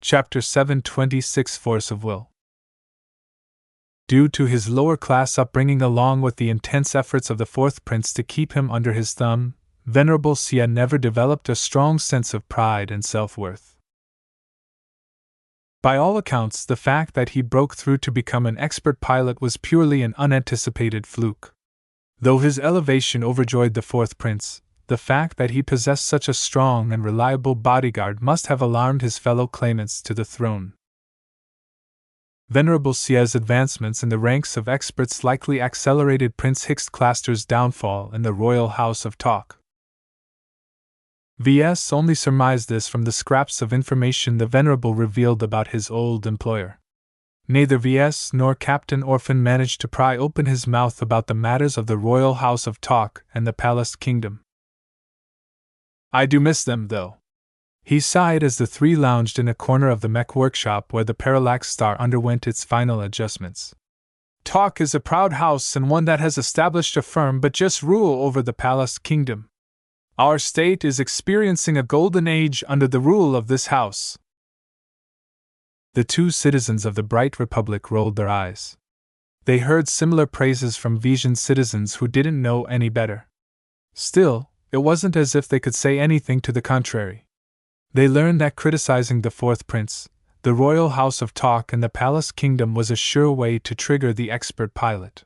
Chapter 726 Force of Will. Due to his lower-class upbringing along with the intense efforts of the fourth prince to keep him under his thumb, Venerable Sia never developed a strong sense of pride and self-worth. By all accounts, the fact that he broke through to become an expert pilot was purely an unanticipated fluke. Though his elevation overjoyed the fourth prince, the fact that he possessed such a strong and reliable bodyguard must have alarmed his fellow claimants to the throne. Venerable Sia's advancements in the ranks of experts likely accelerated Prince Hixclaster's downfall in the royal house of talk. VS only surmised this from the scraps of information the Venerable revealed about his old employer. Neither VS nor Captain Orphan managed to pry open his mouth about the matters of the royal house of talk and the palace kingdom. "I do miss them, though," he sighed as the three lounged in a corner of the Mech workshop where the Parallax Star underwent its final adjustments. "Talk is a proud house and one that has established a firm but just rule over the palace kingdom. Our state is experiencing a golden age under the rule of this house." The two citizens of the Bright Republic rolled their eyes. They heard similar praises from Vision citizens who didn't know any better. Still, it wasn't as if they could say anything to the contrary. They learned that criticizing the fourth prince, the royal house of talk, and the palace kingdom was a sure way to trigger the expert pilot.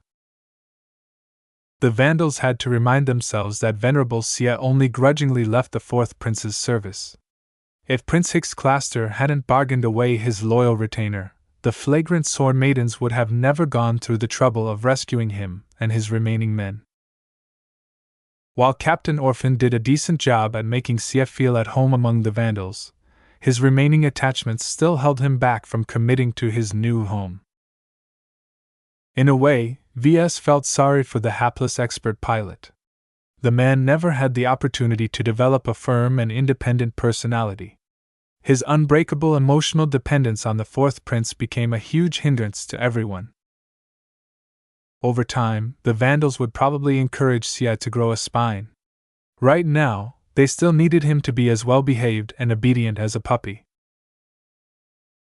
The Vandals had to remind themselves that Venerable Sia only grudgingly left the fourth prince's service. If Prince Hixclaster hadn't bargained away his loyal retainer, the flagrant sword maidens would have never gone through the trouble of rescuing him and his remaining men. While Captain Orphan did a decent job at making Sia feel at home among the Vandals, his remaining attachments still held him back from committing to his new home. In a way, VS felt sorry for the hapless expert pilot. The man never had the opportunity to develop a firm and independent personality. His unbreakable emotional dependence on the fourth prince became a huge hindrance to everyone. Over time, the Vandals would probably encourage Sia to grow a spine. Right now, they still needed him to be as well-behaved and obedient as a puppy.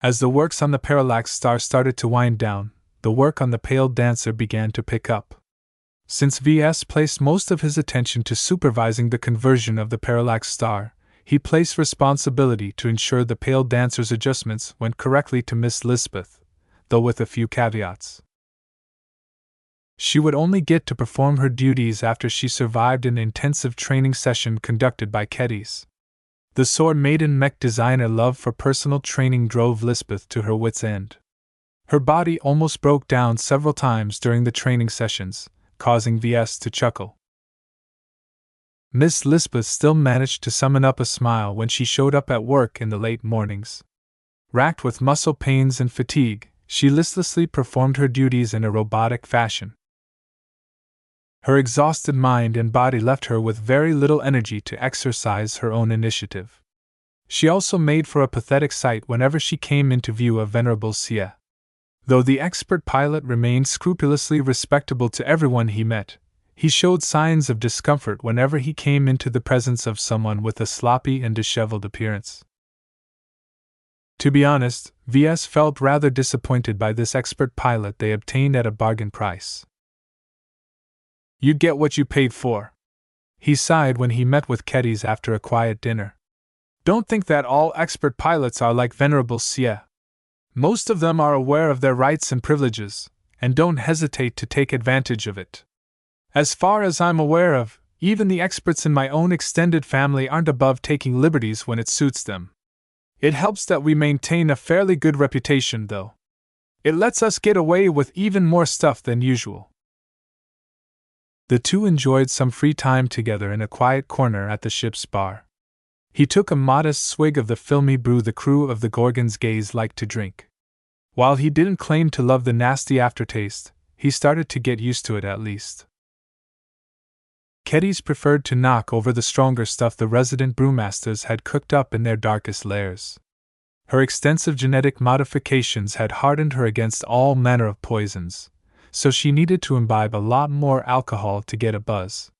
As the works on the Parallax Star started to wind down, the work on the Pale Dancer began to pick up. Since VS placed most of his attention to supervising the conversion of the Parallax Star, he placed responsibility to ensure the Pale Dancer's adjustments went correctly to Miss Lisbeth, though with a few caveats. She would only get to perform her duties after she survived an intensive training session conducted by Kedis. The sword maiden Mech designer love for personal training drove Lisbeth to her wits' end. Her body almost broke down several times during the training sessions, causing VS to chuckle. Miss Lisbeth still managed to summon up a smile when she showed up at work in the late mornings. Racked with muscle pains and fatigue, she listlessly performed her duties in a robotic fashion. Her exhausted mind and body left her with very little energy to exercise her own initiative. She also made for a pathetic sight whenever she came into view of Venerable Sia. Though the expert pilot remained scrupulously respectable to everyone he met, he showed signs of discomfort whenever he came into the presence of someone with a sloppy and disheveled appearance. To be honest, VS felt rather disappointed by this expert pilot they obtained at a bargain price. "You get what you paid for," he sighed when he met with Kedis after a quiet dinner. "Don't think that all expert pilots are like Venerable Sia. Most of them are aware of their rights and privileges, and don't hesitate to take advantage of it. As far as I'm aware of, even the experts in my own extended family aren't above taking liberties when it suits them. It helps that we maintain a fairly good reputation, though. It lets us get away with even more stuff than usual." The two enjoyed some free time together in a quiet corner at the ship's bar. He took a modest swig of the filmy brew the crew of the Gorgon's Gaze liked to drink. While he didn't claim to love the nasty aftertaste, he started to get used to it at least. Kedis preferred to knock over the stronger stuff the resident brewmasters had cooked up in their darkest lairs. Her extensive genetic modifications had hardened her against all manner of poisons, so she needed to imbibe a lot more alcohol to get a buzz.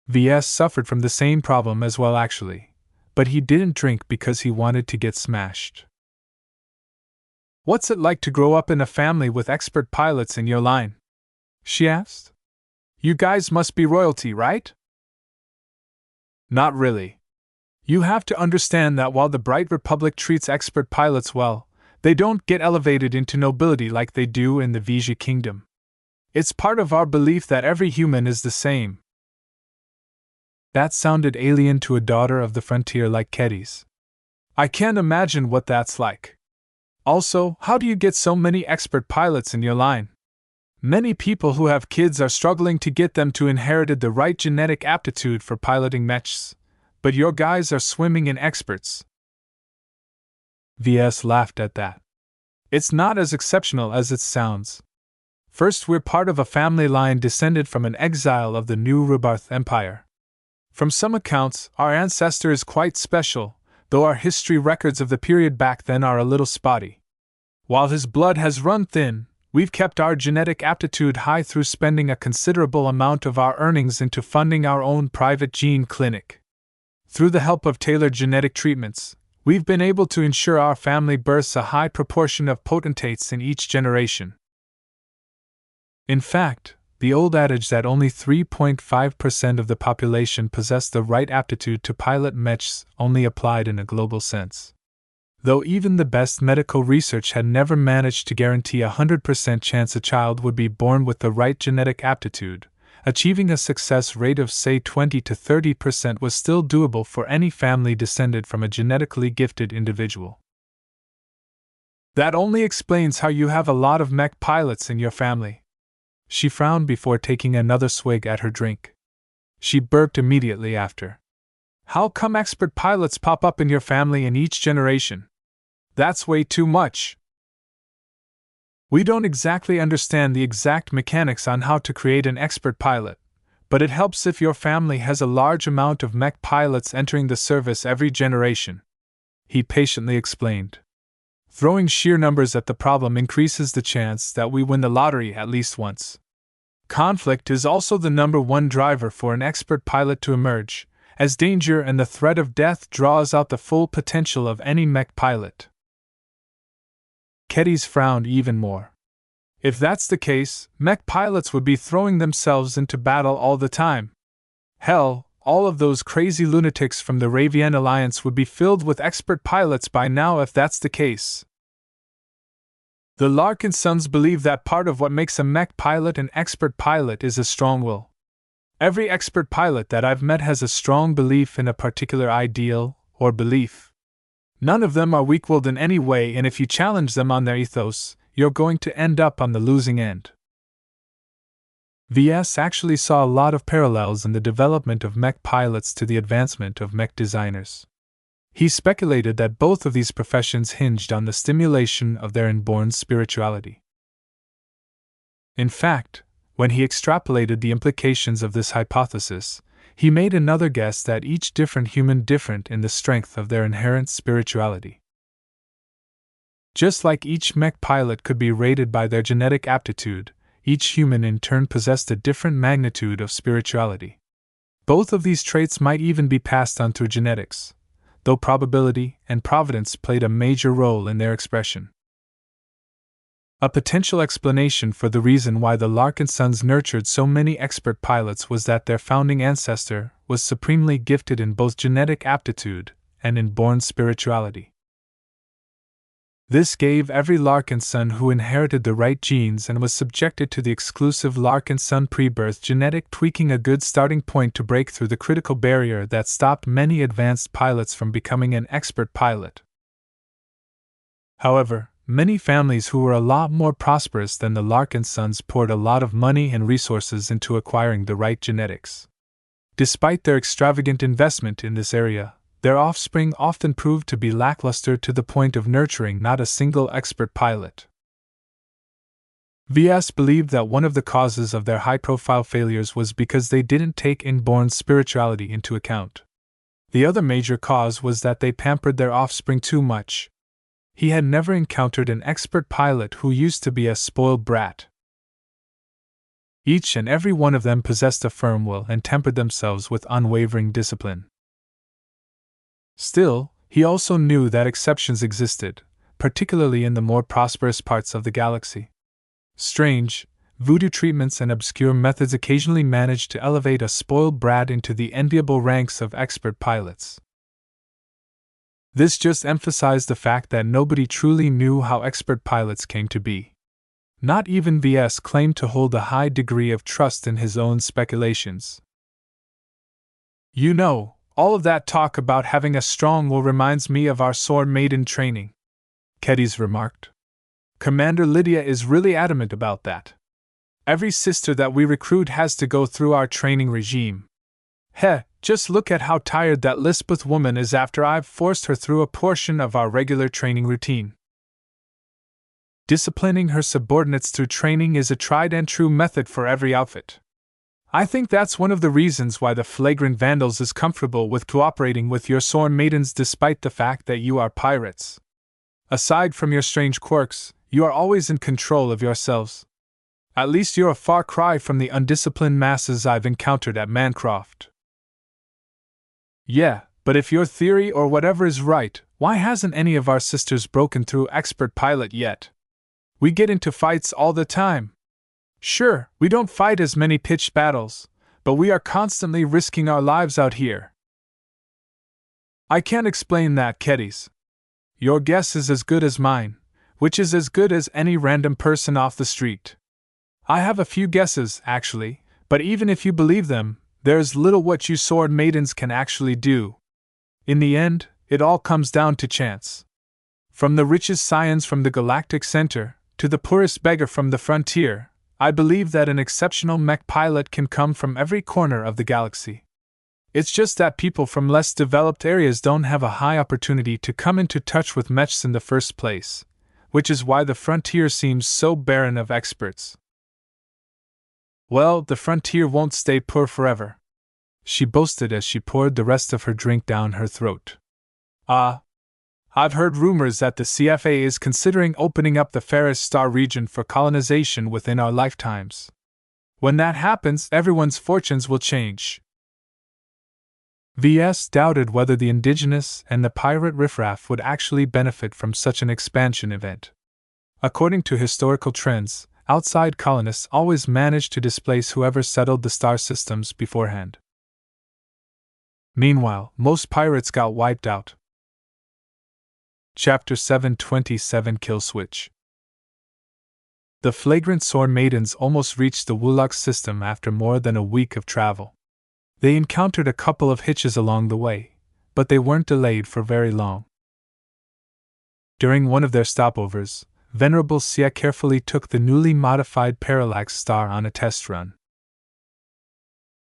VS suffered from the same problem as well actually, but he didn't drink because he wanted to get smashed. "What's it like to grow up in a family with expert pilots in your line?" she asked. "You guys must be royalty, right?" "Not really. You have to understand that while the Bright Republic treats expert pilots well, they don't get elevated into nobility like they do in the Vija Kingdom. It's part of our belief that every human is the same." That sounded alien to a daughter of the frontier like Keddy's. "I can't imagine what that's like. Also, how do you get so many expert pilots in your line? Many people who have kids are struggling to get them to inherit the right genetic aptitude for piloting mechs, but your guys are swimming in experts." VS laughed at that. "It's not as exceptional as it sounds. First, we're part of a family line descended from an exile of the New Rubarth Empire. From some accounts, our ancestor is quite special, though our history records of the period back then are a little spotty. While his blood has run thin, we've kept our genetic aptitude high through spending a considerable amount of our earnings into funding our own private gene clinic. Through the help of tailored genetic treatments, we've been able to ensure our family births a high proportion of potentates in each generation. In fact, the old adage that only 3.5% of the population possess the right aptitude to pilot mechs only applied in a global sense. Though even the best medical research had never managed to guarantee a 100% chance a child would be born with the right genetic aptitude, achieving a success rate of say 20 to 30% was still doable for any family descended from a genetically gifted individual. "That only explains how you have a lot of mech pilots in your family." She frowned before taking another swig at her drink. She burped immediately after. "How come expert pilots pop up in your family in each generation? That's way too much." "We don't exactly understand the exact mechanics on how to create an expert pilot, but it helps if your family has a large amount of mech pilots entering the service every generation," he patiently explained. "Throwing sheer numbers at the problem increases the chance that we win the lottery at least once. Conflict is also the #1 driver for an expert pilot to emerge, as danger and the threat of death draws out the full potential of any mech pilot." Keddy's frowned even more. "If that's the case, mech pilots would be throwing themselves into battle all the time. Hell, all of those crazy lunatics from the Ravian Alliance would be filled with expert pilots by now if that's the case. The Larkin sons believe that part of what makes a mech pilot an expert pilot is a strong will. Every expert pilot that I've met has a strong belief in a particular ideal or belief. None of them are weak-willed in any way, and if you challenge them on their ethos, you're going to end up on the losing end." VS actually saw a lot of parallels in the development of mech pilots to the advancement of mech designers. He speculated that both of these professions hinged on the stimulation of their inborn spirituality. In fact, when he extrapolated the implications of this hypothesis, he made another guess that each different human different in the strength of their inherent spirituality. Just like each mech pilot could be rated by their genetic aptitude, each human in turn possessed a different magnitude of spirituality. Both of these traits might even be passed on through genetics, though probability and providence played a major role in their expression. A potential explanation for the reason why the Larkin sons nurtured so many expert pilots was that their founding ancestor was supremely gifted in both genetic aptitude and inborn spirituality. This gave every Larkin son who inherited the right genes and was subjected to the exclusive Larkin son pre-birth genetic tweaking a good starting point to break through the critical barrier that stopped many advanced pilots from becoming an expert pilot. However, many families who were a lot more prosperous than the Larkin sons poured a lot of money and resources into acquiring the right genetics. Despite their extravagant investment in this area, their offspring often proved to be lackluster to the point of nurturing not a single expert pilot. VS believed that one of the causes of their high-profile failures was because they didn't take inborn spirituality into account. The other major cause was that they pampered their offspring too much. He had never encountered an expert pilot who used to be a spoiled brat. Each and every one of them possessed a firm will and tempered themselves with unwavering discipline. Still, he also knew that exceptions existed, particularly in the more prosperous parts of the galaxy. Strange, voodoo treatments and obscure methods occasionally managed to elevate a spoiled brat into the enviable ranks of expert pilots. This just emphasized the fact that nobody truly knew how expert pilots came to be. Not even VS claimed to hold a high degree of trust in his own speculations. You know, all of that talk about having a strong will reminds me of our sword maiden training, Kedys remarked. Commander Lydia is really adamant about that. Every sister that we recruit has to go through our training regime. Heh, just look at how tired that Lisbeth woman is after I've forced her through a portion of our regular training routine. Disciplining her subordinates through training is a tried and true method for every outfit. I think that's one of the reasons why the Flagrant Vandals is comfortable with cooperating with your Sworn Maidens despite the fact that you are pirates. Aside from your strange quirks, you are always in control of yourselves. At least you're a far cry from the undisciplined masses I've encountered at Mancroft. Yeah, but if your theory or whatever is right, why hasn't any of our sisters broken through expert pilot yet? We get into fights all the time. Sure, we don't fight as many pitched battles, but we are constantly risking our lives out here. I can't explain that, Kedys. Your guess is as good as mine, which is as good as any random person off the street. I have a few guesses, actually, but even if you believe them, there's little what you sword maidens can actually do. In the end, it all comes down to chance. From the richest scions from the galactic center, to the poorest beggar from the frontier, I believe that an exceptional mech pilot can come from every corner of the galaxy. It's just that people from less developed areas don't have a high opportunity to come into touch with mechs in the first place, which is why the frontier seems so barren of experts. Well, the frontier won't stay poor forever, she boasted as she poured the rest of her drink down her throat. I've heard rumors that the CFA is considering opening up the Ferris Star region for colonization within our lifetimes. When that happens, everyone's fortunes will change. VS doubted whether the indigenous and the pirate riffraff would actually benefit from such an expansion event. According to historical trends, outside colonists always managed to displace whoever settled the star systems beforehand. Meanwhile, most pirates got wiped out. Chapter 727 Kill Switch. The Flagrant Sword Maidens almost reached the Wulak system after more than a week of travel. They encountered a couple of hitches along the way, but they weren't delayed for very long. During one of their stopovers, Venerable Sia carefully took the newly modified Parallax Star on a test run.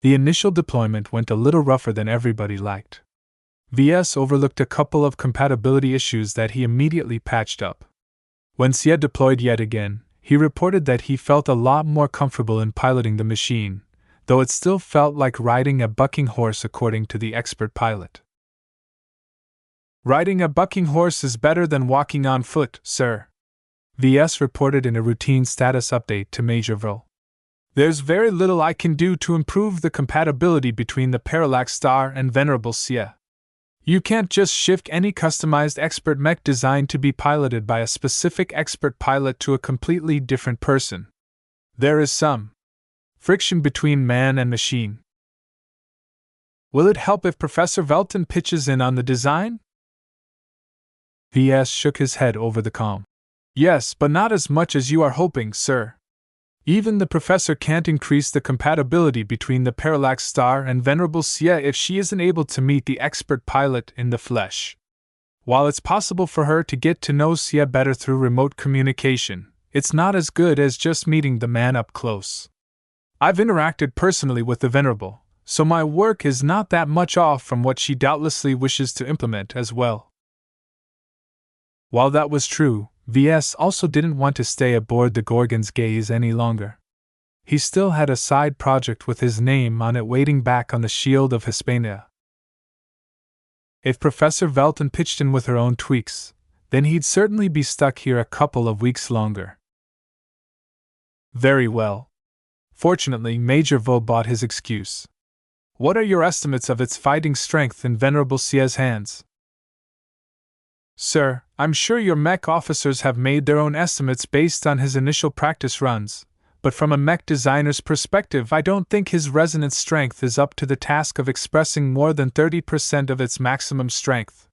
The initial deployment went a little rougher than everybody liked. VS overlooked a couple of compatibility issues that he immediately patched up. When Sia deployed yet again, he reported that he felt a lot more comfortable in piloting the machine, though it still felt like riding a bucking horse according to the expert pilot. Riding a bucking horse is better than walking on foot, sir, VS reported in a routine status update to Major Vril. There's very little I can do to improve the compatibility between the Parallax Star and Venerable Sia. You can't just shift any customized expert mech designed to be piloted by a specific expert pilot to a completely different person. There is some friction between man and machine. Will it help if Professor Velton pitches in on the design? VS shook his head over the calm. Yes, but not as much as you are hoping, sir. Even the professor can't increase the compatibility between the Parallax Star and Venerable Sia if she isn't able to meet the expert pilot in the flesh. While it's possible for her to get to know Sia better through remote communication, it's not as good as just meeting the man up close. I've interacted personally with the Venerable, so my work is not that much off from what she doubtlessly wishes to implement as well. While that was true, VS also didn't want to stay aboard the Gorgon's gaze any longer. He still had a side project with his name on it waiting back on the shield of Hispania. If Professor Velton pitched in with her own tweaks, then he'd certainly be stuck here a couple of weeks longer. Very well. Fortunately, Major Vo bought his excuse. What are your estimates of its fighting strength in Venerable Sia's hands? Sir, I'm sure your Mech officers have made their own estimates based on his initial practice runs, but from a Mech designer's perspective, I don't think his resonance strength is up to the task of expressing more than 30% of its maximum strength.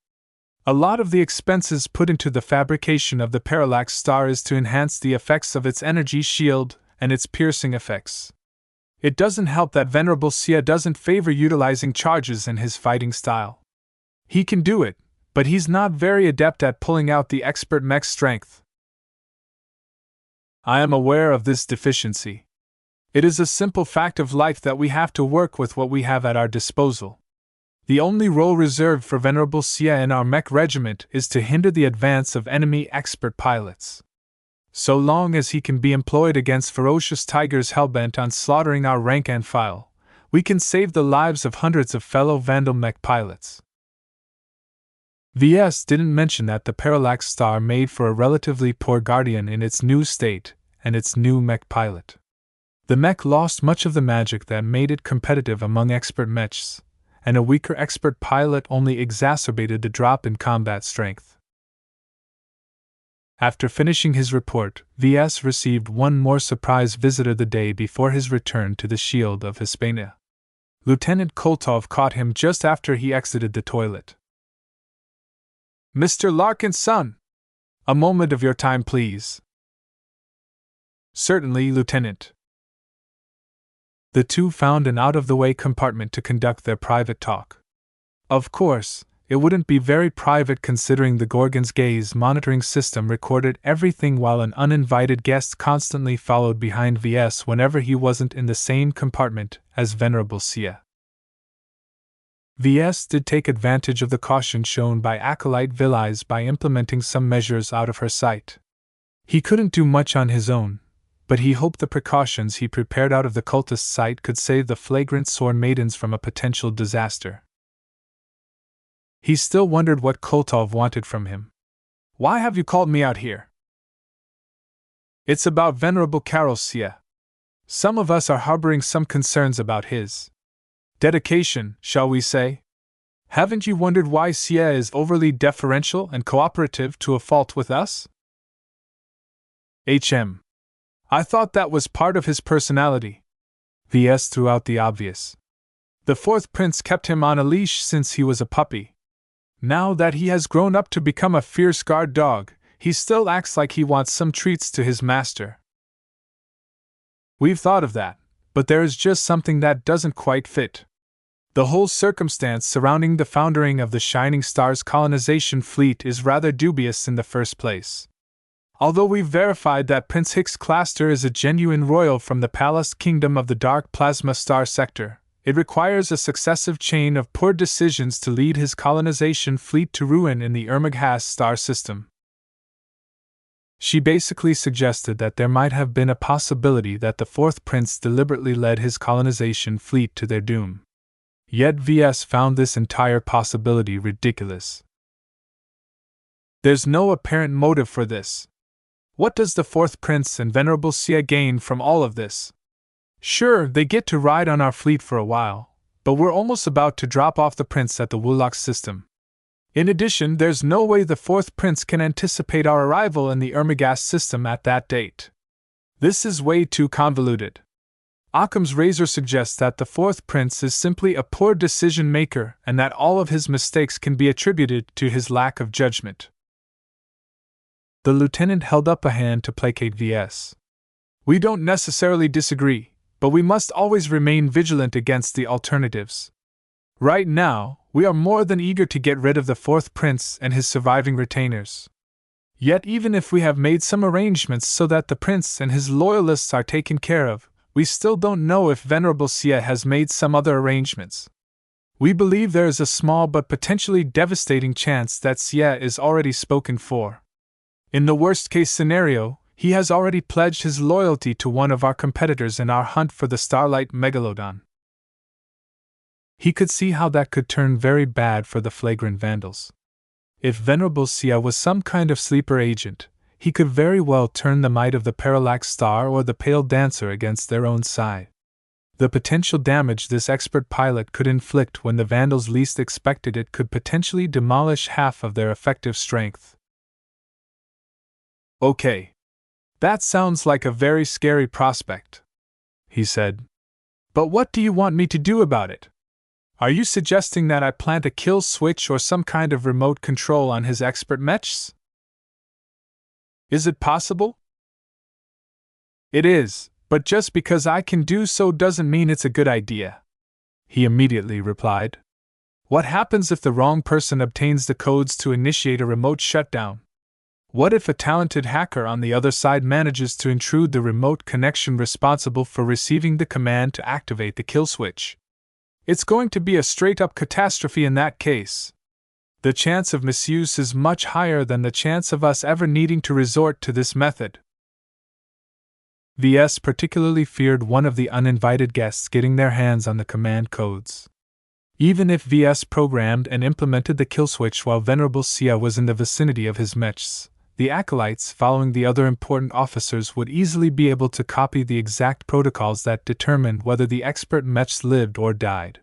A lot of the expenses put into the fabrication of the parallax star is to enhance the effects of its energy shield and its piercing effects. It doesn't help that Venerable Sia doesn't favor utilizing charges in his fighting style. He can do it, but he's not very adept at pulling out the expert Mech strength. I am aware of this deficiency. It is a simple fact of life that we have to work with what we have at our disposal. The only role reserved for Venerable Sia in our Mech regiment is to hinder the advance of enemy expert pilots. So long as he can be employed against ferocious tigers hellbent on slaughtering our rank and file, we can save the lives of hundreds of fellow Vandal Mech pilots. VS didn't mention that the parallax star made for a relatively poor guardian in its new state and its new Mech pilot. The Mech lost much of the magic that made it competitive among expert Mechs, and a weaker expert pilot only exacerbated the drop in combat strength. After finishing his report, VS received one more surprise visitor the day before his return to the Shield of Hispania. Lieutenant Koltov caught him just after he exited the toilet. "Mr. Larkin's son! A moment of your time, please." "Certainly, Lieutenant." The two found an out-of-the-way compartment to conduct their private talk. Of course, it wouldn't be very private considering the Gorgon's gaze monitoring system recorded everything while an uninvited guest constantly followed behind VS whenever he wasn't in the same compartment as Venerable Sia. VS did take advantage of the caution shown by Acolyte Villies by implementing some measures out of her sight. He couldn't do much on his own, but he hoped the precautions he prepared out of the cultist's sight could save the flagrant Sword Maidens from a potential disaster. He still wondered what Koltov wanted from him. "Why have you called me out here?" "It's about Venerable Karol Sia. Some of us are harboring some concerns about his dedication, shall we say? Haven't you wondered why Sia is overly deferential and cooperative to a fault with us?" I thought that was part of his personality." VS threw out the obvious. "The fourth prince kept him on a leash since he was a puppy. Now that he has grown up to become a fierce guard dog, he still acts like he wants some treats to his master." "We've thought of that, but there is just something that doesn't quite fit. The whole circumstance surrounding the foundering of the Shining Star's colonization fleet is rather dubious in the first place. Although we've verified that Prince Hicks Cluster is a genuine royal from the Palace Kingdom of the Dark Plasma Star Sector, it requires a successive chain of poor decisions to lead his colonization fleet to ruin in the Ermaghas star system." She basically suggested that there might have been a possibility that the fourth prince deliberately led his colonization fleet to their doom. Yet VS found this entire possibility ridiculous. "There's no apparent motive for this. What does the fourth prince and Venerable Sia gain from all of this? Sure, they get to ride on our fleet for a while, but we're almost about to drop off the prince at the Wulak system. In addition, there's no way the fourth prince can anticipate our arrival in the Ermaghas system at that date. This is way too convoluted. Occam's razor suggests that the fourth prince is simply a poor decision maker and that all of his mistakes can be attributed to his lack of judgment." The lieutenant held up a hand to placate VS. "We don't necessarily disagree, but we must always remain vigilant against the alternatives. Right now, we are more than eager to get rid of the fourth prince and his surviving retainers. Yet even if we have made some arrangements so that the prince and his loyalists are taken care of, we still don't know if Venerable Sia has made some other arrangements. We believe there is a small but potentially devastating chance that Sia is already spoken for. In the worst-case scenario, he has already pledged his loyalty to one of our competitors in our hunt for the Starlight Megalodon." He could see how that could turn very bad for the flagrant vandals. If Venerable Sia was some kind of sleeper agent, he could very well turn the might of the Parallax Star or the Pale Dancer against their own side. The potential damage this expert pilot could inflict when the Vandals least expected it could potentially demolish half of their effective strength. Okay. That sounds like a very scary prospect, he said. But what do you want me to do about it? Are you suggesting that I plant a kill switch or some kind of remote control on his expert mechs? Is it possible? It is, but just because I can do so doesn't mean it's a good idea, he immediately replied. What happens if the wrong person obtains the codes to initiate a remote shutdown? What if a talented hacker on the other side manages to intrude the remote connection responsible for receiving the command to activate the kill switch? It's going to be a straight-up catastrophe in that case. The chance of misuse is much higher than the chance of us ever needing to resort to this method. VS particularly feared one of the uninvited guests getting their hands on the command codes. Even if VS programmed and implemented the kill switch while Venerable Sia was in the vicinity of his mechs, the acolytes following the other important officers would easily be able to copy the exact protocols that determined whether the expert mechs lived or died.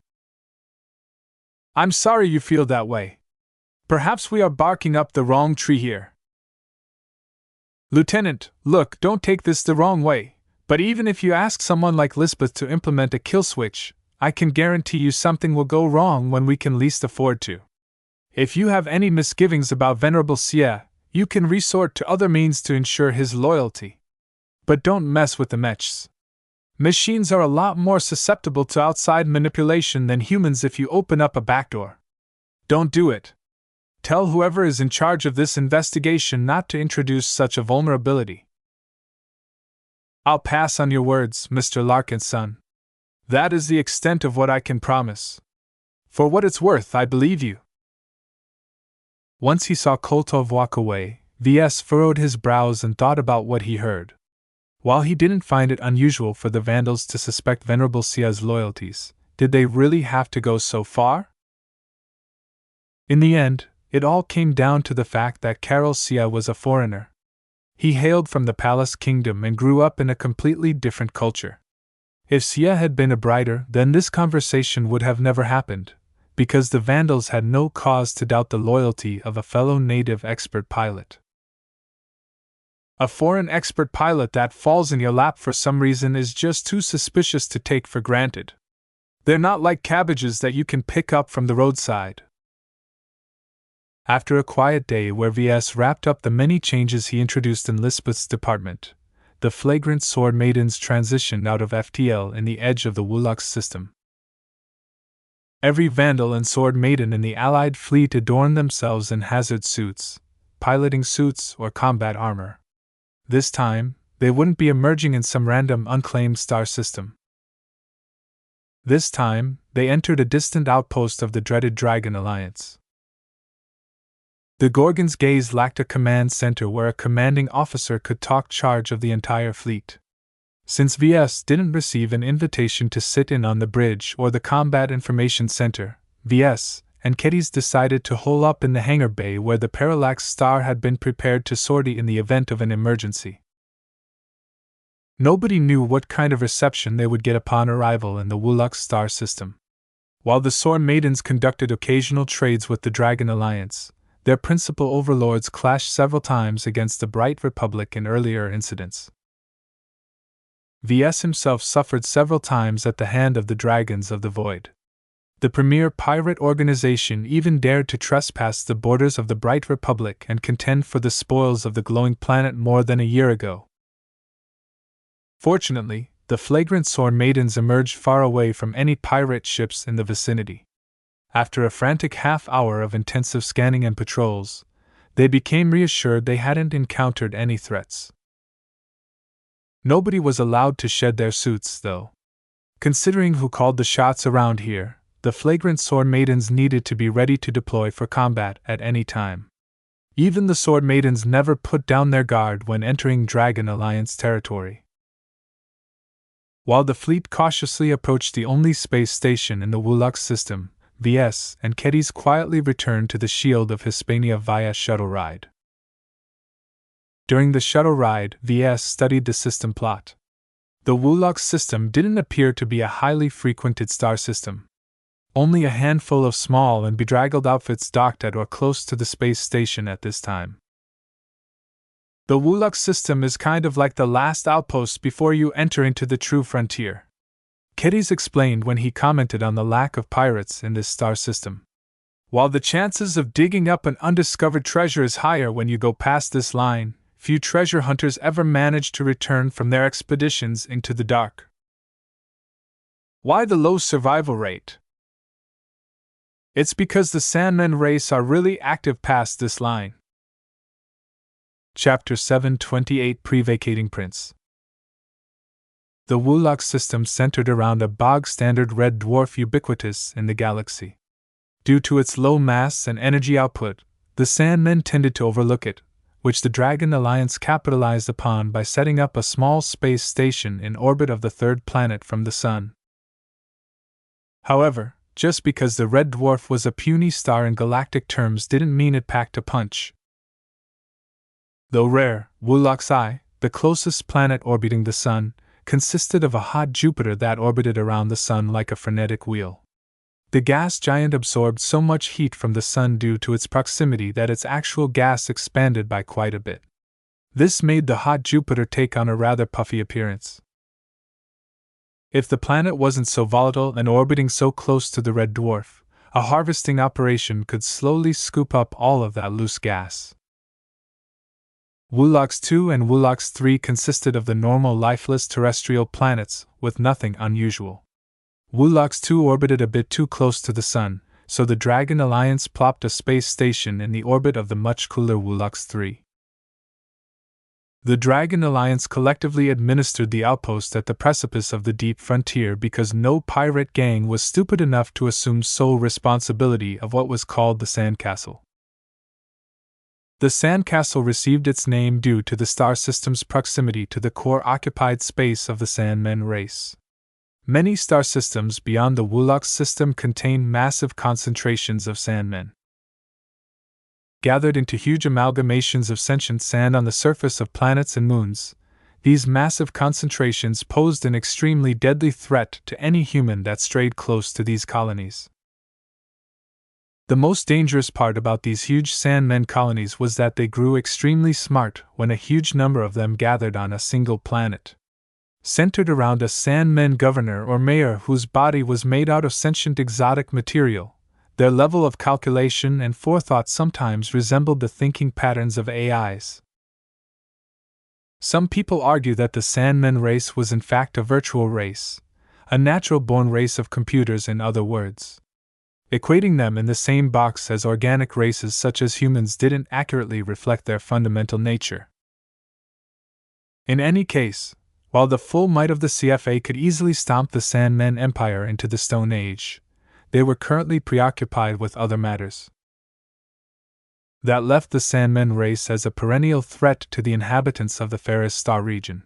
I'm sorry you feel that way. Perhaps we are barking up the wrong tree here. Lieutenant, look, don't take this the wrong way, but even if you ask someone like Lisbeth to implement a kill switch, I can guarantee you something will go wrong when we can least afford to. If you have any misgivings about Venerable Sia, you can resort to other means to ensure his loyalty. But don't mess with the mechs. Machines are a lot more susceptible to outside manipulation than humans if you open up a backdoor. Don't do it. Tell whoever is in charge of this investigation not to introduce such a vulnerability. I'll pass on your words, Mr. Larkin's son. That is the extent of what I can promise. For what it's worth, I believe you. Once he saw Koltov walk away, VS furrowed his brows and thought about what he heard. While he didn't find it unusual for the Vandals to suspect Venerable Sia's loyalties, did they really have to go so far? In the end, it all came down to the fact that Karol Sia was a foreigner. He hailed from the Palace Kingdom and grew up in a completely different culture. If Sia had been a brighter, then this conversation would have never happened, because the Vandals had no cause to doubt the loyalty of a fellow native expert pilot. A foreign expert pilot that falls in your lap for some reason is just too suspicious to take for granted. They're not like cabbages that you can pick up from the roadside. After a quiet day where VS wrapped up the many changes he introduced in Lisbeth's department, the flagrant sword maidens transitioned out of FTL in the edge of the Wulux system. Every Vandal and sword maiden in the Allied fleet adorned themselves in hazard suits, piloting suits, or combat armor. This time, they wouldn't be emerging in some random unclaimed star system. This time, they entered a distant outpost of the dreaded Dragon Alliance. The Gorgon's gaze lacked a command center where a commanding officer could take charge of the entire fleet. Since VS didn't receive an invitation to sit in on the bridge or the Combat Information Center, VS and Kedis decided to hole up in the hangar bay where the Parallax Star had been prepared to sortie in the event of an emergency. Nobody knew what kind of reception they would get upon arrival in the Wulux star system. While the Sword Maidens conducted occasional trades with the Dragon Alliance, their principal overlords clashed several times against the Bright Republic in earlier incidents. VS himself suffered several times at the hand of the Dragons of the Void. The premier pirate organization even dared to trespass the borders of the Bright Republic and contend for the spoils of the glowing planet more than a year ago. Fortunately, the flagrant Sword Maidens emerged far away from any pirate ships in the vicinity. After a frantic half-hour of intensive scanning and patrols, they became reassured they hadn't encountered any threats. Nobody was allowed to shed their suits, though. Considering who called the shots around here, the flagrant Sword Maidens needed to be ready to deploy for combat at any time. Even the Sword Maidens never put down their guard when entering Dragon Alliance territory. While the fleet cautiously approached the only space station in the Wulux system, VS and Kedis quietly returned to the Shield of Hispania via shuttle ride. During the shuttle ride, VS studied the system plot. The Wulok system didn't appear to be a highly frequented star system. Only a handful of small and bedraggled outfits docked at or close to the space station at this time. The Wulok system is kind of like the last outpost before you enter into the true frontier, Kedis explained when he commented on the lack of pirates in this star system. While the chances of digging up an undiscovered treasure is higher when you go past this line, few treasure hunters ever manage to return from their expeditions into the dark. Why the low survival rate? It's because the Sandmen race are really active past this line. Chapter 728 Pre-Vacating Prince. The Wulok system centered around a bog-standard red dwarf ubiquitous in the galaxy. Due to its low mass and energy output, the Sandmen tended to overlook it, which the Dragon Alliance capitalized upon by setting up a small space station in orbit of the third planet from the Sun. However, just because the red dwarf was a puny star in galactic terms didn't mean it packed a punch. Though rare, Wulok's Eye, the closest planet orbiting the Sun, consisted of a hot Jupiter that orbited around the Sun like a frenetic wheel. The gas giant absorbed so much heat from the Sun due to its proximity that its actual gas expanded by quite a bit. This made the hot Jupiter take on a rather puffy appearance. If the planet wasn't so volatile and orbiting so close to the red dwarf, a harvesting operation could slowly scoop up all of that loose gas. Wulok 2 and Wulok 3 consisted of the normal lifeless terrestrial planets, with nothing unusual. Wulok 2 orbited a bit too close to the Sun, so the Dragon Alliance plopped a space station in the orbit of the much cooler Wulok 3. The Dragon Alliance collectively administered the outpost at the precipice of the deep frontier because no pirate gang was stupid enough to assume sole responsibility of what was called the Sandcastle. The Sandcastle received its name due to the star system's proximity to the core occupied space of the Sandmen race. Many star systems beyond the Wulok system contain massive concentrations of Sandmen. Gathered into huge amalgamations of sentient sand on the surface of planets and moons, these massive concentrations posed an extremely deadly threat to any human that strayed close to these colonies. The most dangerous part about these huge Sandmen colonies was that they grew extremely smart when a huge number of them gathered on a single planet. Centered around a Sandmen governor or mayor whose body was made out of sentient exotic material, their level of calculation and forethought sometimes resembled the thinking patterns of AIs. Some people argue that the Sandmen race was in fact a virtual race, a natural-born race of computers in other words. Equating them in the same box as organic races such as humans didn't accurately reflect their fundamental nature. In any case, while the full might of the CFA could easily stomp the Sandmen Empire into the Stone Age, they were currently preoccupied with other matters. That left the Sandmen race as a perennial threat to the inhabitants of the Ferris Star region.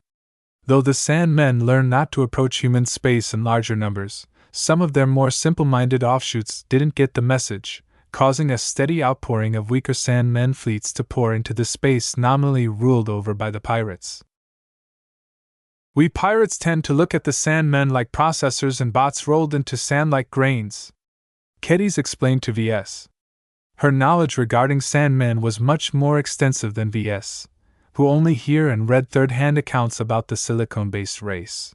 Though the Sandmen learned not to approach human space in larger numbers, some of their more simple-minded offshoots didn't get the message, causing a steady outpouring of weaker Sandmen fleets to pour into the space nominally ruled over by the pirates. We pirates tend to look at the Sandmen like processors and bots rolled into sand like grains, Kedis explained to VS. Her knowledge regarding Sandmen was much more extensive than VS, who only hear and read third-hand accounts about the silicone-based race.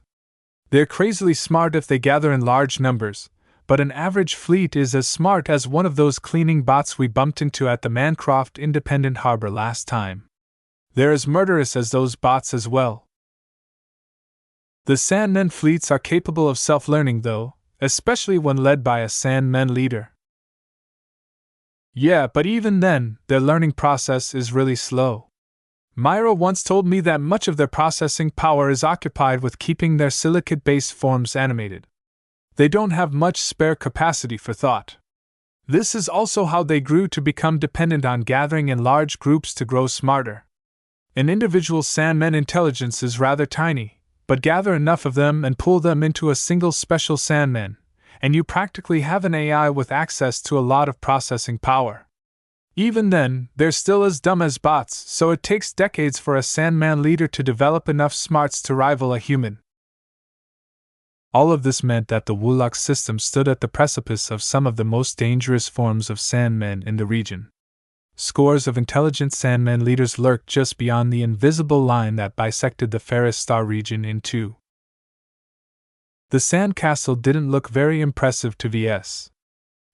They're crazily smart if they gather in large numbers, but an average fleet is as smart as one of those cleaning bots we bumped into at the Mancroft Independent Harbor last time. They're as murderous as those bots as well. The Sandmen fleets are capable of self-learning though, especially when led by a Sandmen leader. Yeah, but even then, their learning process is really slow. Myra once told me that much of their processing power is occupied with keeping their silicate-based forms animated. They don't have much spare capacity for thought. This is also how they grew to become dependent on gathering in large groups to grow smarter. An individual Sandmen intelligence is rather tiny, but gather enough of them and pull them into a single special Sandman, and you practically have an AI with access to a lot of processing power. Even then, they're still as dumb as bots, so it takes decades for a Sandman leader to develop enough smarts to rival a human. All of this meant that the Wulak system stood at the precipice of some of the most dangerous forms of Sandmen in the region. Scores of intelligent Sandmen leaders lurked just beyond the invisible line that bisected the Ferris Star region in two. The sandcastle didn't look very impressive to VS.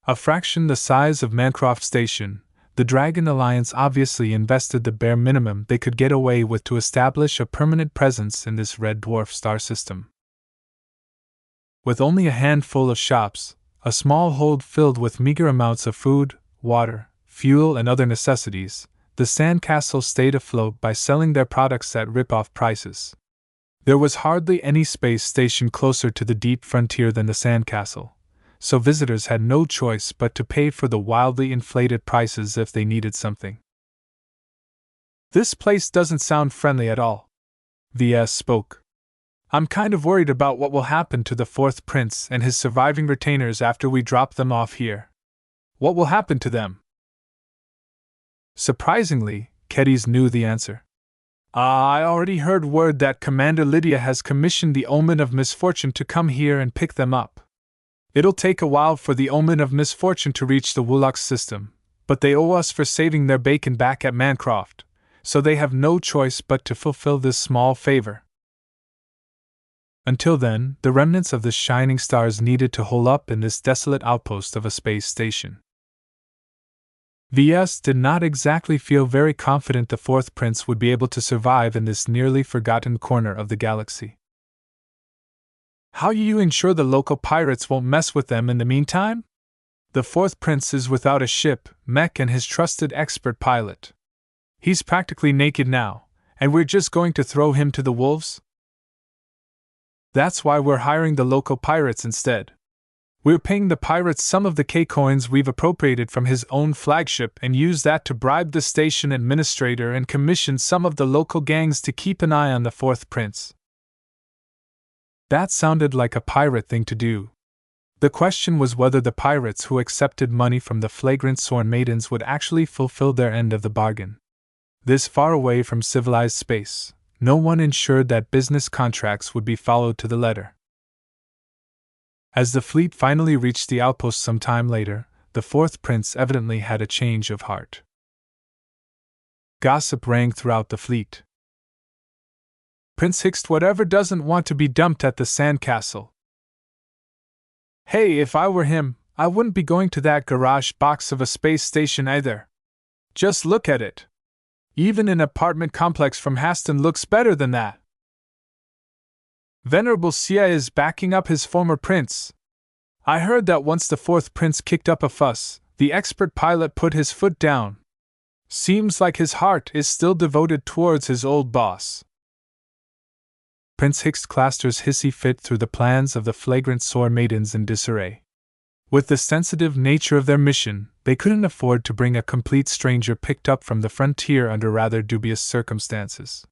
A fraction the size of Mancroft Station, the Dragon Alliance obviously invested the bare minimum they could get away with to establish a permanent presence in this red dwarf star system. With only a handful of shops, a small hold filled with meager amounts of food, water, fuel, and other necessities, the sandcastle stayed afloat by selling their products at rip-off prices. There was hardly any space station closer to the deep frontier than the sandcastle, so visitors had no choice but to pay for the wildly inflated prices if they needed something. "This place doesn't sound friendly at all," VS spoke. "I'm kind of worried about what will happen to the fourth prince and his surviving retainers after we drop them off here. What will happen to them?" Surprisingly, Kedys knew the answer. "I already heard word that Commander Lydia has commissioned the Omen of Misfortune to come here and pick them up. It'll take a while for the Omen of Misfortune to reach the Wulak system, but they owe us for saving their bacon back at Mancroft, so they have no choice but to fulfill this small favor. Until then, the remnants of the shining stars needed to hole up in this desolate outpost of a space station." VS did not exactly feel very confident the fourth prince would be able to survive in this nearly forgotten corner of the galaxy. "How you ensure the local pirates won't mess with them in the meantime? The fourth prince is without a ship, Mech, and his trusted expert pilot. He's practically naked now, and we're just going to throw him to the wolves? That's why we're hiring the local pirates instead. We're paying the pirates some of the K-coins we've appropriated from his own flagship and use that to bribe the station administrator and commission some of the local gangs to keep an eye on the fourth prince." That sounded like a pirate thing to do. The question was whether the pirates who accepted money from the flagrant sworn maidens would actually fulfill their end of the bargain. This far away from civilized space, no one ensured that business contracts would be followed to the letter. As the fleet finally reached the outpost some time later, the fourth prince evidently had a change of heart. Gossip rang throughout the fleet. "Prince Hixt whatever doesn't want to be dumped at the sandcastle. Hey, if I were him, I wouldn't be going to that garage box of a space station either. Just look at it. Even an apartment complex from Haston looks better than that. Venerable Sia is backing up his former prince. I heard that once the fourth prince kicked up a fuss, the expert pilot put his foot down. Seems like his heart is still devoted towards his old boss." Prince Hixt Claster's hissy fit threw the plans of the flagrant sore maidens in disarray. With the sensitive nature of their mission, they couldn't afford to bring a complete stranger picked up from the frontier under rather dubious circumstances.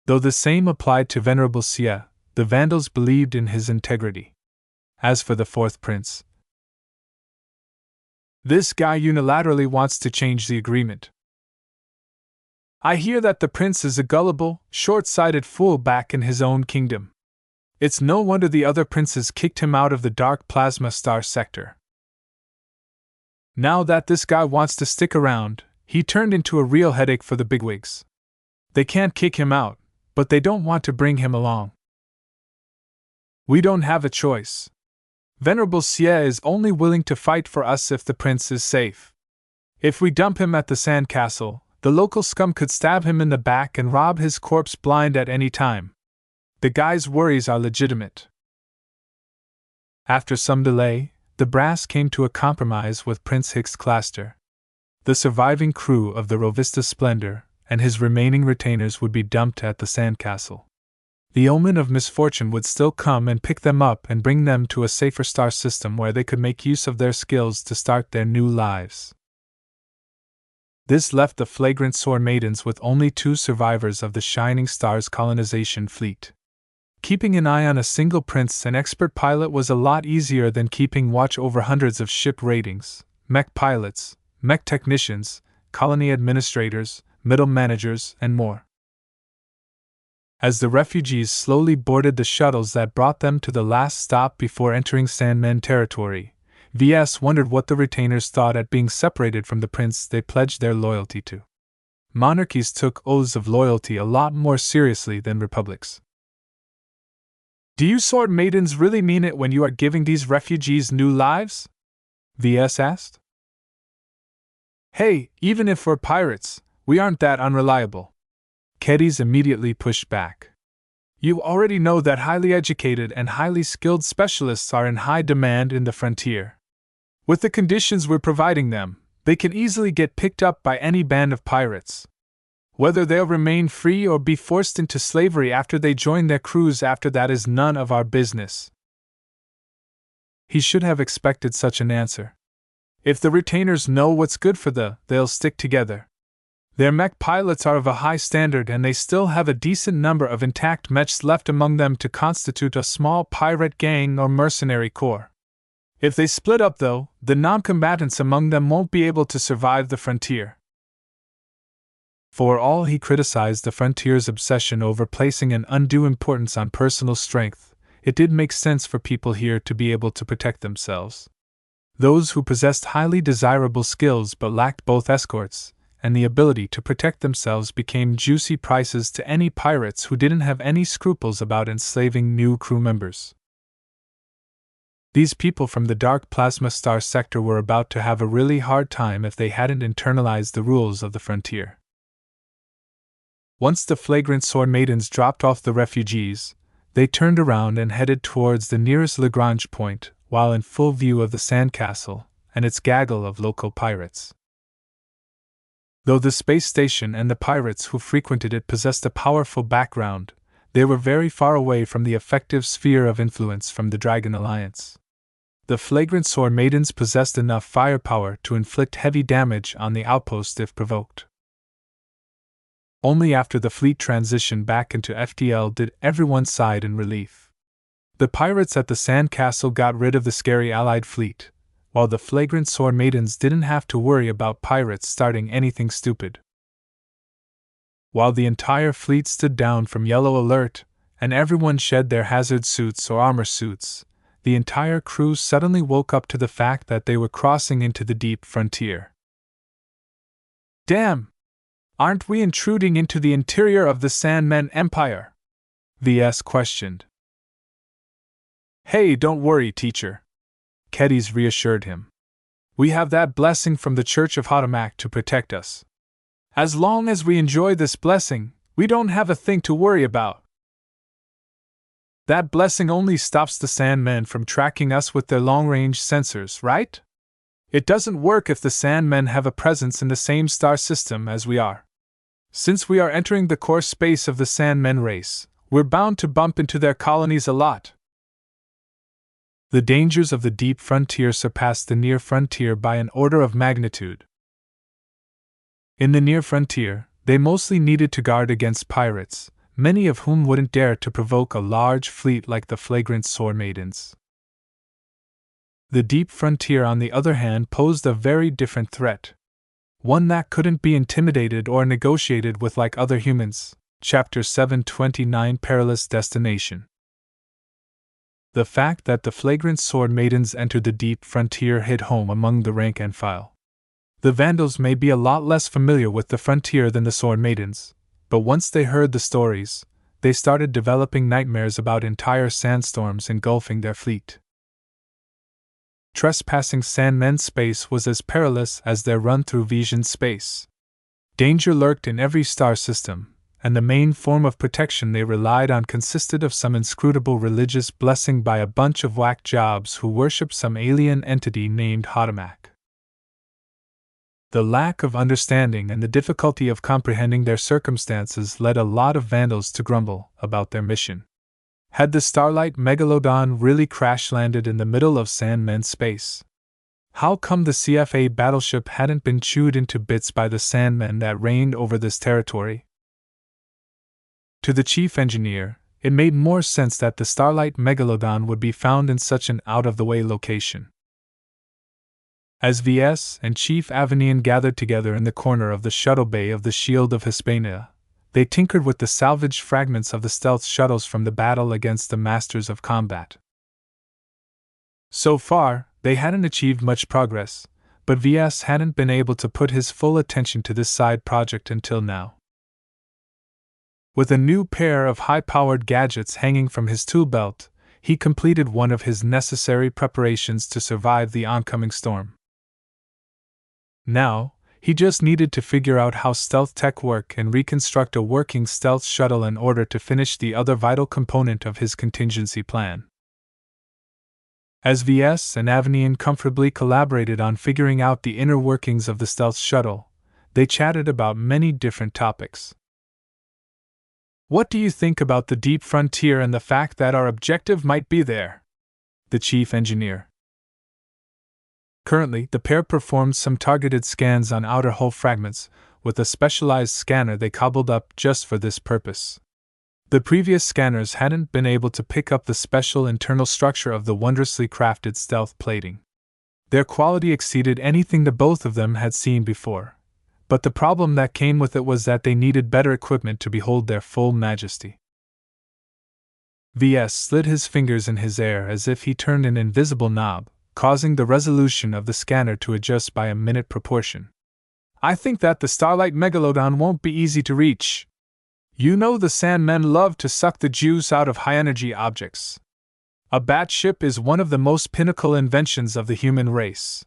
Though the same applied to Venerable Sia, the Vandals believed in his integrity. As for the fourth prince, "This guy unilaterally wants to change the agreement. I hear that the prince is a gullible, short-sighted fool back in his own kingdom. It's no wonder the other princes kicked him out of the dark plasma star sector. Now that this guy wants to stick around, he turned into a real headache for the bigwigs. They can't kick him out, but they don't want to bring him along. We don't have a choice. Venerable Sia is only willing to fight for us if the prince is safe. If we dump him at the sandcastle, the local scum could stab him in the back and rob his corpse blind at any time. The guy's worries are legitimate." After some delay, the brass came to a compromise with Prince Hixt Claster. The surviving crew of the Rovista Splendor and his remaining retainers would be dumped at the sandcastle. The Omen of Misfortune would still come and pick them up and bring them to a safer star system where they could make use of their skills to start their new lives. This left the flagrant sore maidens with only 2 survivors of the Shining Stars colonization fleet. Keeping an eye on a single prince and expert pilot was a lot easier than keeping watch over hundreds of ship ratings, mech pilots, mech technicians, colony administrators, middle managers, and more. As the refugees slowly boarded the shuttles that brought them to the last stop before entering Sandman territory, VS wondered what the retainers thought at being separated from the prince they pledged their loyalty to. Monarchies took oaths of loyalty a lot more seriously than republics. "Do you sword maidens really mean it when you are giving these refugees new lives?" VS asked. "Hey, even if we're pirates, we aren't that unreliable." Kedis immediately pushed back. "You already know that highly educated and highly skilled specialists are in high demand in the frontier. With the conditions we're providing them, they can easily get picked up by any band of pirates. Whether they'll remain free or be forced into slavery after they join their crews after that is none of our business." He should have expected such an answer. If the retainers know what's good for they'll stick together. Their mech pilots are of a high standard and they still have a decent number of intact mechs left among them to constitute a small pirate gang or mercenary corps. If they split up though, the non-combatants among them won't be able to survive the frontier. For all he criticized the frontier's obsession over placing an undue importance on personal strength, it did make sense for people here to be able to protect themselves. Those who possessed highly desirable skills but lacked both escorts and the ability to protect themselves became juicy prizes to any pirates who didn't have any scruples about enslaving new crew members. These people from the Dark Plasma Star sector were about to have a really hard time if they hadn't internalized the rules of the frontier. Once the flagrant sword maidens dropped off the refugees, they turned around and headed towards the nearest Lagrange point, while in full view of the sandcastle and its gaggle of local pirates. Though the space station and the pirates who frequented it possessed a powerful background, they were very far away from the effective sphere of influence from the Dragon Alliance. The flagrant sword maidens possessed enough firepower to inflict heavy damage on the outpost if provoked. Only after the fleet transitioned back into FTL did everyone sigh in relief. The pirates at the sandcastle got rid of the scary Allied fleet, while the flagrant sword maidens didn't have to worry about pirates starting anything stupid. While the entire fleet stood down from yellow alert, and everyone shed their hazard suits or armor suits, the entire crew suddenly woke up to the fact that they were crossing into the deep frontier. "Damn! Aren't we intruding into the interior of the Sandman Empire?" VS questioned. "Hey, don't worry, teacher," Kedis reassured him. "We have that blessing from the Church of Hotamak to protect us. As long as we enjoy this blessing, we don't have a thing to worry about. That blessing only stops the Sandmen from tracking us with their long-range sensors, right? It doesn't work if the Sandmen have a presence in the same star system as we are. Since we are entering the core space of the Sandmen race, we're bound to bump into their colonies a lot." The dangers of the deep frontier surpassed the near frontier by an order of magnitude. In the near frontier, they mostly needed to guard against pirates, many of whom wouldn't dare to provoke a large fleet like the flagrant sword maidens. The deep frontier, on the other hand, posed a very different threat. One that couldn't be intimidated or negotiated with like other humans. Chapter 729, Perilous Destination. The fact that the flagrant sword maidens entered the deep frontier hit home among the rank and file. The Vandals may be a lot less familiar with the frontier than the sword maidens, but once they heard the stories, they started developing nightmares about entire sandstorms engulfing their fleet. Trespassing Sandmen space was as perilous as their run through Vision space. Danger lurked in every star system, and the main form of protection they relied on consisted of some inscrutable religious blessing by a bunch of whack jobs who worshipped some alien entity named Hotamak. The lack of understanding and the difficulty of comprehending their circumstances led a lot of Vandals to grumble about their mission. Had the Starlight Megalodon really crash-landed in the middle of Sandmen space? How come the CFA battleship hadn't been chewed into bits by the Sandmen that reigned over this territory? To the chief engineer, it made more sense that the Starlight Megalodon would be found in such an out-of-the-way location. As VS and Chief Avenian gathered together in the corner of the shuttle bay of the Shield of Hispania, they tinkered with the salvaged fragments of the stealth shuttles from the battle against the Masters of Combat. So far, they hadn't achieved much progress, but VS hadn't been able to put his full attention to this side project until now. With a new pair of high-powered gadgets hanging from his tool belt, he completed one of his necessary preparations to survive the oncoming storm. Now, he just needed to figure out how stealth tech work and reconstruct a working stealth shuttle in order to finish the other vital component of his contingency plan. As VS and Avenian comfortably collaborated on figuring out the inner workings of the stealth shuttle, they chatted about many different topics. "What do you think about the deep frontier and the fact that our objective might be there?" The chief engineer. Currently, the pair performed some targeted scans on outer hull fragments, with a specialized scanner they cobbled up just for this purpose. The previous scanners hadn't been able to pick up the special internal structure of the wondrously crafted stealth plating. Their quality exceeded anything the both of them had seen before, but the problem that came with it was that they needed better equipment to behold their full majesty. VS slid his fingers in his air as if he turned an invisible knob, causing the resolution of the scanner to adjust by a minute proportion. "I think that the Starlight Megalodon won't be easy to reach. You know the Sandmen love to suck the juice out of high-energy objects. A batship is one of the most pinnacle inventions of the human race.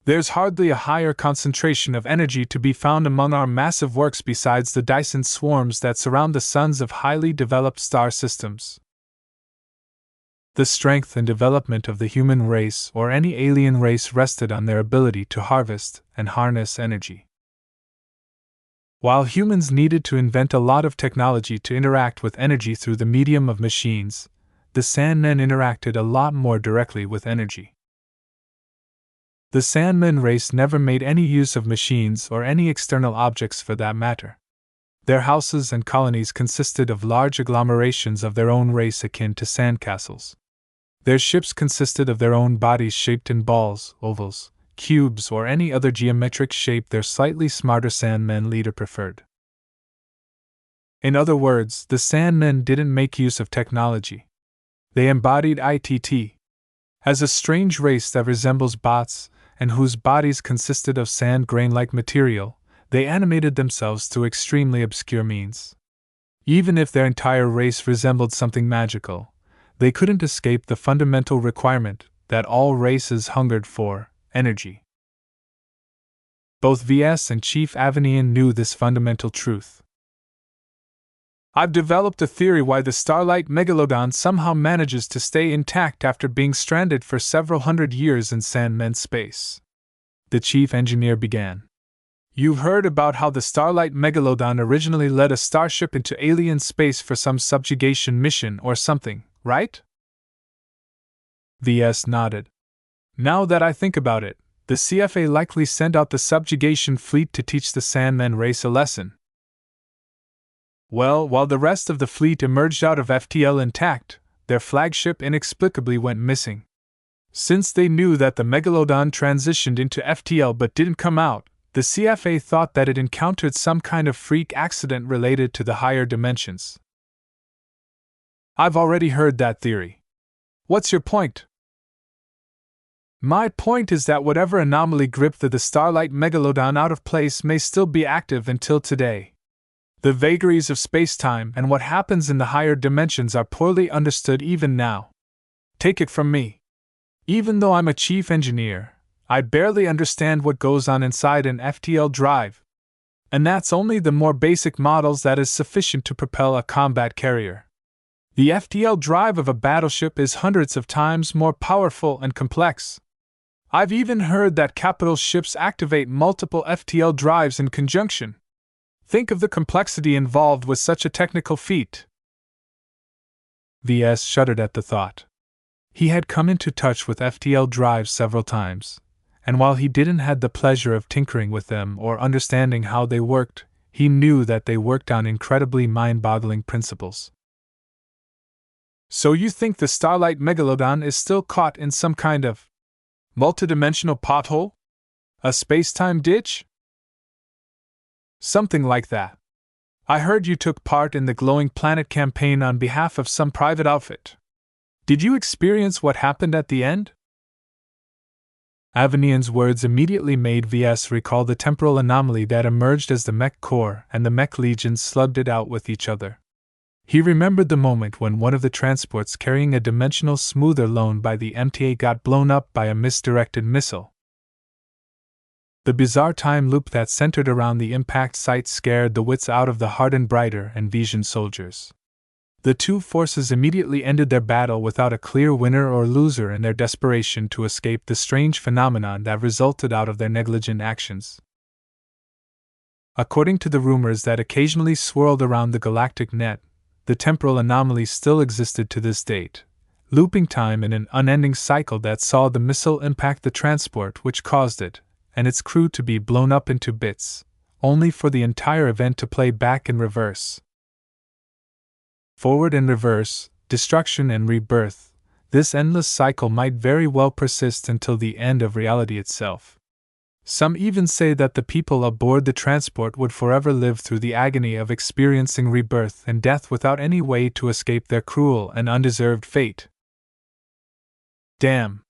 There's hardly a higher concentration of energy to be found among our massive works besides the Dyson swarms that surround the suns of highly developed star systems. The strength and development of the human race or any alien race rested on their ability to harvest and harness energy. While humans needed to invent a lot of technology to interact with energy through the medium of machines, the Sandmen interacted a lot more directly with energy. The Sandmen race never made any use of machines or any external objects for that matter. Their houses and colonies consisted of large agglomerations of their own race akin to sandcastles. Their ships consisted of their own bodies shaped in balls, ovals, cubes, or any other geometric shape their slightly smarter Sandmen leader preferred. In other words, the Sandmen didn't make use of technology. They embodied ITT. As a strange race that resembles bots, and whose bodies consisted of sand grain-like material, they animated themselves through extremely obscure means. Even if their entire race resembled something magical, they couldn't escape the fundamental requirement that all races hungered for: energy. Both VS and Chief Avenian knew this fundamental truth. "I've developed a theory why the Starlight Megalodon somehow manages to stay intact after being stranded for several hundred years in Sandmen space," the chief engineer began. "You've heard about how the Starlight Megalodon originally led a starship into alien space for some subjugation mission or something, right?" VS nodded. "Now that I think about it, the CFA likely sent out the subjugation fleet to teach the Sandmen race a lesson. Well, while the rest of the fleet emerged out of FTL intact, their flagship inexplicably went missing. Since they knew that the Megalodon transitioned into FTL but didn't come out, the CFA thought that it encountered some kind of freak accident related to the higher dimensions." "I've already heard that theory. What's your point?" "My point is that whatever anomaly gripped the Starlight Megalodon out of place may still be active until today. The vagaries of space-time and what happens in the higher dimensions are poorly understood even now. Take it from me. Even though I'm a chief engineer, I barely understand what goes on inside an FTL drive. And that's only the more basic models that is sufficient to propel a combat carrier. The FTL drive of a battleship is hundreds of times more powerful and complex. I've even heard that capital ships activate multiple FTL drives in conjunction. Think of the complexity involved with such a technical feat." VS shuddered at the thought. He had come into touch with FTL drives several times, and while he didn't have the pleasure of tinkering with them or understanding how they worked, he knew that they worked on incredibly mind-boggling principles. "So you think the Starlight Megalodon is still caught in some kind of multidimensional pothole? A space-time ditch?" "Something like that. I heard you took part in the Glowing Planet campaign on behalf of some private outfit. Did you experience what happened at the end? Avanian's words immediately made VS recall the temporal anomaly that emerged as the Mech Corps and the Mech Legion slugged it out with each other. He remembered the moment when one of the transports carrying a dimensional smoother loaned by the MTA got blown up by a misdirected missile. The bizarre time loop that centered around the impact site scared the wits out of the hardened Brighter and Vision soldiers. The two forces immediately ended their battle without a clear winner or loser in their desperation to escape the strange phenomenon that resulted out of their negligent actions. According to the rumors that occasionally swirled around the galactic net, the temporal anomaly still existed to this date, looping time in an unending cycle that saw the missile impact the transport which caused it, and its crew to be blown up into bits, only for the entire event to play back in reverse. Forward and reverse, destruction and rebirth, this endless cycle might very well persist until the end of reality itself. Some even say that the people aboard the transport would forever live through the agony of experiencing rebirth and death without any way to escape their cruel and undeserved fate. Damn,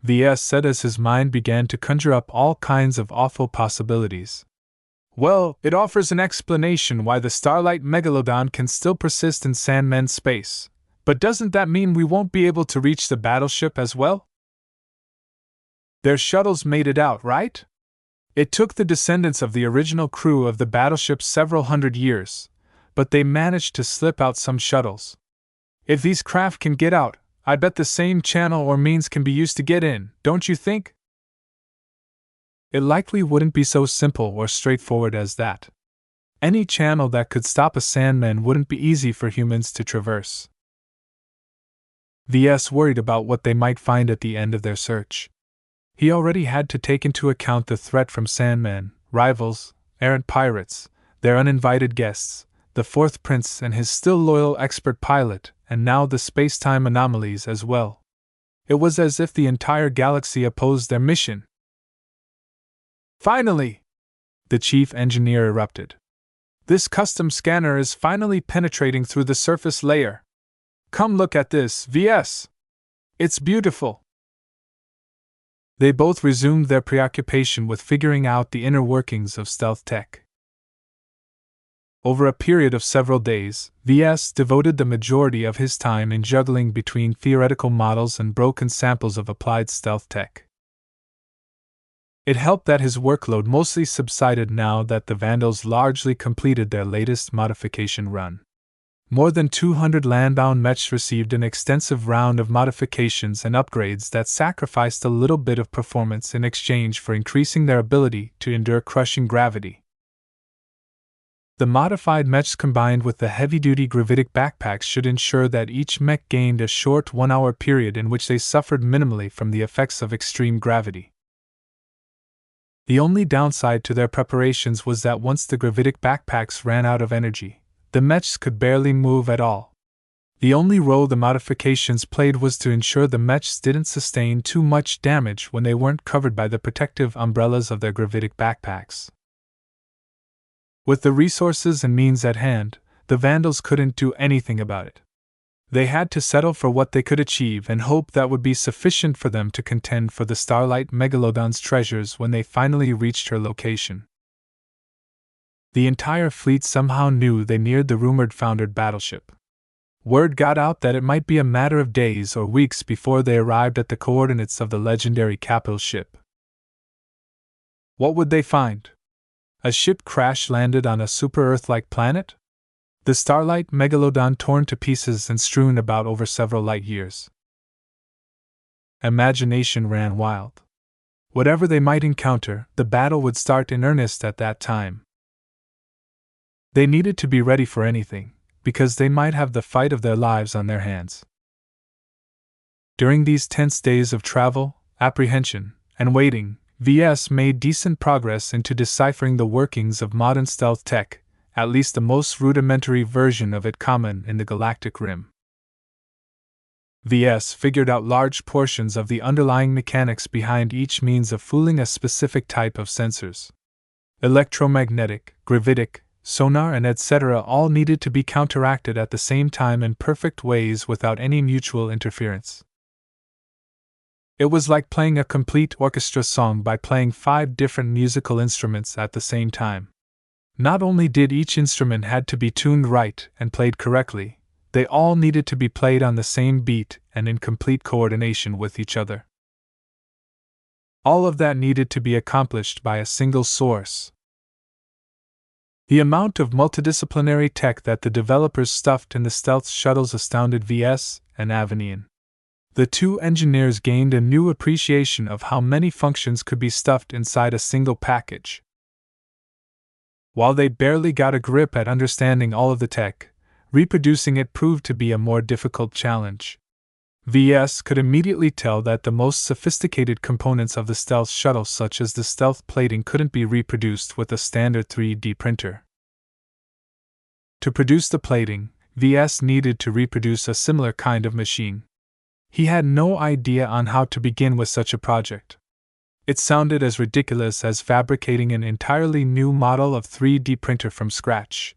VS said as his mind began to conjure up all kinds of awful possibilities. Well, it offers an explanation why the Starlight Megalodon can still persist in Sandman space, but doesn't that mean we won't be able to reach the battleship as well? Their shuttles made it out, right? It took the descendants of the original crew of the battleship several hundred years, but they managed to slip out some shuttles. If these craft can get out, I bet the same channel or means can be used to get in, don't you think? It likely wouldn't be so simple or straightforward as that. Any channel that could stop a Sandman wouldn't be easy for humans to traverse. VS worried about what they might find at the end of their search. He already had to take into account the threat from Sandman, rivals, errant pirates, their uninvited guests, the Fourth Prince and his still loyal expert pilot, and now the space-time anomalies as well. It was as if the entire galaxy opposed their mission. Finally! The chief engineer erupted. This custom scanner is finally penetrating through the surface layer. Come look at this, VS! It's beautiful! They both resumed their preoccupation with figuring out the inner workings of stealth tech. Over a period of several days, VS devoted the majority of his time in juggling between theoretical models and broken samples of applied stealth tech. It helped that his workload mostly subsided now that the Vandals largely completed their latest modification run. More than 200 landbound mechs received an extensive round of modifications and upgrades that sacrificed a little bit of performance in exchange for increasing their ability to endure crushing gravity. The modified mechs combined with the heavy-duty gravitic backpacks should ensure that each mech gained a short 1-hour period in which they suffered minimally from the effects of extreme gravity. The only downside to their preparations was that once the gravitic backpacks ran out of energy, the mechs could barely move at all. The only role the modifications played was to ensure the mechs didn't sustain too much damage when they weren't covered by the protective umbrellas of their gravitic backpacks. With the resources and means at hand, the Vandals couldn't do anything about it. They had to settle for what they could achieve and hope that would be sufficient for them to contend for the Starlight Megalodon's treasures when they finally reached her location. The entire fleet somehow knew they neared the rumored foundered battleship. Word got out that it might be a matter of days or weeks before they arrived at the coordinates of the legendary capital ship. What would they find? A ship crash-landed on a super-Earth-like planet? The Starlight Megalodon torn to pieces and strewn about over several light years. Imagination ran wild. Whatever they might encounter, the battle would start in earnest at that time. They needed to be ready for anything, because they might have the fight of their lives on their hands. During these tense days of travel, apprehension, and waiting, VS made decent progress into deciphering the workings of modern stealth tech, at least the most rudimentary version of it common in the galactic rim. VS figured out large portions of the underlying mechanics behind each means of fooling a specific type of sensors. Electromagnetic, gravitic, sonar, and etc. all needed to be counteracted at the same time in perfect ways without any mutual interference. It was like playing a complete orchestra song by playing 5 different musical instruments at the same time. Not only did each instrument had to be tuned right and played correctly, they all needed to be played on the same beat and in complete coordination with each other. All of that needed to be accomplished by a single source. The amount of multidisciplinary tech that the developers stuffed in the stealth shuttles astounded VS and Avenian. The two engineers gained a new appreciation of how many functions could be stuffed inside a single package. While they barely got a grip at understanding all of the tech, reproducing it proved to be a more difficult challenge. VS could immediately tell that the most sophisticated components of the stealth shuttle, such as the stealth plating, couldn't be reproduced with a standard 3D printer. To produce the plating, VS needed to reproduce a similar kind of machine. He had no idea on how to begin with such a project. It sounded as ridiculous as fabricating an entirely new model of 3D printer from scratch.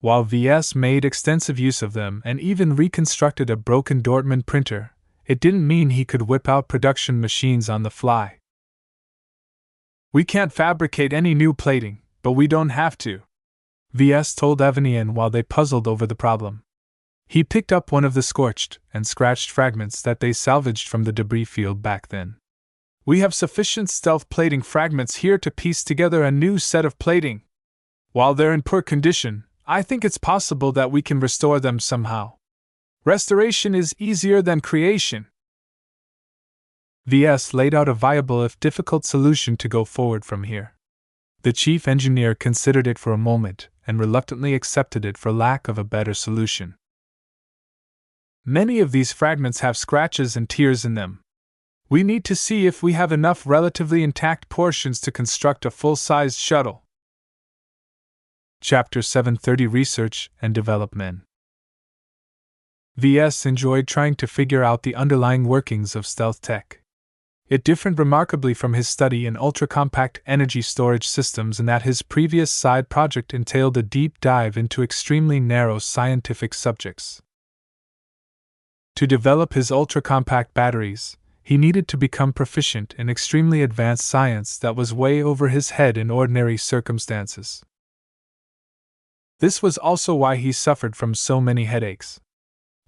While VS made extensive use of them and even reconstructed a broken Dortmund printer, it didn't mean he could whip out production machines on the fly. "We can't fabricate any new plating, but we don't have to," VS told Avenian while they puzzled over the problem. He picked up one of the scorched and scratched fragments that they salvaged from the debris field back then. "We have sufficient stealth plating fragments here to piece together a new set of plating. While they're in poor condition, I think it's possible that we can restore them somehow. Restoration is easier than creation." VS laid out a viable if difficult solution to go forward from here. The chief engineer considered it for a moment and reluctantly accepted it for lack of a better solution. "Many of these fragments have scratches and tears in them. We need to see if we have enough relatively intact portions to construct a full-sized shuttle." Chapter 730 Research and Development. VS enjoyed trying to figure out the underlying workings of stealth tech. It differed remarkably from his study in ultra-compact energy storage systems in that his previous side project entailed a deep dive into extremely narrow scientific subjects. To develop his ultra-compact batteries, he needed to become proficient in extremely advanced science that was way over his head in ordinary circumstances. This was also why he suffered from so many headaches.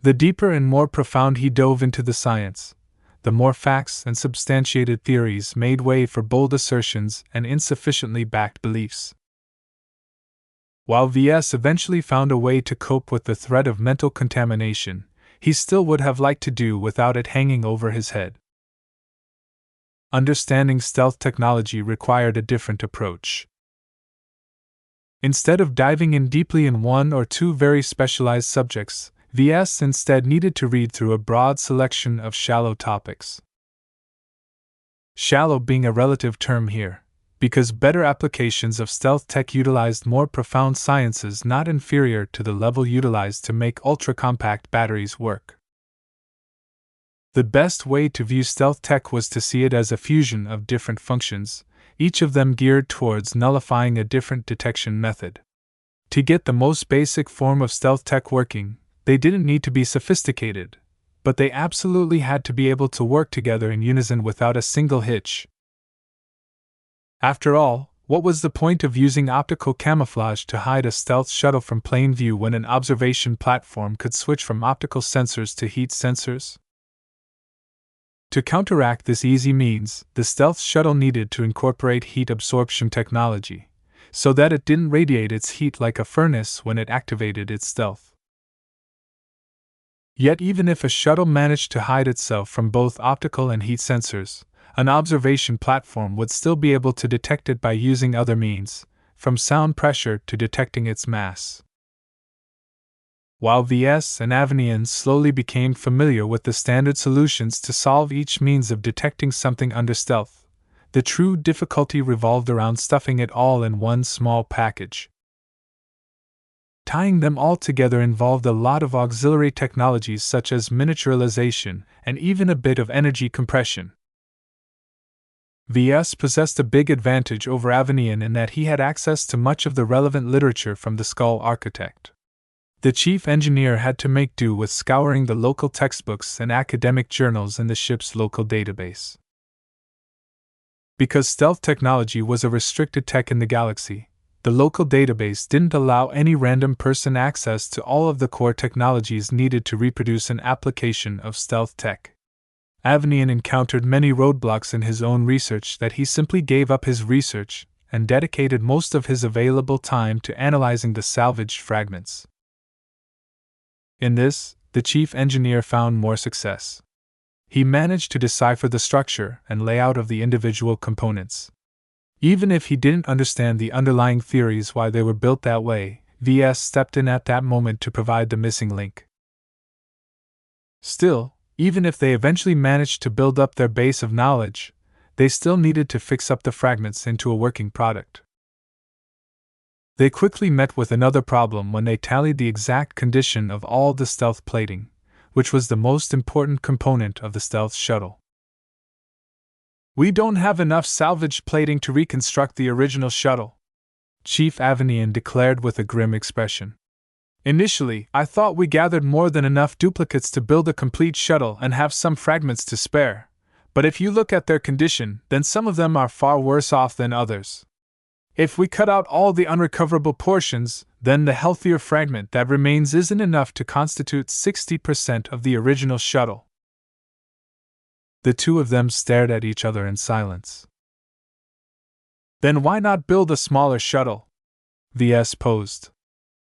The deeper and more profound he dove into the science, the more facts and substantiated theories made way for bold assertions and insufficiently backed beliefs. While VS eventually found a way to cope with the threat of mental contamination, he still would have liked to do without it hanging over his head. Understanding stealth technology required a different approach. Instead of diving in deeply in one or two very specialized subjects, VS instead needed to read through a broad selection of shallow topics. Shallow being a relative term here, because better applications of stealth tech utilized more profound sciences not inferior to the level utilized to make ultra-compact batteries work. The best way to view stealth tech was to see it as a fusion of different functions, each of them geared towards nullifying a different detection method. To get the most basic form of stealth tech working, they didn't need to be sophisticated, but they absolutely had to be able to work together in unison without a single hitch. After all, what was the point of using optical camouflage to hide a stealth shuttle from plain view when an observation platform could switch from optical sensors to heat sensors? To counteract this easy means, the stealth shuttle needed to incorporate heat absorption technology, so that it didn't radiate its heat like a furnace when it activated its stealth. Yet even if a shuttle managed to hide itself from both optical and heat sensors, an observation platform would still be able to detect it by using other means, from sound pressure to detecting its mass. While VS and Avenian slowly became familiar with the standard solutions to solve each means of detecting something under stealth, the true difficulty revolved around stuffing it all in one small package. Tying them all together involved a lot of auxiliary technologies such as miniaturization and even a bit of energy compression. VS possessed a big advantage over Avenian in that he had access to much of the relevant literature from the Skull Architect. The chief engineer had to make do with scouring the local textbooks and academic journals in the ship's local database. Because stealth technology was a restricted tech in the galaxy, the local database didn't allow any random person access to all of the core technologies needed to reproduce an application of stealth tech. Avenian encountered many roadblocks in his own research that he simply gave up his research and dedicated most of his available time to analyzing the salvaged fragments. In this, the chief engineer found more success. He managed to decipher the structure and layout of the individual components. Even if he didn't understand the underlying theories why they were built that way, VS stepped in at that moment to provide the missing link. Still, even if they eventually managed to build up their base of knowledge, they still needed to fix up the fragments into a working product. They quickly met with another problem when they tallied the exact condition of all the stealth plating, which was the most important component of the stealth shuttle. "We don't have enough salvaged plating to reconstruct the original shuttle," Chief Avenian declared with a grim expression. "Initially, I thought we gathered more than enough duplicates to build a complete shuttle and have some fragments to spare, but if you look at their condition, then some of them are far worse off than others. If we cut out all the unrecoverable portions, then the healthier fragment that remains isn't enough to constitute 60% of the original shuttle." The two of them stared at each other in silence. "Then why not build a smaller shuttle?" VS posed.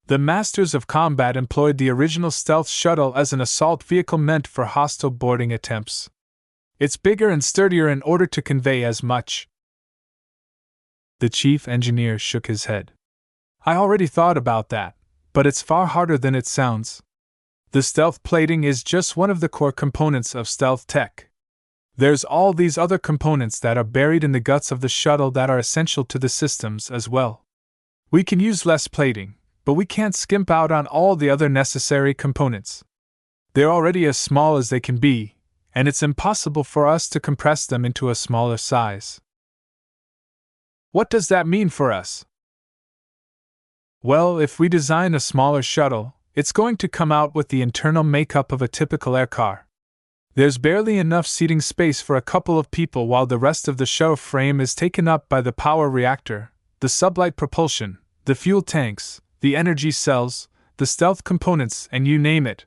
"The Masters of Combat employed the original stealth shuttle as an assault vehicle meant for hostile boarding attempts. It's bigger and sturdier in order to convey as much." The chief engineer shook his head. "I already thought about that, but it's far harder than it sounds. The stealth plating is just one of the core components of stealth tech. There's all these other components that are buried in the guts of the shuttle that are essential to the systems as well. We can use less plating, but we can't skimp out on all the other necessary components. They're already as small as they can be, and it's impossible for us to compress them into a smaller size." "What does that mean for us?" "Well, if we design a smaller shuttle, it's going to come out with the internal makeup of a typical aircar. There's barely enough seating space for a couple of people while the rest of the shell frame is taken up by the power reactor, the sublight propulsion, the fuel tanks, the energy cells, the stealth components, and you name it.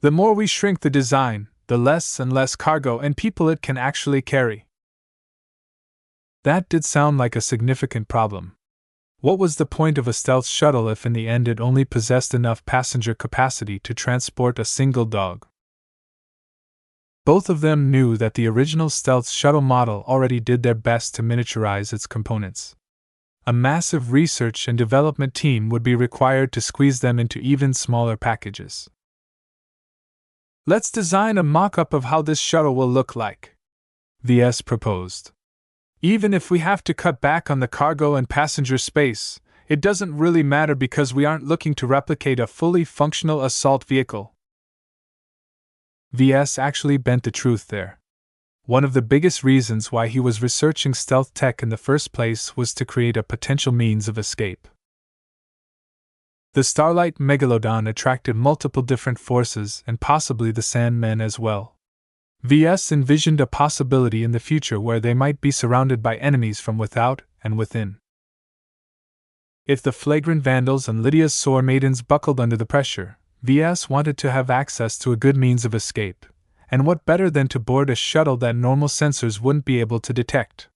The more we shrink the design, the less and less cargo and people it can actually carry." That did sound like a significant problem. What was the point of a stealth shuttle if in the end it only possessed enough passenger capacity to transport a single dog? Both of them knew that the original stealth shuttle model already did their best to miniaturize its components. A massive research and development team would be required to squeeze them into even smaller packages. "Let's design a mock-up of how this shuttle will look like," VS proposed. "Even if we have to cut back on the cargo and passenger space, it doesn't really matter because we aren't looking to replicate a fully functional assault vehicle." VS actually bent the truth there. One of the biggest reasons why he was researching stealth tech in the first place was to create a potential means of escape. The Starlight Megalodon attracted multiple different forces and possibly the Sandmen as well. VS envisioned a possibility in the future where they might be surrounded by enemies from without and within. If the flagrant vandals and Lydia's sore maidens buckled under the pressure, VS wanted to have access to a good means of escape, and what better than to board a shuttle that normal sensors wouldn't be able to detect?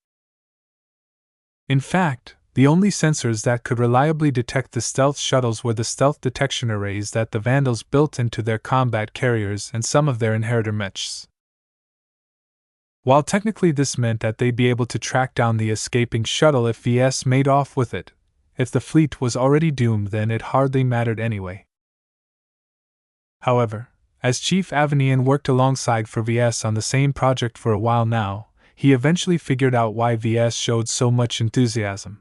In fact, the only sensors that could reliably detect the stealth shuttles were the stealth detection arrays that the vandals built into their combat carriers and some of their inheritor mechs. While technically this meant that they'd be able to track down the escaping shuttle if VS made off with it, if the fleet was already doomed then it hardly mattered anyway. However, as Chief Avenian worked alongside for VS on the same project for a while now, he eventually figured out why VS showed so much enthusiasm.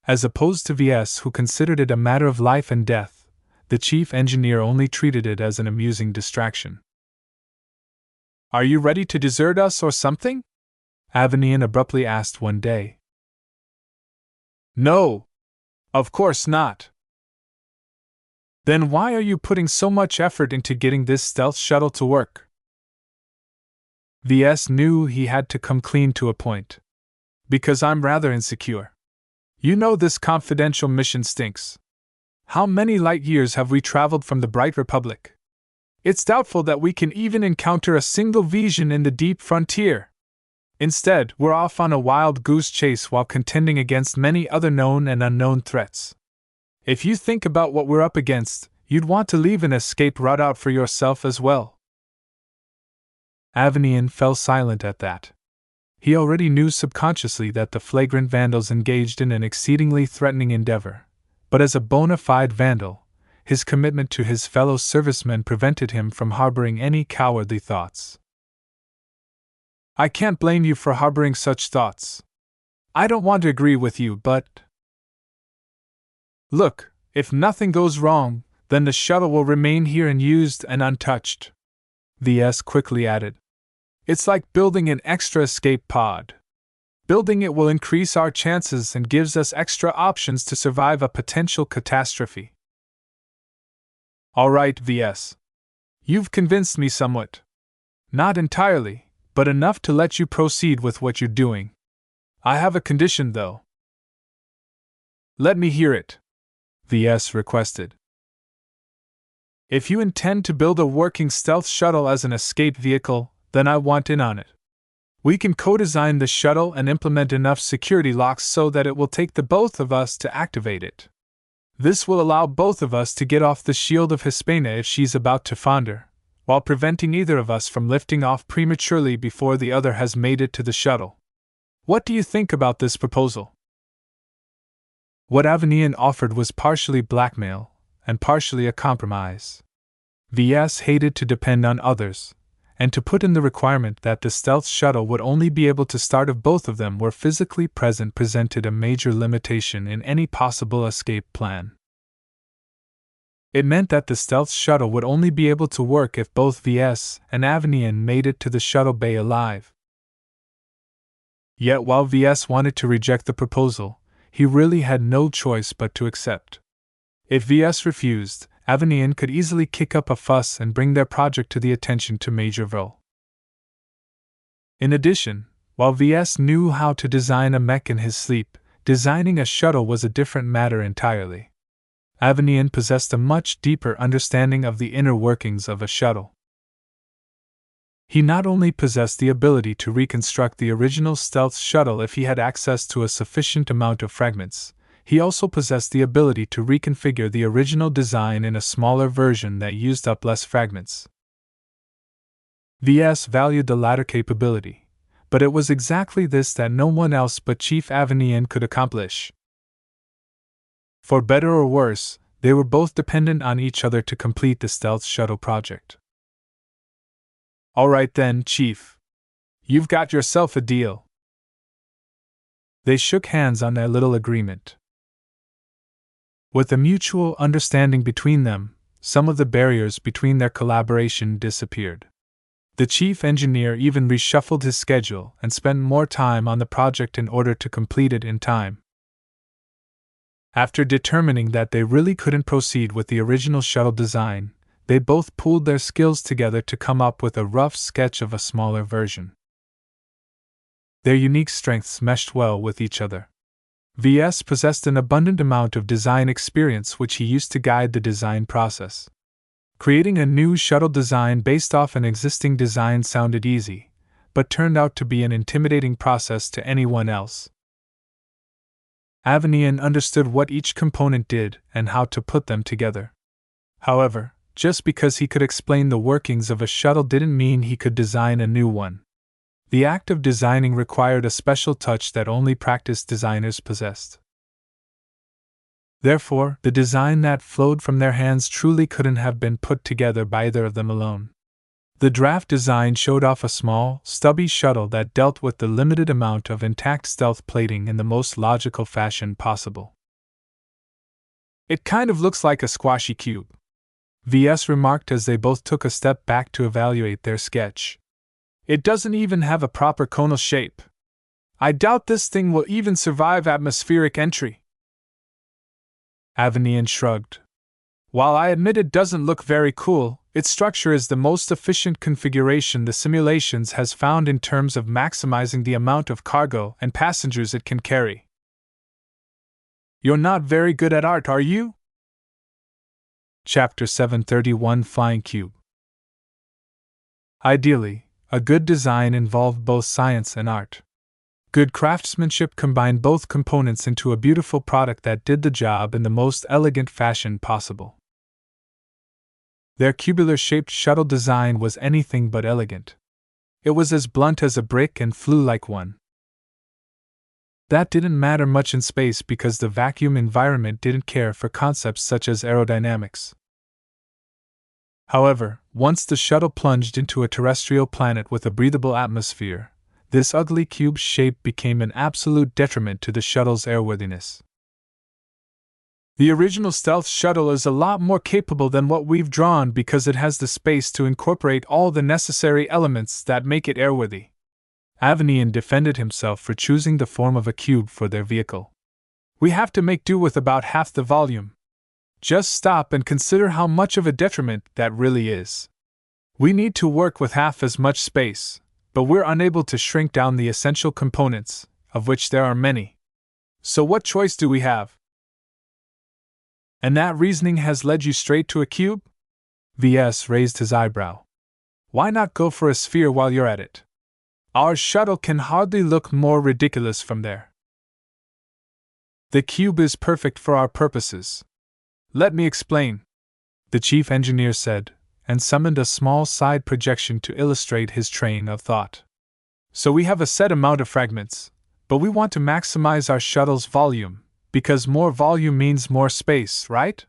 As opposed to VS, who considered it a matter of life and death, the chief engineer only treated it as an amusing distraction. "Are you ready to desert us or something?" Avanian abruptly asked one day. No, of course not. Then why are you putting so much effort into getting this stealth shuttle to work? VS knew he had to come clean to a point. Because I'm rather insecure. You know this confidential mission stinks. How many light years have we traveled from the Bright Republic? It's doubtful that we can even encounter a single vision in the deep frontier. Instead, we're off on a wild goose chase while contending against many other known and unknown threats. If you think about what we're up against, you'd want to leave an escape route out for yourself as well. Avanian fell silent at that. He already knew subconsciously that the flagrant vandals engaged in an exceedingly threatening endeavor, but as a bona fide vandal, his commitment to his fellow servicemen prevented him from harboring any cowardly thoughts. I can't blame you for harboring such thoughts. I don't want to agree with you, but... Look, if nothing goes wrong, then the shuttle will remain here unused and untouched. VS quickly added. It's like building an extra escape pod. Building it will increase our chances and gives us extra options to survive a potential catastrophe. All right, VS. You've convinced me somewhat. Not entirely, but enough to let you proceed with what you're doing. I have a condition, though. Let me hear it, VS requested. If you intend to build a working stealth shuttle as an escape vehicle, then I want in on it. We can co-design the shuttle and implement enough security locks so that it will take the both of us to activate it. This will allow both of us to get off the shield of Hispania if she's about to founder, while preventing either of us from lifting off prematurely before the other has made it to the shuttle. What do you think about this proposal? What Avanian offered was partially blackmail, and partially a compromise. VS hated to depend on others, and to put in the requirement that the stealth shuttle would only be able to start if both of them were physically present presented a major limitation in any possible escape plan. It meant that the stealth shuttle would only be able to work if both VS and Avanian made it to the shuttle bay alive. Yet while VS wanted to reject the proposal, he really had no choice but to accept. If VS refused, Avanian could easily kick up a fuss and bring their project to the attention to Major Vul. In addition, while VS knew how to design a mech in his sleep, designing a shuttle was a different matter entirely. Avanian possessed a much deeper understanding of the inner workings of a shuttle. He not only possessed the ability to reconstruct the original stealth shuttle if he had access to a sufficient amount of fragments, he also possessed the ability to reconfigure the original design in a smaller version that used up less fragments. VS valued the latter capability, but it was exactly this that no one else but Chief Avanian could accomplish. For better or worse, they were both dependent on each other to complete the stealth shuttle project. All right then, Chief. You've got yourself a deal. They shook hands on their little agreement. With a mutual understanding between them, some of the barriers between their collaboration disappeared. The chief engineer even reshuffled his schedule and spent more time on the project in order to complete it in time. After determining that they really couldn't proceed with the original shuttle design, they both pooled their skills together to come up with a rough sketch of a smaller version. Their unique strengths meshed well with each other. VS possessed an abundant amount of design experience which he used to guide the design process. Creating a new shuttle design based off an existing design sounded easy, but turned out to be an intimidating process to anyone else. Avanian understood what each component did and how to put them together. However, just because he could explain the workings of a shuttle didn't mean he could design a new one. The act of designing required a special touch that only practiced designers possessed. Therefore, the design that flowed from their hands truly couldn't have been put together by either of them alone. The draft design showed off a small, stubby shuttle that dealt with the limited amount of intact stealth plating in the most logical fashion possible. It kind of looks like a squashy cube, VS remarked as they both took a step back to evaluate their sketch. It doesn't even have a proper conal shape. I doubt this thing will even survive atmospheric entry. Avanian shrugged. While I admit it doesn't look very cool, its structure is the most efficient configuration the simulations has found in terms of maximizing the amount of cargo and passengers it can carry. You're not very good at art, are you? Chapter 731 Flying Cube. Ideally, a good design involved both science and art. Good craftsmanship combined both components into a beautiful product that did the job in the most elegant fashion possible. Their cubular-shaped shuttle design was anything but elegant. It was as blunt as a brick and flew like one. That didn't matter much in space because the vacuum environment didn't care for concepts such as aerodynamics. However, once the shuttle plunged into a terrestrial planet with a breathable atmosphere, this ugly cube shape became an absolute detriment to the shuttle's airworthiness. The original stealth shuttle is a lot more capable than what we've drawn because it has the space to incorporate all the necessary elements that make it airworthy. Avanian defended himself for choosing the form of a cube for their vehicle. We have to make do with about half the volume. Just stop and consider how much of a detriment that really is. We need to work with half as much space, but we're unable to shrink down the essential components, of which there are many. So what choice do we have? And that reasoning has led you straight to a cube? VS raised his eyebrow. Why not go for a sphere while you're at it? Our shuttle can hardly look more ridiculous from there. The cube is perfect for our purposes. Let me explain, the chief engineer said, and summoned a small side projection to illustrate his train of thought. So we have a set amount of fragments, but we want to maximize our shuttle's volume, because more volume means more space, right?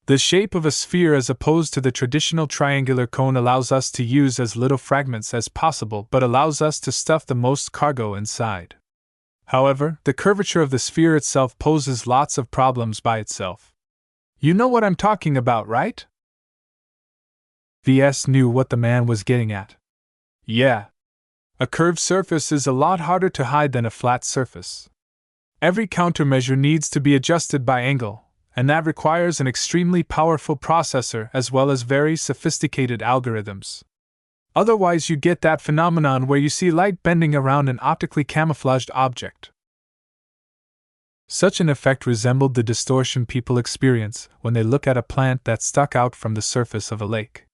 The shape of a sphere as opposed to the traditional triangular cone allows us to use as little fragments as possible but allows us to stuff the most cargo inside. However, the curvature of the sphere itself poses lots of problems by itself. You know what I'm talking about, right? VS knew what the man was getting at. Yeah. A curved surface is a lot harder to hide than a flat surface. Every countermeasure needs to be adjusted by angle, and that requires an extremely powerful processor as well as very sophisticated algorithms. Otherwise, you get that phenomenon where you see light bending around an optically camouflaged object. Such an effect resembled the distortion people experience when they look at a plant that stuck out from the surface of a lake.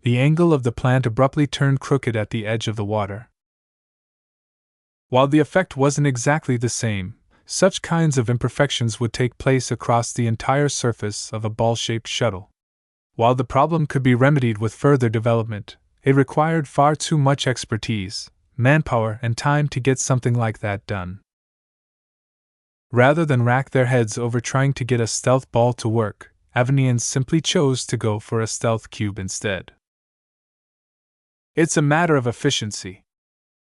The angle of the plant abruptly turned crooked at the edge of the water. While the effect wasn't exactly the same, such kinds of imperfections would take place across the entire surface of a ball-shaped shuttle. While the problem could be remedied with further development, it required far too much expertise, manpower, and time to get something like that done. Rather than rack their heads over trying to get a stealth ball to work, Avanians simply chose to go for a stealth cube instead. It's a matter of efficiency,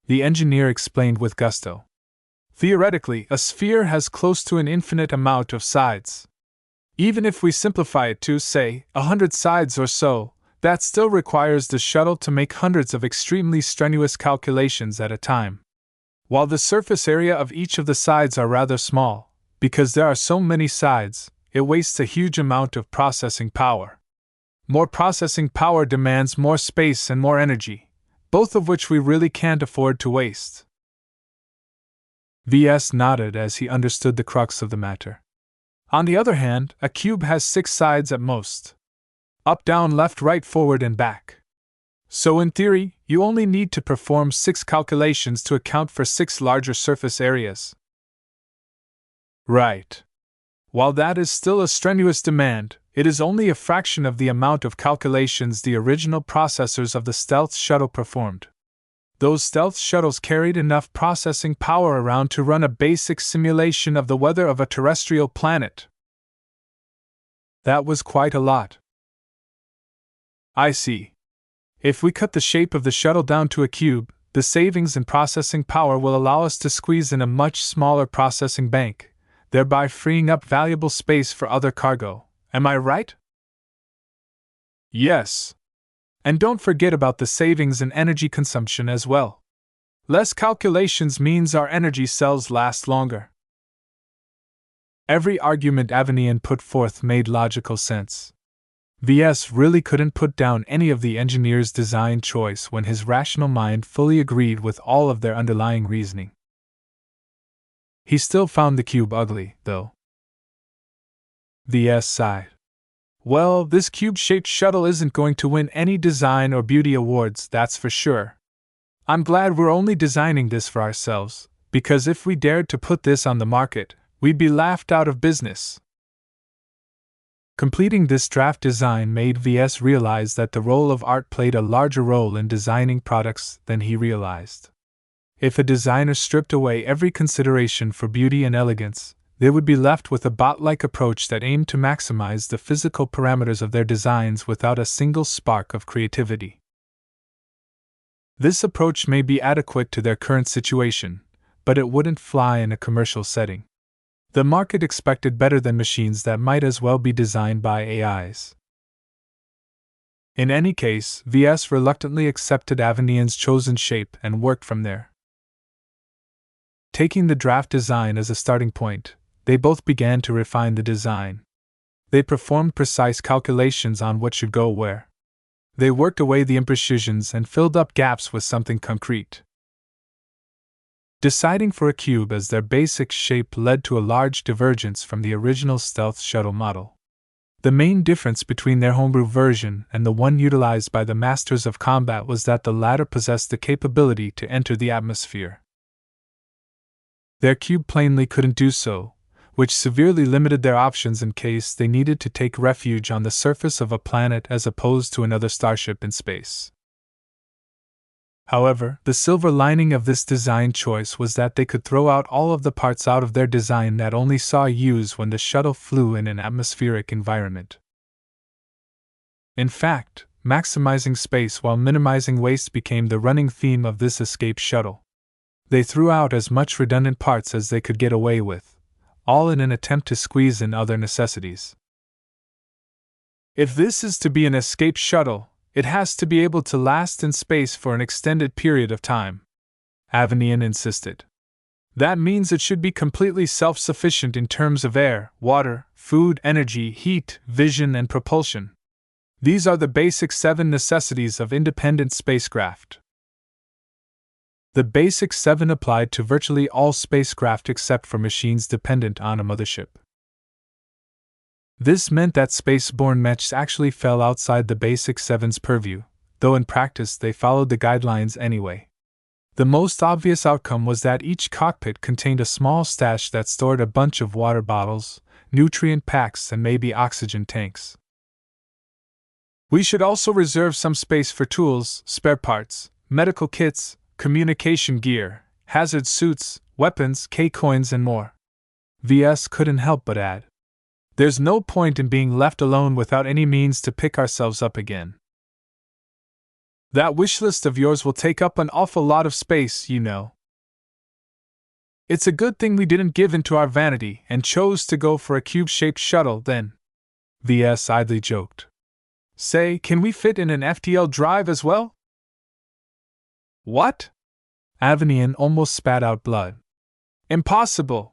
the engineer explained with gusto. Theoretically, a sphere has close to an infinite amount of sides. Even if we simplify it to, say, 100 sides or so, that still requires the shuttle to make hundreds of extremely strenuous calculations at a time. While the surface area of each of the sides are rather small, because there are so many sides, it wastes a huge amount of processing power. More processing power demands more space and more energy, both of which we really can't afford to waste. VS nodded as he understood the crux of the matter. On the other hand, a cube has 6 sides at most. Up, down, left, right, forward, and back. So in theory, you only need to perform 6 calculations to account for 6 larger surface areas. Right. While that is still a strenuous demand, it is only a fraction of the amount of calculations the original processors of the stealth shuttle performed. Those stealth shuttles carried enough processing power around to run a basic simulation of the weather of a terrestrial planet. That was quite a lot. I see. If we cut the shape of the shuttle down to a cube, the savings in processing power will allow us to squeeze in a much smaller processing bank, thereby freeing up valuable space for other cargo. Am I right? Yes. And don't forget about the savings in energy consumption as well. Less calculations means our energy cells last longer. Every argument Avanian put forth made logical sense. VS really couldn't put down any of the engineer's design choice when his rational mind fully agreed with all of their underlying reasoning. He still found the cube ugly, though. VS sighed. Well, this cube-shaped shuttle isn't going to win any design or beauty awards, that's for sure. I'm glad we're only designing this for ourselves, because if we dared to put this on the market, we'd be laughed out of business. Completing this draft design made VS realize that the role of art played a larger role in designing products than he realized. If a designer stripped away every consideration for beauty and elegance, they would be left with a bot-like approach that aimed to maximize the physical parameters of their designs without a single spark of creativity. This approach may be adequate to their current situation, but it wouldn't fly in a commercial setting. The market expected better than machines that might as well be designed by AIs. In any case, VS reluctantly accepted Avanian's chosen shape and worked from there. Taking the draft design as a starting point, they both began to refine the design. They performed precise calculations on what should go where. They worked away the imprecisions and filled up gaps with something concrete. Deciding for a cube as their basic shape led to a large divergence from the original stealth shuttle model. The main difference between their homebrew version and the one utilized by the Masters of Combat was that the latter possessed the capability to enter the atmosphere. Their cube plainly couldn't do so, which severely limited their options in case they needed to take refuge on the surface of a planet as opposed to another starship in space. However, the silver lining of this design choice was that they could throw out all of the parts out of their design that only saw use when the shuttle flew in an atmospheric environment. In fact, maximizing space while minimizing waste became the running theme of this escape shuttle. They threw out as much redundant parts as they could get away with, all in an attempt to squeeze in other necessities. If this is to be an escape shuttle, it has to be able to last in space for an extended period of time, Avanian insisted. That means it should be completely self-sufficient in terms of air, water, food, energy, heat, vision, and propulsion. These are the basic 7 necessities of independent spacecraft. The basic 7 applied to virtually all spacecraft except for machines dependent on a mothership. This meant that spaceborne mechs actually fell outside the basic 7's purview, though in practice they followed the guidelines anyway. The most obvious outcome was that each cockpit contained a small stash that stored a bunch of water bottles, nutrient packs, and maybe oxygen tanks. We should also reserve some space for tools, spare parts, medical kits, communication gear, hazard suits, weapons, K-coins, and more. VS couldn't help but add. There's no point in being left alone without any means to pick ourselves up again. That wish list of yours will take up an awful lot of space, you know. It's a good thing we didn't give in to our vanity and chose to go for a cube-shaped shuttle then, VS idly joked. Say, can we fit in an FTL drive as well? What? Avanian almost spat out blood. Impossible!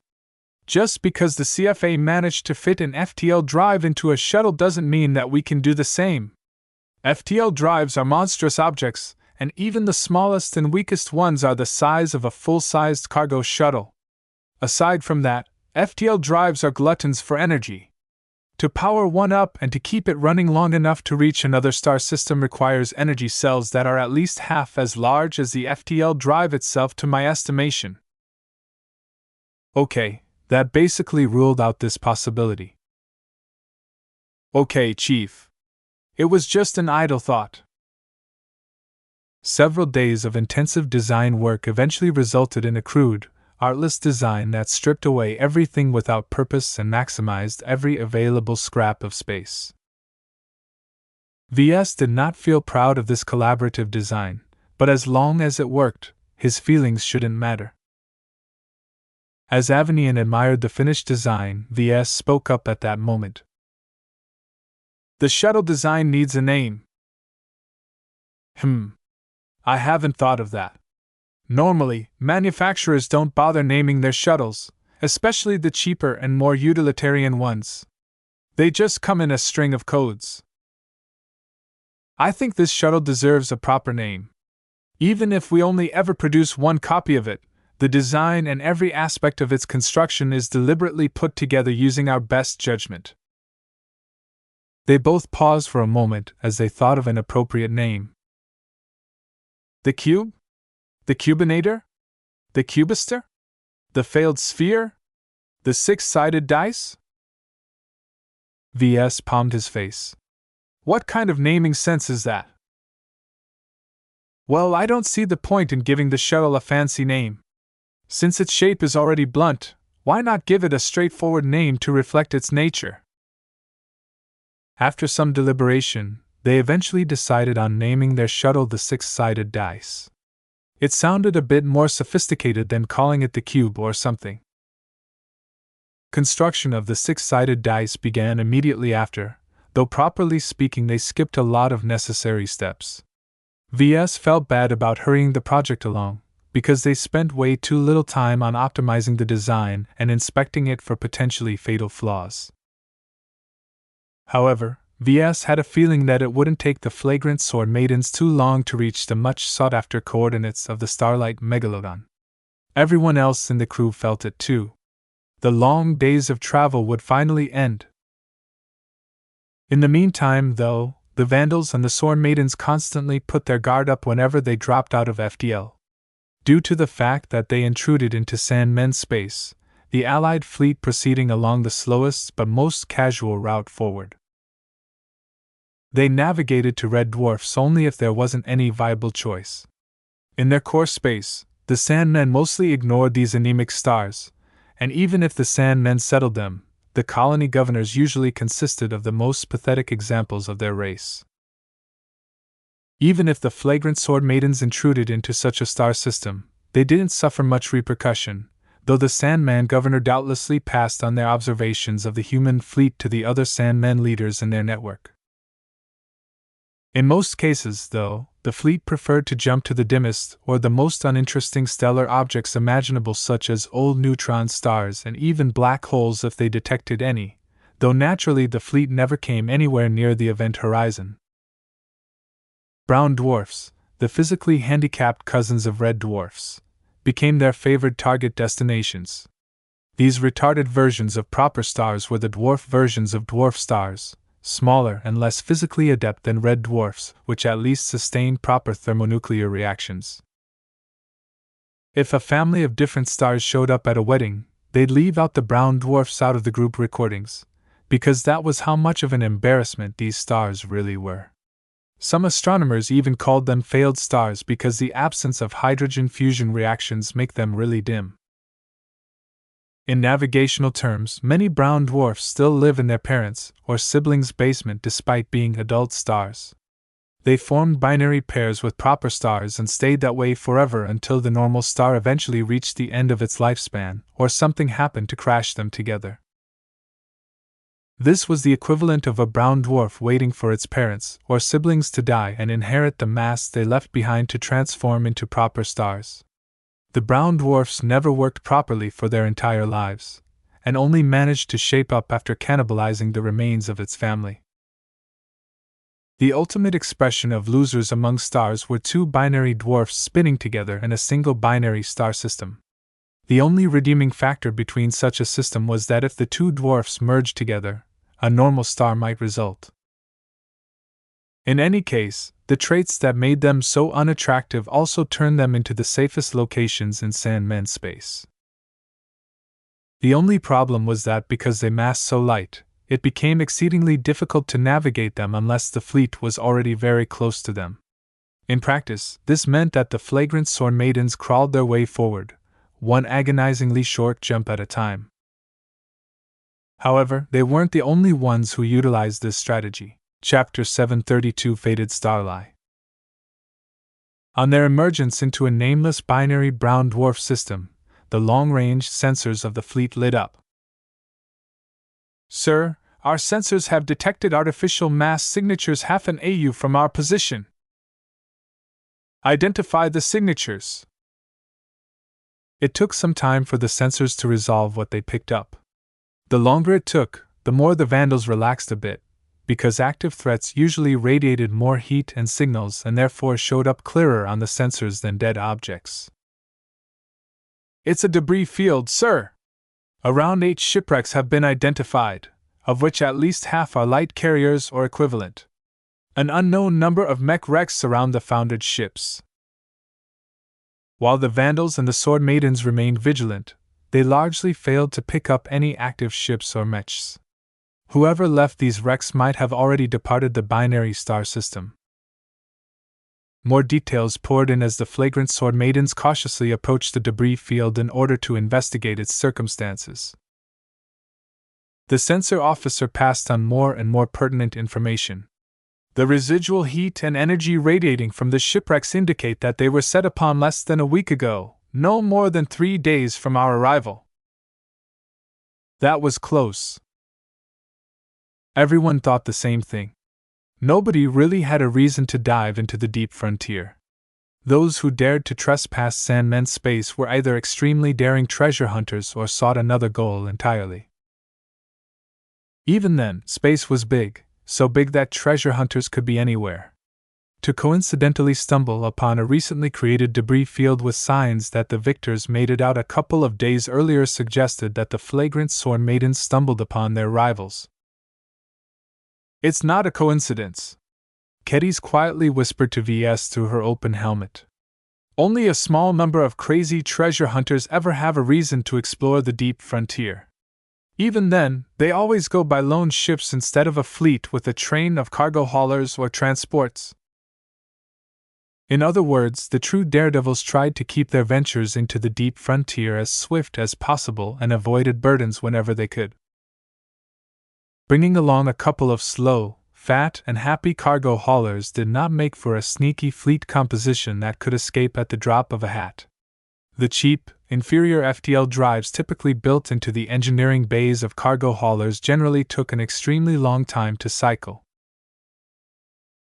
Just because the CFA managed to fit an FTL drive into a shuttle doesn't mean that we can do the same. FTL drives are monstrous objects, and even the smallest and weakest ones are the size of a full-sized cargo shuttle. Aside from that, FTL drives are gluttons for energy. To power one up and to keep it running long enough to reach another star system requires energy cells that are at least half as large as the FTL drive itself, to my estimation. Okay. That basically ruled out this possibility. Okay, Chief. It was just an idle thought. Several days of intensive design work eventually resulted in a crude, artless design that stripped away everything without purpose and maximized every available scrap of space. VS did not feel proud of this collaborative design, but as long as it worked, his feelings shouldn't matter. As Avanian admired the finished design, VS spoke up at that moment. The shuttle design needs a name. I haven't thought of that. Normally, manufacturers don't bother naming their shuttles, especially the cheaper and more utilitarian ones. They just come in a string of codes. I think this shuttle deserves a proper name. Even if we only ever produce one copy of it, the design and every aspect of its construction is deliberately put together using our best judgment. They both paused for a moment as they thought of an appropriate name. The Cube? The Cubinator? The Cubister? The Failed Sphere? The Six-Sided Dice? VS palmed his face. What kind of naming sense is that? Well, I don't see the point in giving the shuttle a fancy name. Since its shape is already blunt, why not give it a straightforward name to reflect its nature? After some deliberation, they eventually decided on naming their shuttle the Six-Sided Dice. It sounded a bit more sophisticated than calling it the Cube or something. Construction of the Six-Sided Dice began immediately after, though properly speaking they skipped a lot of necessary steps. VS felt bad about hurrying the project along, because they spent way too little time on optimizing the design and inspecting it for potentially fatal flaws. However, VS had a feeling that it wouldn't take the flagrant sword maidens too long to reach the much sought-after coordinates of the Starlight Megalodon. Everyone else in the crew felt it too. The long days of travel would finally end. In the meantime, though, the Vandals and the Sword Maidens constantly put their guard up whenever they dropped out of FDL. Due to the fact that they intruded into Sandmen space, the Allied fleet proceeding along the slowest but most casual route forward. They navigated to red dwarfs only if there wasn't any viable choice. In their core space, the Sandmen mostly ignored these anemic stars, and even if the Sandmen settled them, the colony governors usually consisted of the most pathetic examples of their race. Even if the flagrant sword maidens intruded into such a star system, they didn't suffer much repercussion, though the Sandman governor doubtlessly passed on their observations of the human fleet to the other Sandmen leaders in their network. In most cases, though, the fleet preferred to jump to the dimmest or the most uninteresting stellar objects imaginable, such as old neutron stars and even black holes if they detected any, though naturally the fleet never came anywhere near the event horizon. Brown dwarfs, the physically handicapped cousins of red dwarfs, became their favored target destinations. These retarded versions of proper stars were the dwarf versions of dwarf stars, smaller and less physically adept than red dwarfs, which at least sustained proper thermonuclear reactions. If a family of different stars showed up at a wedding, they'd leave out the brown dwarfs out of the group recordings, because that was how much of an embarrassment these stars really were. Some astronomers even called them failed stars because the absence of hydrogen fusion reactions make them really dim. In navigational terms, many brown dwarfs still live in their parents' or siblings' basement despite being adult stars. They formed binary pairs with proper stars and stayed that way forever until the normal star eventually reached the end of its lifespan, or something happened to crash them together. This was the equivalent of a brown dwarf waiting for its parents or siblings to die and inherit the mass they left behind to transform into proper stars. The brown dwarfs never worked properly for their entire lives, and only managed to shape up after cannibalizing the remains of its family. The ultimate expression of losers among stars were two binary dwarfs spinning together in a single binary star system. The only redeeming factor between such a system was that if the two dwarfs merged together, a normal star might result. In any case, the traits that made them so unattractive also turned them into the safest locations in Sandman space. The only problem was that because they massed so light, it became exceedingly difficult to navigate them unless the fleet was already very close to them. In practice, this meant that the flagrant sword maidens crawled their way forward, one agonizingly short jump at a time. However, they weren't the only ones who utilized this strategy. Chapter 732 Fated Starlight. On their emergence into a nameless binary brown dwarf system, the long-range sensors of the fleet lit up. "Sir, our sensors have detected artificial mass signatures half an AU from our position." "Identify the signatures." It took some time for the sensors to resolve what they picked up. The longer it took, the more the vandals relaxed a bit, because active threats usually radiated more heat and signals and therefore showed up clearer on the sensors than dead objects. "It's a debris field, sir. Around 8 shipwrecks have been identified, of which at least half are light carriers or equivalent. An unknown number of mech wrecks surround the foundered ships." While the Vandals and the Sword Maidens remained vigilant, they largely failed to pick up any active ships or mechs. Whoever left these wrecks might have already departed the binary star system. More details poured in as the flagrant Sword Maidens cautiously approached the debris field in order to investigate its circumstances. The sensor officer passed on more and more pertinent information. "The residual heat and energy radiating from the shipwrecks indicate that they were set upon less than a week ago, no more than 3 days from our arrival." That was close. Everyone thought the same thing. Nobody really had a reason to dive into the deep frontier. Those who dared to trespass Sandman space were either extremely daring treasure hunters or sought another goal entirely. Even then, space was big, so big that treasure hunters could be anywhere. To coincidentally stumble upon a recently created debris field with signs that the victors made it out a couple of days earlier suggested that the flagrant Sword Maidens stumbled upon their rivals. "It's not a coincidence," Kedis quietly whispered to VS through her open helmet. "Only a small number of crazy treasure hunters ever have a reason to explore the deep frontier. Even then, they always go by lone ships instead of a fleet with a train of cargo haulers or transports." In other words, the true daredevils tried to keep their ventures into the deep frontier as swift as possible and avoided burdens whenever they could. Bringing along a couple of slow, fat, and happy cargo haulers did not make for a sneaky fleet composition that could escape at the drop of a hat. The cheap, inferior FTL drives typically built into the engineering bays of cargo haulers generally took an extremely long time to cycle.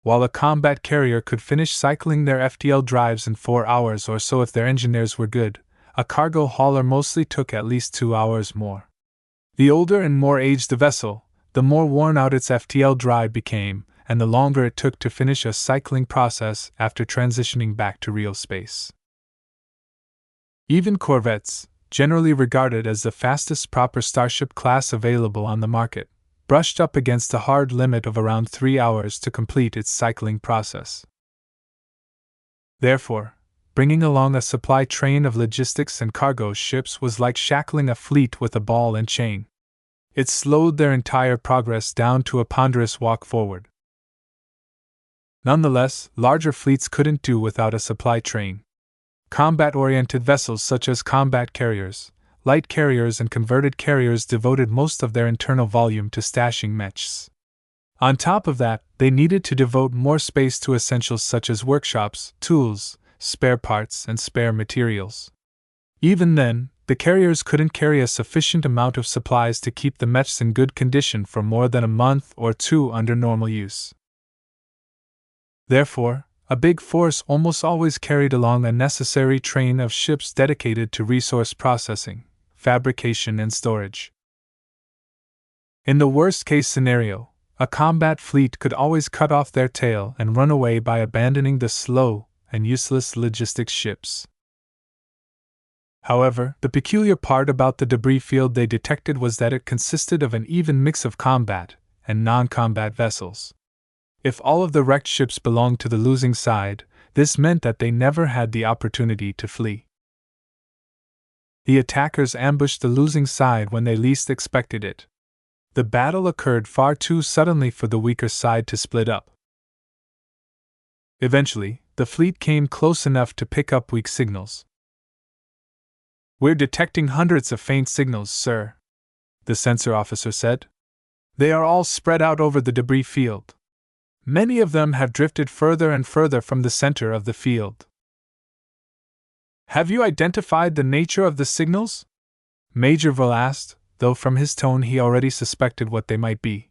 While a combat carrier could finish cycling their FTL drives in 4 hours or so if their engineers were good, a cargo hauler mostly took at least 2 hours more. The older and more aged the vessel, the more worn out its FTL drive became, and the longer it took to finish a cycling process after transitioning back to real space. Even corvettes, generally regarded as the fastest proper starship class available on the market, brushed up against a hard limit of around 3 hours to complete its cycling process. Therefore, bringing along a supply train of logistics and cargo ships was like shackling a fleet with a ball and chain. It slowed their entire progress down to a ponderous walk forward. Nonetheless, larger fleets couldn't do without a supply train. Combat-oriented vessels such as combat carriers, light carriers, and converted carriers devoted most of their internal volume to stashing mechs. On top of that, they needed to devote more space to essentials such as workshops, tools, spare parts, and spare materials. Even then, the carriers couldn't carry a sufficient amount of supplies to keep the mechs in good condition for more than a month or 2 under normal use. Therefore, a big force almost always carried along a necessary train of ships dedicated to resource processing, fabrication, and storage. In the worst-case scenario, a combat fleet could always cut off their tail and run away by abandoning the slow and useless logistics ships. However, the peculiar part about the debris field they detected was that it consisted of an even mix of combat and non-combat vessels. If all of the wrecked ships belonged to the losing side, this meant that they never had the opportunity to flee. The attackers ambushed the losing side when they least expected it. The battle occurred far too suddenly for the weaker side to split up. Eventually, the fleet came close enough to pick up weak signals. "We're detecting hundreds of faint signals, sir," the sensor officer said. "They are all spread out over the debris field. Many of them have drifted further and further from the center of the field." "Have you identified the nature of the signals?" Majorville asked, though from his tone he already suspected what they might be.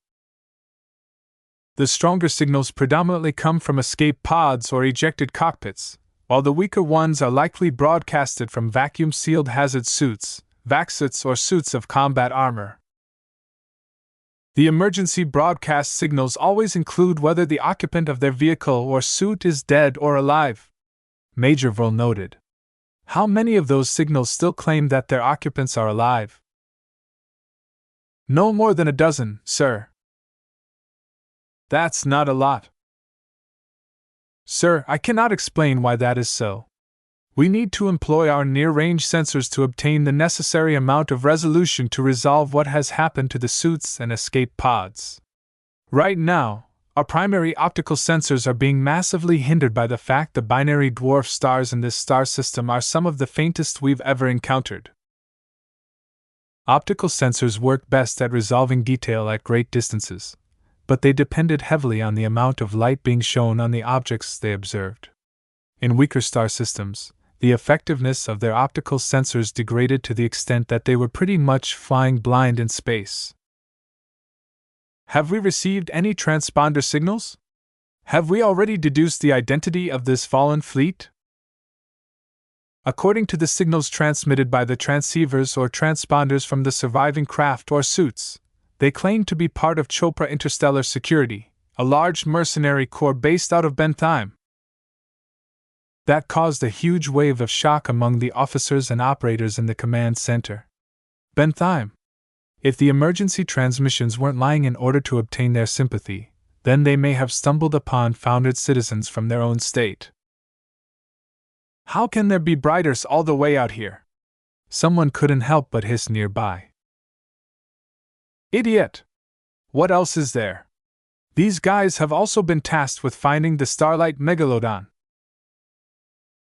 "The stronger signals predominantly come from escape pods or ejected cockpits, while the weaker ones are likely broadcasted from vacuum-sealed hazard suits, VAC-suits or suits of combat armor. The emergency broadcast signals always include whether the occupant of their vehicle or suit is dead or alive, Major Verl noted. How many of those signals still claim that their occupants are alive? No more than a dozen, sir. That's not a lot. Sir, I cannot explain why that is so. We need to employ our near-range sensors to obtain the necessary amount of resolution to resolve what has happened to the suits and escape pods. Right now, our primary optical sensors are being massively hindered by the fact the binary dwarf stars in this star system are some of the faintest we've ever encountered. Optical sensors work best at resolving detail at great distances, but they depended heavily on the amount of light being shown on the objects they observed. In weaker star systems, the effectiveness of their optical sensors degraded to the extent that they were pretty much flying blind in space. Have we received any transponder signals? Have we already deduced the identity of this fallen fleet? According to the signals transmitted by the transceivers or transponders from the surviving craft or suits, they claim to be part of Chopra Interstellar Security, a large mercenary corps based out of Bentheim. That caused a huge wave of shock among the officers and operators in the command center. Bentheim. If the emergency transmissions weren't lying in order to obtain their sympathy, then they may have stumbled upon founded citizens from their own state. How can there be Briders all the way out here? Someone couldn't help but hiss nearby. Idiot! What else is there? These guys have also been tasked with finding the Starlight Megalodon.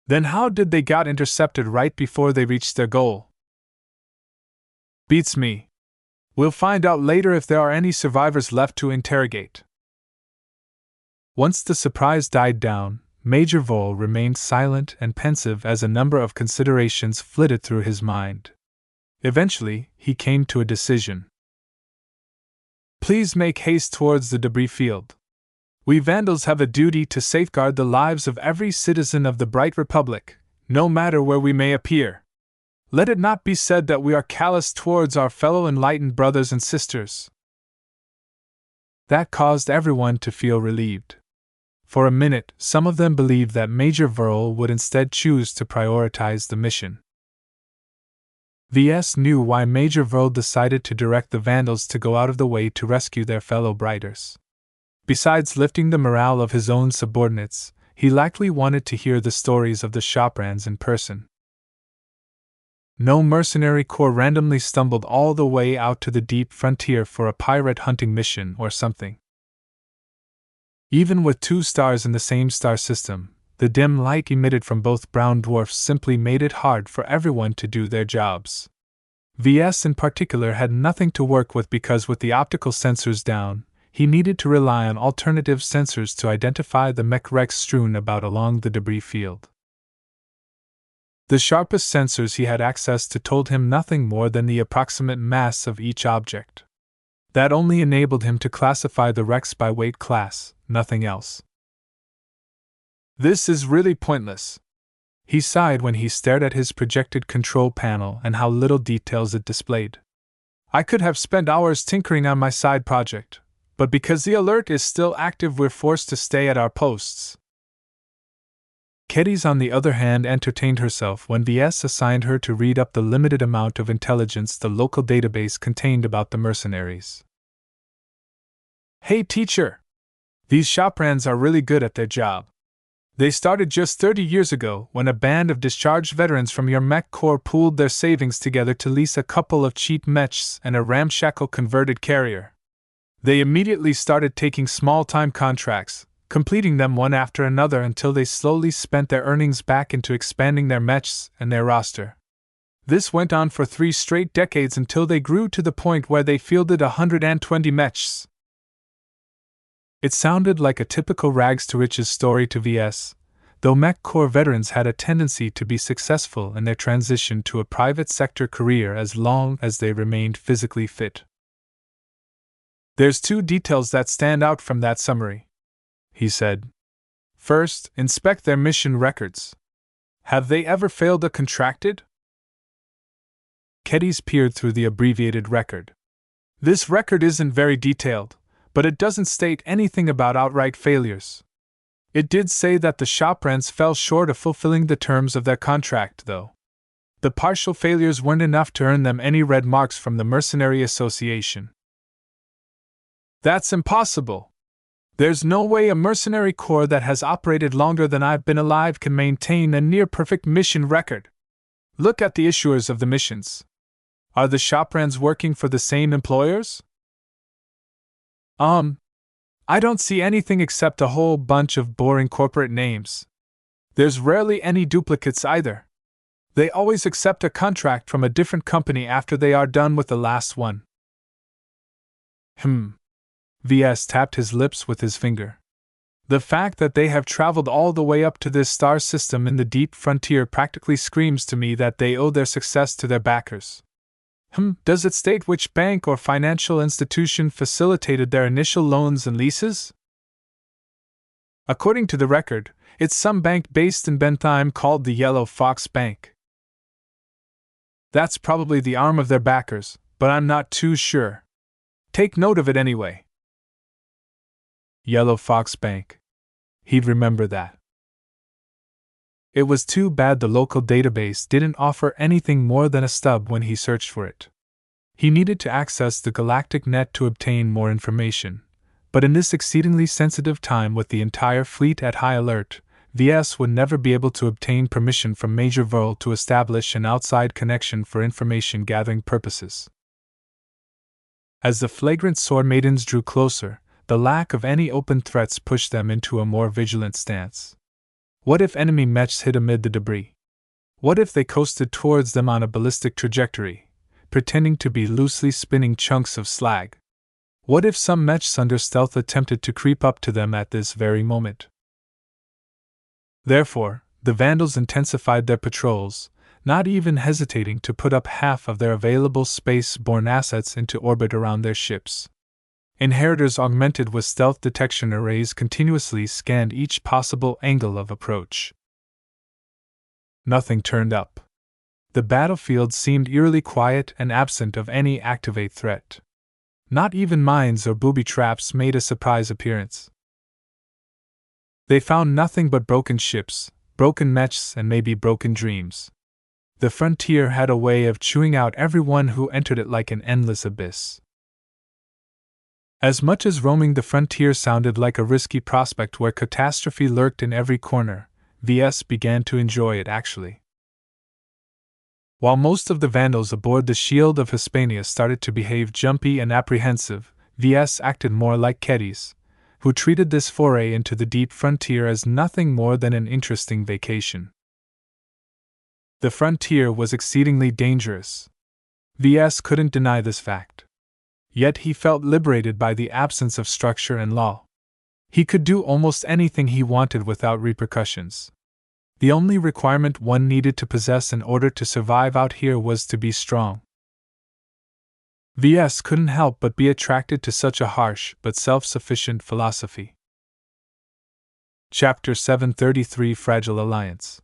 Then how did they get intercepted right before they reached their goal? Beats me. We'll find out later if there are any survivors left to interrogate. Once the surprise died down, Major Vole remained silent and pensive as a number of considerations flitted through his mind. Eventually, he came to a decision. Please make haste towards the debris field. We Vandals have a duty to safeguard the lives of every citizen of the Bright Republic, no matter where we may appear. Let it not be said that we are callous towards our fellow enlightened brothers and sisters. That caused everyone to feel relieved. For a minute, some of them believed that Major Verl would instead choose to prioritize the mission. VS knew why Major Verl decided to direct the Vandals to go out of the way to rescue their fellow Brighters. Besides lifting the morale of his own subordinates, he likely wanted to hear the stories of the Shoprans in person. No mercenary corps randomly stumbled all the way out to the deep frontier for a pirate hunting mission or something. Even with 2 stars in the same star system, the dim light emitted from both brown dwarfs simply made it hard for everyone to do their jobs. VS in particular had nothing to work with because with the optical sensors down, he needed to rely on alternative sensors to identify the mech wrecks strewn about along the debris field. The sharpest sensors he had access to told him nothing more than the approximate mass of each object. That only enabled him to classify the wrecks by weight class, nothing else. This is really pointless. He sighed when he stared at his projected control panel and how little details it displayed. I could have spent hours tinkering on my side project, but because the alert is still active, we're forced to stay at our posts. Keddies, on the other hand, entertained herself when VS assigned her to read up the limited amount of intelligence the local database contained about the mercenaries. Hey teacher! These Shoprans are really good at their job. They started just 30 years ago when a band of discharged veterans from your Mech Corps pooled their savings together to lease a couple of cheap Mechs and a ramshackle converted carrier. They immediately started taking small-time contracts, completing them one after another until they slowly spent their earnings back into expanding their Mechs and their roster. This went on for 3 straight decades until they grew to the point where they fielded 120 Mechs. It sounded like a typical rags to riches story to VS, though Mech Corps veterans had a tendency to be successful in their transition to a private sector career as long as they remained physically fit. There's 2 details that stand out from that summary, he said. First, inspect their mission records. Have they ever failed or contracted? Keddies peered through the abbreviated record. This record isn't very detailed, but it doesn't state anything about outright failures. It did say that the shop rents fell short of fulfilling the terms of their contract, though. The partial failures weren't enough to earn them any red marks from the Mercenary Association. That's impossible. There's no way a mercenary corps that has operated longer than I've been alive can maintain a near-perfect mission record. Look at the issuers of the missions. Are the shoprans working for the same employers? I don't see anything except a whole bunch of boring corporate names. There's rarely any duplicates either. They always accept a contract from a different company after they are done with the last one. VS tapped his lips with his finger. The fact that they have traveled all the way up to this star system in the deep frontier practically screams to me that they owe their success to their backers. Does it state which bank or financial institution facilitated their initial loans and leases? According to the record, it's some bank based in Bentheim called the Yellow Fox Bank. That's probably the arm of their backers, but I'm not too sure. Take note of it anyway. Yellow Fox Bank. He'd remember that. It was too bad the local database didn't offer anything more than a stub when he searched for it. He needed to access the galactic net to obtain more information, but in this exceedingly sensitive time with the entire fleet at high alert, VS would never be able to obtain permission from Major Verl to establish an outside connection for information-gathering purposes. As the flagrant sword maidens drew closer, the lack of any open threats pushed them into a more vigilant stance. What if enemy mechs hid amid the debris? What if they coasted towards them on a ballistic trajectory, pretending to be loosely spinning chunks of slag? What if some mechs under stealth attempted to creep up to them at this very moment? Therefore, the Vandals intensified their patrols, not even hesitating to put up half of their available space-borne assets into orbit around their ships. Inheritors augmented with stealth detection arrays continuously scanned each possible angle of approach. Nothing turned up. The battlefield seemed eerily quiet and absent of any activate threat. Not even mines or booby traps made a surprise appearance. They found nothing but broken ships, broken mechs, and maybe broken dreams. The frontier had a way of chewing out everyone who entered it like an endless abyss. As much as roaming the frontier sounded like a risky prospect where catastrophe lurked in every corner, VS began to enjoy it actually. While most of the Vandals aboard the Shield of Hispania started to behave jumpy and apprehensive, VS acted more like Keddies, who treated this foray into the deep frontier as nothing more than an interesting vacation. The frontier was exceedingly dangerous. VS couldn't deny this fact. Yet he felt liberated by the absence of structure and law. He could do almost anything he wanted without repercussions. The only requirement one needed to possess in order to survive out here was to be strong. VS couldn't help but be attracted to such a harsh but self-sufficient philosophy. Chapter 733 Fragile Alliance.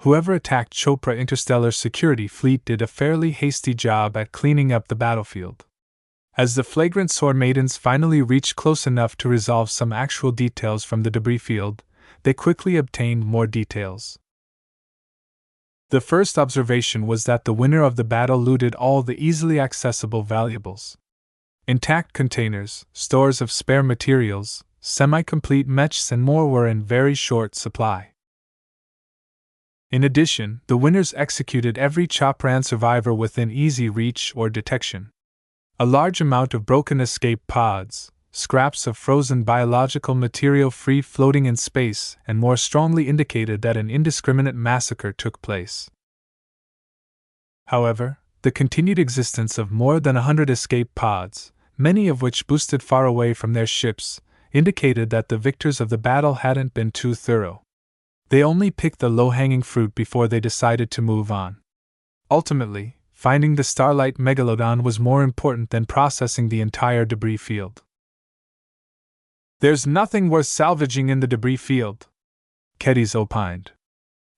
Whoever attacked Chopra Interstellar Security Fleet did a fairly hasty job at cleaning up the battlefield. As the flagrant sword maidens finally reached close enough to resolve some actual details from the debris field, they quickly obtained more details. The first observation was that the winner of the battle looted all the easily accessible valuables. Intact containers, stores of spare materials, semi-complete mechs and more were in very short supply. In addition, the winners executed every Chopran survivor within easy reach or detection. A large amount of broken escape pods, scraps of frozen biological material free-floating in space, and more strongly indicated that an indiscriminate massacre took place. However, the continued existence of more than 100 escape pods, many of which boosted far away from their ships, indicated that the victors of the battle hadn't been too thorough. They only picked the low-hanging fruit before they decided to move on. Ultimately, finding the Starlight Megalodon was more important than processing the entire debris field. There's nothing worth salvaging in the debris field, Keddies opined.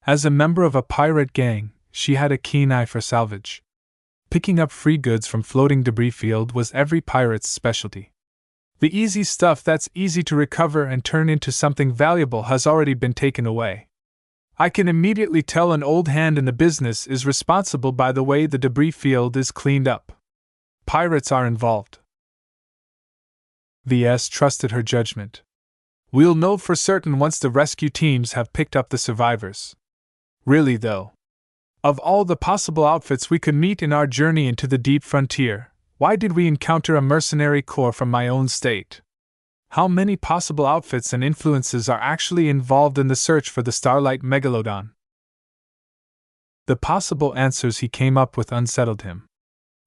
As a member of a pirate gang, she had a keen eye for salvage. Picking up free goods from floating debris field was every pirate's specialty. The easy stuff that's easy to recover and turn into something valuable has already been taken away. I can immediately tell an old hand in the business is responsible by the way the debris field is cleaned up. Pirates are involved. VS trusted her judgment. We'll know for certain once the rescue teams have picked up the survivors. Really though, of all the possible outfits we could meet in our journey into the deep frontier, why did we encounter a mercenary corps from my own state? How many possible outfits and influences are actually involved in the search for the Starlight Megalodon? The possible answers he came up with unsettled him.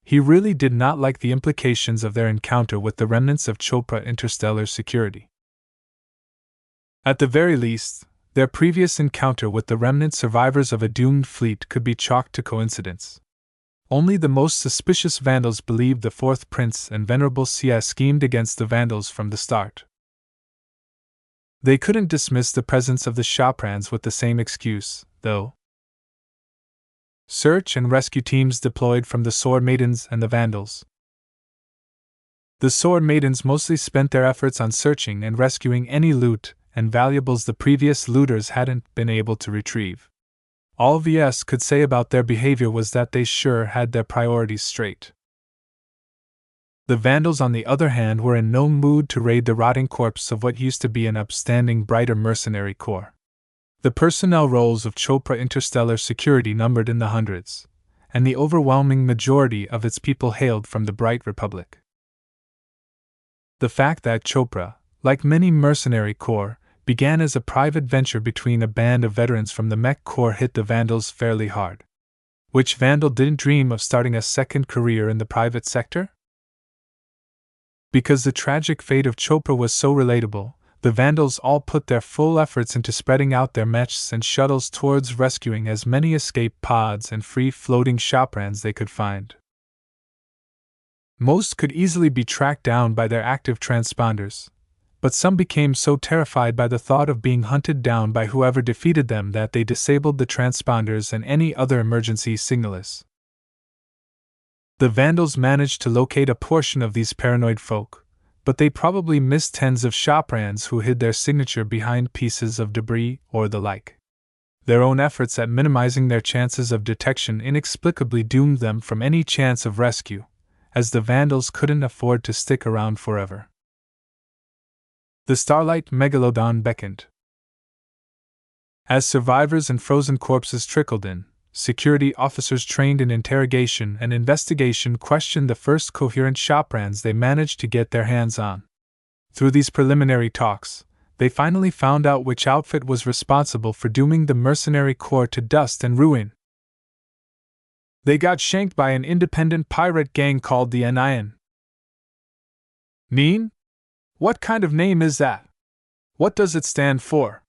He really did not like the implications of their encounter with the remnants of Chopra Interstellar Security. At the very least, their previous encounter with the remnant survivors of a doomed fleet could be chalked to coincidence. Only the most suspicious Vandals believed the Fourth Prince and Venerable Sia schemed against the Vandals from the start. They couldn't dismiss the presence of the Shaprans with the same excuse, though. Search and rescue teams deployed from the Sword Maidens and the Vandals. The Sword Maidens mostly spent their efforts on searching and rescuing any loot and valuables the previous looters hadn't been able to retrieve. All VS could say about their behavior was that they sure had their priorities straight. The Vandals, on the other hand, were in no mood to raid the rotting corpse of what used to be an upstanding, brighter mercenary corps. The personnel rolls of Chopra Interstellar Security numbered in the hundreds, and the overwhelming majority of its people hailed from the Bright Republic. The fact that Chopra, like many mercenary corps, began as a private venture between a band of veterans from the Mech Corps hit the Vandals fairly hard. Which Vandal didn't dream of starting a second career in the private sector? Because the tragic fate of Chopra was so relatable, the Vandals all put their full efforts into spreading out their mechs and shuttles towards rescuing as many escape pods and free-floating Shaprans they could find. Most could easily be tracked down by their active transponders, but some became so terrified by the thought of being hunted down by whoever defeated them that they disabled the transponders and any other emergency signalers. The Vandals managed to locate a portion of these paranoid folk, but they probably missed tens of Shaprans who hid their signature behind pieces of debris or the like. Their own efforts at minimizing their chances of detection inexplicably doomed them from any chance of rescue, as the Vandals couldn't afford to stick around forever. The Starlight Megalodon beckoned. As survivors and frozen corpses trickled in, security officers trained in interrogation and investigation questioned the first coherent Shaprans they managed to get their hands on. Through these preliminary talks, they finally found out which outfit was responsible for dooming the mercenary corps to dust and ruin. They got shanked by an independent pirate gang called the Anian. Neen? What kind of name is that? What does it stand for?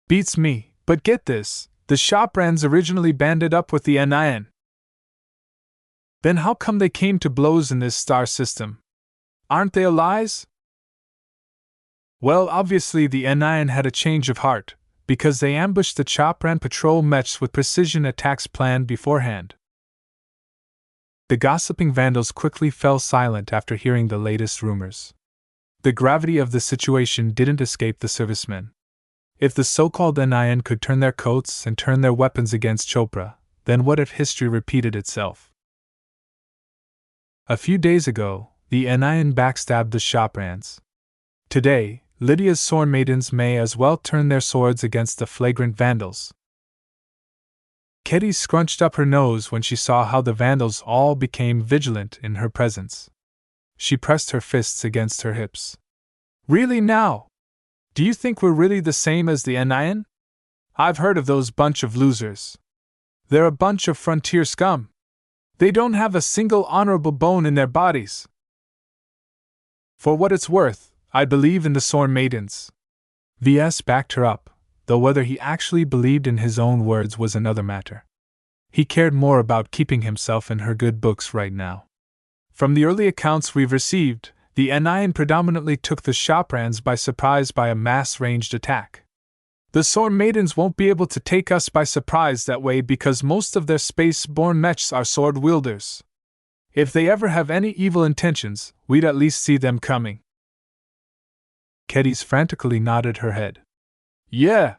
Beats me, but get this, the Shaprans originally banded up with the Anian. Then how come they came to blows in this star system? Aren't they allies? Well, obviously the Anian had a change of heart, because they ambushed the Chopran patrol mechs with precision attacks planned beforehand. The gossiping Vandals quickly fell silent after hearing the latest rumors. The gravity of the situation didn't escape the servicemen. If the so-called Anian could turn their coats and turn their weapons against Chopra, then what if history repeated itself? A few days ago, the Anian backstabbed the Shaprans. Today, Lydia's Sword Maidens may as well turn their swords against the flagrant Vandals. Ketty scrunched up her nose when she saw how the Vandals all became vigilant in her presence. She pressed her fists against her hips. Really now? Do you think we're really the same as the Anian? I've heard of those bunch of losers. They're a bunch of frontier scum. They don't have a single honorable bone in their bodies. For what it's worth, I believe in the Sword Maidens. VS backed her up, though whether he actually believed in his own words was another matter. He cared more about keeping himself in her good books right now. From the early accounts we've received, the Anian predominantly took the Shaprans by surprise by a mass-ranged attack. The Sword Maidens won't be able to take us by surprise that way because most of their space-born mechs are sword wielders. If they ever have any evil intentions, we'd at least see them coming. Kedis frantically nodded her head. Yeah.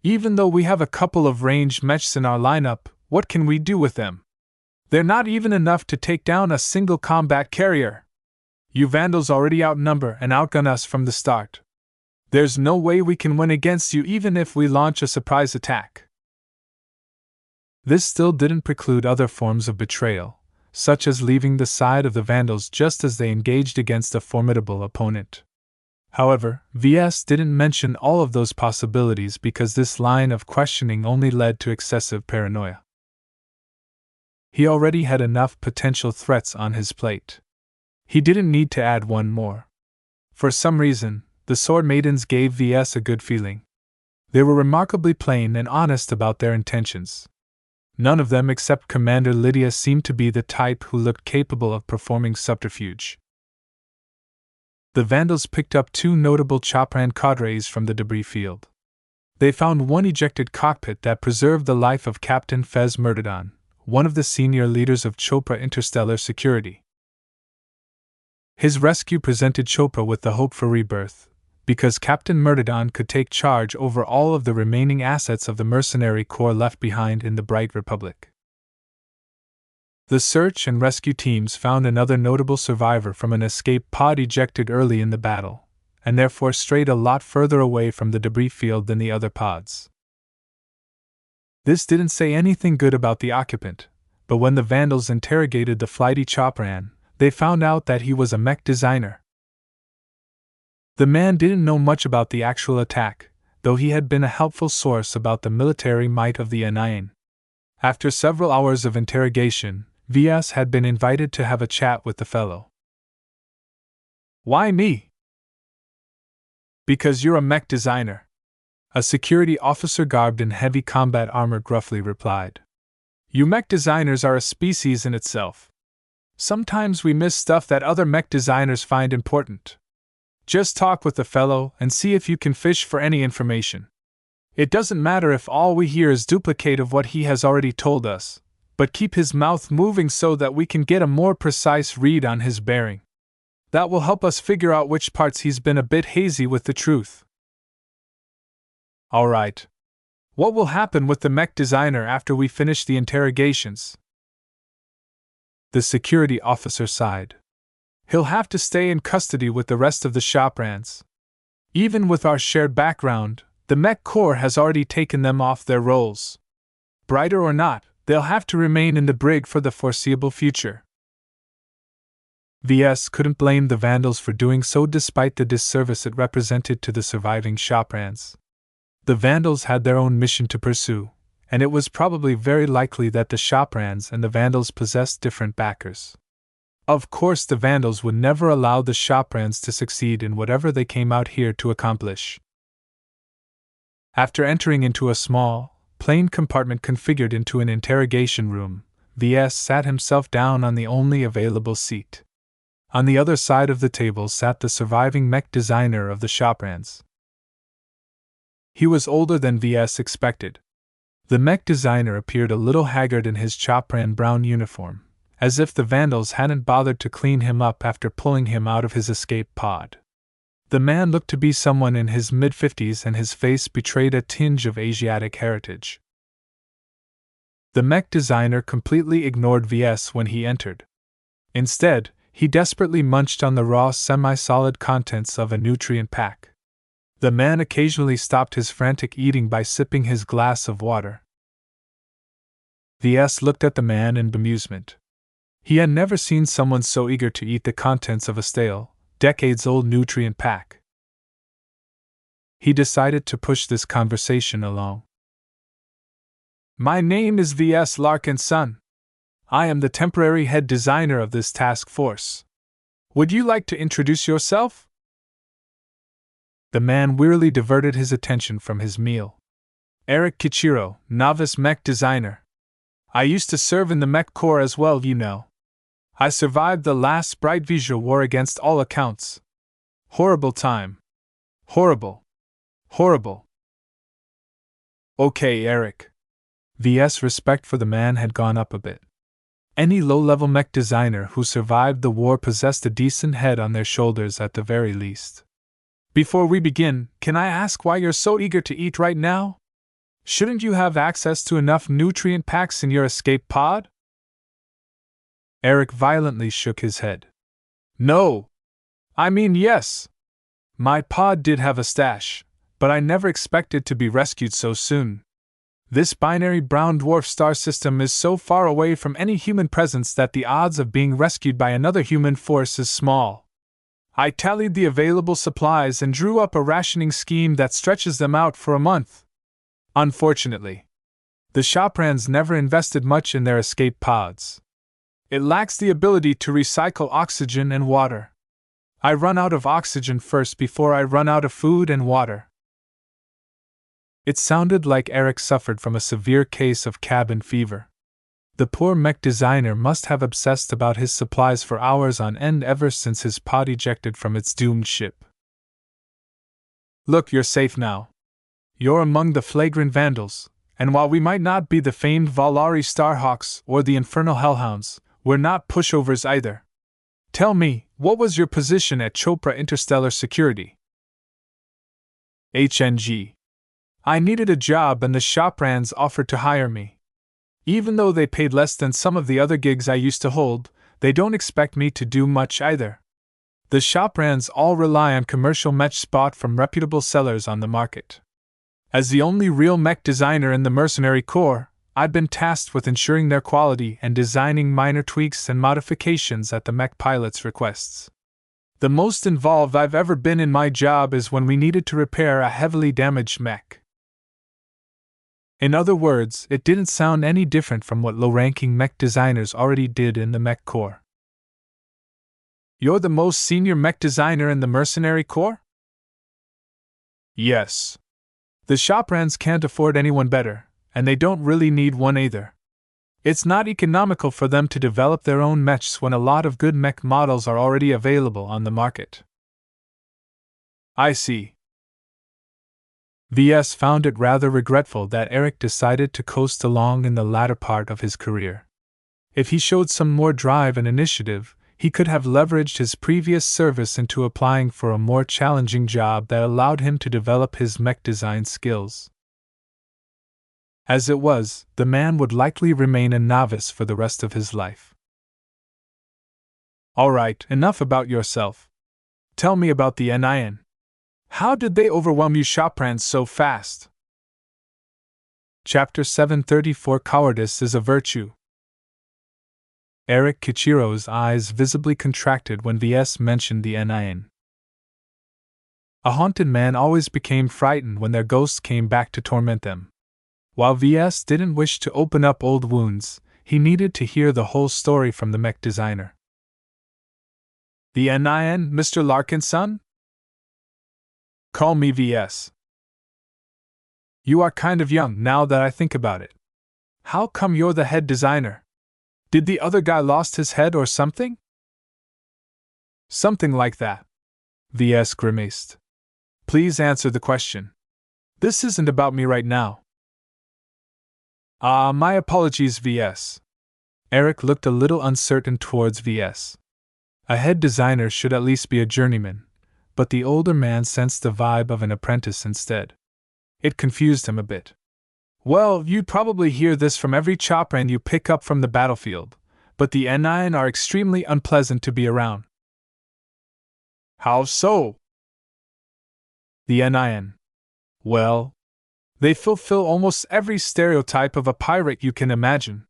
Even though we have a couple of ranged mechs in our lineup, what can we do with them? They're not even enough to take down a single combat carrier. You Vandals already outnumber and outgun us from the start. There's no way we can win against you even if we launch a surprise attack. This still didn't preclude other forms of betrayal, such as leaving the side of the Vandals just as they engaged against a formidable opponent. However, VS didn't mention all of those possibilities because this line of questioning only led to excessive paranoia. He already had enough potential threats on his plate. He didn't need to add one more. For some reason, the Sword Maidens gave VS a good feeling. They were remarkably plain and honest about their intentions. None of them except Commander Lydia seemed to be the type who looked capable of performing subterfuge. The Vandals picked up 2 notable Chopran cadres from the debris field. They found one ejected cockpit that preserved the life of Captain Fez Myrtidon, one of the senior leaders of Chopra Interstellar Security. His rescue presented Chopra with the hope for rebirth, because Captain Myrtidon could take charge over all of the remaining assets of the mercenary corps left behind in the Bright Republic. The search and rescue teams found another notable survivor from an escape pod ejected early in the battle, and therefore strayed a lot further away from the debris field than the other pods. This didn't say anything good about the occupant, but when the Vandals interrogated the flighty Chopran, they found out that he was a mech designer. The man didn't know much about the actual attack, though he had been a helpful source about the military might of the Anayan. After several hours of interrogation, VS had been invited to have a chat with the fellow. Why me? Because you're a mech designer. A security officer garbed in heavy combat armor gruffly replied. You mech designers are a species in itself. Sometimes we miss stuff that other mech designers find important. Just talk with the fellow and see if you can fish for any information. It doesn't matter if all we hear is duplicate of what he has already told us, but keep his mouth moving so that we can get a more precise read on his bearing. That will help us figure out which parts he's been a bit hazy with the truth. Alright. What will happen with the mech designer after we finish the interrogations? The security officer sighed. He'll have to stay in custody with the rest of the Choprans. Even with our shared background, the Mech Corps has already taken them off their roles. Brighter or not, they'll have to remain in the brig for the foreseeable future. VS couldn't blame the Vandals for doing so despite the disservice it represented to the surviving Choprans. The Vandals had their own mission to pursue, and it was probably very likely that the Choprans and the Vandals possessed different backers. Of course, the Vandals would never allow the Choprans to succeed in whatever they came out here to accomplish. After entering into a small, plain compartment configured into an interrogation room, VS sat himself down on the only available seat. On the other side of the table sat the surviving mech designer of the Choprans. He was older than VS expected. The mech designer appeared a little haggard in his Chopran brown uniform, as if the Vandals hadn't bothered to clean him up after pulling him out of his escape pod. The man looked to be someone in his mid-50s and his face betrayed a tinge of Asiatic heritage. The mech designer completely ignored VS when he entered. Instead, he desperately munched on the raw semi-solid contents of a nutrient pack. The man occasionally stopped his frantic eating by sipping his glass of water. VS looked at the man in bemusement. He had never seen someone so eager to eat the contents of a stale, decades-old nutrient pack. He decided to push this conversation along. My name is VS Larkinson. I am the temporary head designer of this task force. Would you like to introduce yourself? The man wearily diverted his attention from his meal. Eric Kichiro, novice mech designer. I used to serve in the Mech Corps as well, you know. I survived the last Bright Visual War against all accounts. Horrible time. Horrible. Horrible. Okay, Eric. VS respect for the man had gone up a bit. Any low-level mech designer who survived the war possessed a decent head on their shoulders at the very least. Before we begin, can I ask why you're so eager to eat right now? Shouldn't you have access to enough nutrient packs in your escape pod? Eric violently shook his head. No! I mean, yes! My pod did have a stash, but I never expected to be rescued so soon. This binary brown dwarf star system is so far away from any human presence that the odds of being rescued by another human force is small. I tallied the available supplies and drew up a rationing scheme that stretches them out for a month. Unfortunately, the Shoprans never invested much in their escape pods. It lacks the ability to recycle oxygen and water. I run out of oxygen first before I run out of food and water. It sounded like Eric suffered from a severe case of cabin fever. The poor mech designer must have obsessed about his supplies for hours on end ever since his pod ejected from its doomed ship. Look, you're safe now. You're among the flagrant vandals, and while we might not be the famed Valari Starhawks or the Infernal Hellhounds, we're not pushovers either. Tell me, what was your position at Chopra Interstellar Security? HNG. I needed a job and the Shoprans offered to hire me. Even though they paid less than some of the other gigs I used to hold, they don't expect me to do much either. The Shoprans all rely on commercial mech spot from reputable sellers on the market. As the only real mech designer in the mercenary corps, I've been tasked with ensuring their quality and designing minor tweaks and modifications at the mech pilot's requests. The most involved I've ever been in my job is when we needed to repair a heavily damaged mech. In other words, it didn't sound any different from what low-ranking mech designers already did in the mech corps. You're the most senior mech designer in the mercenary corps? Yes. The Shoprans can't afford anyone better, and they don't really need one either. It's not economical for them to develop their own mechs when a lot of good mech models are already available on the market. I see. VS found it rather regretful that Eric decided to coast along in the latter part of his career. If he showed some more drive and initiative, he could have leveraged his previous service into applying for a more challenging job that allowed him to develop his mech design skills. As it was, the man would likely remain a novice for the rest of his life. All right, enough about yourself. Tell me about the NIN. How did they overwhelm you Shoprans so fast? Chapter 734 Cowardice is a Virtue. Eric Kichiro's eyes visibly contracted when VS mentioned the NIN. A haunted man always became frightened when their ghosts came back to torment them. While VS didn't wish to open up old wounds, he needed to hear the whole story from the mech designer. The NIN, Mr. Larkin's son? Call me VS. You are kind of young now that I think about it. How come you're the head designer? Did the other guy lost his head or something? Something like that. VS grimaced. Please answer the question. This isn't about me right now. My apologies, VS. Eric looked a little uncertain towards VS. A head designer should at least be a journeyman, but the older man sensed the vibe of an apprentice instead. It confused him a bit. Well, you'd probably hear this from every Chopran you pick up from the battlefield, but the NIN are extremely unpleasant to be around. How so? The NIN. Well, they fulfill almost every stereotype of a pirate you can imagine.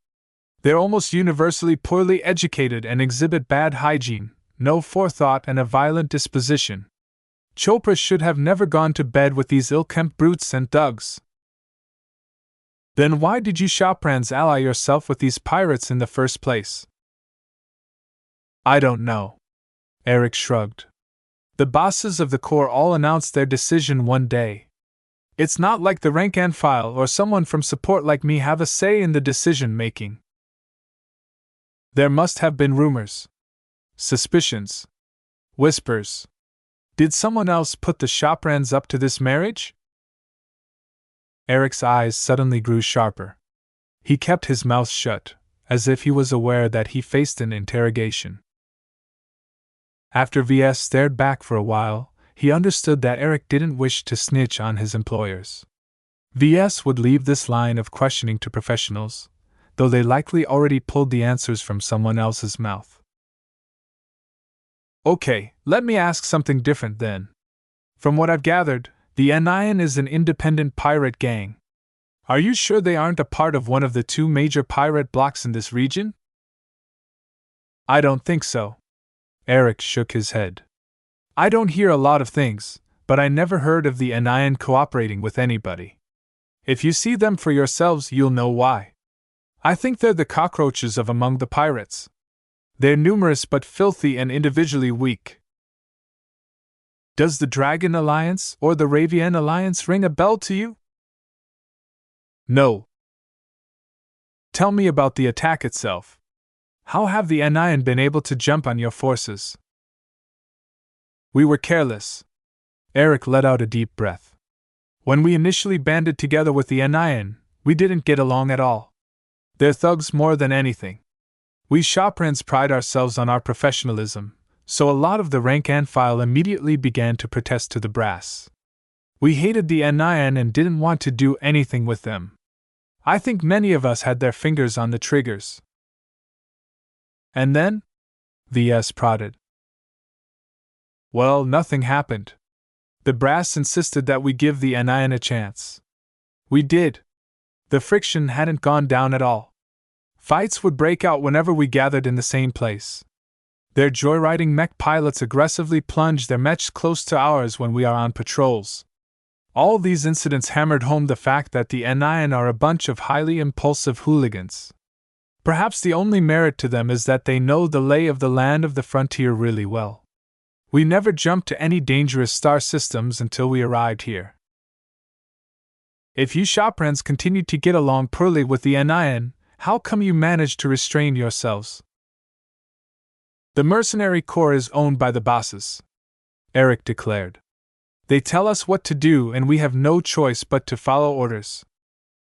They're almost universally poorly educated and exhibit bad hygiene, no forethought, and a violent disposition. Chopra should have never gone to bed with these ill-kempt brutes and thugs. Then why did you Shoprans ally yourself with these pirates in the first place? I don't know. Eric shrugged. The bosses of the Corps all announced their decision one day. It's not like the rank and file or someone from support like me have a say in the decision-making. There must have been rumors. Suspicions. Whispers. Did someone else put the Shoprans up to this marriage? Eric's eyes suddenly grew sharper. He kept his mouth shut, as if he was aware that he faced an interrogation. After VS stared back for a while, he understood that Eric didn't wish to snitch on his employers. VS would leave this line of questioning to professionals, though they likely already pulled the answers from someone else's mouth. Okay, let me ask something different then. From what I've gathered, the Anion is an independent pirate gang. Are you sure they aren't a part of one of the two major pirate blocks in this region? I don't think so. Eric shook his head. I don't hear a lot of things, but I never heard of the Anion cooperating with anybody. If you see them for yourselves, you'll know why. I think they're the cockroaches of among the pirates. They're numerous but filthy and individually weak. Does the Dragon Alliance or the Ravian Alliance ring a bell to you? No. Tell me about the attack itself. How have the Anion been able to jump on your forces? We were careless. Eric let out a deep breath. When we initially banded together with the Anion, we didn't get along at all. They're thugs more than anything. We Shoprans pride ourselves on our professionalism, so a lot of the rank and file immediately began to protest to the brass. We hated the Anion and didn't want to do anything with them. I think many of us had their fingers on the triggers. And then? VS prodded. Well, nothing happened. The brass insisted that we give the Anion a chance. We did. The friction hadn't gone down at all. Fights would break out whenever we gathered in the same place. Their joyriding mech pilots aggressively plunge their mechs close to ours when we are on patrols. All these incidents hammered home the fact that the Anion are a bunch of highly impulsive hooligans. Perhaps the only merit to them is that they know the lay of the land of the frontier really well. We never jumped to any dangerous star systems until we arrived here. If you Shoprans continued to get along poorly with the Anion, how come you managed to restrain yourselves? The mercenary corps is owned by the bosses, Eric declared. They tell us what to do and we have no choice but to follow orders.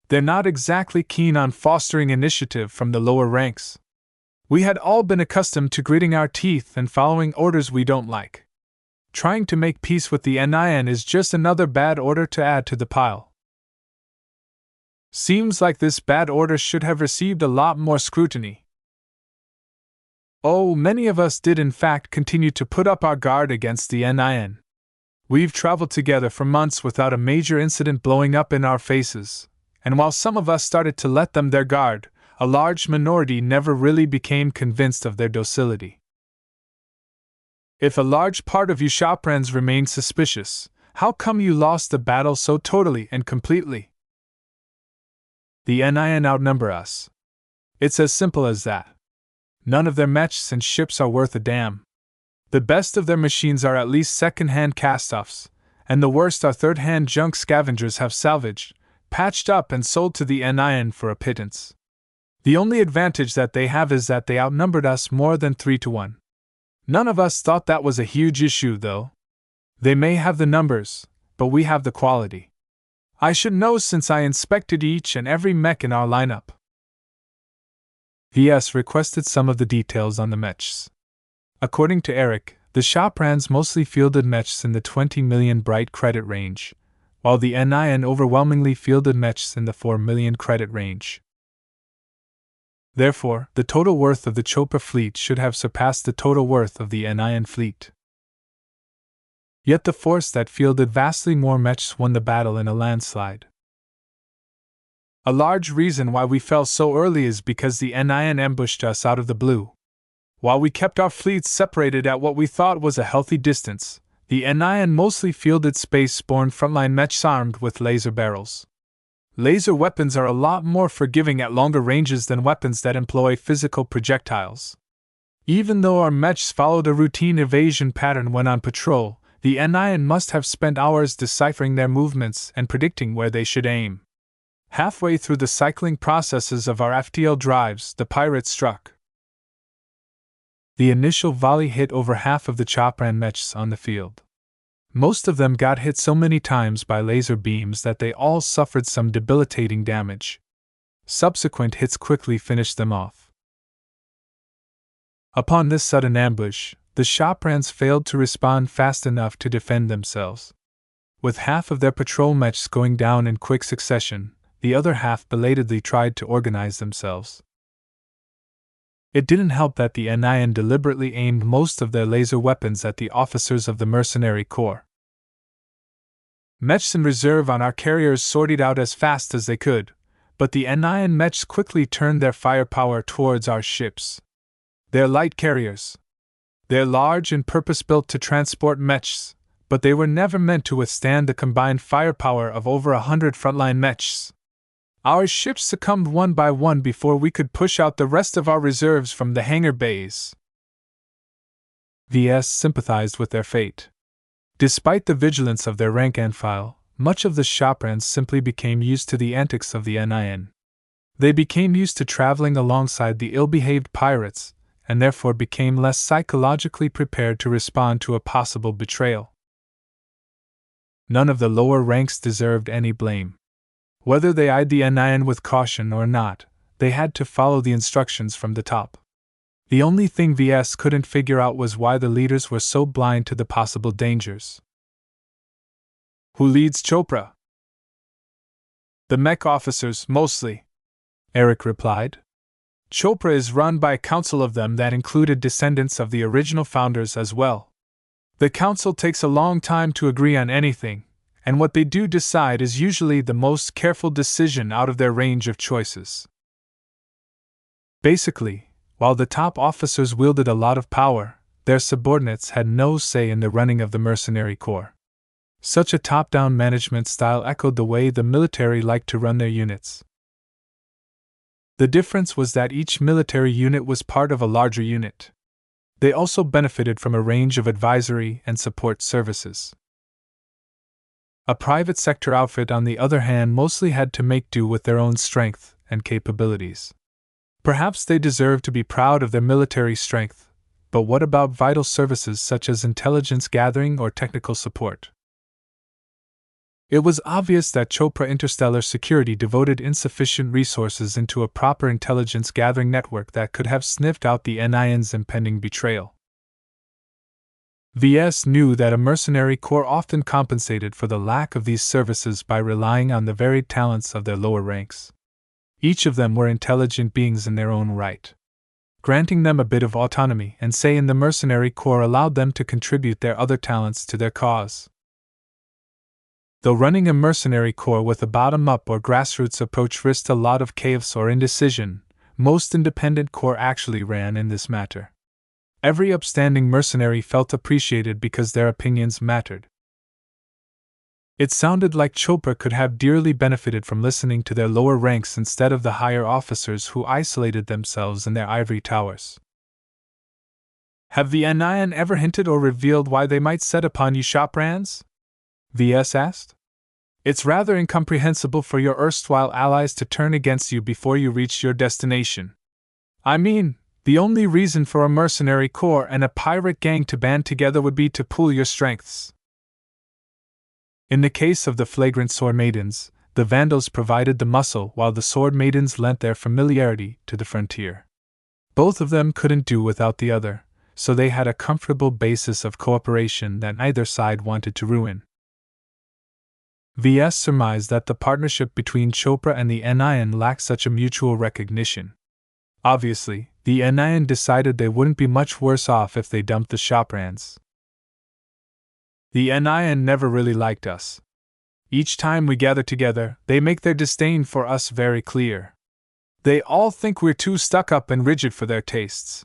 They're not exactly keen on fostering initiative from the lower ranks. We had all been accustomed to gritting our teeth and following orders we don't like. Trying to make peace with the Anion is just another bad order to add to the pile. Seems like this bad order should have received a lot more scrutiny. Oh, many of us did in fact continue to put up our guard against the Anion. We've traveled together for months without a major incident blowing up in our faces, and while some of us started to let them their guard, a large minority never really became convinced of their docility. If a large part of you Shoprans remained suspicious, how come you lost the battle so totally and completely? The Anion outnumber us. It's as simple as that. None of their mechs and ships are worth a damn. The best of their machines are at least second-hand cast-offs, and the worst are third-hand junk scavengers have salvaged, patched up and sold to the Anion for a pittance. The only advantage that they have is that they outnumbered us more than 3-1. None of us thought that was a huge issue, though. They may have the numbers, but we have the quality. I should know since I inspected each and every mech in our lineup. VS requested some of the details on the mechs. According to Eric, the Shoprans mostly fielded mechs in the 20 million bright credit range, while the Anion overwhelmingly fielded mechs in the 4 million credit range. Therefore, the total worth of the Chopra fleet should have surpassed the total worth of the Anion fleet. Yet the force that fielded vastly more mechs won the battle in a landslide. A large reason why we fell so early is because the Anion ambushed us out of the blue. While we kept our fleets separated at what we thought was a healthy distance, the Anion mostly fielded space-borne frontline mechs armed with laser barrels. Laser weapons are a lot more forgiving at longer ranges than weapons that employ physical projectiles. Even though our mechs followed a routine evasion pattern when on patrol, the Anion must have spent hours deciphering their movements and predicting where they should aim. Halfway through the cycling processes of our FTL drives, the pirates struck. The initial volley hit over half of the Chopran mechs on the field. Most of them got hit so many times by laser beams that they all suffered some debilitating damage. Subsequent hits quickly finished them off. Upon this sudden ambush, the Shoprans failed to respond fast enough to defend themselves. With half of their patrol mechs going down in quick succession, the other half belatedly tried to organize themselves. It didn't help that the NIN deliberately aimed most of their laser weapons at the officers of the Mercenary Corps. Mechs in reserve on our carriers sortied out as fast as they could, but the NIN mechs quickly turned their firepower towards our ships. They're light carriers. They're large and purpose-built to transport mechs, but they were never meant to withstand the combined firepower of over 100 frontline mechs. Our ships succumbed one by one before we could push out the rest of our reserves from the hangar bays. VS sympathized with their fate. Despite the vigilance of their rank and file, much of the Shoprans simply became used to the antics of the NIN. They became used to traveling alongside the ill-behaved pirates, and therefore became less psychologically prepared to respond to a possible betrayal. None of the lower ranks deserved any blame. Whether they eyed the NIN with caution or not, they had to follow the instructions from the top. The only thing VS couldn't figure out was why the leaders were so blind to the possible dangers. Who leads Chopra? The mech officers, mostly, Eric replied. Chopra is run by a council of them that included descendants of the original founders as well. The council takes a long time to agree on anything, and what they do decide is usually the most careful decision out of their range of choices. Basically, while the top officers wielded a lot of power, their subordinates had no say in the running of the Mercenary Corps. Such a top-down management style echoed the way the military liked to run their units. The difference was that each military unit was part of a larger unit. They also benefited from a range of advisory and support services. A private sector outfit, on the other hand, mostly had to make do with their own strength and capabilities. Perhaps they deserved to be proud of their military strength, but what about vital services such as intelligence gathering or technical support? It was obvious that Chopra Interstellar Security devoted insufficient resources into a proper intelligence gathering network that could have sniffed out the NIN's impending betrayal. VS knew that a mercenary corps often compensated for the lack of these services by relying on the varied talents of their lower ranks. Each of them were intelligent beings in their own right. Granting them a bit of autonomy and say in the mercenary corps allowed them to contribute their other talents to their cause. Though running a mercenary corps with a bottom-up or grassroots approach risked a lot of chaos or indecision, most independent corps actually ran in this matter. Every upstanding mercenary felt appreciated because their opinions mattered. It sounded like Chopra could have dearly benefited from listening to their lower ranks instead of the higher officers who isolated themselves in their ivory towers. Have the NIN ever hinted or revealed why they might set upon you Shoprans? VS asked. It's rather incomprehensible for your erstwhile allies to turn against you before you reach your destination. I mean, the only reason for a mercenary corps and a pirate gang to band together would be to pool your strengths. In the case of the flagrant sword maidens, the Vandals provided the muscle while the sword maidens lent their familiarity to the frontier. Both of them couldn't do without the other, so they had a comfortable basis of cooperation that neither side wanted to ruin. VS surmised that the partnership between Chopra and the NIN lacked such a mutual recognition. Obviously, the NIN decided they wouldn't be much worse off if they dumped the Shoprans. The NIN never really liked us. Each time we gather together, they make their disdain for us very clear. They all think we're too stuck-up and rigid for their tastes.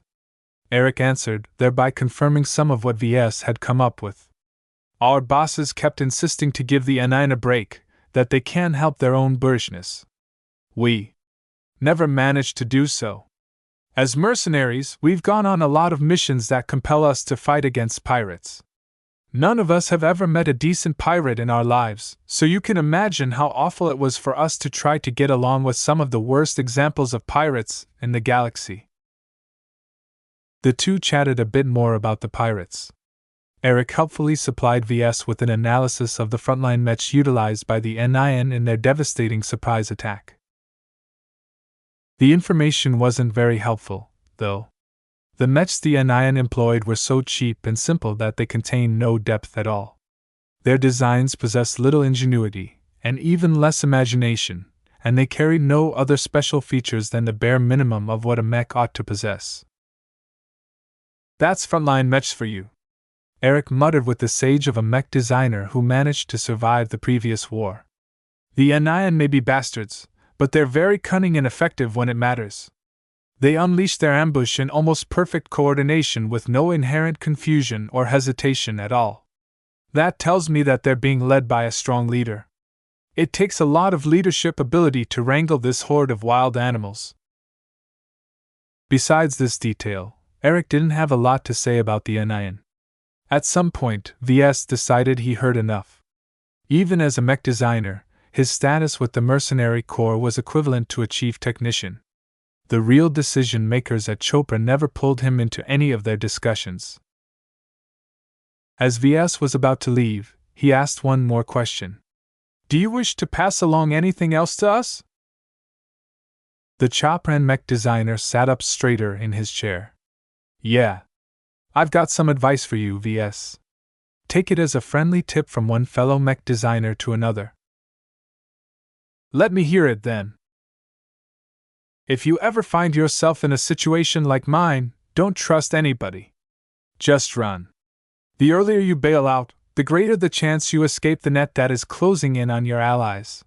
Eric answered, thereby confirming some of what VS had come up with. Our bosses kept insisting to give the NIN a break, that they can't help their own boorishness. We never managed to do so. As mercenaries, we've gone on a lot of missions that compel us to fight against pirates. None of us have ever met a decent pirate in our lives, so you can imagine how awful it was for us to try to get along with some of the worst examples of pirates in the galaxy. The two chatted a bit more about the pirates. Eric helpfully supplied VS with an analysis of the frontline mechs utilized by the NIN in their devastating surprise attack. The information wasn't very helpful, though. The mechs the NIN employed were so cheap and simple that they contained no depth at all. Their designs possessed little ingenuity, and even less imagination, and they carried no other special features than the bare minimum of what a mech ought to possess. "That's frontline mechs for you," Eric muttered with the sage of a mech designer who managed to survive the previous war. "The NIN may be bastards, but they're very cunning and effective when it matters. They unleash their ambush in almost perfect coordination with no inherent confusion or hesitation at all. That tells me that they're being led by a strong leader. It takes a lot of leadership ability to wrangle this horde of wild animals." Besides this detail, Eric didn't have a lot to say about the NIN. At some point, VS decided he heard enough. Even as a mech designer, his status with the mercenary corps was equivalent to a chief technician. The real decision makers at Chopra never pulled him into any of their discussions. As VS was about to leave, he asked one more question. "Do you wish to pass along anything else to us?" The Chopran mech designer sat up straighter in his chair. "Yeah. I've got some advice for you, VS. Take it as a friendly tip from one fellow mech designer to another." "Let me hear it then." "If you ever find yourself in a situation like mine, don't trust anybody. Just run. The earlier you bail out, the greater the chance you escape the net that is closing in on your allies.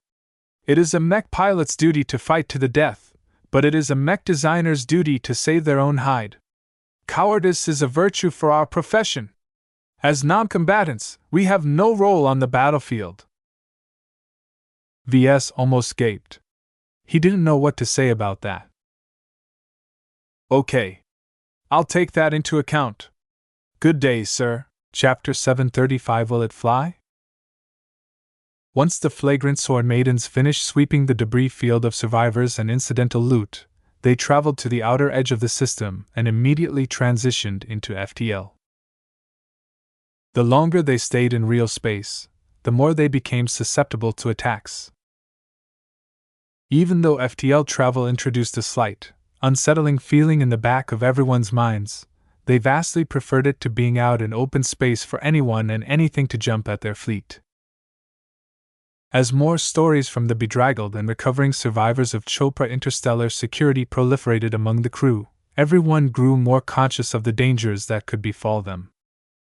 It is a mech pilot's duty to fight to the death, but it is a mech designer's duty to save their own hide. Cowardice is a virtue for our profession. As non-combatants, we have no role on the battlefield." VS almost gaped. He didn't know what to say about that. "Okay. I'll take that into account. Good day, sir." Chapter 735. Will it fly? Once the flagrant sword maidens finished sweeping the debris field of survivors and incidental loot, they traveled to the outer edge of the system and immediately transitioned into FTL. The longer they stayed in real space, the more they became susceptible to attacks. Even though FTL travel introduced a slight, unsettling feeling in the back of everyone's minds, they vastly preferred it to being out in open space for anyone and anything to jump at their fleet. As more stories from the bedraggled and recovering survivors of Chopra interstellar security proliferated among the crew, everyone grew more conscious of the dangers that could befall them.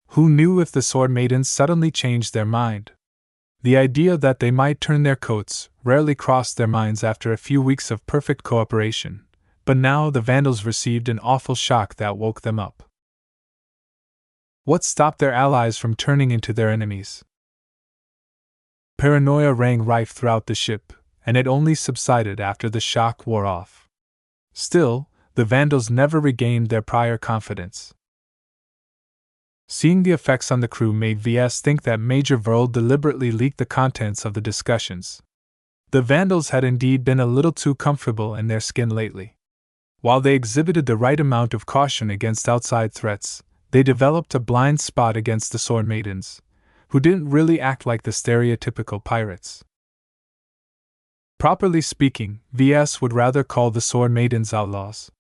Who knew if the sword maidens suddenly changed their mind? The idea that they might turn their coats rarely crossed their minds after a few weeks of perfect cooperation, but now the Vandals received an awful shock that woke them up. What stopped their allies from turning into their enemies? Paranoia rang rife throughout the ship, and it only subsided after the shock wore off. Still, the Vandals never regained their prior confidence. Seeing the effects on the crew made VS think that Major Verl deliberately leaked the contents of the discussions. The Vandals had indeed been a little too comfortable in their skin lately. While they exhibited the right amount of caution against outside threats, they developed a blind spot against the Sword Maidens, who didn't really act like the stereotypical pirates. Properly speaking, VS would rather call the Sword Maidens outlaws.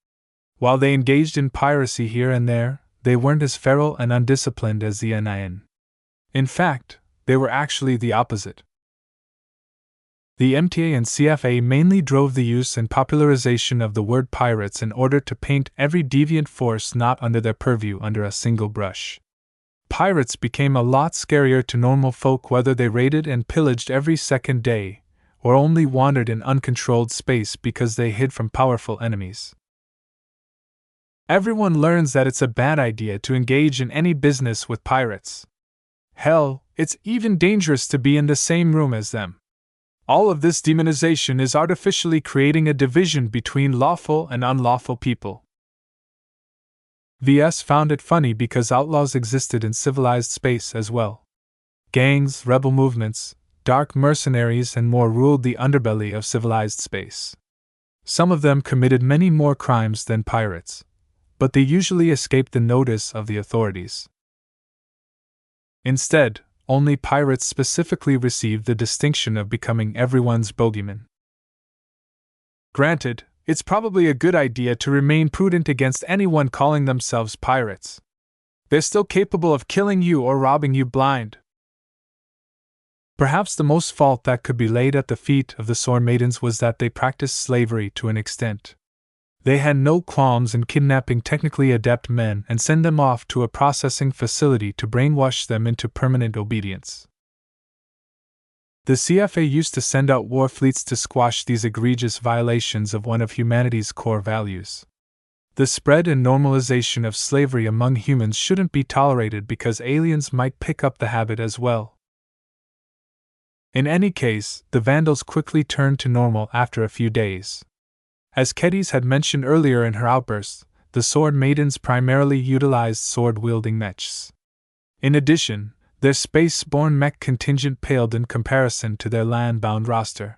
While they engaged in piracy here and there, they weren't as feral and undisciplined as the NIN. In fact, they were actually the opposite. The MTA and CFA mainly drove the use and popularization of the word pirates in order to paint every deviant force not under their purview under a single brush. Pirates became a lot scarier to normal folk whether they raided and pillaged every second day, or only wandered in uncontrolled space because they hid from powerful enemies. Everyone learns that it's a bad idea to engage in any business with pirates. Hell, it's even dangerous to be in the same room as them. All of this demonization is artificially creating a division between lawful and unlawful people. VS found it funny because outlaws existed in civilized space as well. Gangs, rebel movements, dark mercenaries, and more ruled the underbelly of civilized space. Some of them committed many more crimes than pirates, but they usually escaped the notice of the authorities. Instead, only pirates specifically received the distinction of becoming everyone's bogeyman. Granted, it's probably a good idea to remain prudent against anyone calling themselves pirates. They're still capable of killing you or robbing you blind. Perhaps the most fault that could be laid at the feet of the Sword Maidens was that they practiced slavery to an extent. They had no qualms in kidnapping technically adept men and send them off to a processing facility to brainwash them into permanent obedience. The CFA used to send out war fleets to squash these egregious violations of one of humanity's core values. The spread and normalization of slavery among humans shouldn't be tolerated because aliens might pick up the habit as well. In any case, the Vandals quickly turned to normal after a few days. As Kedis had mentioned earlier in her outburst, the Sword Maidens primarily utilized sword-wielding mechs. In addition, their space-borne mech contingent paled in comparison to their land-bound roster.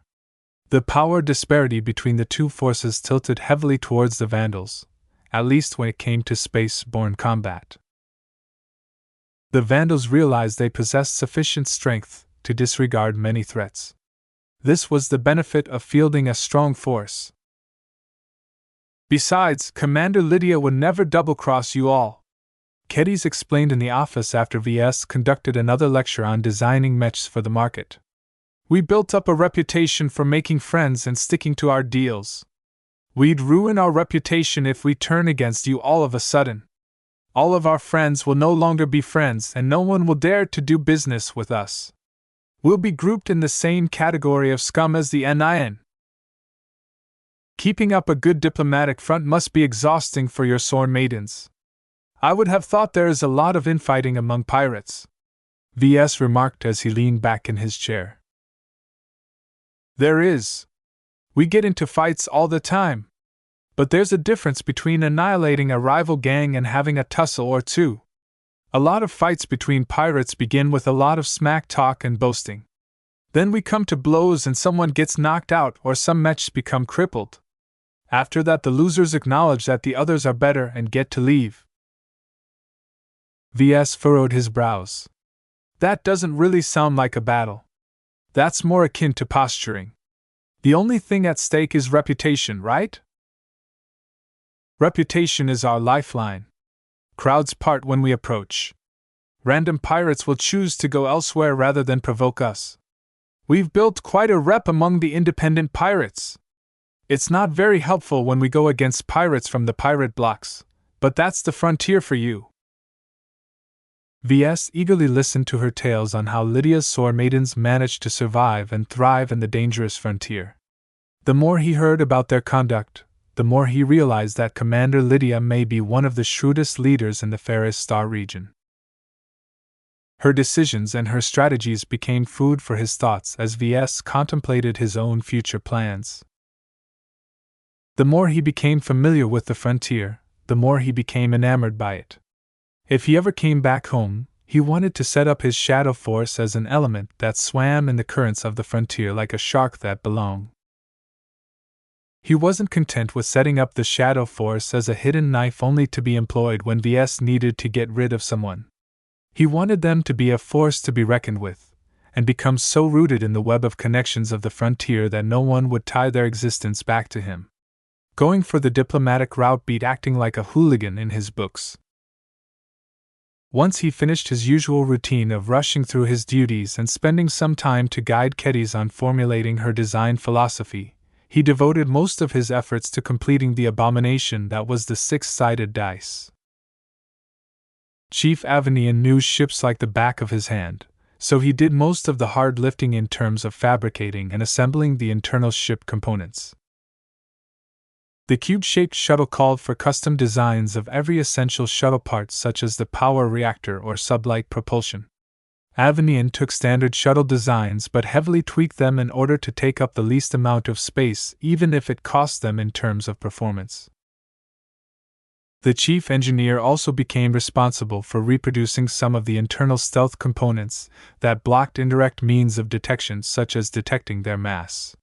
The power disparity between the two forces tilted heavily towards the Vandals, at least when it came to space-borne combat. The Vandals realized they possessed sufficient strength to disregard many threats. This was the benefit of fielding a strong force. Besides, Commander Lydia would never double-cross you all, Kedis explained in the office after VS conducted another lecture on designing mechs for the market. We built up a reputation for making friends and sticking to our deals. We'd ruin our reputation if we turn against you all of a sudden. All of our friends will no longer be friends and no one will dare to do business with us. We'll be grouped in the same category of scum as the NIN. Keeping up a good diplomatic front must be exhausting for your Sword Maidens. I would have thought there is a lot of infighting among pirates, VS remarked as he leaned back in his chair. There is. We get into fights all the time. But there's a difference between annihilating a rival gang and having a tussle or two. A lot of fights between pirates begin with a lot of smack talk and boasting. Then we come to blows and someone gets knocked out or some mechs become crippled. After that, the losers acknowledge that the others are better and get to leave. VS furrowed his brows. That doesn't really sound like a battle. That's more akin to posturing. The only thing at stake is reputation, right? Reputation is our lifeline. Crowds part when we approach. Random pirates will choose to go elsewhere rather than provoke us. We've built quite a rep among the independent pirates. It's not very helpful when we go against pirates from the pirate blocks, but that's the frontier for you. VS eagerly listened to her tales on how Lydia's Sword Maidens managed to survive and thrive in the dangerous frontier. The more he heard about their conduct, the more he realized that Commander Lydia may be one of the shrewdest leaders in the Fairest Star region. Her decisions and her strategies became food for his thoughts as VS contemplated his own future plans. The more he became familiar with the frontier, the more he became enamored by it. If he ever came back home, he wanted to set up his shadow force as an element that swam in the currents of the frontier like a shark that belonged. He wasn't content with setting up the shadow force as a hidden knife only to be employed when VS needed to get rid of someone. He wanted them to be a force to be reckoned with, and become so rooted in the web of connections of the frontier that no one would tie their existence back to him. Going for the diplomatic route beat acting like a hooligan in his books. Once he finished his usual routine of rushing through his duties and spending some time to guide Kedis on formulating her design philosophy, he devoted most of his efforts to completing the abomination that was the six-sided dice. Chief Avenian knew ships like the back of his hand, so he did most of the hard lifting in terms of fabricating and assembling the internal ship components. The cube-shaped shuttle called for custom designs of every essential shuttle part, such as the power reactor or sublight propulsion. Avenian took standard shuttle designs but heavily tweaked them in order to take up the least amount of space, even if it cost them in terms of performance. The chief engineer also became responsible for reproducing some of the internal stealth components that blocked indirect means of detection, such as detecting their mass.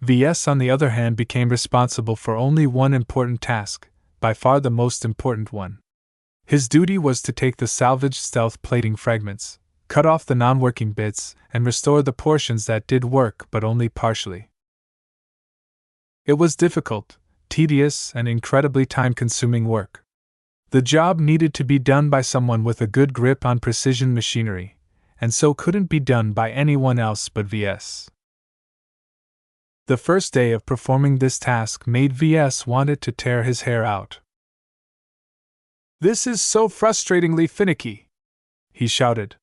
VS, on the other hand, became responsible for only one important task, by far the most important one. His duty was to take the salvaged stealth plating fragments, cut off the non-working bits, and restore the portions that did work but only partially. It was difficult, tedious, and incredibly time-consuming work. The job needed to be done by someone with a good grip on precision machinery, and so couldn't be done by anyone else but VS. The first day of performing this task made VS wanted to tear his hair out. "This is so frustratingly finicky," he shouted.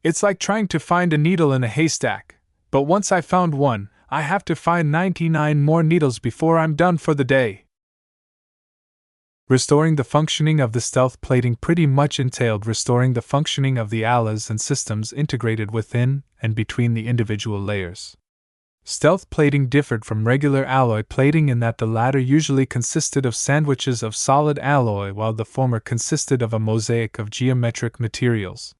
"It's like trying to find a needle in a haystack, but once I found one, I have to find 99 more needles before I'm done for the day." Restoring the functioning of the stealth plating pretty much entailed restoring the functioning of the alloys and systems integrated within and between the individual layers. Stealth plating differed from regular alloy plating in that the latter usually consisted of sandwiches of solid alloy while the former consisted of a mosaic of geometric materials.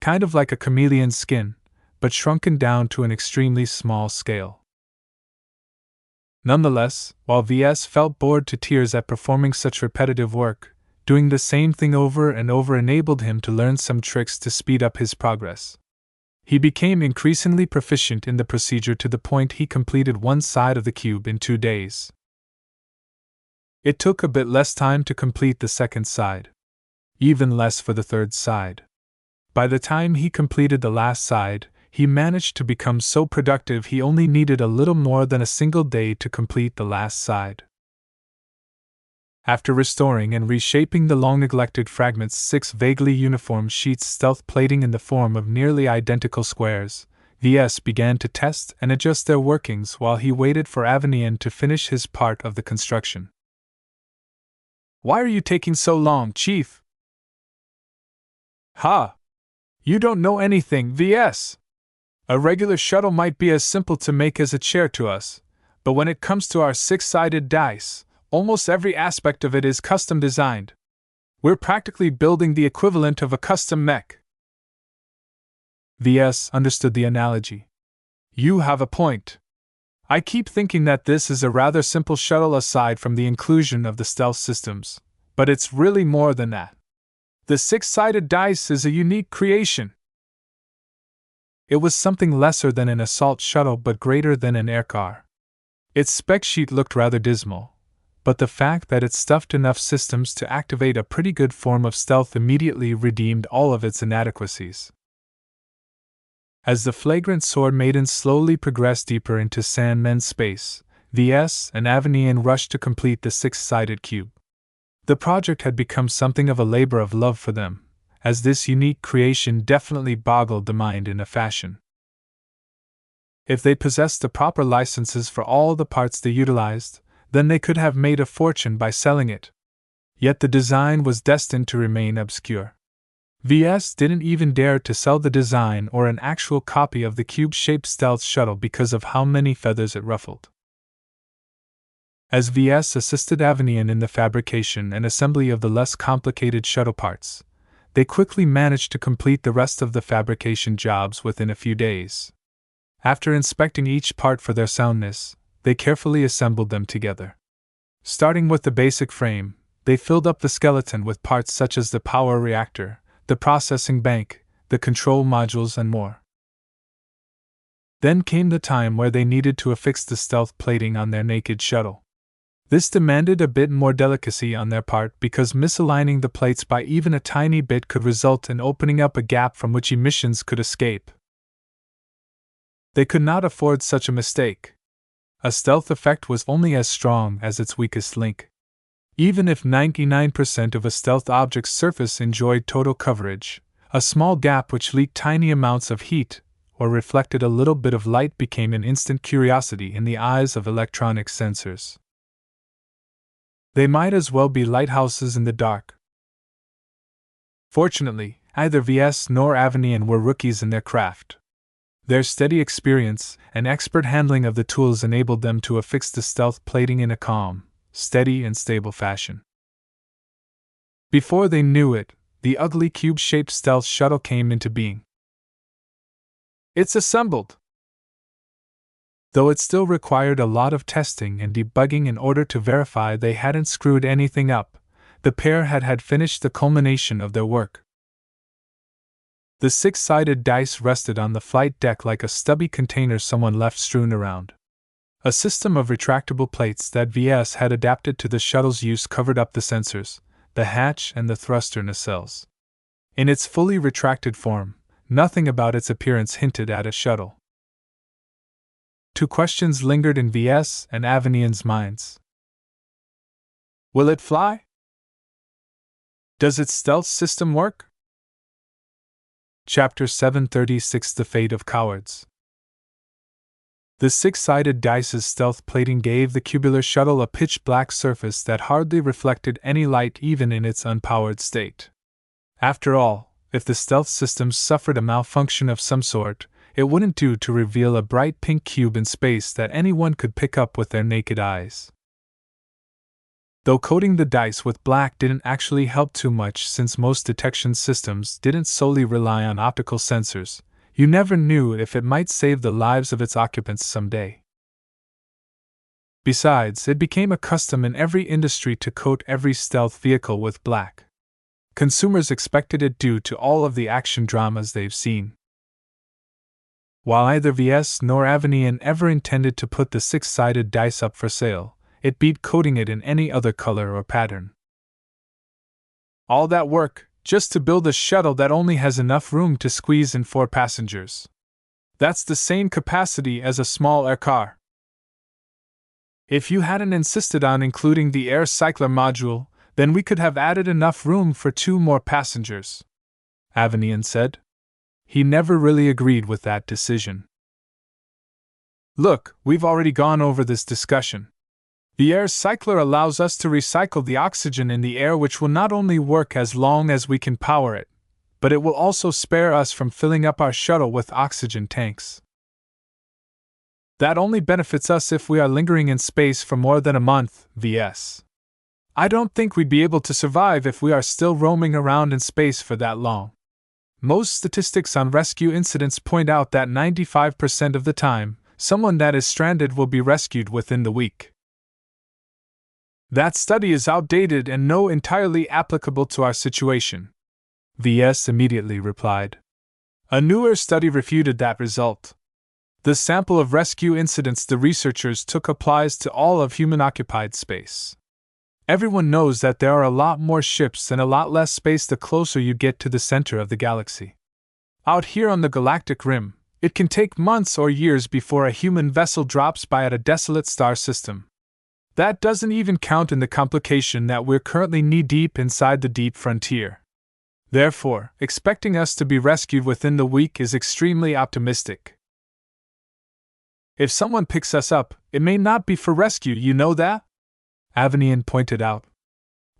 Kind of like a chameleon's skin, but shrunken down to an extremely small scale. Nonetheless, while VS felt bored to tears at performing such repetitive work, doing the same thing over and over enabled him to learn some tricks to speed up his progress. He became increasingly proficient in the procedure to the point he completed one side of the cube in 2 days. It took a bit less time to complete the second side. Even less for the third side. By the time he completed the last side, he managed to become so productive he only needed a little more than a single day to complete the last side. After restoring and reshaping the long-neglected fragments 6 vaguely uniform sheets stealth plating in the form of nearly identical squares, VS began to test and adjust their workings while he waited for Avanian to finish his part of the construction. "Why are you taking so long, Chief?" "Ha! You don't know anything, VS! A regular shuttle might be as simple to make as a chair to us, but when it comes to our 6-sided dice, almost every aspect of it is custom designed. We're practically building the equivalent of a custom mech." VS understood the analogy. "You have a point. I keep thinking that this is a rather simple shuttle aside from the inclusion of the stealth systems, but it's really more than that. The 6-sided dice is a unique creation." It was something lesser than an assault shuttle but greater than an aircar. Its spec sheet looked rather dismal, but the fact that it stuffed enough systems to activate a pretty good form of stealth immediately redeemed all of its inadequacies. As the flagrant sword maiden slowly progressed deeper into Sandman's space, VS and Avanian rushed to complete the 6-sided cube. The project had become something of a labor of love for them, as this unique creation definitely boggled the mind in a fashion. If they possessed the proper licenses for all the parts they utilized, then they could have made a fortune by selling it. Yet the design was destined to remain obscure. VS didn't even dare to sell the design or an actual copy of the cube-shaped stealth shuttle because of how many feathers it ruffled. As VS assisted Avanian in the fabrication and assembly of the less complicated shuttle parts, they quickly managed to complete the rest of the fabrication jobs within a few days. After inspecting each part for their soundness, they carefully assembled them together. Starting with the basic frame, they filled up the skeleton with parts such as the power reactor, the processing bank, the control modules, and more. Then came the time where they needed to affix the stealth plating on their naked shuttle. This demanded a bit more delicacy on their part because misaligning the plates by even a tiny bit could result in opening up a gap from which emissions could escape. They could not afford such a mistake. A stealth effect was only as strong as its weakest link. Even if 99% of a stealth object's surface enjoyed total coverage, a small gap which leaked tiny amounts of heat or reflected a little bit of light became an instant curiosity in the eyes of electronic sensors. They might as well be lighthouses in the dark. Fortunately, neither VS nor Avanian were rookies in their craft. Their steady experience and expert handling of the tools enabled them to affix the stealth plating in a calm, steady, and stable fashion. Before they knew it, the ugly cube-shaped stealth shuttle came into being. "It's assembled!" Though it still required a lot of testing and debugging in order to verify they hadn't screwed anything up, The pair had finished the culmination of their work. The six-sided dice rested on the flight deck like a stubby container someone left strewn around. A system of retractable plates that VS had adapted to the shuttle's use covered up the sensors, the hatch, and the thruster nacelles. In its fully retracted form, nothing about its appearance hinted at a shuttle. Two questions lingered in VS and Avenian's minds. Will it fly? Does its stealth system work? Chapter 736: The Fate of Cowards. The six-sided dice's stealth plating gave the cubular shuttle a pitch-black surface that hardly reflected any light even in its unpowered state. After all, if the stealth systems suffered a malfunction of some sort, it wouldn't do to reveal a bright pink cube in space that anyone could pick up with their naked eyes. Though coating the dice with black didn't actually help too much since most detection systems didn't solely rely on optical sensors, you never knew if it might save the lives of its occupants someday. Besides, it became a custom in every industry to coat every stealth vehicle with black. Consumers expected it due to all of the action dramas they've seen. While neither VS nor Avenian ever intended to put the six-sided dice up for sale, it beat coating it in any other color or pattern. All that work, just to build a shuttle that only has enough room to squeeze in 4 passengers. That's the same capacity as a small air car. If you hadn't insisted on including the air cycler module, then we could have added enough room for 2 more passengers, Avenian said. He never really agreed with that decision. Look, we've already gone over this discussion. The air cycler allows us to recycle the oxygen in the air, which will not only work as long as we can power it, but it will also spare us from filling up our shuttle with oxygen tanks. That only benefits us if we are lingering in space for more than a month, VS. I don't think we'd be able to survive if we are still roaming around in space for that long. Most statistics on rescue incidents point out that 95% of the time, someone that is stranded will be rescued within the week. That study is outdated and not entirely applicable to our situation, VS immediately replied. A newer study refuted that result. The sample of rescue incidents the researchers took applies to all of human-occupied space. Everyone knows that there are a lot more ships and a lot less space the closer you get to the center of the galaxy. Out here on the galactic rim, it can take months or years before a human vessel drops by at a desolate star system. That doesn't even count in the complication that we're currently knee-deep inside the deep frontier. Therefore, expecting us to be rescued within the week is extremely optimistic. If someone picks us up, it may not be for rescue, you know that? Avenian pointed out.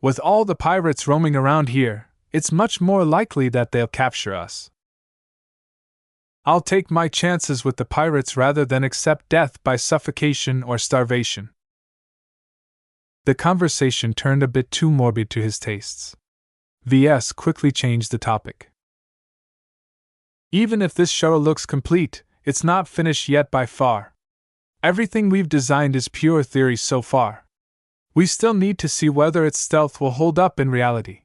With all the pirates roaming around here, it's much more likely that they'll capture us. I'll take my chances with the pirates rather than accept death by suffocation or starvation. The conversation turned a bit too morbid to his tastes. VS quickly changed the topic. Even if this shuttle looks complete, it's not finished yet by far. Everything we've designed is pure theory so far. We still need to see whether its stealth will hold up in reality.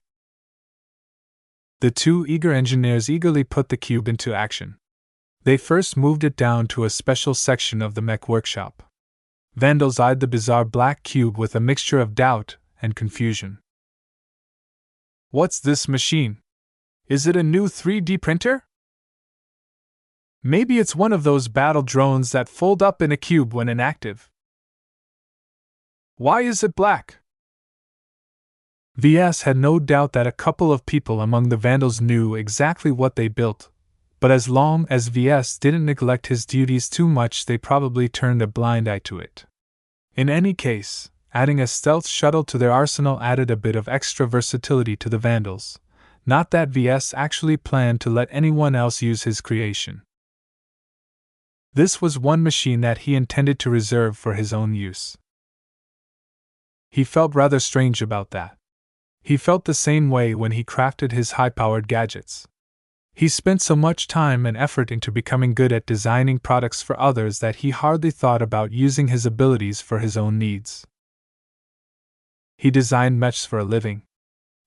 The two eager engineers eagerly put the cube into action. They first moved it down to a special section of the Mech workshop. Vandals eyed the bizarre black cube with a mixture of doubt and confusion. What's this machine? Is it a new 3D printer? Maybe it's one of those battle drones that fold up in a cube when inactive. Why is it black? VS had no doubt that a couple of people among the Vandals knew exactly what they built, but as long as VS didn't neglect his duties too much, they probably turned a blind eye to it. In any case, adding a stealth shuttle to their arsenal added a bit of extra versatility to the Vandals, not that VS actually planned to let anyone else use his creation. This was one machine that he intended to reserve for his own use. He felt rather strange about that. He felt the same way when he crafted his high-powered gadgets. He spent so much time and effort into becoming good at designing products for others that he hardly thought about using his abilities for his own needs. He designed mechs for a living.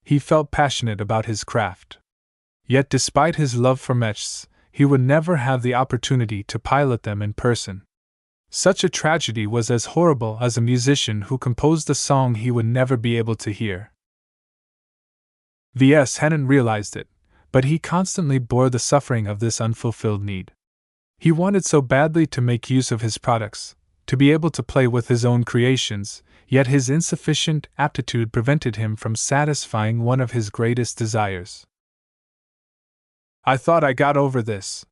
He felt passionate about his craft. Yet despite his love for mechs, he would never have the opportunity to pilot them in person. Such a tragedy was as horrible as a musician who composed a song he would never be able to hear. V.S. hadn't realized it, but he constantly bore the suffering of this unfulfilled need. He wanted so badly to make use of his products, to be able to play with his own creations, yet his insufficient aptitude prevented him from satisfying one of his greatest desires. I thought I got over this.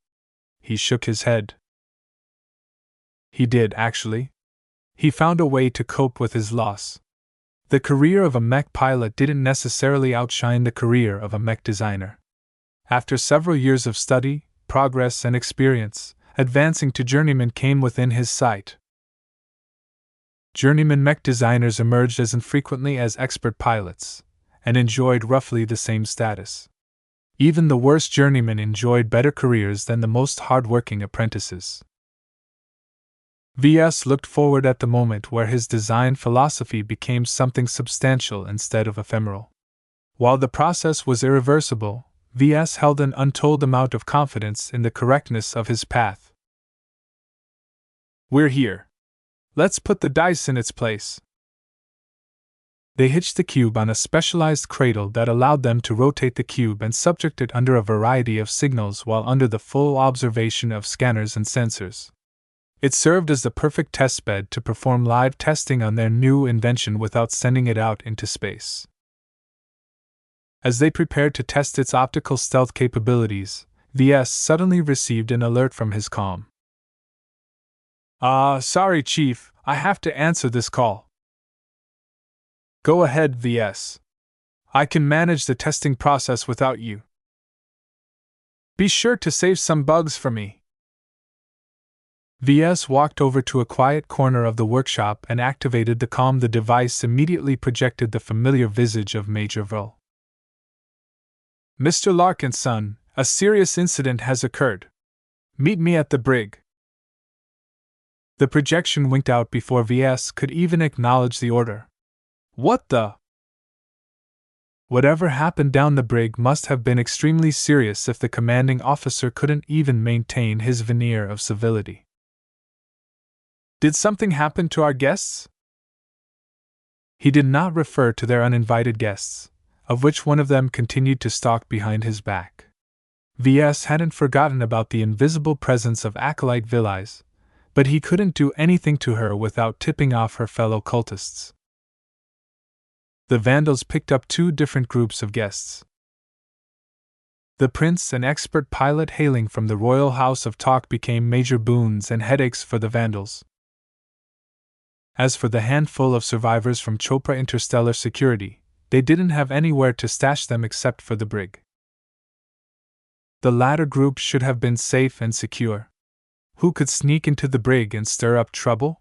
He shook his head. He did, actually. He found a way to cope with his loss. The career of a mech pilot didn't necessarily outshine the career of a mech designer. After several years of study, progress, and experience, advancing to journeyman came within his sight. Journeyman mech designers emerged as infrequently as expert pilots, and enjoyed roughly the same status. Even the worst journeymen enjoyed better careers than the most hard-working apprentices. V.S. looked forward at the moment where his design philosophy became something substantial instead of ephemeral. While the process was irreversible, V.S. held an untold amount of confidence in the correctness of his path. We're here. Let's put the dice in its place. They hitched the cube on a specialized cradle that allowed them to rotate the cube and subject it under a variety of signals while under the full observation of scanners and sensors. It served as the perfect testbed to perform live testing on their new invention without sending it out into space. As they prepared to test its optical stealth capabilities, V.S. suddenly received an alert from his comm. Sorry, Chief, I have to answer this call. Go ahead, V.S. I can manage the testing process without you. Be sure to save some bugs for me. V.S. walked over to a quiet corner of the workshop and activated the comm. The device immediately projected the familiar visage of Major Vull. Mr. Larkin's son, a serious incident has occurred. Meet me at the brig. The projection winked out before V.S. could even acknowledge the order. What the? Whatever happened down the brig must have been extremely serious if the commanding officer couldn't even maintain his veneer of civility. Did something happen to our guests? He did not refer to their uninvited guests, of which one of them continued to stalk behind his back. V.S. hadn't forgotten about the invisible presence of acolyte Villies, but he couldn't do anything to her without tipping off her fellow cultists. The Vandals picked up two different groups of guests. The prince, an expert pilot hailing from the royal house of Talk, became major boons and headaches for the Vandals. As for the handful of survivors from Chopra Interstellar Security, they didn't have anywhere to stash them except for the brig. The latter group should have been safe and secure. Who could sneak into the brig and stir up trouble?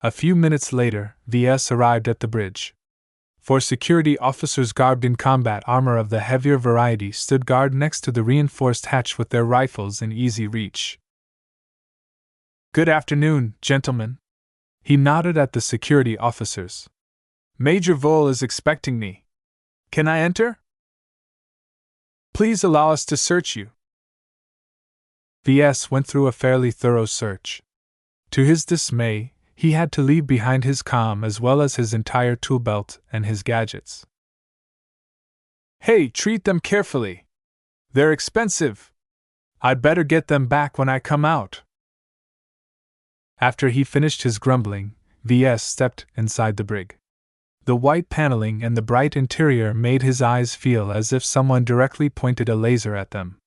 A few minutes later, V.S. arrived at the bridge. Four security officers garbed in combat armor of the heavier variety stood guard next to the reinforced hatch with their rifles in easy reach. Good afternoon, gentlemen. He nodded at the security officers. Major Vull is expecting me. Can I enter? Please allow us to search you. V.S. went through a fairly thorough search. To his dismay, he had to leave behind his comm as well as his entire tool belt and his gadgets. Hey, treat them carefully. They're expensive. I'd better get them back when I come out. After he finished his grumbling, V.S. stepped inside the brig. The white paneling and the bright interior made his eyes feel as if someone directly pointed a laser at them.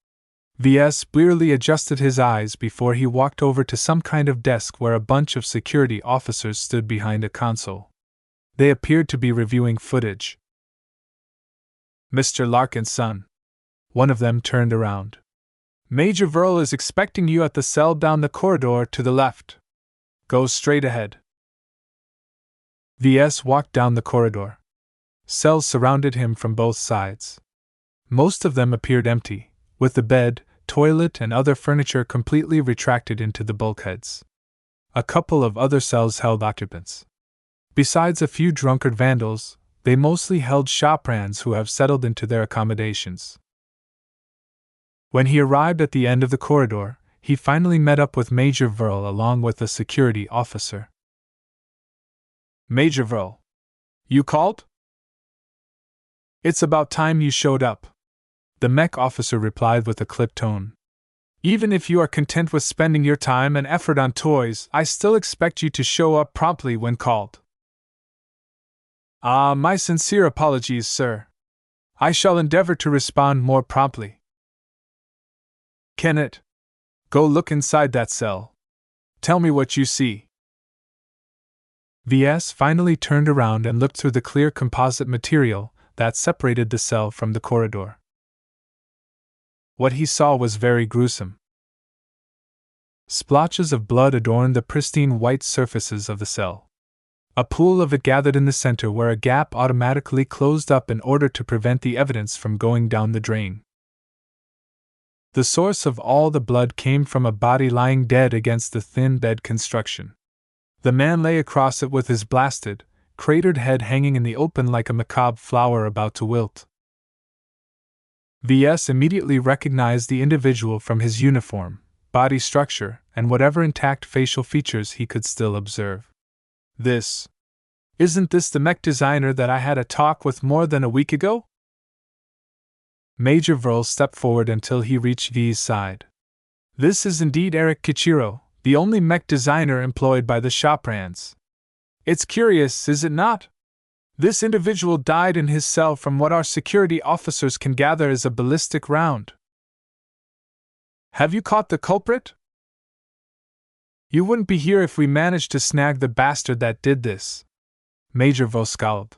V.S. blearily adjusted his eyes before he walked over to some kind of desk where a bunch of security officers stood behind a console. They appeared to be reviewing footage. Mr. Larkin's son. One of them turned around. Major Vull is expecting you at the cell down the corridor to the left. Go straight ahead. V.S. walked down the corridor. Cells surrounded him from both sides. Most of them appeared empty, with the bed, toilet, and other furniture completely retracted into the bulkheads. A couple of other cells held occupants. Besides a few drunkard vandals, They mostly held shoprans who have settled into their accommodations. When he arrived at the end of the corridor, he finally met up with Major Verl along with a security officer. Major Verl, you called? It's about time you showed up, the mech officer replied with a clipped tone. Even if you are content with spending your time and effort on toys, I still expect you to show up promptly when called. My sincere apologies, sir. I shall endeavor to respond more promptly. Kenneth, go look inside that cell. Tell me what you see. VS finally turned around and looked through the clear composite material that separated the cell from the corridor. What he saw was very gruesome. Splotches of blood adorned the pristine white surfaces of the cell. A pool of it gathered in the center where a gap automatically closed up in order to prevent the evidence from going down the drain. The source of all the blood came from a body lying dead against the thin bed construction. The man lay across it with his blasted, cratered head hanging in the open like a macabre flower about to wilt. VS immediately recognized the individual from his uniform, body structure, and whatever intact facial features he could still observe. Isn't this the mech designer that I had a talk with more than a week ago? Major Verl stepped forward until he reached V's side. This is indeed Eric Kichiro, the only mech designer employed by the shoprans. It's curious, is it not? This individual died in his cell from what our security officers can gather is a ballistic round. Have you caught the culprit? You wouldn't be here if we managed to snag the bastard that did this. Major Verl scowled.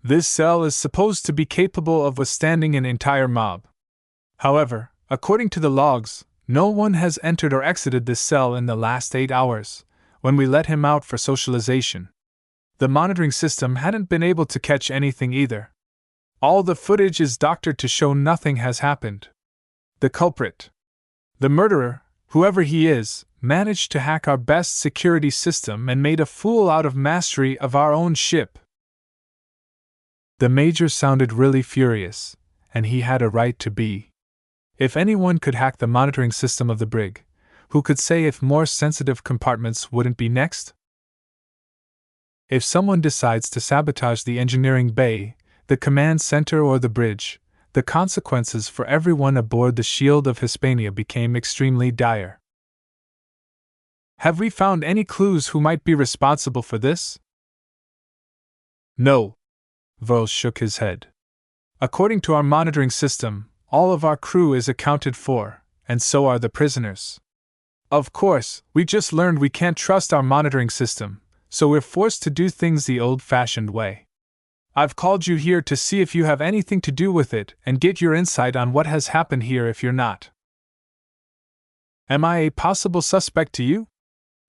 This cell is supposed to be capable of withstanding an entire mob. However, according to the logs, no one has entered or exited this cell in the last 8 hours, when we let him out for socialization. The monitoring system hadn't been able to catch anything either. All the footage is doctored to show nothing has happened. The culprit, the murderer, whoever he is, managed to hack our best security system and made a fool out of mastery of our own ship. The major sounded really furious, and he had a right to be. If anyone could hack the monitoring system of the brig, who could say if more sensitive compartments wouldn't be next? If someone decides to sabotage the engineering bay, the command center or the bridge, the consequences for everyone aboard the Shield of Hispania became extremely dire. Have we found any clues who might be responsible for this? No. Verl shook his head. According to our monitoring system, all of our crew is accounted for, and so are the prisoners. Of course, we just learned we can't trust our monitoring system, so we're forced to do things the old-fashioned way. I've called you here to see if you have anything to do with it and get your insight on what has happened here if you're not. Am I a possible suspect to you?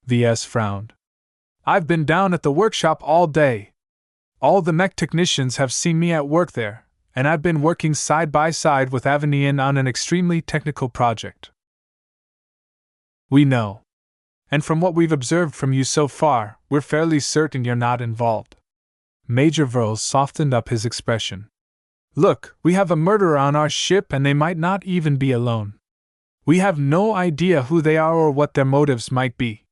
VS frowned. I've been down at the workshop all day. All the mech technicians have seen me at work there, and I've been working side by side with Avenian on an extremely technical project. We know. And from what we've observed from you so far, we're fairly certain you're not involved. Major Verl softened up his expression. Look, we have a murderer on our ship and they might not even be alone. We have no idea who they are or what their motives might be.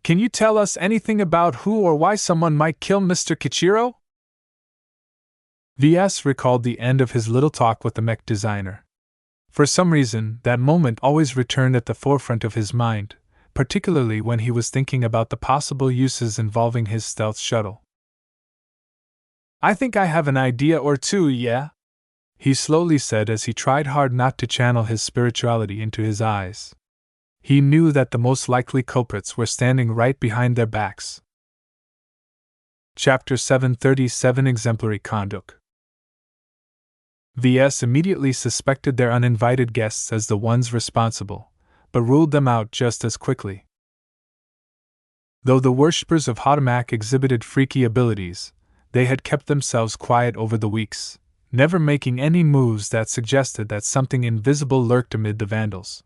Can you tell us anything about who or why someone might kill Mr. Kichiro? VS recalled the end of his little talk with the mech designer. For some reason, that moment always returned at the forefront of his mind, particularly when he was thinking about the possible uses involving his stealth shuttle. I think I have an idea or two, yeah? He slowly said as he tried hard not to channel his spirituality into his eyes. He knew that the most likely culprits were standing right behind their backs. Chapter 737 Exemplary Conduct. VS immediately suspected their uninvited guests as the ones responsible, but ruled them out just as quickly. Though the worshippers of Hotomak exhibited freaky abilities, they had kept themselves quiet over the weeks, never making any moves that suggested that something invisible lurked amid the vandals.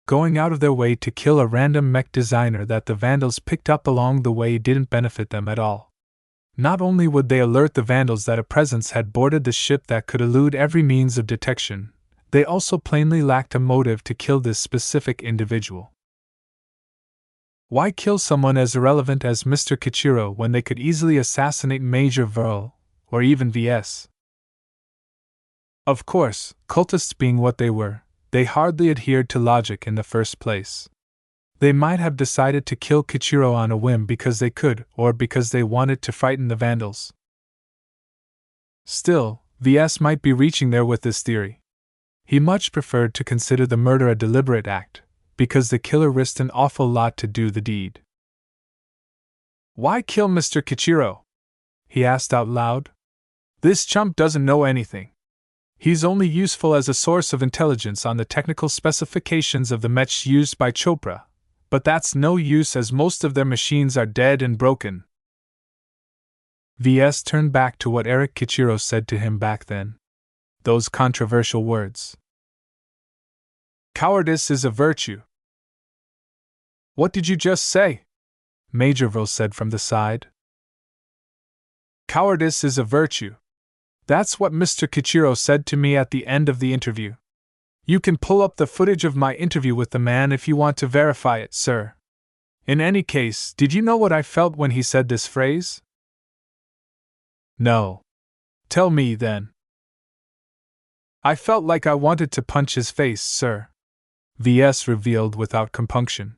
Going out of their way to kill a random mech designer that the vandals picked up along the way didn't benefit them at all. Not only would they alert the vandals that a presence had boarded the ship that could elude every means of detection, they also plainly lacked a motive to kill this specific individual. Why kill someone as irrelevant as Mr. Kichiro when they could easily assassinate Major Verl, or even VS? Of course, cultists being what they were, they hardly adhered to logic in the first place. They might have decided to kill Kichiro on a whim because they could, or because they wanted to frighten the vandals. Still, VS might be reaching there with this theory. He much preferred to consider the murder a deliberate act, because the killer risked an awful lot to do the deed. "Why kill Mr. Kichiro?" he asked out loud. "This chump doesn't know anything. He's only useful as a source of intelligence on the technical specifications of the mech used by Chopra, but that's no use as most of their machines are dead and broken." VS turned back to what Eric Kichiro said to him back then. Those controversial words. "Cowardice is a virtue." "What did you just say?" Majorville said from the side. "Cowardice is a virtue. That's what Mr. Kichiro said to me at the end of the interview. You can pull up the footage of my interview with the man if you want to verify it, sir. In any case, did you know what I felt when he said this phrase?" "No." "Tell me, then." "I felt like I wanted to punch his face, sir," VS revealed without compunction.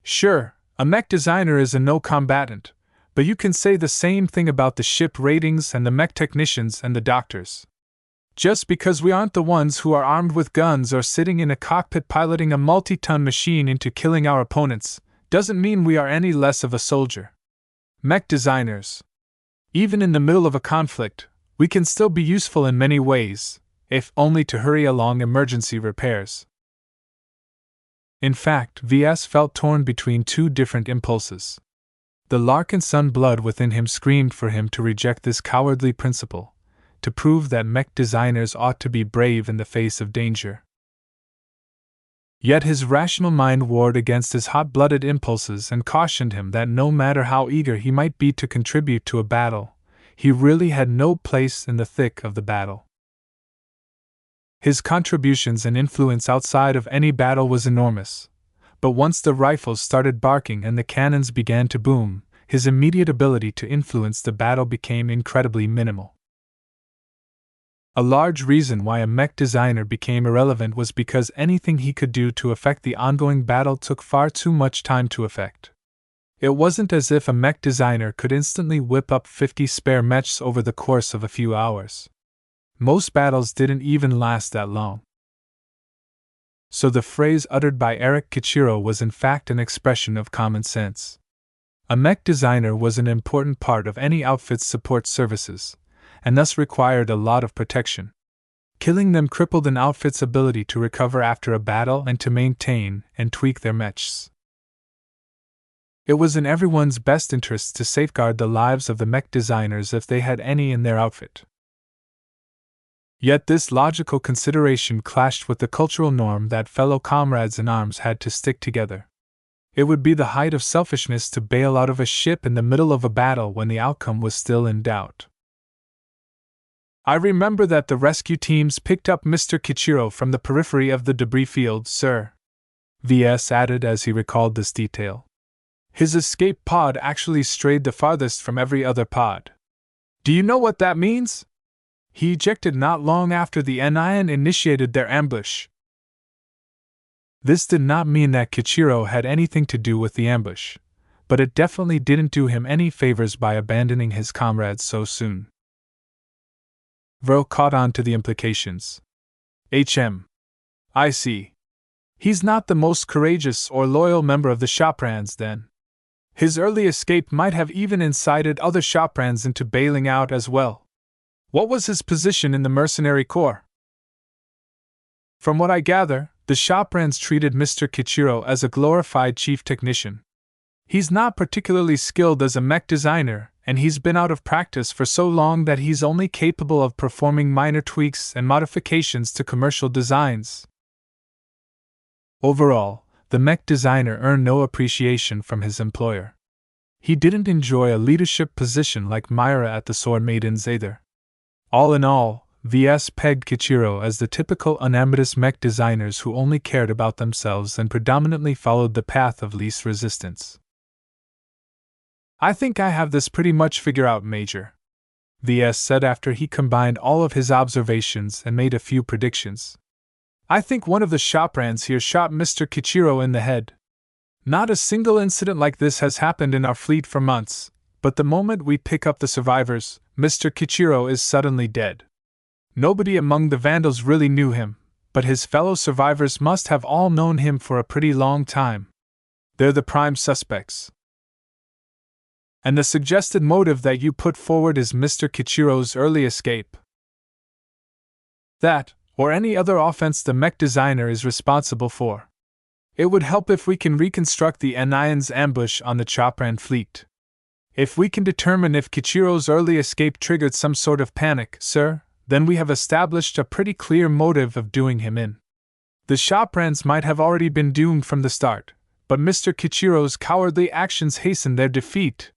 "Sure, a mech designer is a no-combatant, but you can say the same thing about the ship ratings and the mech technicians and the doctors. Just because we aren't the ones who are armed with guns or sitting in a cockpit piloting a multi-ton machine into killing our opponents, doesn't mean we are any less of a soldier. Mech designers. Even in the middle of a conflict, we can still be useful in many ways, if only to hurry along emergency repairs." In fact, VS felt torn between two different impulses. The Larkinson blood within him screamed for him to reject this cowardly principle, to prove that mech designers ought to be brave in the face of danger. Yet his rational mind warred against his hot-blooded impulses and cautioned him that no matter how eager he might be to contribute to a battle, he really had no place in the thick of the battle. His contributions and influence outside of any battle was enormous, but once the rifles started barking and the cannons began to boom, his immediate ability to influence the battle became incredibly minimal. A large reason why a mech designer became irrelevant was because anything he could do to affect the ongoing battle took far too much time to effect. It wasn't as if a mech designer could instantly whip up 50 spare mechs over the course of a few hours. Most battles didn't even last that long. So the phrase uttered by Eric Kichiro was in fact an expression of common sense. A mech designer was an important part of any outfit's support services, and thus required a lot of protection. Killing them crippled an outfit's ability to recover after a battle and to maintain and tweak their mechs. It was in everyone's best interests to safeguard the lives of the mech designers if they had any in their outfit. Yet this logical consideration clashed with the cultural norm that fellow comrades in arms had to stick together. It would be the height of selfishness to bail out of a ship in the middle of a battle when the outcome was still in doubt. "I remember that the rescue teams picked up Mr. Kichiro from the periphery of the debris field, sir," VS added as he recalled this detail. "His escape pod actually strayed the farthest from every other pod. Do you know what that means? He ejected not long after the Anion initiated their ambush." This did not mean that Kichiro had anything to do with the ambush, but it definitely didn't do him any favors by abandoning his comrades so soon. Verl caught on to the implications. I see. He's not the most courageous or loyal member of the Shoprans, then. His early escape might have even incited other Shoprans into bailing out as well. What was his position in the mercenary corps? From what I gather, the Shoprans treated Mr. Kichiro as a glorified chief technician. He's not particularly skilled as a mech designer, and he's been out of practice for so long that he's only capable of performing minor tweaks and modifications to commercial designs. Overall, the mech designer earned no appreciation from his employer. He didn't enjoy a leadership position like Myra at the Sword Maidens either. All in all, VS pegged Kichiro as the typical unambitious mech designers who only cared about themselves and predominantly followed the path of least resistance. "I think I have this pretty much figured out, Major," VS said after he combined all of his observations and made a few predictions. "I think one of the shoprands here shot Mr. Kichiro in the head. Not a single incident like this has happened in our fleet for months, but the moment we pick up the survivors, Mr. Kichiro is suddenly dead. Nobody among the Vandals really knew him, but his fellow survivors must have all known him for a pretty long time. They're the prime suspects. And the suggested motive that you put forward is Mr. Kichiro's early escape. That, or any other offense the mech designer is responsible for. It would help if we can reconstruct the Anion's ambush on the Chopran fleet. If we can determine if Kichiro's early escape triggered some sort of panic, sir, then we have established a pretty clear motive of doing him in. The Shoprans might have already been doomed from the start, but Mr. Kichiro's cowardly actions hastened their defeat."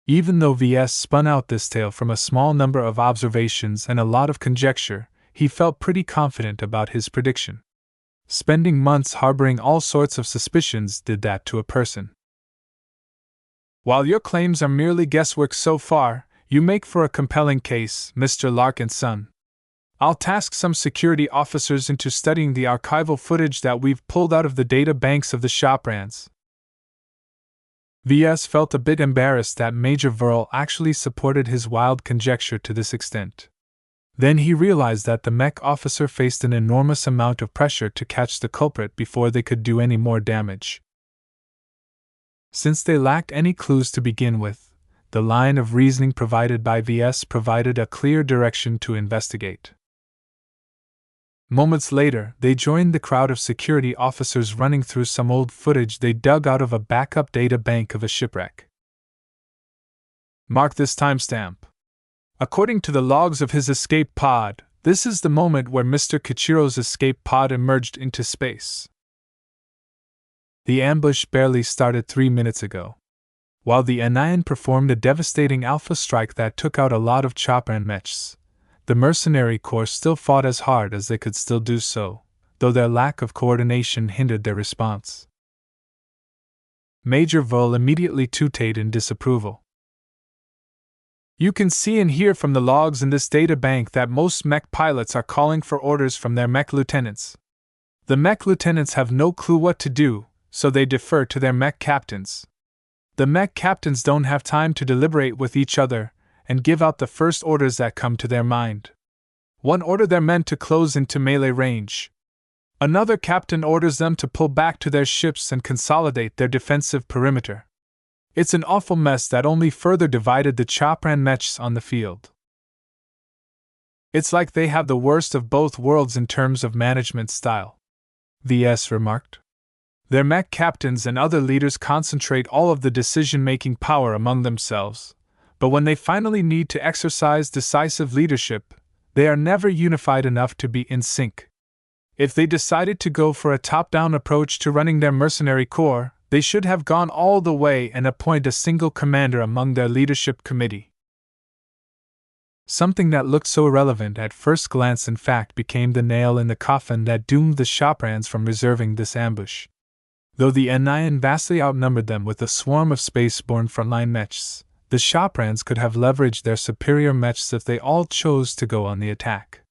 Even though VS spun out this tale from a small number of observations and a lot of conjecture, he felt pretty confident about his prediction. Spending months harboring all sorts of suspicions did that to a person. "While your claims are merely guesswork so far, you make for a compelling case, Mr. Larkin's son. I'll task some security officers into studying the archival footage that we've pulled out of the data banks of the Shoprans." VS felt a bit embarrassed that Major Verl actually supported his wild conjecture to this extent. Then he realized that the mech officer faced an enormous amount of pressure to catch the culprit before they could do any more damage. Since they lacked any clues to begin with, the line of reasoning provided by VS provided a clear direction to investigate. Moments later, they joined the crowd of security officers running through some old footage they dug out of a backup data bank of a shipwreck. "Mark this timestamp. According to the logs of his escape pod, this is the moment where Mr. Kichiro's escape pod emerged into space. The ambush barely started 3 minutes ago. While the Anion performed a devastating alpha strike that took out a lot of Chopran mechs, the mercenary corps still fought as hard as they could still do so, though their lack of coordination hindered their response." Major Verl immediately tooted in disapproval. "You can see and hear from the logs in this data bank that most mech pilots are calling for orders from their mech lieutenants. The mech lieutenants have no clue what to do, so they defer to their mech captains. The mech captains don't have time to deliberate with each other and give out the first orders that come to their mind. One order their men to close into melee range. Another captain orders them to pull back to their ships and consolidate their defensive perimeter. It's an awful mess that only further divided the Chopran mechs on the field. It's like they have the worst of both worlds in terms of management style," VS remarked. "Their mech captains and other leaders concentrate all of the decision-making power among themselves, but when they finally need to exercise decisive leadership, they are never unified enough to be in sync. If they decided to go for a top-down approach to running their mercenary corps, they should have gone all the way and appoint a single commander among their leadership committee." Something that looked so irrelevant at first glance in fact became the nail in the coffin that doomed the Shoprans from reserving this ambush. Though the Anion vastly outnumbered them with a swarm of space-borne frontline mechs, the Shoprans could have leveraged their superior mechs if they all chose to go on the attack.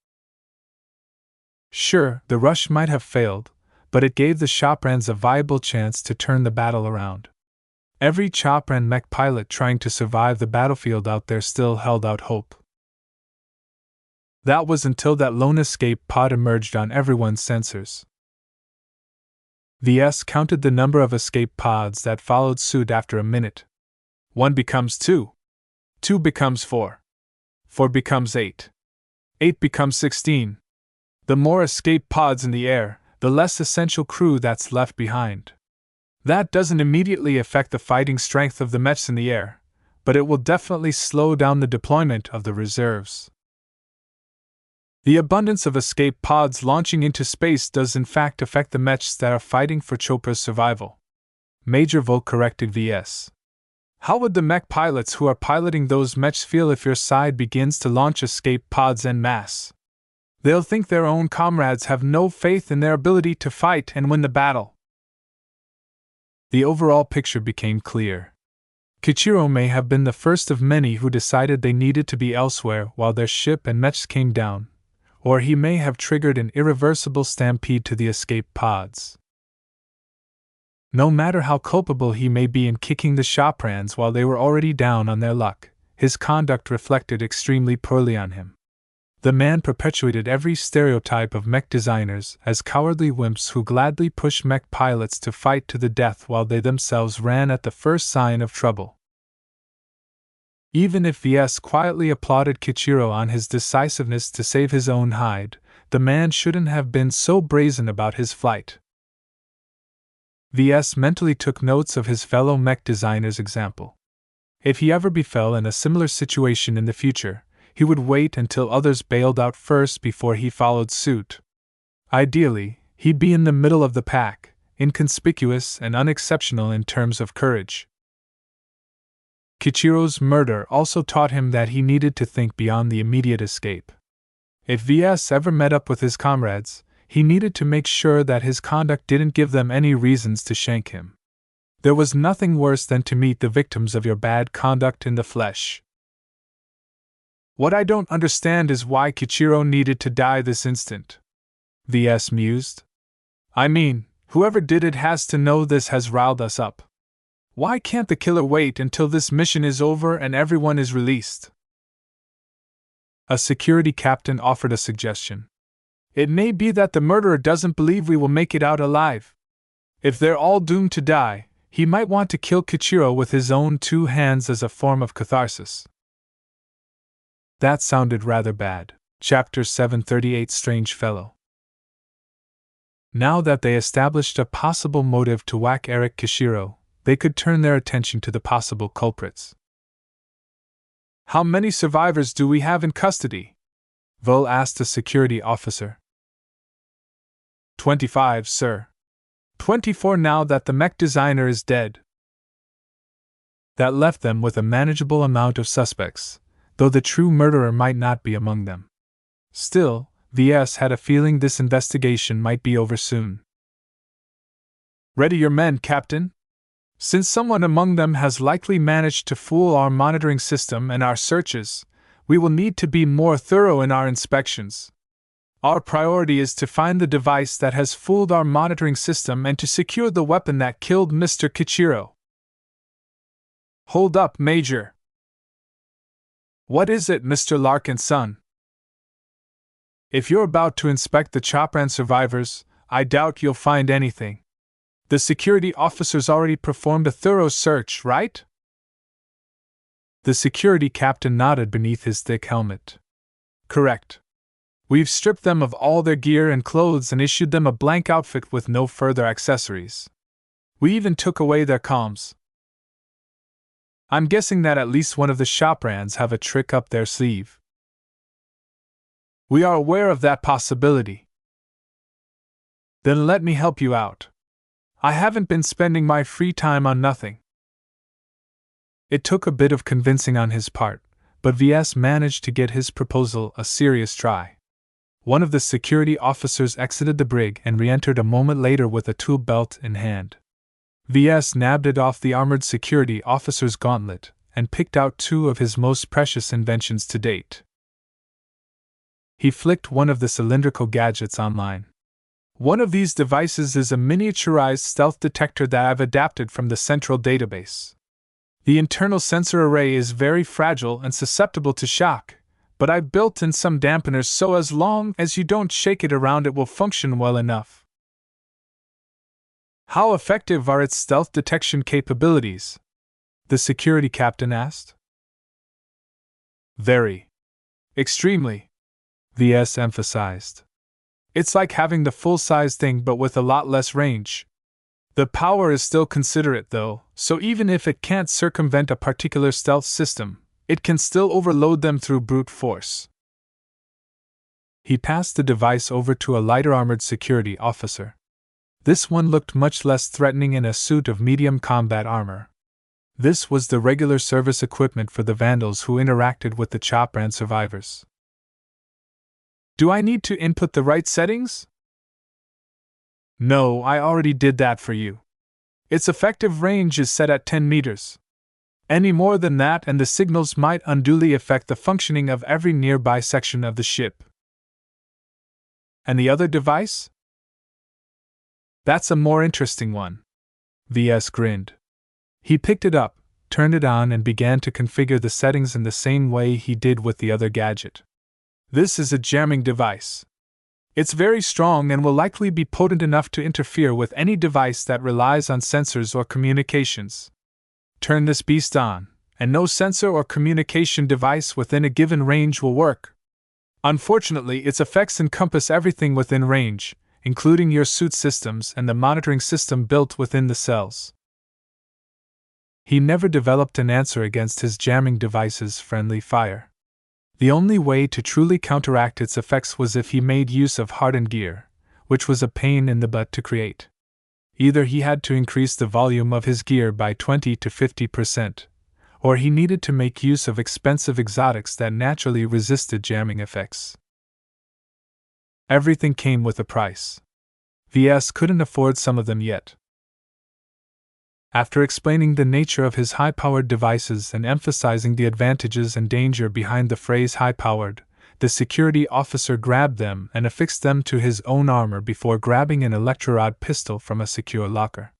Sure, the rush might have failed, but it gave the Shoprans a viable chance to turn the battle around. Every Chopran mech pilot trying to survive the battlefield out there still held out hope. That was until that lone escape pod emerged on everyone's sensors. VS counted the number of escape pods that followed suit after a minute. 1 becomes 2. 2 becomes 4. 4 becomes 8. 8 becomes 16. The more escape pods in the air, the less essential crew that's left behind. That doesn't immediately affect the fighting strength of the mechs in the air, but it will definitely slow down the deployment of the reserves. The abundance of escape pods launching into space does in fact affect the mechs that are fighting for Chopra's survival. Major Volk corrected VS. How would the mech pilots who are piloting those mechs feel if your side begins to launch escape pods en masse? They'll think their own comrades have no faith in their ability to fight and win the battle. The overall picture became clear. Kichiro may have been the first of many who decided they needed to be elsewhere while their ship and mechs came down, or he may have triggered an irreversible stampede to the escape pods. No matter how culpable he may be in kicking the Shoprans while they were already down on their luck, his conduct reflected extremely poorly on him. The man perpetuated every stereotype of mech designers as cowardly wimps who gladly push mech pilots to fight to the death while they themselves ran at the first sign of trouble. Even if VS quietly applauded Kichiro on his decisiveness to save his own hide, the man shouldn't have been so brazen about his flight. VS mentally took notes of his fellow mech designer's example. If he ever befell in a similar situation in the future, he would wait until others bailed out first before he followed suit. Ideally, he'd be in the middle of the pack, inconspicuous and unexceptional in terms of courage. Kichiro's murder also taught him that he needed to think beyond the immediate escape. If VS ever met up with his comrades, he needed to make sure that his conduct didn't give them any reasons to shank him. There was nothing worse than to meet the victims of your bad conduct in the flesh. What I don't understand is why Kichiro needed to die this instant, VS mused. I mean, whoever did it has to know this has riled us up. Why can't the killer wait until this mission is over and everyone is released? A security captain offered a suggestion. It may be that the murderer doesn't believe we will make it out alive. If they're all doomed to die, he might want to kill Kichiro with his own two hands as a form of catharsis. That sounded rather bad. Chapter 738 Strange Fellow. Now that they established a possible motive to whack Eric Kichiro, they could turn their attention to the possible culprits. How many survivors do we have in custody? Vol asked a security officer. 25, sir. 24 now that the mech designer is dead. That left them with a manageable amount of suspects, though the true murderer might not be among them. Still, VS had a feeling this investigation might be over soon. Ready your men, Captain. Since someone among them has likely managed to fool our monitoring system and our searches, we will need to be more thorough in our inspections. Our priority is to find the device that has fooled our monitoring system and to secure the weapon that killed Mr. Kichiro. Hold up, Major. What is it, Mr. Larkin's son? If you're about to inspect the Chopran survivors, I doubt you'll find anything. The security officers already performed a thorough search, right? The security captain nodded beneath his thick helmet. Correct. We've stripped them of all their gear and clothes and issued them a blank outfit with no further accessories. We even took away their comms. I'm guessing that at least one of the Shoprans have a trick up their sleeve. We are aware of that possibility. Then let me help you out. I haven't been spending my free time on nothing. It took a bit of convincing on his part, but VS managed to get his proposal a serious try. One of the security officers exited the brig and re-entered a moment later with a tool belt in hand. VS nabbed it off the armored security officer's gauntlet and picked out two of his most precious inventions to date. He flicked one of the cylindrical gadgets online. One of these devices is a miniaturized stealth detector that I've adapted from the central database. The internal sensor array is very fragile and susceptible to shock, but I've built in some dampeners so as long as you don't shake it around it will function well enough. How effective are its stealth detection capabilities? The security captain asked. Very. Extremely, VS emphasized. It's like having the full-size thing but with a lot less range. The power is still considerate though, so even if it can't circumvent a particular stealth system, it can still overload them through brute force. He passed the device over to a lighter armored security officer. This one looked much less threatening in a suit of medium combat armor. This was the regular service equipment for the Vandals who interacted with the Chopran survivors. Do I need to input the right settings? No, I already did that for you. Its effective range is set at 10 meters. Any more than that and the signals might unduly affect the functioning of every nearby section of the ship. And the other device? That's a more interesting one. VS grinned. He picked it up, turned it on, and began to configure the settings in the same way he did with the other gadget. This is a jamming device. It's very strong and will likely be potent enough to interfere with any device that relies on sensors or communications. Turn this beast on, and no sensor or communication device within a given range will work. Unfortunately, its effects encompass everything within range, including your suit systems and the monitoring system built within the cells. He never developed an answer against his jamming device's friendly fire. The only way to truly counteract its effects was if he made use of hardened gear, which was a pain in the butt to create. Either he had to increase the volume of his gear by 20 to 50%, or he needed to make use of expensive exotics that naturally resisted jamming effects. Everything came with a price. VS couldn't afford some of them yet. After explaining the nature of his high-powered devices and emphasizing the advantages and danger behind the phrase high-powered, the security officer grabbed them and affixed them to his own armor before grabbing an electrorod pistol from a secure locker.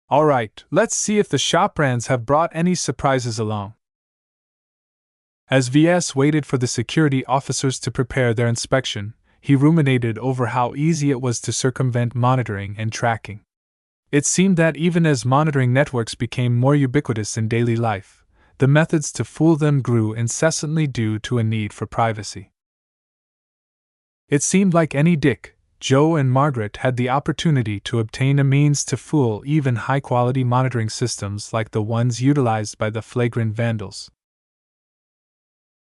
All right, let's see if the Choprans have brought any surprises along. As VS waited for the security officers to prepare their inspection, he ruminated over how easy it was to circumvent monitoring and tracking. It seemed that even as monitoring networks became more ubiquitous in daily life, the methods to fool them grew incessantly due to a need for privacy. It seemed like any Dick, Joe, and Margaret had the opportunity to obtain a means to fool even high-quality monitoring systems like the ones utilized by the flagrant Vandals.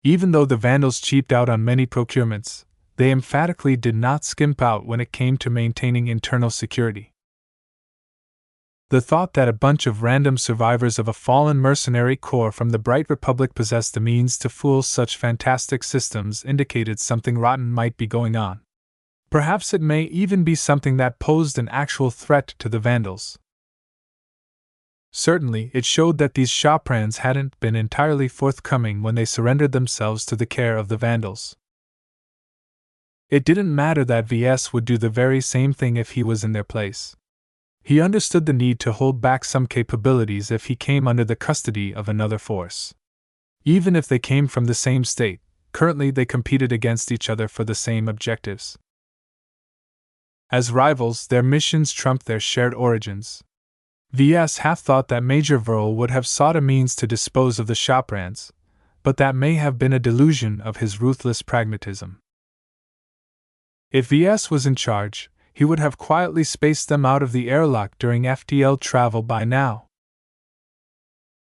Even though the Vandals cheaped out on many procurements, they emphatically did not skimp out when it came to maintaining internal security. The thought that a bunch of random survivors of a fallen mercenary corps from the Bright Republic possessed the means to fool such fantastic systems indicated something rotten might be going on. Perhaps it may even be something that posed an actual threat to the Vandals. Certainly, it showed that these Choprans hadn't been entirely forthcoming when they surrendered themselves to the care of the Vandals. It didn't matter that VS would do the very same thing if he was in their place. He understood the need to hold back some capabilities if he came under the custody of another force. Even if they came from the same state, currently they competed against each other for the same objectives. As rivals, their missions trumped their shared origins. VS half thought that Major Verl would have sought a means to dispose of the Choprans, but that may have been a delusion of his ruthless pragmatism. If VS was in charge, he would have quietly spaced them out of the airlock during FTL travel by now.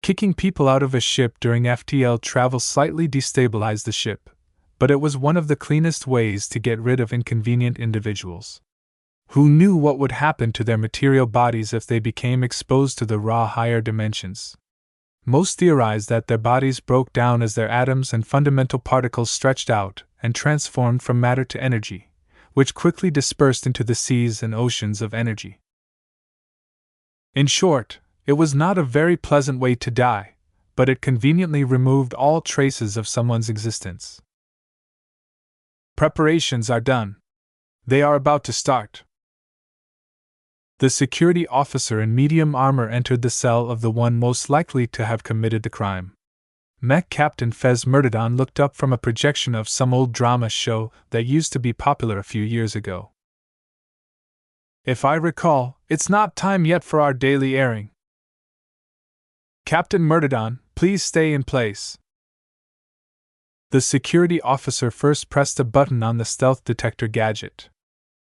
Kicking people out of a ship during FTL travel slightly destabilized the ship, but it was one of the cleanest ways to get rid of inconvenient individuals. Who knew what would happen to their material bodies if they became exposed to the raw higher dimensions? Most theorized that their bodies broke down as their atoms and fundamental particles stretched out and transformed from matter to energy, which quickly dispersed into the seas and oceans of energy. In short, it was not a very pleasant way to die, but it conveniently removed all traces of someone's existence. Preparations are done. They are about to start. The security officer in medium armor entered the cell of the one most likely to have committed the crime. Mech Captain Fez Myrtidon looked up from a projection of some old drama show that used to be popular a few years ago. If I recall, it's not time yet for our daily airing. Captain Myrtidon, please stay in place. The security officer first pressed a button on the stealth detector gadget.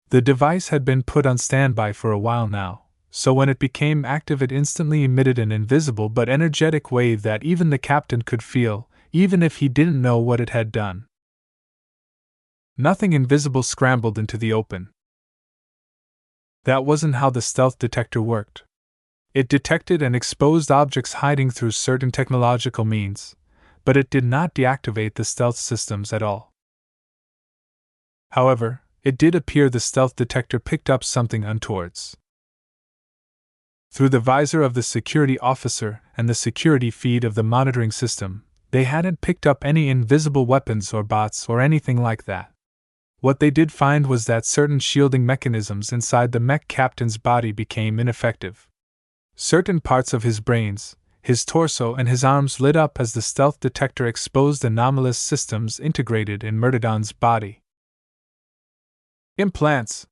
The device had been put on standby for a while now, so when it became active it instantly emitted an invisible but energetic wave that even the captain could feel, even if he didn't know what it had done. Nothing invisible scrambled into the open. That wasn't how the stealth detector worked. It detected and exposed objects hiding through certain technological means, but it did not deactivate the stealth systems at all. However, it did appear the stealth detector picked up something untowards. Through the visor of the security officer and the security feed of the monitoring system, they hadn't picked up any invisible weapons or bots or anything like that. What they did find was that certain shielding mechanisms inside the mech captain's body became ineffective. Certain parts of his brains, his torso, and his arms lit up as the stealth detector exposed anomalous systems integrated in Myrtidon's body. Implants.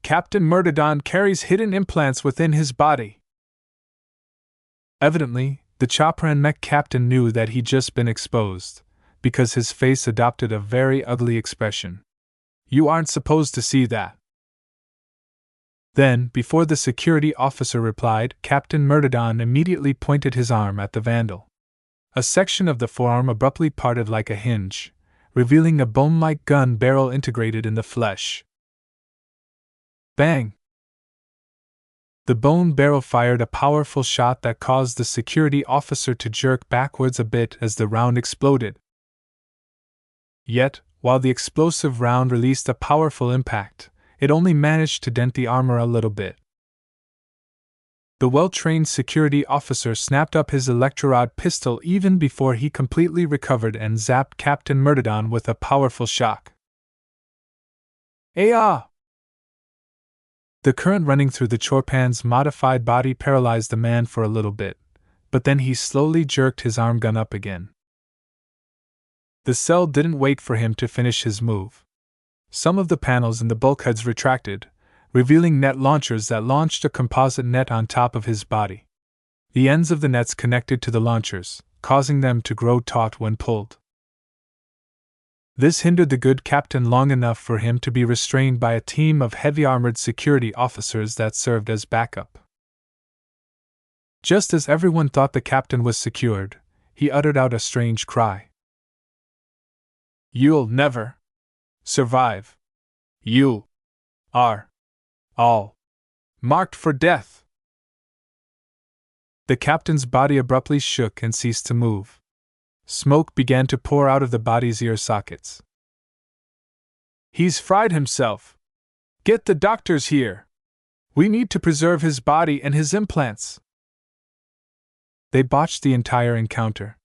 Captain Myrtidon carries hidden implants within his body. Evidently, the Chopran mech captain knew that he'd just been exposed, because his face adopted a very ugly expression. You aren't supposed to see that. Then, before the security officer replied, Captain Myrtidon immediately pointed his arm at the vandal. A section of the forearm abruptly parted like a hinge, revealing a bone-like gun barrel integrated in the flesh. Bang! The bone barrel fired a powerful shot that caused the security officer to jerk backwards a bit as the round exploded. Yet, while the explosive round released a powerful impact, it only managed to dent the armor a little bit. The well-trained security officer snapped up his electrorod pistol even before he completely recovered and zapped Captain Myrtidon with a powerful shock. Ah! The current running through the Chopran's modified body paralyzed the man for a little bit, but then he slowly jerked his arm gun up again. The cell didn't wait for him to finish his move. Some of the panels in the bulkheads retracted, revealing net launchers that launched a composite net on top of his body. The ends of the nets connected to the launchers, causing them to grow taut when pulled. This hindered the good captain long enough for him to be restrained by a team of heavy-armored security officers that served as backup. Just as everyone thought the captain was secured, he uttered out a strange cry. You'll never survive. You are all marked for death. The captain's body abruptly shook and ceased to move. Smoke began to pour out of the body's ear sockets. He's fried himself. Get the doctors here. We need to preserve his body and his implants. They botched the entire encounter.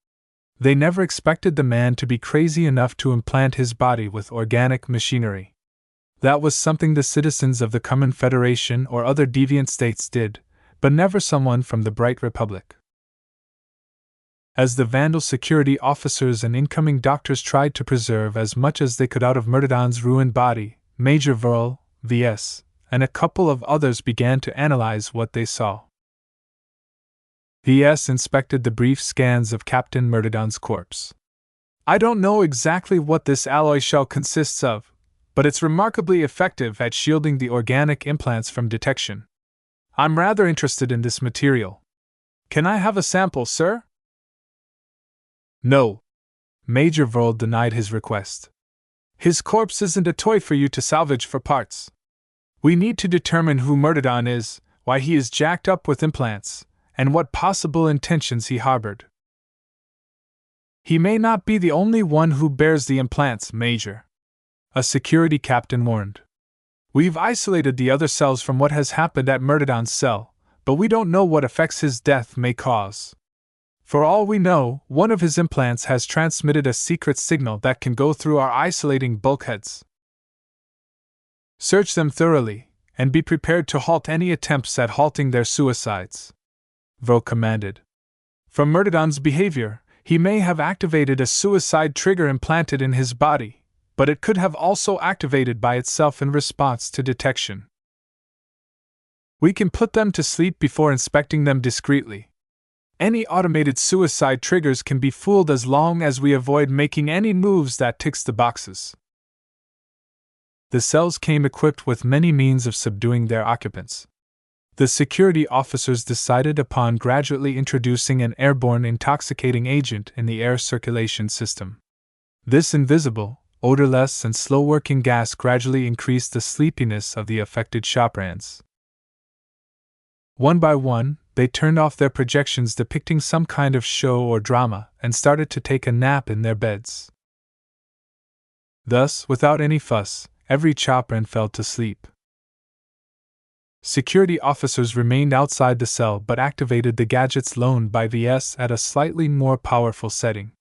They never expected the man to be crazy enough to implant his body with organic machinery. That was something the citizens of the Common Federation or other deviant states did, but never someone from the Bright Republic. As the Vandal security officers and incoming doctors tried to preserve as much as they could out of Myrtidon's ruined body, Major Verl, VS, and a couple of others began to analyze what they saw. VS inspected the brief scans of Captain Myrtidon's corpse. I don't know exactly what this alloy shell consists of, but it's remarkably effective at shielding the organic implants from detection. I'm rather interested in this material. Can I have a sample, sir? No. Major Verl denied his request. His corpse isn't a toy for you to salvage for parts. We need to determine who Myrtidon is, why he is jacked up with implants, and what possible intentions he harbored. He may not be the only one who bears the implants, Major. A security captain warned. We've isolated the other cells from what has happened at Myrtidon's cell, but we don't know what effects his death may cause. For all we know, one of his implants has transmitted a secret signal that can go through our isolating bulkheads. Search them thoroughly, and be prepared to halt any attempts at halting their suicides, Verl commanded. From Myrtidon's behavior, he may have activated a suicide trigger implanted in his body, but it could have also activated by itself in response to detection. We can put them to sleep before inspecting them discreetly. Any automated suicide triggers can be fooled as long as we avoid making any moves that ticks the boxes. The cells came equipped with many means of subduing their occupants. The security officers decided upon gradually introducing an airborne intoxicating agent in the air circulation system. This invisible, odorless, and slow-working gas gradually increased the sleepiness of the affected Choprans. One by one, they turned off their projections depicting some kind of show or drama and started to take a nap in their beds. Thus, without any fuss, every Chopran fell to sleep. Security officers remained outside the cell but activated the gadgets loaned by VS at a slightly more powerful setting.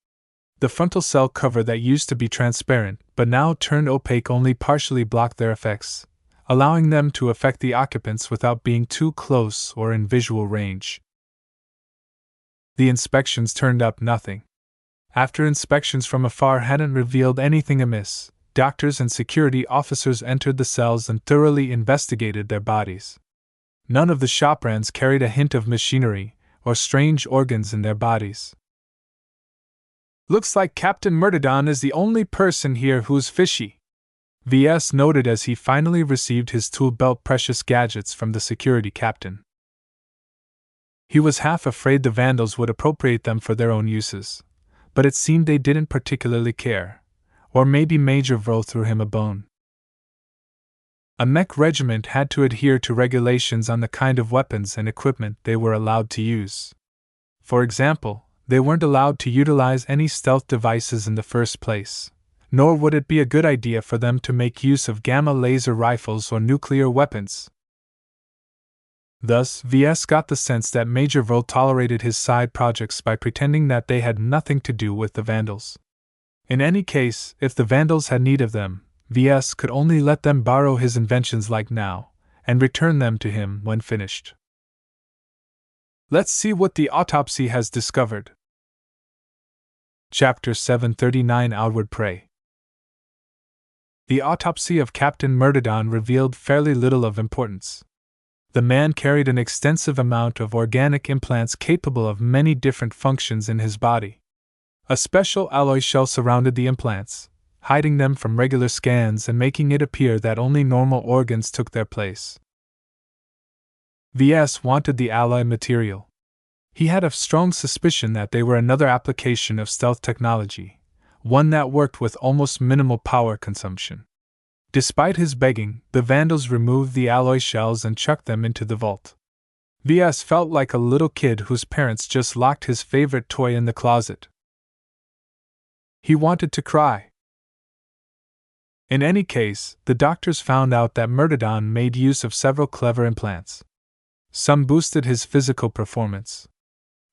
The frontal cell cover that used to be transparent but now turned opaque only partially blocked their effects, allowing them to affect the occupants without being too close or in visual range. The inspections turned up nothing. After inspections from afar hadn't revealed anything amiss, doctors and security officers entered the cells and thoroughly investigated their bodies. None of the Choprans carried a hint of machinery or strange organs in their bodies. "Looks like Captain Murtaugh is the only person here who's fishy," VS noted as he finally received his tool belt precious gadgets from the security captain. He was half afraid the Vandals would appropriate them for their own uses, but it seemed they didn't particularly care. Or maybe Major Vro threw him a bone. A Mech regiment had to adhere to regulations on the kind of weapons and equipment they were allowed to use. For example, they weren't allowed to utilize any stealth devices in the first place, nor would it be a good idea for them to make use of gamma laser rifles or nuclear weapons. Thus, VS got the sense that Major Vro tolerated his side projects by pretending that they had nothing to do with the Vandals. In any case, if the Vandals had need of them, VS could only let them borrow his inventions like now, and return them to him when finished. Let's see what the autopsy has discovered. Chapter 739 Outward Prey. The autopsy of Captain Murtaugh revealed fairly little of importance. The man carried an extensive amount of organic implants capable of many different functions in his body. A special alloy shell surrounded the implants, hiding them from regular scans and making it appear that only normal organs took their place. VS wanted the alloy material. He had a strong suspicion that they were another application of stealth technology, one that worked with almost minimal power consumption. Despite his begging, the Vandals removed the alloy shells and chucked them into the vault. VS felt like a little kid whose parents just locked his favorite toy in the closet. He wanted to cry. In any case, the doctors found out that Murtaugh made use of several clever implants. Some boosted his physical performance.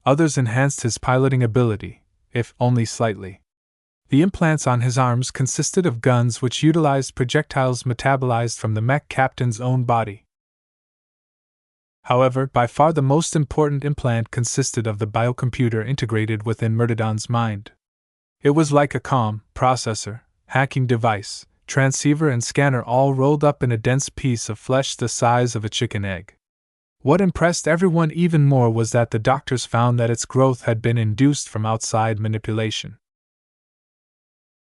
Others enhanced his piloting ability, if only slightly. The implants on his arms consisted of guns which utilized projectiles metabolized from the Mech captain's own body. However, by far the most important implant consisted of the biocomputer integrated within Murtaugh's mind. It was like a comm, processor, hacking device, transceiver and scanner all rolled up in a dense piece of flesh the size of a chicken egg. What impressed everyone even more was that the doctors found that its growth had been induced from outside manipulation.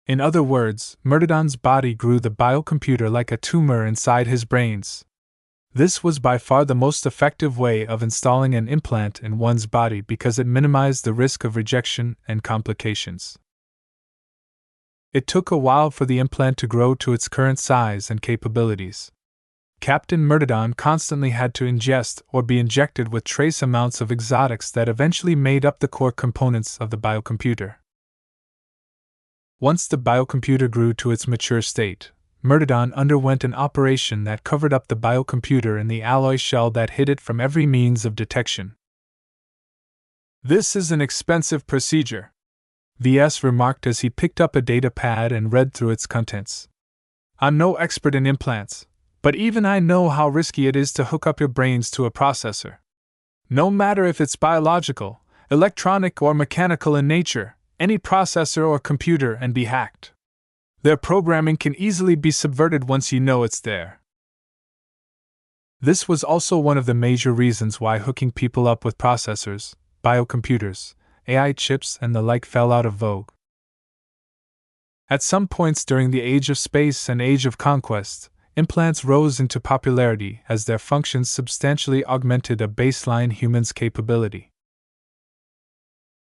In other words, Murtaugh's body grew the biocomputer like a tumor inside his brains. This was by far the most effective way of installing an implant in one's body because it minimized the risk of rejection and complications. It took a while for the implant to grow to its current size and capabilities. Captain Murtaugh constantly had to ingest or be injected with trace amounts of exotics that eventually made up the core components of the biocomputer. Once the biocomputer grew to its mature state, Murtaugh underwent an operation that covered up the biocomputer in the alloy shell that hid it from every means of detection. "This is an expensive procedure," VS remarked as he picked up a data pad and read through its contents. "I'm no expert in implants, but even I know how risky it is to hook up your brains to a processor. No matter if it's biological, electronic or mechanical in nature, any processor or computer and be hacked. Their programming can easily be subverted once you know it's there." This was also one of the major reasons why hooking people up with processors, biocomputers, AI chips and the like fell out of vogue. At some points during the Age of Space and Age of Conquest, implants rose into popularity as their functions substantially augmented a baseline human's capability.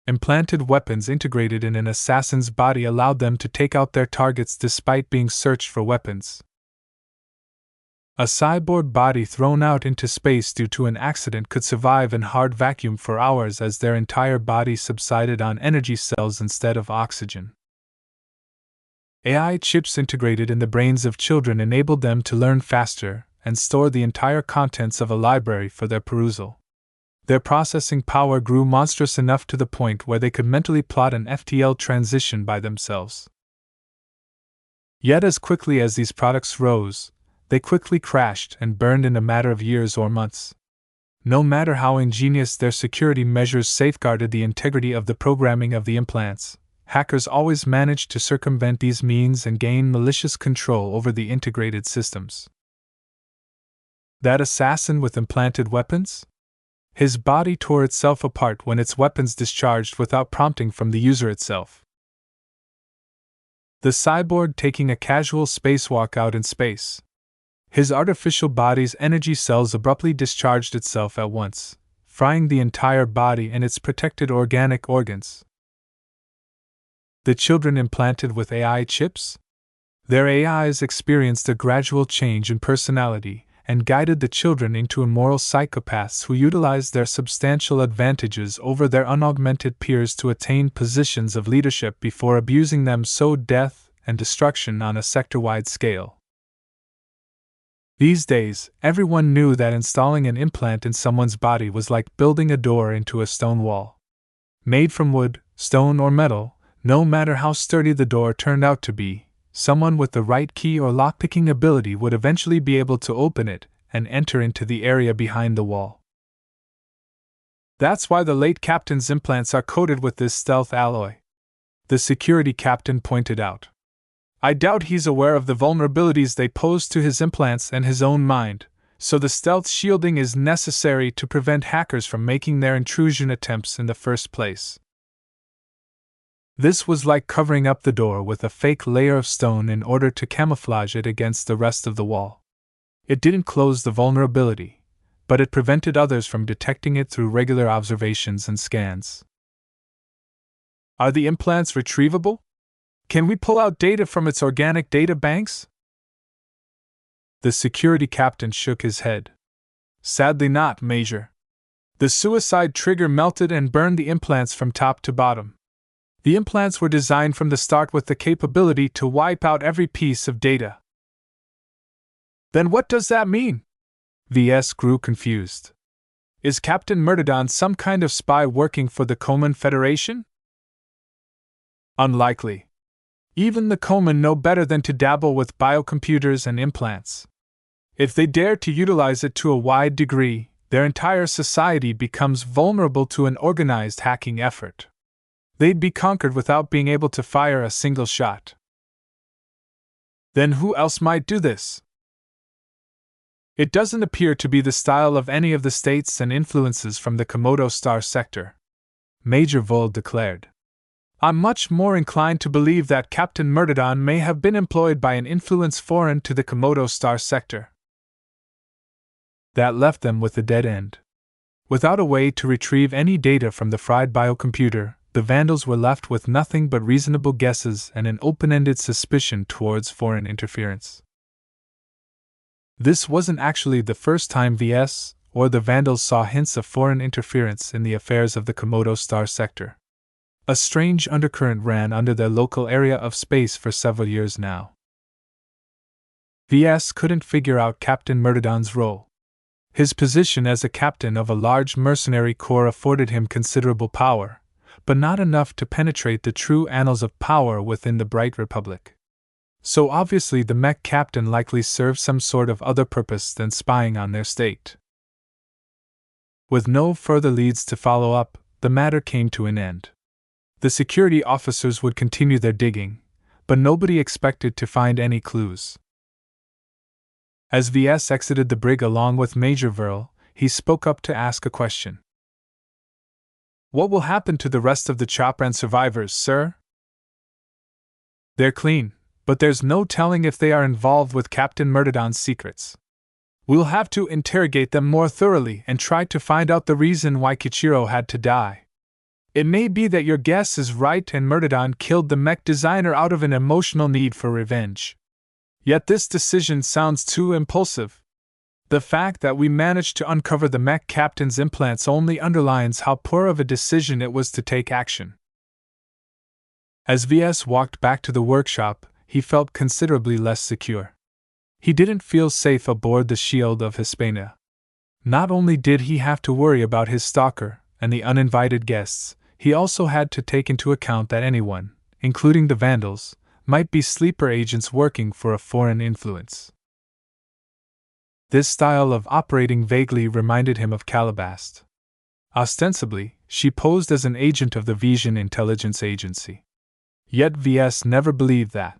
Implanted weapons integrated in an assassin's body allowed them to take out their targets despite being searched for weapons. A cyborg body thrown out into space due to an accident could survive in hard vacuum for hours as their entire body subsided on energy cells instead of oxygen. AI chips integrated in the brains of children enabled them to learn faster and store the entire contents of a library for their perusal. Their processing power grew monstrous enough to the point where they could mentally plot an FTL transition by themselves. Yet as quickly as these products rose, they quickly crashed and burned in a matter of years or months. No matter how ingenious their security measures safeguarded the integrity of the programming of the implants, hackers always managed to circumvent these means and gain malicious control over the integrated systems. That assassin with implanted weapons? His body tore itself apart when its weapons discharged without prompting from the user itself. The cyborg taking a casual spacewalk out in space. His artificial body's energy cells abruptly discharged itself at once, frying the entire body and its protected organic organs. The children implanted with AI chips? Their AIs experienced a gradual change in personality and guided the children into immoral psychopaths who utilized their substantial advantages over their unaugmented peers to attain positions of leadership before abusing them, sowed death and destruction on a sector-wide scale. These days, everyone knew that installing an implant in someone's body was like building a door into a stone wall. Made from wood, stone, or metal, no matter how sturdy the door turned out to be, someone with the right key or lockpicking ability would eventually be able to open it and enter into the area behind the wall. That's why the late captain's implants are coated with this stealth alloy, the security captain pointed out. I doubt he's aware of the vulnerabilities they pose to his implants and his own mind, so the stealth shielding is necessary to prevent hackers from making their intrusion attempts in the first place. This was like covering up the door with a fake layer of stone in order to camouflage it against the rest of the wall. It didn't close the vulnerability, but it prevented others from detecting it through regular observations and scans. Are the implants retrievable? Can we pull out data from its organic data banks? The security captain shook his head. Sadly not, Major. The suicide trigger melted and burned the implants from top to bottom. The implants were designed from the start with the capability to wipe out every piece of data. Then what does that mean? VS grew confused. Is Captain Myrtodon some kind of spy working for the Coman Federation? Unlikely. Even the Coman know better than to dabble with biocomputers and implants. If they dare to utilize it to a wide degree, their entire society becomes vulnerable to an organized hacking effort. They'd be conquered without being able to fire a single shot. Then who else might do this? It doesn't appear to be the style of any of the states and influences from the Komodo Star sector, Major Vold declared. I'm much more inclined to believe that Captain Myrtodon may have been employed by an influence foreign to the Komodo Star sector. That left them with a dead end. Without a way to retrieve any data from the fried biocomputer, the Vandals were left with nothing but reasonable guesses and an open-ended suspicion towards foreign interference. This wasn't actually the first time VS or the Vandals saw hints of foreign interference in the affairs of the Komodo Star sector. A strange undercurrent ran under their local area of space for several years now. VS couldn't figure out Captain Myrtodon's role. His position as a captain of a large mercenary corps afforded him considerable power, but not enough to penetrate the true annals of power within the Bright Republic. So obviously the Mech captain likely served some sort of other purpose than spying on their state. With no further leads to follow up, the matter came to an end. The security officers would continue their digging, but nobody expected to find any clues. As VS exited the brig along with Major Verl, he spoke up to ask a question. What will happen to the rest of the Chopran survivors, sir? They're clean, but there's no telling if they are involved with Captain Myrtodon's secrets. We'll have to interrogate them more thoroughly and try to find out the reason why Kichiro had to die. It may be that your guess is right and Myrtodon killed the mech designer out of an emotional need for revenge. Yet this decision sounds too impulsive, The fact that we managed to uncover the Mech captain's implants only underlines how poor of a decision it was to take action. As VS walked back to the workshop, he felt considerably less secure. He didn't feel safe aboard the Shield of Hispania. Not only did he have to worry about his stalker and the uninvited guests, he also had to take into account that anyone, including the Vandals, might be sleeper agents working for a foreign influence. This style of operating vaguely reminded him of Calabast. Ostensibly, she posed as an agent of the Vision Intelligence Agency. Yet VS never believed that.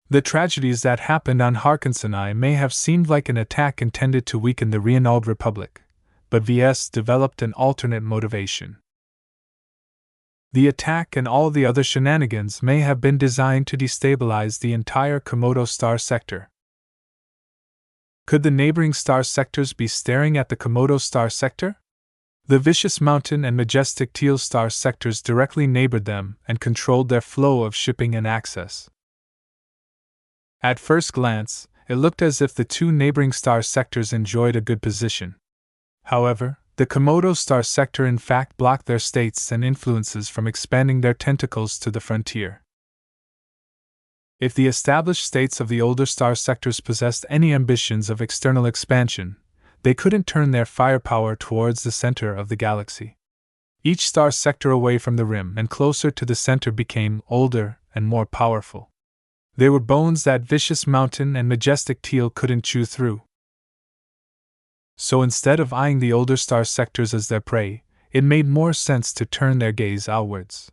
The tragedies that happened on Harkinsonai may have seemed like an attack intended to weaken the Renault Republic, but VS developed an alternate motivation. The attack and all the other shenanigans may have been designed to destabilize the entire Komodo star sector. Could the neighboring star sectors be staring at the Komodo star sector? The Vicious Mountain and Majestic Teal star sectors directly neighbored them and controlled their flow of shipping and access. At first glance, it looked as if the two neighboring star sectors enjoyed a good position. However, the Komodo star sector in fact blocked their states and influences from expanding their tentacles to the frontier. If the established states of the older star sectors possessed any ambitions of external expansion, they couldn't turn their firepower towards the center of the galaxy. Each star sector away from the rim and closer to the center became older and more powerful. They were bones that Vicious Mountain and Majestic Teal couldn't chew through. So instead of eyeing the older star sectors as their prey, it made more sense to turn their gaze outwards.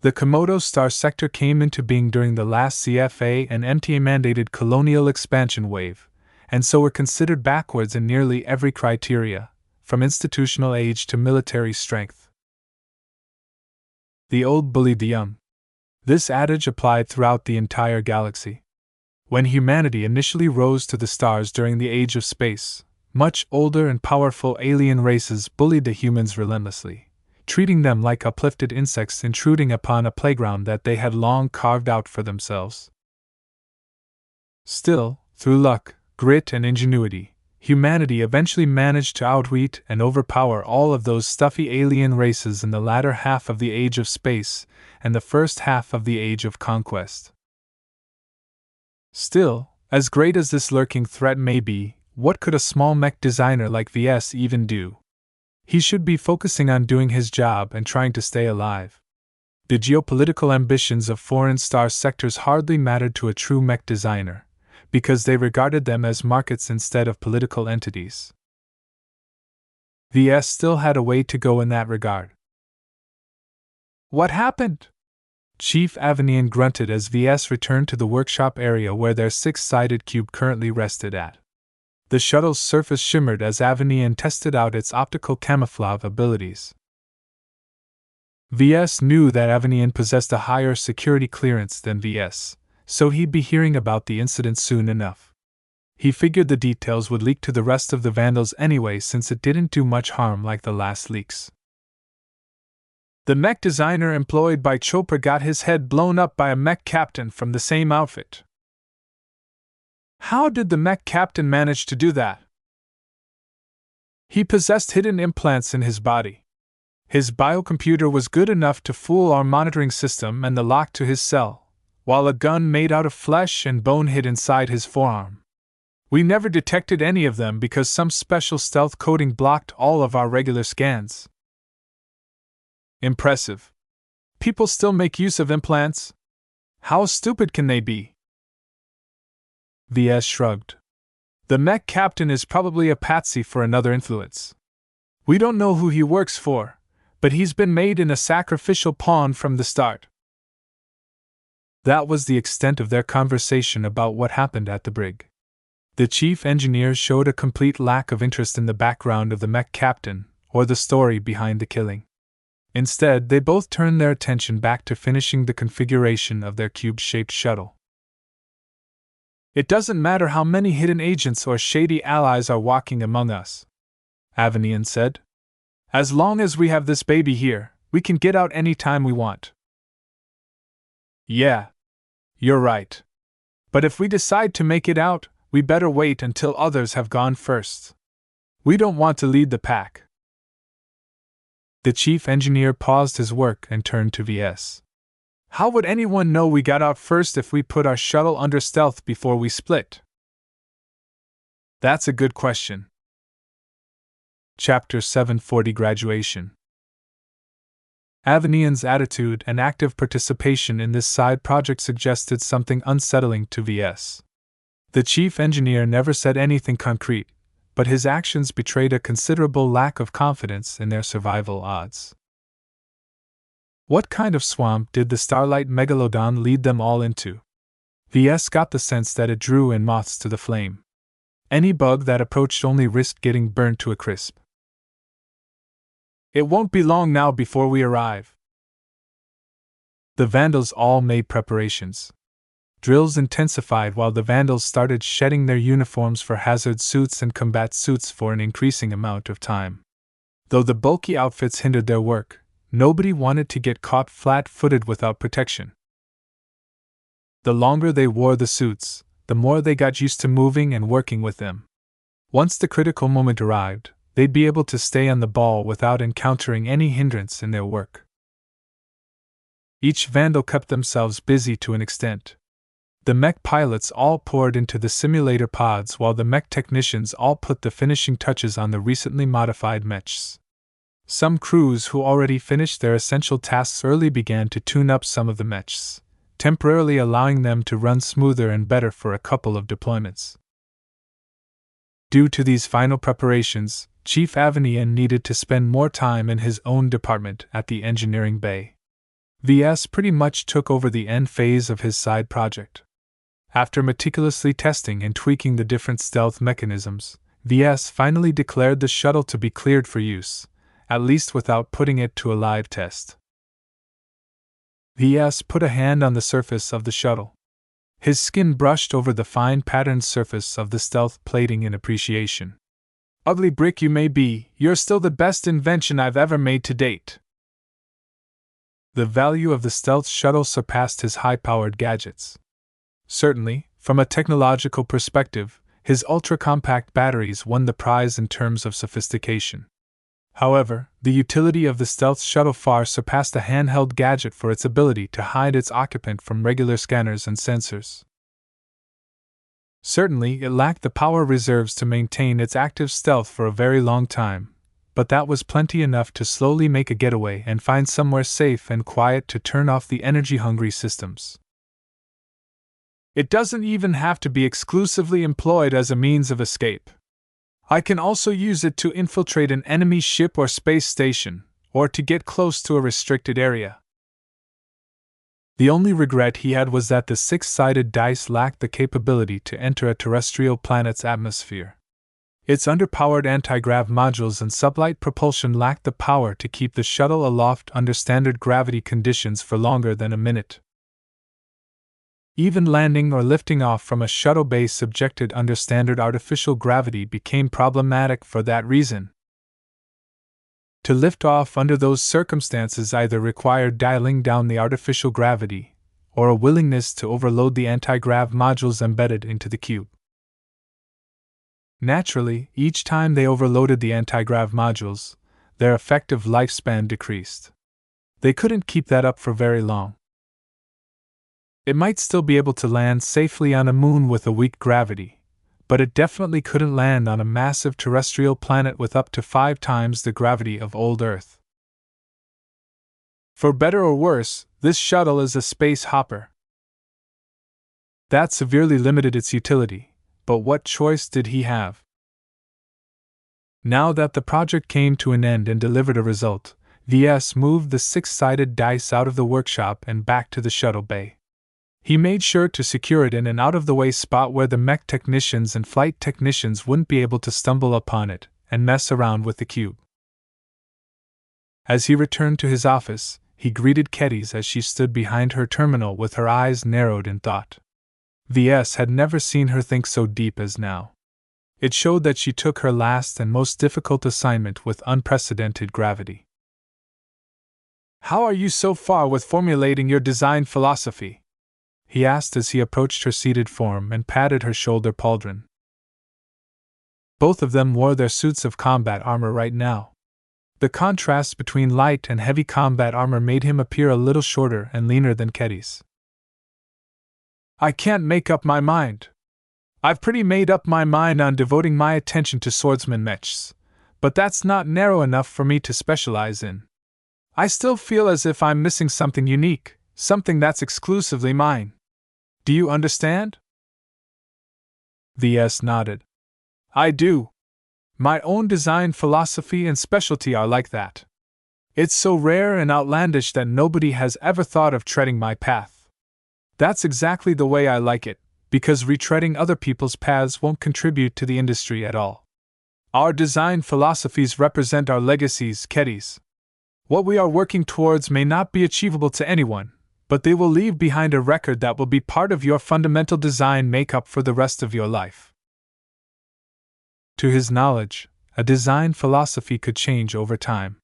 The Komodo star sector came into being during the last CFA and MTA-mandated colonial expansion wave, and so were considered backwards in nearly every criteria, from institutional age to military strength. The old bullied the young. This adage applied throughout the entire galaxy. When humanity initially rose to the stars during the Age of Space, much older and powerful alien races bullied the humans relentlessly, treating them like uplifted insects intruding upon a playground that they had long carved out for themselves. Still, through luck, grit, and ingenuity, humanity eventually managed to outwit and overpower all of those stuffy alien races in the latter half of the Age of Space and the first half of the Age of Conquest. Still, as great as this lurking threat may be, what could a small mech designer like VS even do? He should be focusing on doing his job and trying to stay alive. The geopolitical ambitions of foreign star sectors hardly mattered to a true mech designer, because they regarded them as markets instead of political entities. VS still had a way to go in that regard. What happened? Chief Avenian grunted as VS returned to the workshop area where their six-sided cube currently rested at. The shuttle's surface shimmered as Avenian tested out its optical camouflage abilities. VS knew that Avenian possessed a higher security clearance than VS, so he'd be hearing about the incident soon enough. He figured the details would leak to the rest of the Vandals anyway since it didn't do much harm like the last leaks. The mech designer employed by Chopra got his head blown up by a mech captain from the same outfit. How did the mech captain manage to do that? He possessed hidden implants in his body. His biocomputer was good enough to fool our monitoring system and the lock to his cell, while a gun made out of flesh and bone hid inside his forearm. We never detected any of them because some special stealth coating blocked all of our regular scans. Impressive. People still make use of implants? How stupid can they be? VS shrugged. The mech captain is probably a patsy for another influence. We don't know who he works for, but he's been made in a sacrificial pawn from the start. That was the extent of their conversation about what happened at the brig. The chief engineer showed a complete lack of interest in the background of the mech captain, or the story behind the killing. Instead, they both turned their attention back to finishing the configuration of their cube-shaped shuttle. It doesn't matter how many hidden agents or shady allies are walking among us, Avenian said. As long as we have this baby here, we can get out any time we want. Yeah, you're right. But if we decide to make it out, we better wait until others have gone first. We don't want to lead the pack. The chief engineer paused his work and turned to VS. How would anyone know we got out first if we put our shuttle under stealth before we split? That's a good question. Chapter 740 Graduation. Avenian's attitude and active participation in this side project suggested something unsettling to VS. The chief engineer never said anything concrete, but his actions betrayed a considerable lack of confidence in their survival odds. What kind of swamp did the Starlight Megalodon lead them all into? VS got the sense that it drew in moths to the flame. Any bug that approached only risked getting burnt to a crisp. It won't be long now before we arrive. The Vandals all made preparations. Drills intensified while the Vandals started shedding their uniforms for hazard suits and combat suits for an increasing amount of time. Though the bulky outfits hindered their work, nobody wanted to get caught flat-footed without protection. The longer they wore the suits, the more they got used to moving and working with them. Once the critical moment arrived, they'd be able to stay on the ball without encountering any hindrance in their work. Each Vandal kept themselves busy to an extent. The mech pilots all poured into the simulator pods while the mech technicians all put the finishing touches on the recently modified mechs. Some crews who already finished their essential tasks early began to tune up some of the mechs, temporarily allowing them to run smoother and better for a couple of deployments. Due to these final preparations, Chief Avenian needed to spend more time in his own department at the engineering bay. VS pretty much took over the end phase of his side project. After meticulously testing and tweaking the different stealth mechanisms, VS finally declared the shuttle to be cleared for use, at least without putting it to a live test. VS put a hand on the surface of the shuttle. His skin brushed over the fine patterned surface of the stealth plating in appreciation. Ugly brick you may be, you're still the best invention I've ever made to date. The value of the stealth shuttle surpassed his high-powered gadgets. Certainly, from a technological perspective, his ultra-compact batteries won the prize in terms of sophistication. However, the utility of the stealth shuttle far surpassed a handheld gadget for its ability to hide its occupant from regular scanners and sensors. Certainly, it lacked the power reserves to maintain its active stealth for a very long time, but that was plenty enough to slowly make a getaway and find somewhere safe and quiet to turn off the energy-hungry systems. It doesn't even have to be exclusively employed as a means of escape. I can also use it to infiltrate an enemy ship or space station, or to get close to a restricted area. The only regret he had was that the six-sided dice lacked the capability to enter a terrestrial planet's atmosphere. Its underpowered anti-grav modules and sublight propulsion lacked the power to keep the shuttle aloft under standard gravity conditions for longer than a minute. Even landing or lifting off from a shuttle base subjected under standard artificial gravity became problematic for that reason. To lift off under those circumstances either required dialing down the artificial gravity, or a willingness to overload the anti-grav modules embedded into the cube. Naturally, each time they overloaded the anti-grav modules, their effective lifespan decreased. They couldn't keep that up for very long. It might still be able to land safely on a moon with a weak gravity, but it definitely couldn't land on a massive terrestrial planet with up to 5 times the gravity of old Earth. For better or worse, this shuttle is a space hopper. That severely limited its utility, but what choice did he have? Now that the project came to an end and delivered a result, VS moved the 6-sided dice out of the workshop and back to the shuttle bay. He made sure to secure it in an out-of-the-way spot where the mech technicians and flight technicians wouldn't be able to stumble upon it and mess around with the cube. As he returned to his office, he greeted Kedys as she stood behind her terminal with her eyes narrowed in thought. VS had never seen her think so deep as now. It showed that she took her last and most difficult assignment with unprecedented gravity. How are you so far with formulating your design philosophy? he asked as he approached her seated form and patted her shoulder pauldron. Both of them wore their suits of combat armor right now. The contrast between light and heavy combat armor made him appear a little shorter and leaner than Keddy's. I can't make up my mind. I've pretty made up my mind on devoting my attention to swordsman mechs, but that's not narrow enough for me to specialize in. I still feel as if I'm missing something unique, something that's exclusively mine. Do you understand? VS nodded. I do. My own design philosophy and specialty are like that. It's so rare and outlandish that nobody has ever thought of treading my path. That's exactly the way I like it, because retreading other people's paths won't contribute to the industry at all. Our design philosophies represent our legacies, Keddies. What we are working towards may not be achievable to anyone, but they will leave behind a record that will be part of your fundamental design makeup for the rest of your life. To his knowledge, a design philosophy could change over time.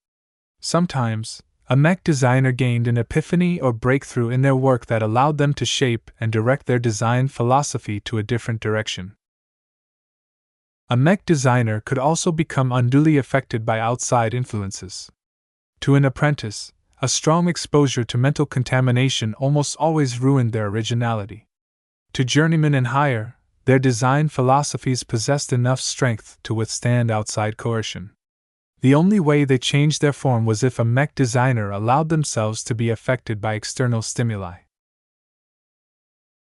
Sometimes, a mech designer gained an epiphany or breakthrough in their work that allowed them to shape and direct their design philosophy to a different direction. A mech designer could also become unduly affected by outside influences. To an apprentice, a strong exposure to mental contamination almost always ruined their originality. To journeymen and higher, their design philosophies possessed enough strength to withstand outside coercion. The only way they changed their form was if a mech designer allowed themselves to be affected by external stimuli.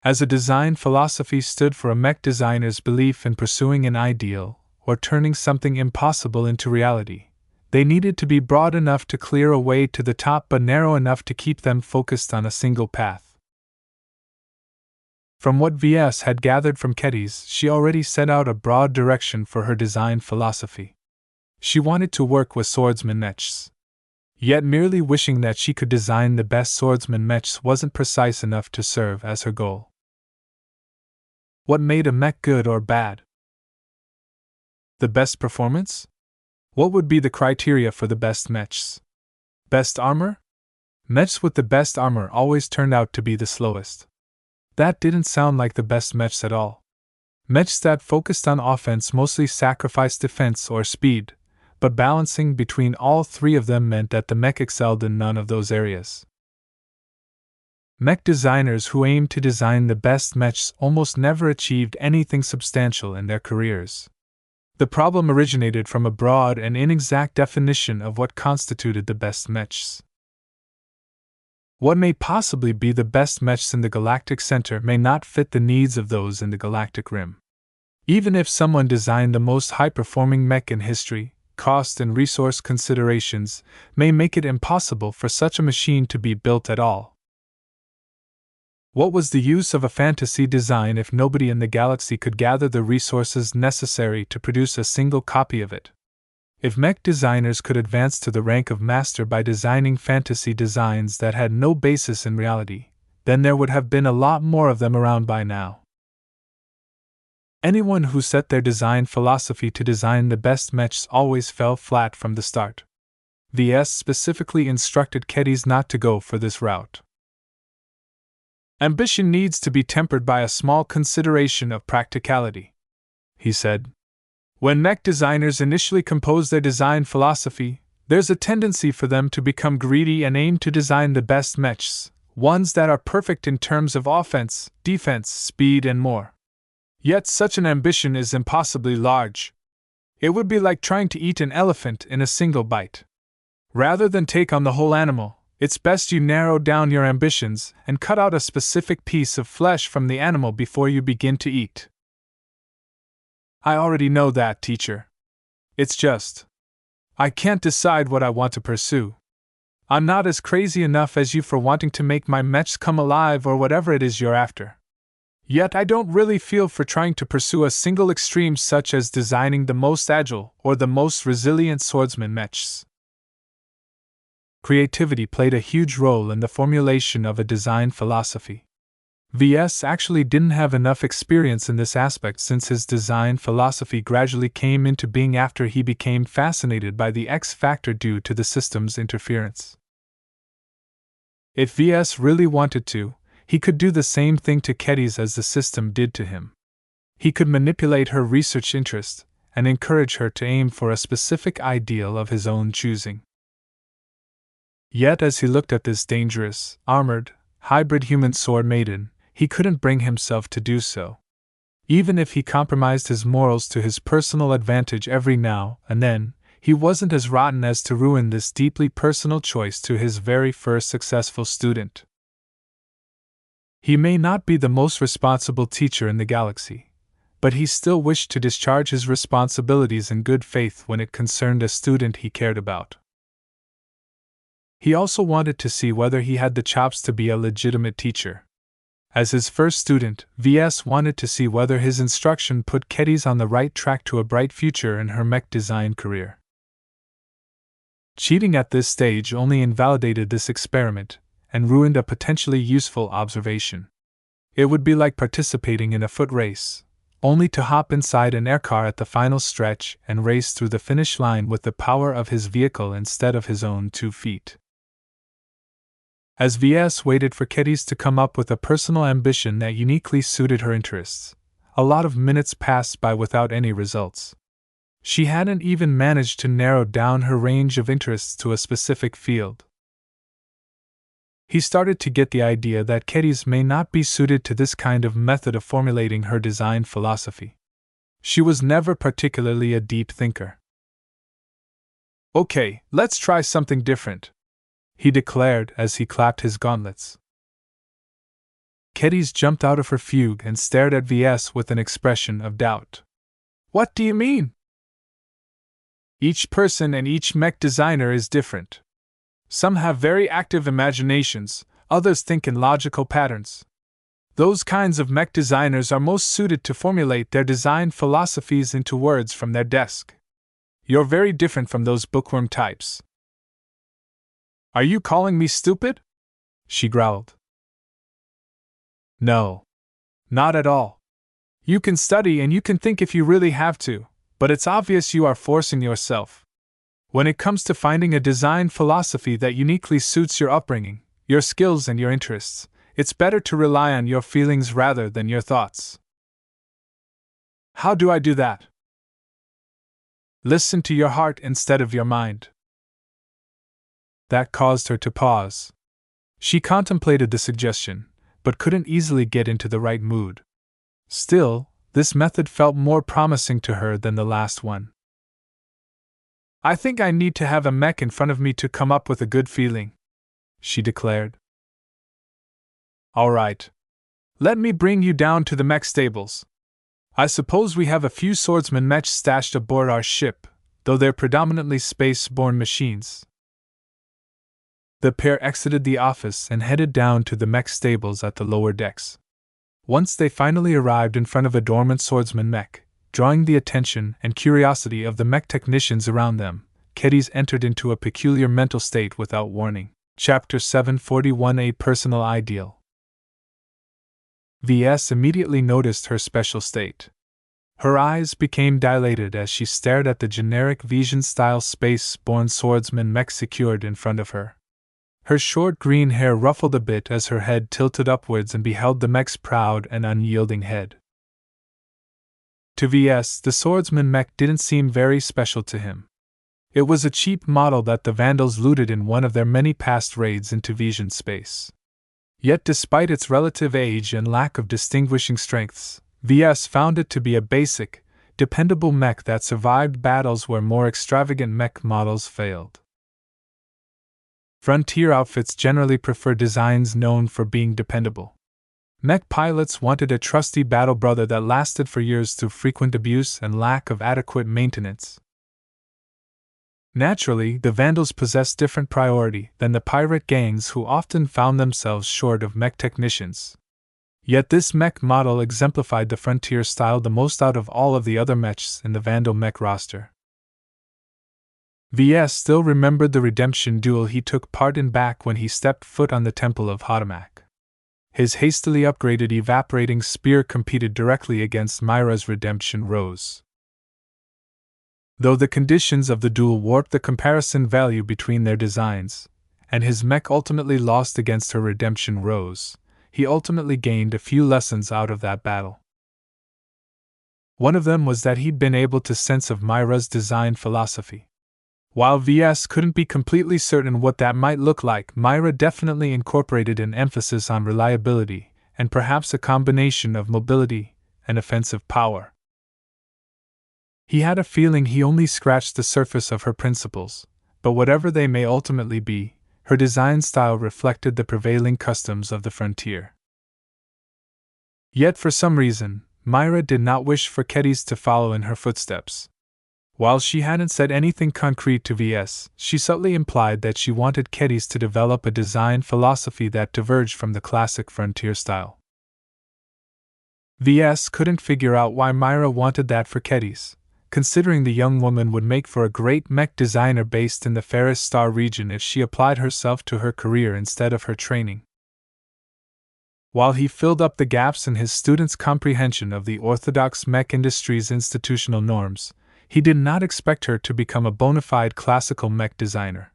As a design philosophy stood for a mech designer's belief in pursuing an ideal, or turning something impossible into reality, they needed to be broad enough to clear a way to the top but narrow enough to keep them focused on a single path. From what VS had gathered from Keddy's, she already set out a broad direction for her design philosophy. She wanted to work with swordsman mechs. Yet merely wishing that she could design the best swordsman mechs wasn't precise enough to serve as her goal. What made a mech good or bad? The best performance? What would be the criteria for the best mechs? Best armor? Mechs with the best armor always turned out to be the slowest. That didn't sound like the best mechs at all. Mechs that focused on offense mostly sacrificed defense or speed, but balancing between all three of them meant that the mech excelled in none of those areas. Mech designers who aimed to design the best mechs almost never achieved anything substantial in their careers. The problem originated from a broad and inexact definition of what constituted the best mechs. What may possibly be the best mechs in the galactic center may not fit the needs of those in the galactic rim. Even if someone designed the most high-performing mech in history, cost and resource considerations may make it impossible for such a machine to be built at all. What was the use of a fantasy design if nobody in the galaxy could gather the resources necessary to produce a single copy of it? If mech designers could advance to the rank of master by designing fantasy designs that had no basis in reality, then there would have been a lot more of them around by now. Anyone who set their design philosophy to design the best mechs always fell flat from the start. VS specifically instructed Keddies not to go for this route. Ambition needs to be tempered by a small consideration of practicality, he said. When mech designers initially compose their design philosophy, there's a tendency for them to become greedy and aim to design the best mechs, ones that are perfect in terms of offense, defense, speed, and more. Yet such an ambition is impossibly large. It would be like trying to eat an elephant in a single bite. Rather than take on the whole animal, it's best you narrow down your ambitions and cut out a specific piece of flesh from the animal before you begin to eat. I already know that, teacher. It's just, I can't decide what I want to pursue. I'm not as crazy enough as you for wanting to make my mechs come alive or whatever it is you're after. Yet I don't really feel for trying to pursue a single extreme such as designing the most agile or the most resilient swordsman mechs. Creativity played a huge role in the formulation of a design philosophy. VS actually didn't have enough experience in this aspect since his design philosophy gradually came into being after he became fascinated by the X factor due to the system's interference. If VS really wanted to, he could do the same thing to Kedis as the system did to him. He could manipulate her research interest and encourage her to aim for a specific ideal of his own choosing. Yet as he looked at this dangerous, armored, hybrid human sword maiden, he couldn't bring himself to do so. Even if he compromised his morals to his personal advantage every now and then, he wasn't as rotten as to ruin this deeply personal choice to his very first successful student. He may not be the most responsible teacher in the galaxy, but he still wished to discharge his responsibilities in good faith when it concerned a student he cared about. He also wanted to see whether he had the chops to be a legitimate teacher. As his first student, VS wanted to see whether his instruction put Kedis on the right track to a bright future in her mech design career. Cheating at this stage only invalidated this experiment and ruined a potentially useful observation. It would be like participating in a foot race, only to hop inside an aircar at the final stretch and race through the finish line with the power of his vehicle instead of his own 2 feet. As VS waited for Kedis to come up with a personal ambition that uniquely suited her interests, a lot of minutes passed by without any results. She hadn't even managed to narrow down her range of interests to a specific field. He started to get the idea that Kedis may not be suited to this kind of method of formulating her design philosophy. She was never particularly a deep thinker. "Okay, let's try something different," he declared as he clapped his gauntlets. Kedis jumped out of her fugue and stared at VS with an expression of doubt. "What do you mean?" "Each person and each mech designer is different. Some have very active imaginations, others think in logical patterns. Those kinds of mech designers are most suited to formulate their design philosophies into words from their desk. You're very different from those bookworm types." "Are you calling me stupid?" she growled. "No. Not at all. You can study and you can think if you really have to, but it's obvious you are forcing yourself. When it comes to finding a design philosophy that uniquely suits your upbringing, your skills and your interests, it's better to rely on your feelings rather than your thoughts." "How do I do that?" "Listen to your heart instead of your mind." That caused her to pause. She contemplated the suggestion, but couldn't easily get into the right mood. Still, this method felt more promising to her than the last one. "I think I need to have a mech in front of me to come up with a good feeling," she declared. "All right. Let me bring you down to the mech stables. I suppose we have a few swordsman mechs stashed aboard our ship, though they're predominantly space-borne machines." The pair exited the office and headed down to the mech stables at the lower decks. Once they finally arrived in front of a dormant swordsman mech, drawing the attention and curiosity of the mech technicians around them, Kedis entered into a peculiar mental state without warning. Chapter 741: A Personal Ideal. VS immediately noticed her special state. Her eyes became dilated as she stared at the generic Vision-style space-borne swordsman mech secured in front of her. Her short green hair ruffled a bit as her head tilted upwards and beheld the mech's proud and unyielding head. To VS, the swordsman mech didn't seem very special to him. It was a cheap model that the Vandals looted in one of their many past raids into Vision space. Yet despite its relative age and lack of distinguishing strengths, VS found it to be a basic, dependable mech that survived battles where more extravagant mech models failed. Frontier outfits generally prefer designs known for being dependable. Mech pilots wanted a trusty battle brother that lasted for years through frequent abuse and lack of adequate maintenance. Naturally, the Vandals possessed different priority than the pirate gangs who often found themselves short of mech technicians. Yet this mech model exemplified the Frontier style the most out of all of the other mechs in the Vandal mech roster. VS still remembered the redemption duel he took part in back when he stepped foot on the Temple of Hotamak. His hastily upgraded evaporating spear competed directly against Myra's redemption rose. Though the conditions of the duel warped the comparison value between their designs, and his mech ultimately lost against her redemption rose, he ultimately gained a few lessons out of that battle. One of them was that he'd been able to sense of Myra's design philosophy. While VS couldn't be completely certain what that might look like, Myra definitely incorporated an emphasis on reliability, and perhaps a combination of mobility and offensive power. He had a feeling he only scratched the surface of her principles, but whatever they may ultimately be, her design style reflected the prevailing customs of the frontier. Yet for some reason, Myra did not wish for Kedys to follow in her footsteps. While she hadn't said anything concrete to VS, she subtly implied that she wanted Kedys to develop a design philosophy that diverged from the classic frontier style. VS couldn't figure out why Myra wanted that for Kedys, considering the young woman would make for a great mech designer based in the Ferris Star region if she applied herself to her career instead of her training. While he filled up the gaps in his students' comprehension of the orthodox mech industry's institutional norms, he did not expect her to become a bona fide classical mech designer.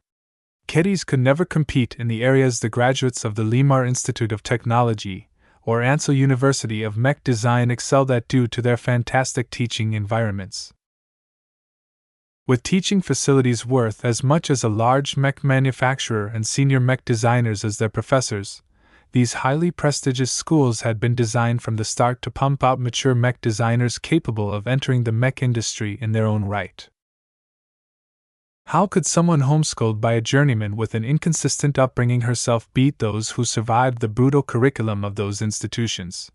Kedys could never compete in the areas the graduates of the Limar Institute of Technology or Ansel University of Mech Design excelled at due to their fantastic teaching environments. With teaching facilities worth as much as a large mech manufacturer and senior mech designers as their professors, these highly prestigious schools had been designed from the start to pump out mature mech designers capable of entering the mech industry in their own right. How could someone homeschooled by a journeyman with an inconsistent upbringing herself beat those who survived the brutal curriculum of those institutions?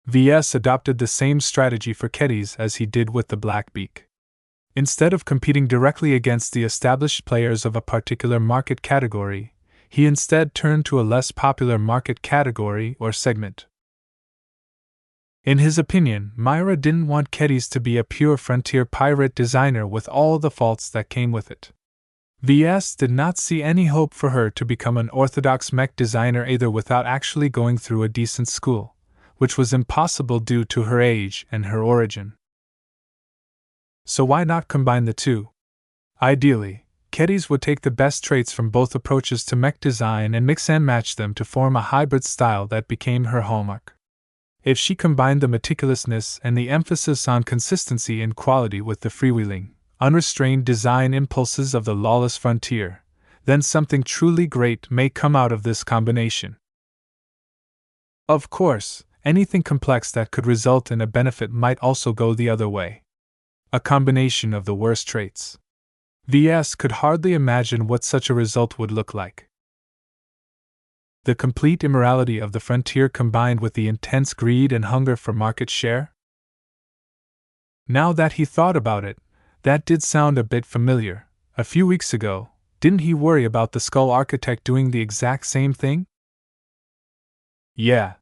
VS adopted the same strategy for Kedys as he did with the Blackbeak. Instead of competing directly against the established players of a particular market category, he instead turned to a less popular market category or segment. In his opinion, Myra didn't want Kedys to be a pure frontier pirate designer with all the faults that came with it. VS did not see any hope for her to become an orthodox mech designer either without actually going through a decent school, which was impossible due to her age and her origin. So why not combine the two? Ideally, Kedys would take the best traits from both approaches to mech design and mix and match them to form a hybrid style that became her hallmark. If she combined the meticulousness and the emphasis on consistency and quality with the freewheeling, unrestrained design impulses of the lawless frontier, then something truly great may come out of this combination. Of course, anything complex that could result in a benefit might also go the other way. A combination of the worst traits. VS could hardly imagine what such a result would look like. The complete immorality of the frontier combined with the intense greed and hunger for market share? Now that he thought about it, that did sound a bit familiar. A few weeks ago, didn't he worry about the Skull Architect doing the exact same thing? Yeah.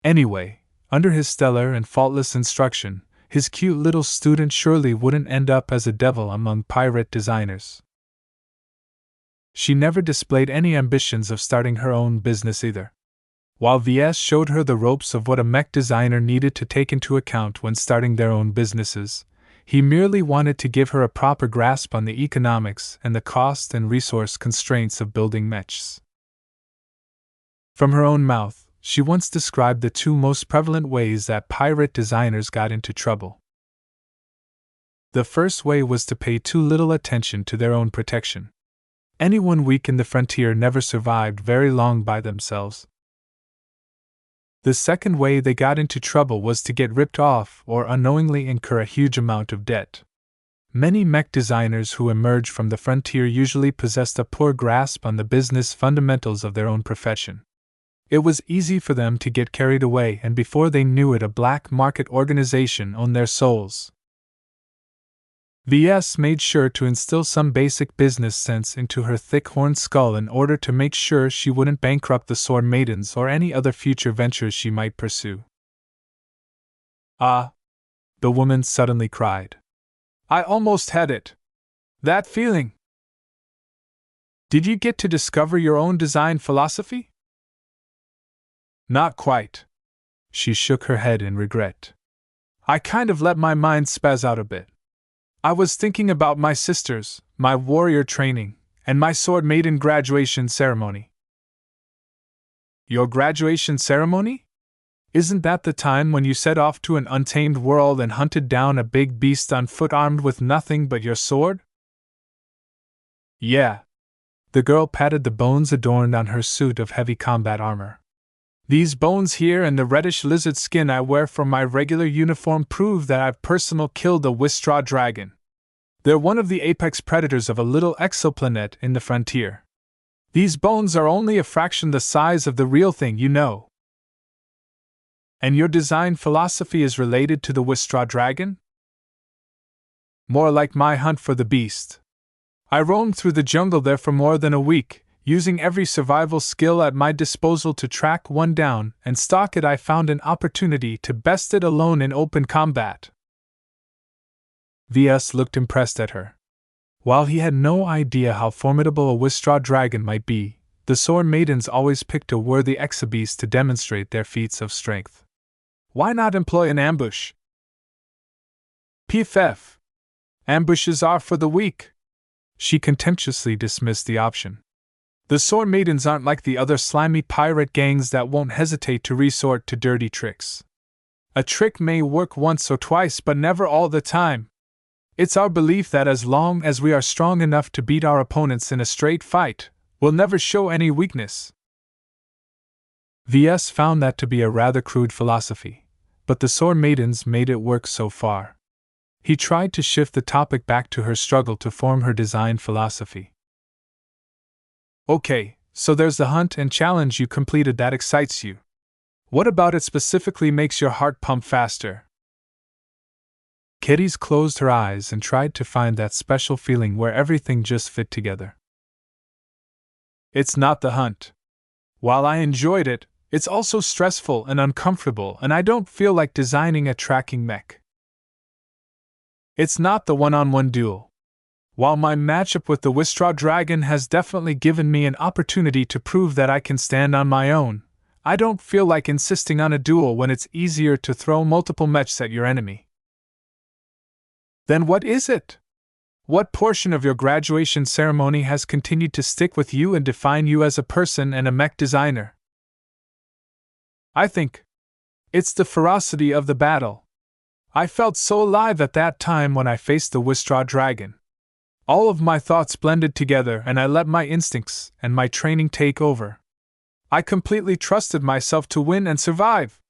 Anyway, under his stellar and faultless instruction, his cute little student surely wouldn't end up as a devil among pirate designers. She never displayed any ambitions of starting her own business either. While VS showed her the ropes of what a mech designer needed to take into account when starting their own businesses, he merely wanted to give her a proper grasp on the economics and the cost and resource constraints of building mechs. From her own mouth, she once described the two most prevalent ways that pirate designers got into trouble. The first way was to pay too little attention to their own protection. Anyone weak in the frontier never survived very long by themselves. The second way they got into trouble was to get ripped off or unknowingly incur a huge amount of debt. Many mech designers who emerged from the frontier usually possessed a poor grasp on the business fundamentals of their own profession. It was easy for them to get carried away, and before they knew it, a black market organization owned their souls. VS made sure to instill some basic business sense into her thick-horned skull in order to make sure she wouldn't bankrupt the Sword Maidens or any other future ventures she might pursue. Ah! The woman suddenly cried. I almost had it! That feeling! Did you get to discover your own design philosophy? Not quite. She shook her head in regret. I kind of let my mind spaz out a bit. I was thinking about my sisters, my warrior training, and my Sword Maiden graduation ceremony. Your graduation ceremony? Isn't that the time when you set off to an untamed world and hunted down a big beast on foot armed with nothing but your sword? Yeah. The girl patted the bones adorned on her suit of heavy combat armor. These bones here and the reddish lizard skin I wear from my regular uniform prove that I've personally killed a Wistra dragon. They're one of the apex predators of a little exoplanet in the frontier. These bones are only a fraction the size of the real thing, you know. And your design philosophy is related to the Wistra dragon? More like my hunt for the beast. I roamed through the jungle there for more than a week, using every survival skill at my disposal to track one down and stalk it. I found an opportunity to best it alone in open combat. VS looked impressed at her. While he had no idea how formidable a Wistra dragon might be, the Sword Maidens always picked a worthy exhibeast to demonstrate their feats of strength. Why not employ an ambush? PFF. Ambushes are for the weak. She contemptuously dismissed the option. The Sword Maidens aren't like the other slimy pirate gangs that won't hesitate to resort to dirty tricks. A trick may work once or twice, but never all the time. It's our belief that as long as we are strong enough to beat our opponents in a straight fight, we'll never show any weakness. VS found that to be a rather crude philosophy, but the Sword Maidens made it work so far. He tried to shift the topic back to her struggle to form her design philosophy. Okay, so there's the hunt and challenge you completed that excites you. What about it specifically makes your heart pump faster? Kitty's closed her eyes and tried to find that special feeling where everything just fit together. It's not the hunt. While I enjoyed it, it's also stressful and uncomfortable, and I don't feel like designing a tracking mech. It's not the one-on-one duel. While my matchup with the Wistra dragon has definitely given me an opportunity to prove that I can stand on my own, I don't feel like insisting on a duel when it's easier to throw multiple mechs at your enemy. Then what is it? What portion of your graduation ceremony has continued to stick with you and define you as a person and a mech designer? I think it's the ferocity of the battle. I felt so alive at that time when I faced the Wistra dragon. All of my thoughts blended together and I let my instincts and my training take over. I completely trusted myself to win and survive.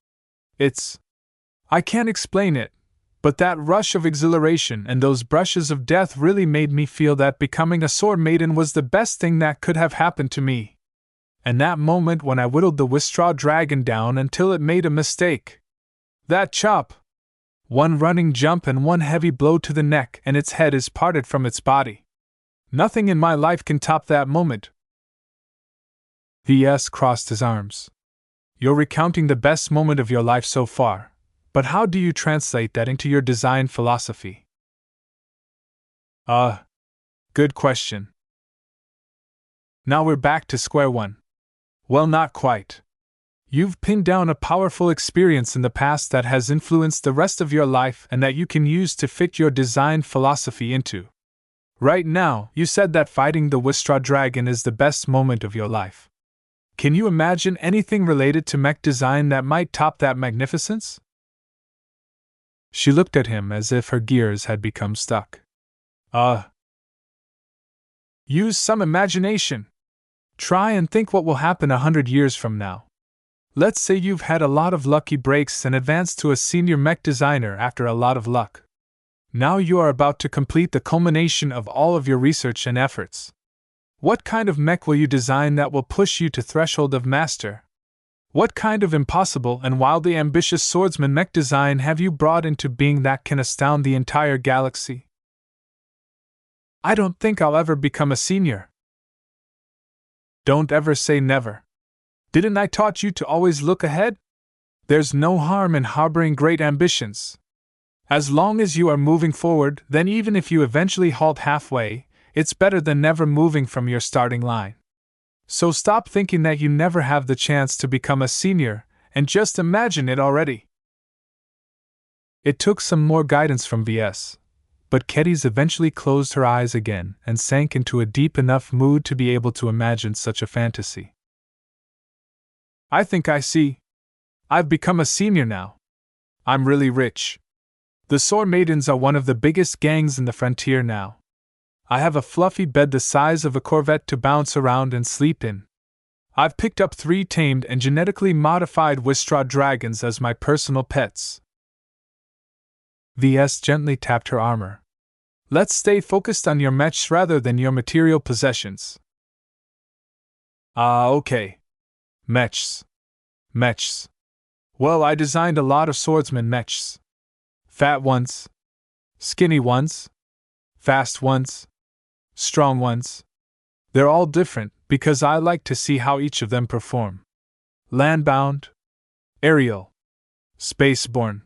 I can't explain it, but that rush of exhilaration and those brushes of death really made me feel that becoming a Sword Maiden was the best thing that could have happened to me. And that moment when I whittled the Wistra dragon down until it made a mistake. That chop! One running jump and one heavy blow to the neck and its head is parted from its body. Nothing in my life can top that moment. VS crossed his arms. You're recounting the best moment of your life so far, but how do you translate that into your design philosophy? Good question. Now we're back to square one. Well, not quite. You've pinned down a powerful experience in the past that has influenced the rest of your life and that you can use to fit your design philosophy into. Right now, you said that fighting the Wistra dragon is the best moment of your life. Can you imagine anything related to mech design that might top that magnificence? She looked at him as if her gears had become stuck. Use some imagination. Try and think what will happen 100 years from now. Let's say you've had a lot of lucky breaks and advanced to a senior mech designer after a lot of luck. Now you are about to complete the culmination of all of your research and efforts. What kind of mech will you design that will push you to threshold of master? What kind of impossible and wildly ambitious swordsman mech design have you brought into being that can astound the entire galaxy? I don't think I'll ever become a senior. Don't ever say never. Didn't I taught you to always look ahead? There's no harm in harboring great ambitions. As long as you are moving forward, then even if you eventually halt halfway, it's better than never moving from your starting line. So stop thinking that you never have the chance to become a senior, and just imagine it already. It took some more guidance from VS, but Kedis eventually closed her eyes again and sank into a deep enough mood to be able to imagine such a fantasy. I think I see. I've become a senior now. I'm really rich. The Sword Maidens are one of the biggest gangs in the frontier now. I have a fluffy bed the size of a Corvette to bounce around and sleep in. I've picked up 3 tamed and genetically modified Wistra dragons as my personal pets. VS gently tapped her armor. Let's stay focused on your mechs rather than your material possessions. Okay. Mechs. Mechs. Well, I designed a lot of swordsman mechs. Fat ones. Skinny ones. Fast ones. Strong ones. They're all different because I like to see how each of them perform. Landbound. Aerial. Spaceborne.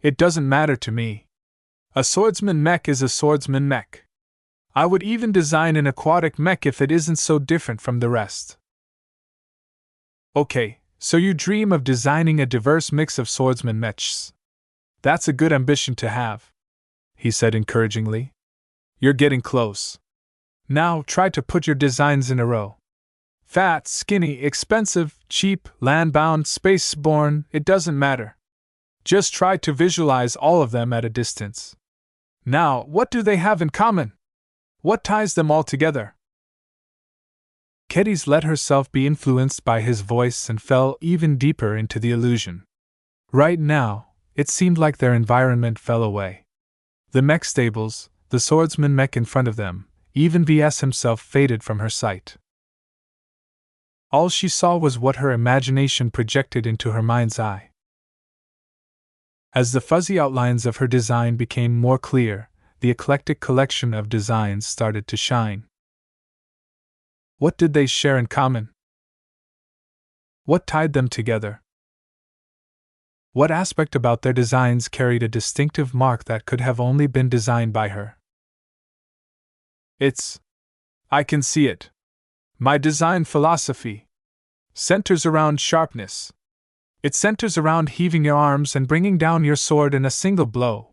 It doesn't matter to me. A swordsman mech is a swordsman mech. I would even design an aquatic mech if it isn't so different from the rest. Okay, so you dream of designing a diverse mix of swordsman mechs. That's a good ambition to have, he said encouragingly. You're getting close. Now try to put your designs in a row. Fat, skinny, expensive, cheap, landbound, spaceborne, it doesn't matter. Just try to visualize all of them at a distance. Now, what do they have in common? What ties them all together? Kedis let herself be influenced by his voice and fell even deeper into the illusion. Right now, it seemed like their environment fell away. The mech stables, the swordsman mech in front of them, even VS himself faded from her sight. All she saw was what her imagination projected into her mind's eye. As the fuzzy outlines of her design became more clear, the eclectic collection of designs started to shine. What did they share in common? What tied them together? What aspect about their designs carried a distinctive mark that could have only been designed by her? I can see it. My design philosophy centers around sharpness. It centers around heaving your arms and bringing down your sword in a single blow.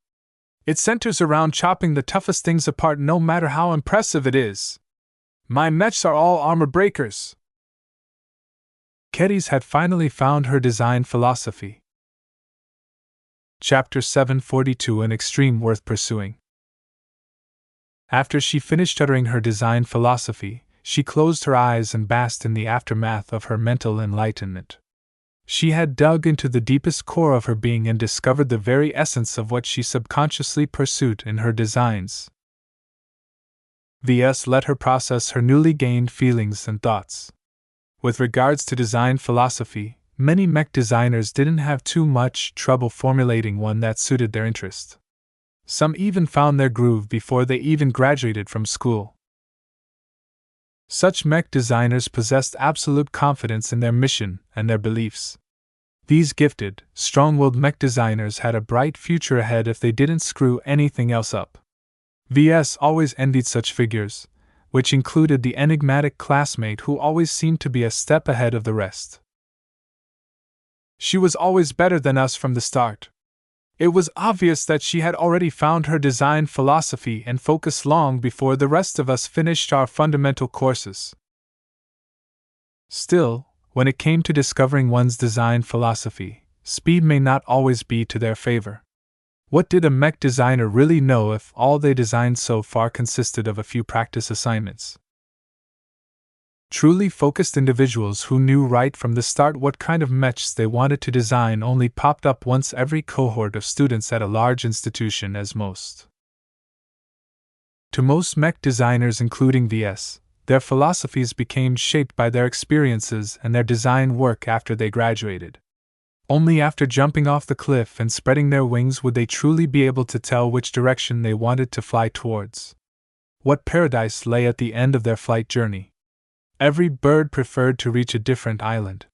It centers around chopping the toughest things apart no matter how impressive it is. My mechs are all armor breakers. Kedis had finally found her design philosophy. Chapter 742, an extreme worth pursuing. After she finished uttering her design philosophy, she closed her eyes and basked in the aftermath of her mental enlightenment. She had dug into the deepest core of her being and discovered the very essence of what she subconsciously pursued in her designs. VS let her process her newly gained feelings and thoughts. With regards to design philosophy, many mech designers didn't have too much trouble formulating one that suited their interest. Some even found their groove before they even graduated from school. Such mech designers possessed absolute confidence in their mission and their beliefs. These gifted, strong-willed mech designers had a bright future ahead if they didn't screw anything else up. VS always envied such figures, which included the enigmatic classmate who always seemed to be a step ahead of the rest. She was always better than us from the start. It was obvious that she had already found her design philosophy and focus long before the rest of us finished our fundamental courses. Still, when it came to discovering one's design philosophy, speed may not always be to their favor. What did a mech designer really know if all they designed so far consisted of a few practice assignments? Truly focused individuals who knew right from the start what kind of mechs they wanted to design only popped up once every cohort of students at a large institution as most. To most mech designers, including VS, their philosophies became shaped by their experiences and their design work after they graduated. Only after jumping off the cliff and spreading their wings would they truly be able to tell which direction they wanted to fly towards. What paradise lay at the end of their flight journey. Every bird preferred to reach a different island.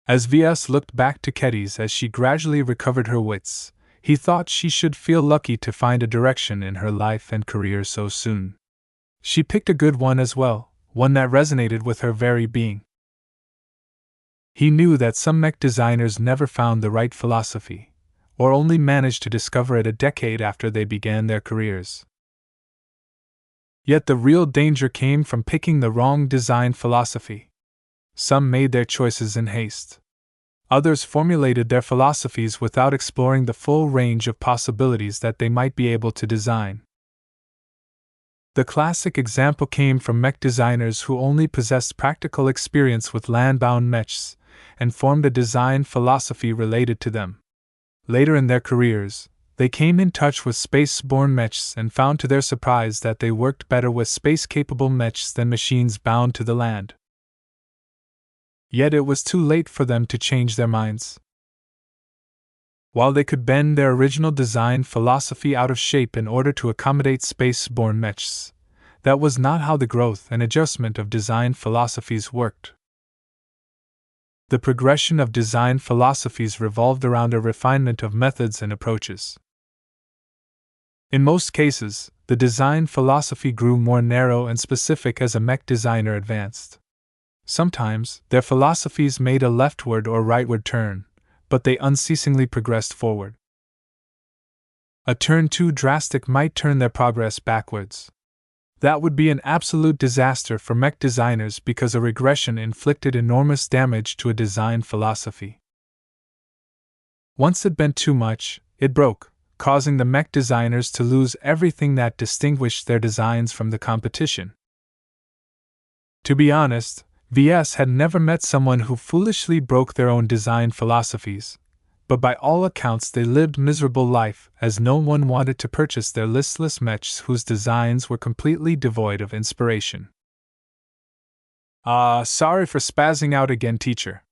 As VS looked back to Kedis as she gradually recovered her wits, he thought she should feel lucky to find a direction in her life and career so soon. She picked a good one as well, one that resonated with her very being. He knew that some mech designers never found the right philosophy, or only managed to discover it a decade after they began their careers. Yet the real danger came from picking the wrong design philosophy. Some made their choices in haste. Others formulated their philosophies without exploring the full range of possibilities that they might be able to design. The classic example came from mech designers who only possessed practical experience with land-bound mechs and formed a design philosophy related to them. Later in their careers, they came in touch with space-borne mechs and found to their surprise that they worked better with space-capable mechs than machines bound to the land. Yet it was too late for them to change their minds. While they could bend their original design philosophy out of shape in order to accommodate space-borne mechs, that was not how the growth and adjustment of design philosophies worked. The progression of design philosophies revolved around a refinement of methods and approaches. In most cases, the design philosophy grew more narrow and specific as a mech designer advanced. Sometimes, their philosophies made a leftward or rightward turn, but they unceasingly progressed forward. A turn too drastic might turn their progress backwards. That would be an absolute disaster for mech designers because a regression inflicted enormous damage to a design philosophy. Once it bent too much, it broke, causing the mech designers to lose everything that distinguished their designs from the competition. To be honest, VS had never met someone who foolishly broke their own design philosophies, but by all accounts they lived miserable life as no one wanted to purchase their listless mechs whose designs were completely devoid of inspiration. Sorry for spazzing out again, teacher.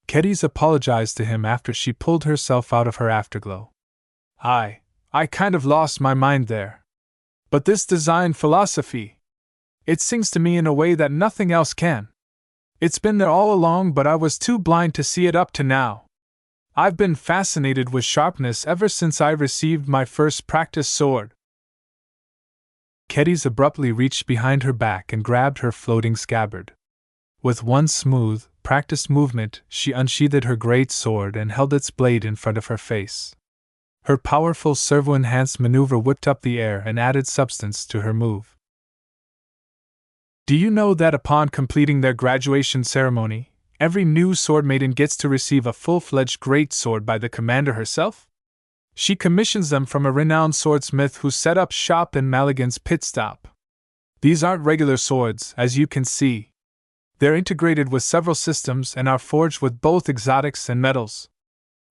Keddies apologized to him after she pulled herself out of her afterglow. I kind of lost my mind there. But this design philosophy, it sings to me in a way that nothing else can. It's been there all along, but I was too blind to see it up to now. I've been fascinated with sharpness ever since I received my first practice sword. Keddies abruptly reached behind her back and grabbed her floating scabbard. With one smooth, practiced movement, she unsheathed her great sword and held its blade in front of her face. Her powerful servo-enhanced maneuver whipped up the air and added substance to her move. Do you know that upon completing their graduation ceremony, every new sword maiden gets to receive a full-fledged great sword by the commander herself? She commissions them from a renowned swordsmith who set up shop in Maligan's pit stop. These aren't regular swords, as you can see. They're integrated with several systems and are forged with both exotics and metals.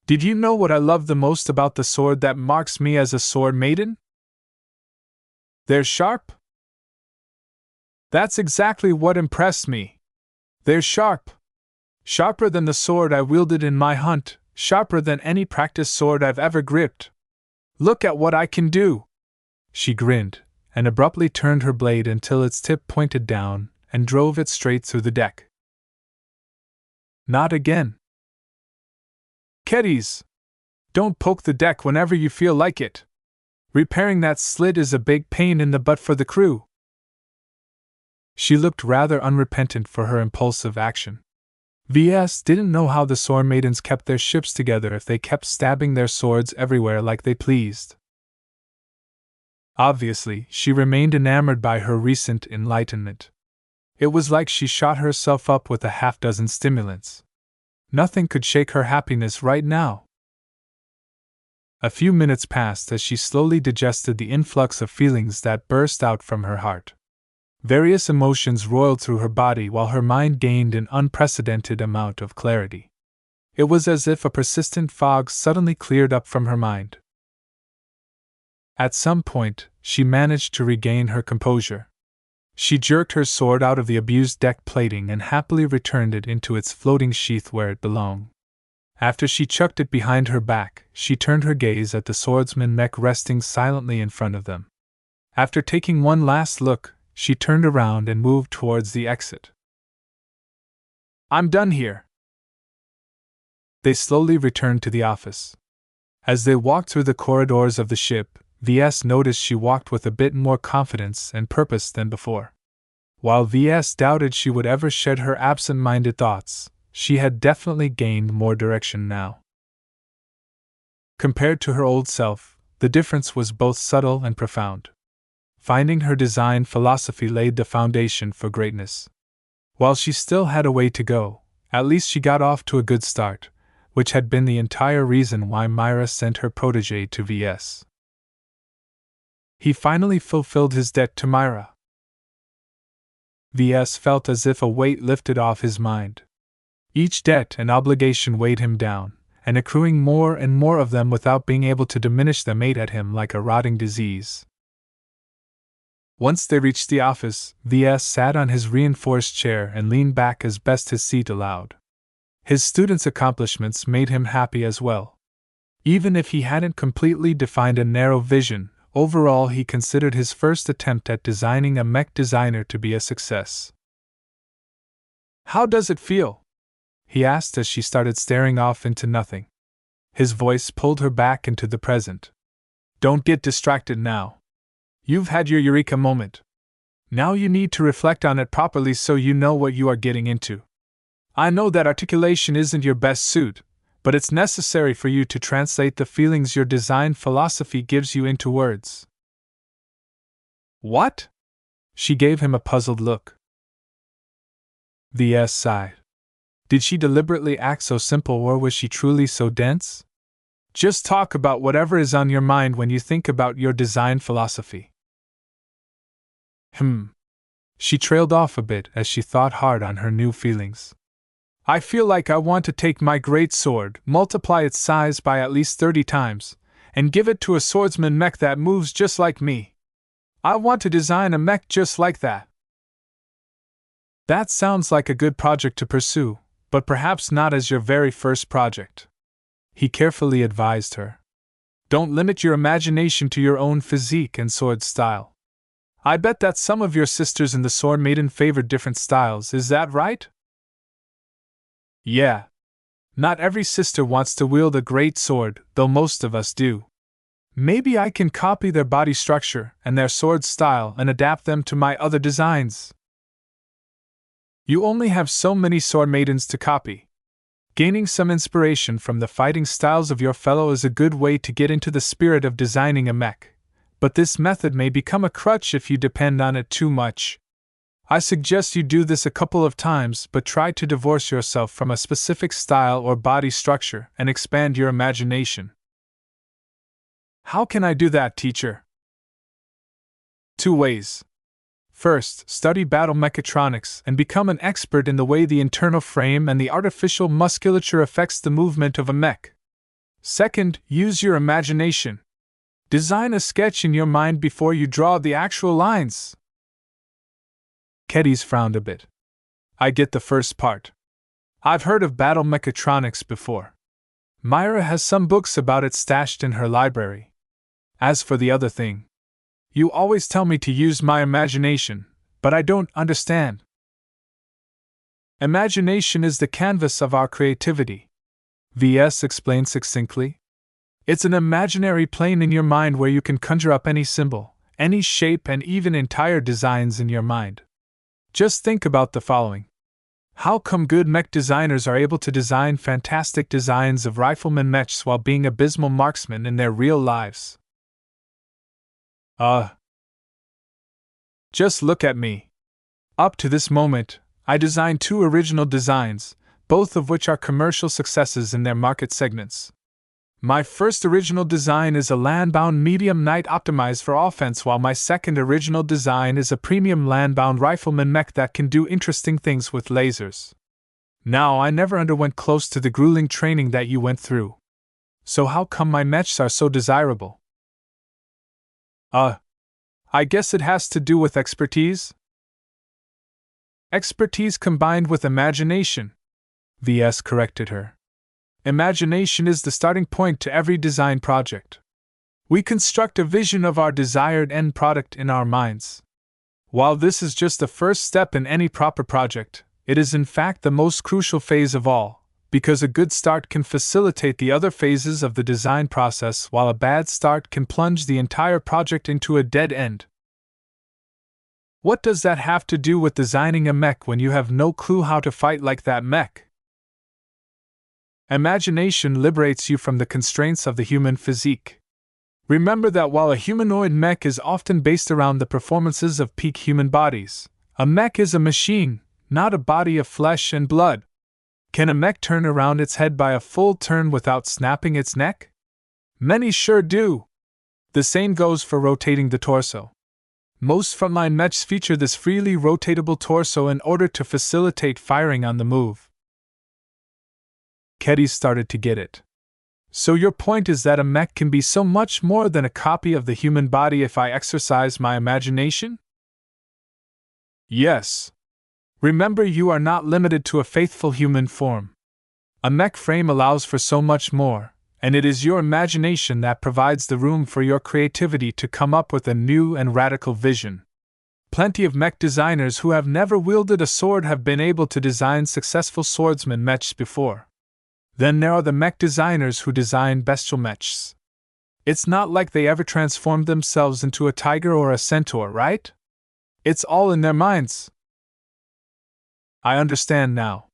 Did you know what I love the most about the sword that marks me as a sword maiden? They're sharp. That's exactly what impressed me. They're sharp. Sharper than the sword I wielded in my hunt, sharper than any practice sword I've ever gripped. Look at what I can do! She grinned, and abruptly turned her blade until its tip pointed down and drove it straight through the deck. Not again. Keddies! Don't poke the deck whenever you feel like it. Repairing that slit is a big pain in the butt for the crew. She looked rather unrepentant for her impulsive action. VS didn't know how the sword maidens kept their ships together if they kept stabbing their swords everywhere like they pleased. Obviously, she remained enamored by her recent enlightenment. It was like she shot herself up with a half-dozen stimulants. Nothing could shake her happiness right now. A few minutes passed as she slowly digested the influx of feelings that burst out from her heart. Various emotions roiled through her body while her mind gained an unprecedented amount of clarity. It was as if a persistent fog suddenly cleared up from her mind. At some point, she managed to regain her composure. She jerked her sword out of the abused deck plating and happily returned it into its floating sheath where it belonged. After she chucked it behind her back, she turned her gaze at the swordsman Mech resting silently in front of them. After taking one last look, she turned around and moved towards the exit. I'm done here. They slowly returned to the office. As they walked through the corridors of the ship, VS noticed she walked with a bit more confidence and purpose than before. While VS doubted she would ever shed her absent-minded thoughts, she had definitely gained more direction now. Compared to her old self, the difference was both subtle and profound. Finding her design philosophy laid the foundation for greatness. While she still had a way to go, at least she got off to a good start, which had been the entire reason why Myra sent her protégé to VS. He finally fulfilled his debt to Myra. VS felt as if a weight lifted off his mind. Each debt and obligation weighed him down, and accruing more and more of them without being able to diminish them ate at him like a rotting disease. Once they reached the office, VS sat on his reinforced chair and leaned back as best his seat allowed. His students' accomplishments made him happy as well. Even if he hadn't completely defined a narrow vision, overall he considered his first attempt at designing a mech designer to be a success. "How does it feel?" he asked as she started staring off into nothing. His voice pulled her back into the present. "Don't get distracted now. You've had your eureka moment. Now you need to reflect on it properly so you know what you are getting into. I know that articulation isn't your best suit, but it's necessary for you to translate the feelings your design philosophy gives you into words." "What?" She gave him a puzzled look. VS sighed. Did she deliberately act so simple, or was she truly so dense? "Just talk about whatever is on your mind when you think about your design philosophy." She trailed off a bit as she thought hard on her new feelings. "I feel like I want to take my great sword, multiply its size by at least 30 times, and give it to a swordsman mech that moves just like me. I want to design a mech just like that." "That sounds like a good project to pursue, but perhaps not as your very first project," he carefully advised her. "Don't limit your imagination to your own physique and sword style. I bet that some of your sisters in the Sword Maiden favored different styles, is that right?" "Yeah. Not every sister wants to wield a great sword, though most of us do. Maybe I can copy their body structure and their sword style and adapt them to my other designs." "You only have so many sword maidens to copy. Gaining some inspiration from the fighting styles of your fellow is a good way to get into the spirit of designing a mech, but this method may become a crutch if you depend on it too much. I suggest you do this a couple of times, but try to divorce yourself from a specific style or body structure and expand your imagination." "How can I do that, teacher?" "2 ways. First, study battle mechatronics and become an expert in the way the internal frame and the artificial musculature affects the movement of a mech. Second, use your imagination. Design a sketch in your mind before you draw the actual lines." Kedis frowned a bit. "I get the first part. I've heard of battle mechatronics before. Myra has some books about it stashed in her library. As for the other thing, you always tell me to use my imagination, but I don't understand." "Imagination is the canvas of our creativity," VS explained succinctly. "It's an imaginary plane in your mind where you can conjure up any symbol, any shape, and even entire designs in your mind. Just think about the following. How come good mech designers are able to design fantastic designs of rifleman mechs while being abysmal marksmen in their real lives? Just look at me. Up to this moment, I designed 2 original designs, both of which are commercial successes in their market segments. My first original design is a land-bound medium knight optimized for offense, while my second original design is a premium land-bound rifleman mech that can do interesting things with lasers. Now, I never underwent close to the grueling training that you went through. So how come my mechs are so desirable?" I guess it has to do with expertise." "Expertise combined with imagination," VS corrected her. "Imagination is the starting point to every design project. We construct a vision of our desired end product in our minds. While this is just the first step in any proper project, it is in fact the most crucial phase of all, because a good start can facilitate the other phases of the design process, while a bad start can plunge the entire project into a dead end." "What does that have to do with designing a mech when you have no clue how to fight like that mech?" "Imagination liberates you from the constraints of the human physique. Remember that while a humanoid mech is often based around the performances of peak human bodies, a mech is a machine, not a body of flesh and blood. Can a mech turn around its head by a full turn without snapping its neck? Many sure do. The same goes for rotating the torso. Most frontline mechs feature this freely rotatable torso in order to facilitate firing on the move. Keddy started to get it. So your point is that a mech can be so much more than a copy of the human body if I exercise my imagination? Yes. Remember, you are not limited to a faithful human form. A mech frame allows for so much more, and it is your imagination that provides the room for your creativity to come up with a new and radical vision. Plenty of mech designers who have never wielded a sword have been able to design successful swordsman mechs before. Then there are the mech designers who design bestial mechs. It's not like they ever transformed themselves into a tiger or a centaur, right? It's all in their minds. I understand now.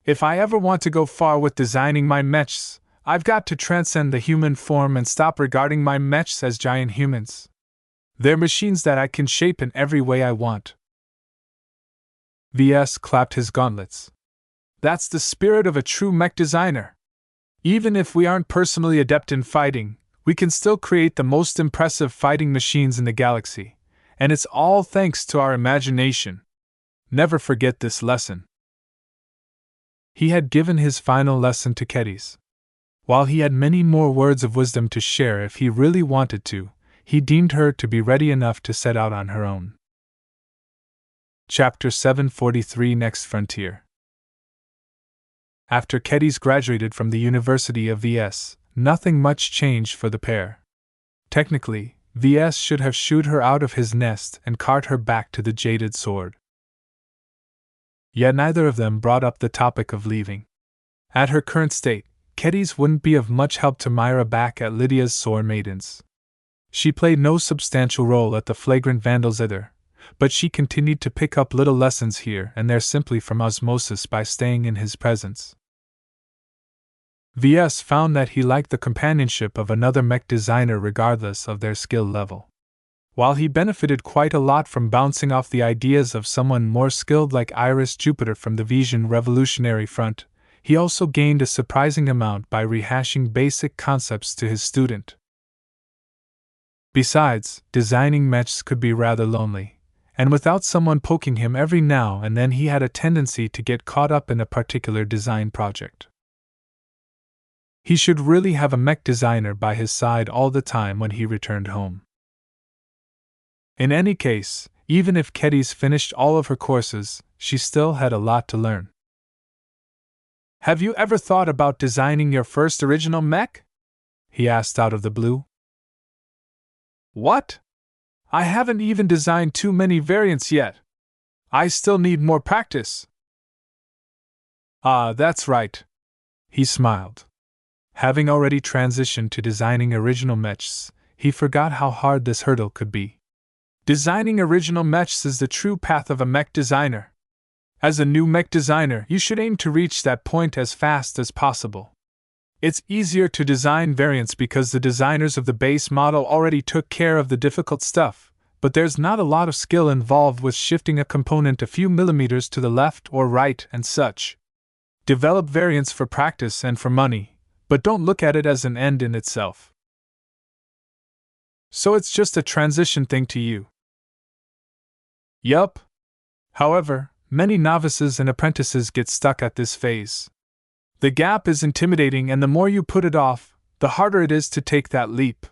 If I ever want to go far with designing my mechs, I've got to transcend the human form and stop regarding my mechs as giant humans. They're machines that I can shape in every way I want. VS clapped his gauntlets. That's the spirit of a true mech designer. Even if we aren't personally adept in fighting, we can still create the most impressive fighting machines in the galaxy, and it's all thanks to our imagination. Never forget this lesson. He had given his final lesson to Keddies. While he had many more words of wisdom to share if he really wanted to, he deemed her to be ready enough to set out on her own. Chapter 743 Next Frontier. After Keddies graduated from the University of VS, nothing much changed for the pair. Technically, VS should have shooed her out of his nest and cart her back to the Jaded Sword. Yet neither of them brought up the topic of leaving. At her current state, Keddies wouldn't be of much help to Myra back at Lydia's Sword Maidens. She played no substantial role at the Flagrant Vandals either, but she continued to pick up little lessons here and there simply from osmosis by staying in his presence. VS found that he liked the companionship of another mech designer regardless of their skill level. While he benefited quite a lot from bouncing off the ideas of someone more skilled like Iris Jupiter from the Vision Revolutionary Front, he also gained a surprising amount by rehashing basic concepts to his student. Besides, designing mechs could be rather lonely, and without someone poking him every now and then he had a tendency to get caught up in a particular design project. He should really have a mech designer by his side all the time when he returned home. In any case, even if Keddies finished all of her courses, she still had a lot to learn. Have you ever thought about designing your first original mech? He asked out of the blue. What? I haven't even designed too many variants yet. I still need more practice. Ah, that's right. He smiled. Having already transitioned to designing original mechs, he forgot how hard this hurdle could be. Designing original mechs is the true path of a mech designer. As a new mech designer, you should aim to reach that point as fast as possible. It's easier to design variants because the designers of the base model already took care of the difficult stuff, but there's not a lot of skill involved with shifting a component a few millimeters to the left or right and such. Develop variants for practice and for money, but don't look at it as an end in itself. So it's just a transition thing to you. Yup. However, many novices and apprentices get stuck at this phase. The gap is intimidating, and the more you put it off, the harder it is to take that leap.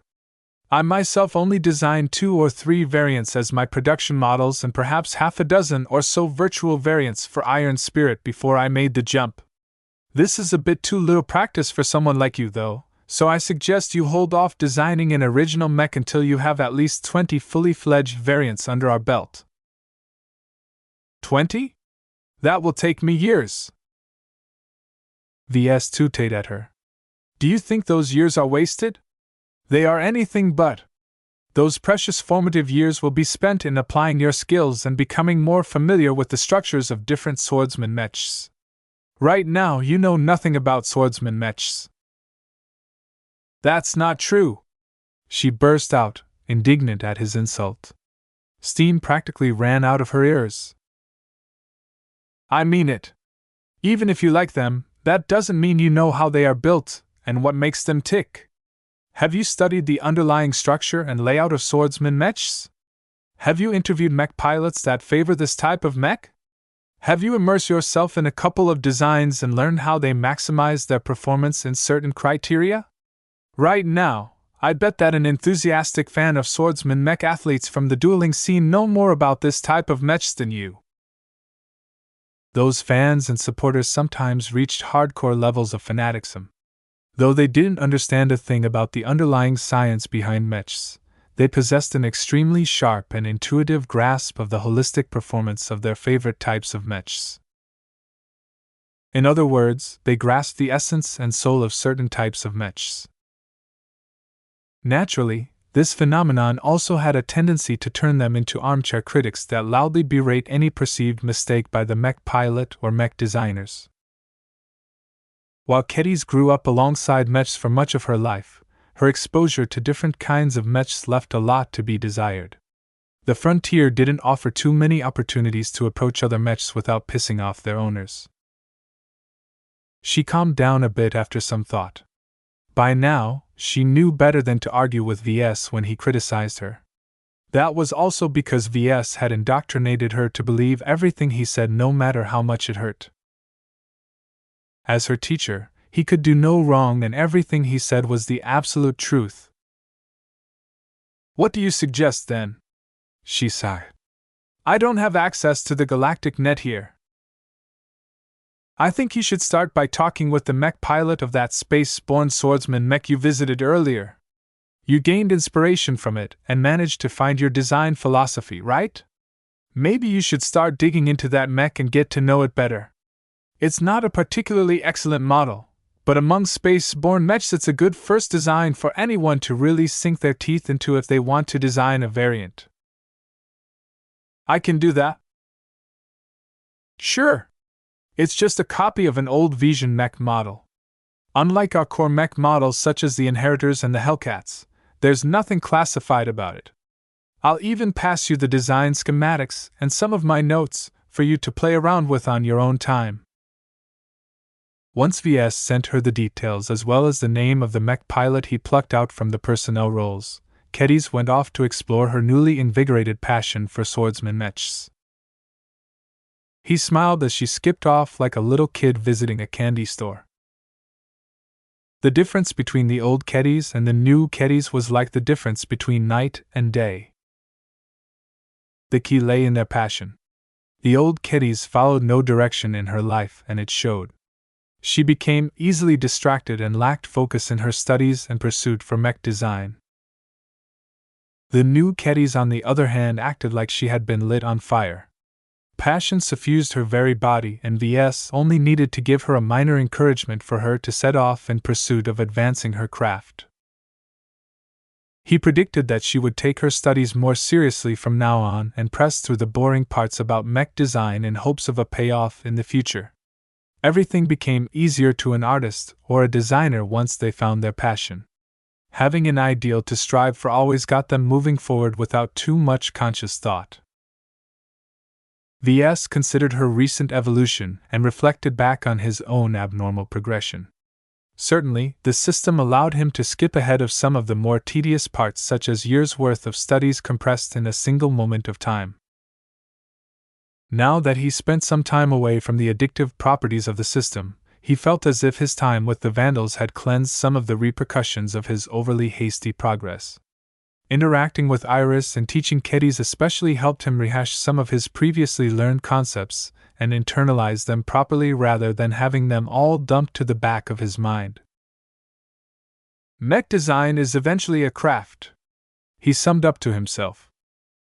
I myself only designed 2 or 3 variants as my production models and perhaps half a dozen or so virtual variants for Iron Spirit before I made the jump. This is a bit too little practice for someone like you, though, so I suggest you hold off designing an original mech until you have at least 20 fully fledged variants under our belt. 20? That will take me years. VS tooted at her. Do you think those years are wasted? They are anything but. Those precious formative years will be spent in applying your skills and becoming more familiar with the structures of different swordsman mechs. Right now, you know nothing about swordsman mechs. That's not true! She burst out, indignant at his insult. Steam practically ran out of her ears. I mean it. Even if you like them, that doesn't mean you know how they are built and what makes them tick. Have you studied the underlying structure and layout of swordsman mechs? Have you interviewed mech pilots that favor this type of mech? Have you immersed yourself in a couple of designs and learned how they maximize their performance in certain criteria? Right now, I bet that an enthusiastic fan of swordsman mech athletes from the dueling scene know more about this type of mechs than you. Those fans and supporters sometimes reached hardcore levels of fanaticism. Though they didn't understand a thing about the underlying science behind mechs, they possessed an extremely sharp and intuitive grasp of the holistic performance of their favorite types of mechs. In other words, they grasped the essence and soul of certain types of mechs. Naturally, this phenomenon also had a tendency to turn them into armchair critics that loudly berate any perceived mistake by the mech pilot or mech designers. While Kedis grew up alongside mechs for much of her life, her exposure to different kinds of mechs left a lot to be desired. The frontier didn't offer too many opportunities to approach other mechs without pissing off their owners. She calmed down a bit after some thought. By now, she knew better than to argue with VS when he criticized her. That was also because VS had indoctrinated her to believe everything he said no matter how much it hurt. As her teacher, he could do no wrong and everything he said was the absolute truth. What do you suggest then? She sighed. I don't have access to the galactic net here. I think you should start by talking with the mech pilot of that space-born swordsman mech you visited earlier. You gained inspiration from it and managed to find your design philosophy, right? Maybe you should start digging into that mech and get to know it better. It's not a particularly excellent model, but among space-born mechs it's a good first design for anyone to really sink their teeth into if they want to design a variant. I can do that. Sure. It's just a copy of an old Vision mech model. Unlike our core mech models such as the Inheritors and the Hellcats, there's nothing classified about it. I'll even pass you the design schematics and some of my notes for you to play around with on your own time. Once VS sent her the details as well as the name of the mech pilot he plucked out from the personnel rolls, Kedis went off to explore her newly invigorated passion for swordsman mechs. He smiled as she skipped off like a little kid visiting a candy store. The difference between the old Kedis and the new Kedis was like the difference between night and day. The key lay in their passion. The old Kedis followed no direction in her life and it showed. She became easily distracted and lacked focus in her studies and pursuit for mech design. The new Kedis, on the other hand, acted like she had been lit on fire. Passion suffused her very body, and VS only needed to give her a minor encouragement for her to set off in pursuit of advancing her craft. He predicted that she would take her studies more seriously from now on and press through the boring parts about mech design in hopes of a payoff in the future. Everything became easier to an artist or a designer once they found their passion. Having an ideal to strive for always got them moving forward without too much conscious thought. VS considered her recent evolution and reflected back on his own abnormal progression. Certainly, the system allowed him to skip ahead of some of the more tedious parts, such as years' worth of studies compressed in a single moment of time. Now that he spent some time away from the addictive properties of the system, he felt as if his time with the Vandals had cleansed some of the repercussions of his overly hasty progress. Interacting with Iris and teaching Kedis especially helped him rehash some of his previously learned concepts and internalize them properly rather than having them all dumped to the back of his mind. Mech design is eventually a craft, he summed up to himself.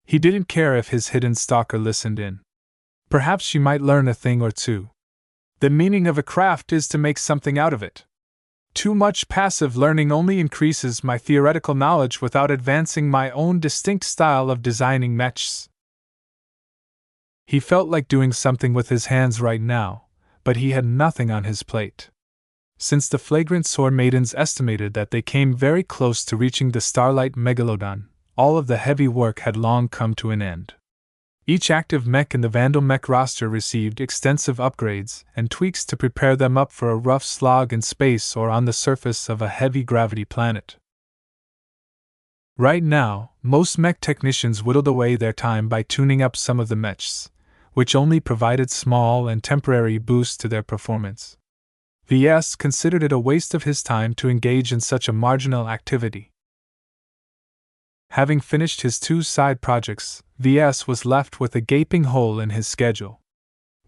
He didn't care if his hidden stalker listened in. Perhaps she might learn a thing or two. The meaning of a craft is to make something out of it. Too much passive learning only increases my theoretical knowledge without advancing my own distinct style of designing mechs. He felt like doing something with his hands right now, but he had nothing on his plate. Since the flagrant sword maidens estimated that they came very close to reaching the Starlight Megalodon, all of the heavy work had long come to an end. Each active mech in the Vandal Mech roster received extensive upgrades and tweaks to prepare them up for a rough slog in space or on the surface of a heavy gravity planet. Right now, most mech technicians whittled away their time by tuning up some of the mechs, which only provided small and temporary boosts to their performance. VS considered it a waste of his time to engage in such a marginal activity. Having finished his 2 side projects, VS was left with a gaping hole in his schedule.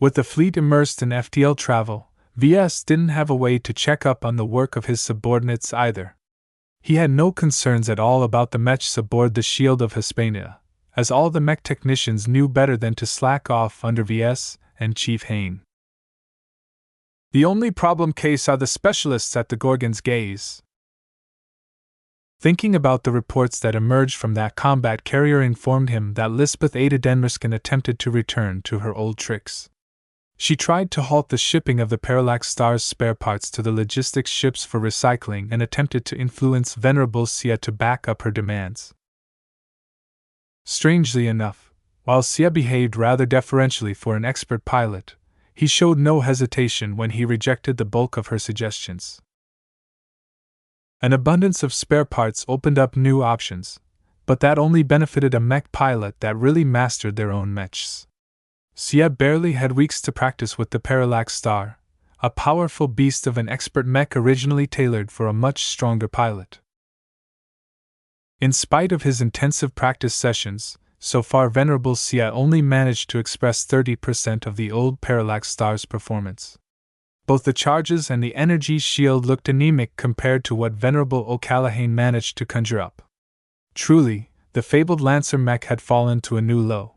With the fleet immersed in FTL travel, VS didn't have a way to check up on the work of his subordinates either. He had no concerns at all about the mechs aboard the Shield of Hispania, as all the mech technicians knew better than to slack off under VS and Chief Hain. The only problem case are the specialists at the Gorgon's Gaze. Thinking about the reports that emerged from that combat carrier informed him that Lisbeth Ada Denmersken attempted to return to her old tricks. She tried to halt the shipping of the Parallax Star's spare parts to the logistics ships for recycling and attempted to influence Venerable Sia to back up her demands. Strangely enough, while Sia behaved rather deferentially for an expert pilot, he showed no hesitation when he rejected the bulk of her suggestions. An abundance of spare parts opened up new options, but that only benefited a mech pilot that really mastered their own mechs. Sia barely had weeks to practice with the Parallax Star, a powerful beast of an expert mech originally tailored for a much stronger pilot. In spite of his intensive practice sessions, so far Venerable Sia only managed to express 30% of the old Parallax Star's performance. Both the charges and the energy shield looked anemic compared to what Venerable O'Callaghan managed to conjure up. Truly, the fabled Lancer mech had fallen to a new low.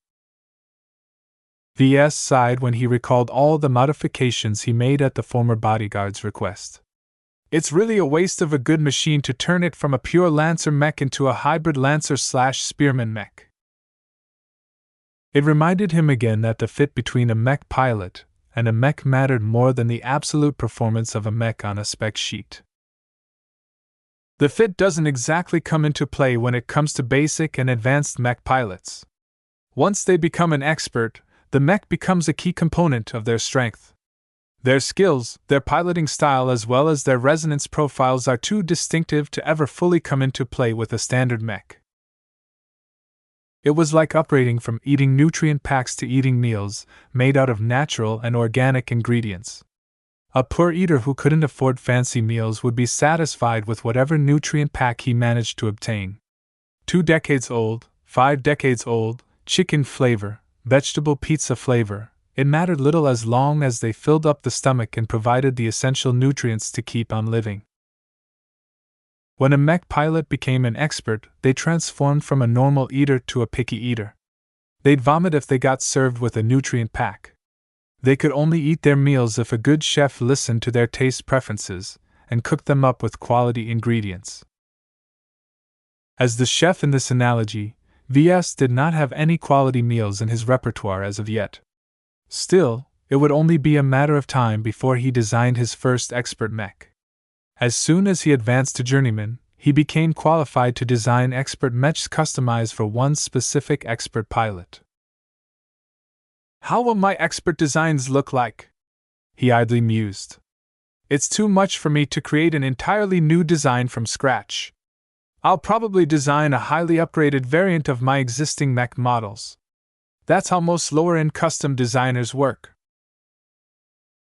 VS sighed when he recalled all the modifications he made at the former bodyguard's request. It's really a waste of a good machine to turn it from a pure Lancer mech into a hybrid Lancer/Spearman mech. It reminded him again that the fit between a mech pilot and a mech mattered more than the absolute performance of a mech on a spec sheet. The fit doesn't exactly come into play when it comes to basic and advanced mech pilots. Once they become an expert, the mech becomes a key component of their strength. Their skills, their piloting style, as well as their resonance profiles are too distinctive to ever fully come into play with a standard mech. It was like upgrading from eating nutrient packs to eating meals made out of natural and organic ingredients. A poor eater who couldn't afford fancy meals would be satisfied with whatever nutrient pack he managed to obtain. 2 decades old, 5 decades old, chicken flavor, vegetable pizza flavor, it mattered little as long as they filled up the stomach and provided the essential nutrients to keep on living. When a mech pilot became an expert, they transformed from a normal eater to a picky eater. They'd vomit if they got served with a nutrient pack. They could only eat their meals if a good chef listened to their taste preferences and cooked them up with quality ingredients. As the chef in this analogy, VS did not have any quality meals in his repertoire as of yet. Still, it would only be a matter of time before he designed his first expert mech. As soon as he advanced to journeyman, he became qualified to design expert mechs customized for one specific expert pilot. How will my expert designs look like? He idly mused. It's too much for me to create an entirely new design from scratch. I'll probably design a highly upgraded variant of my existing mech models. That's how most lower-end custom designers work.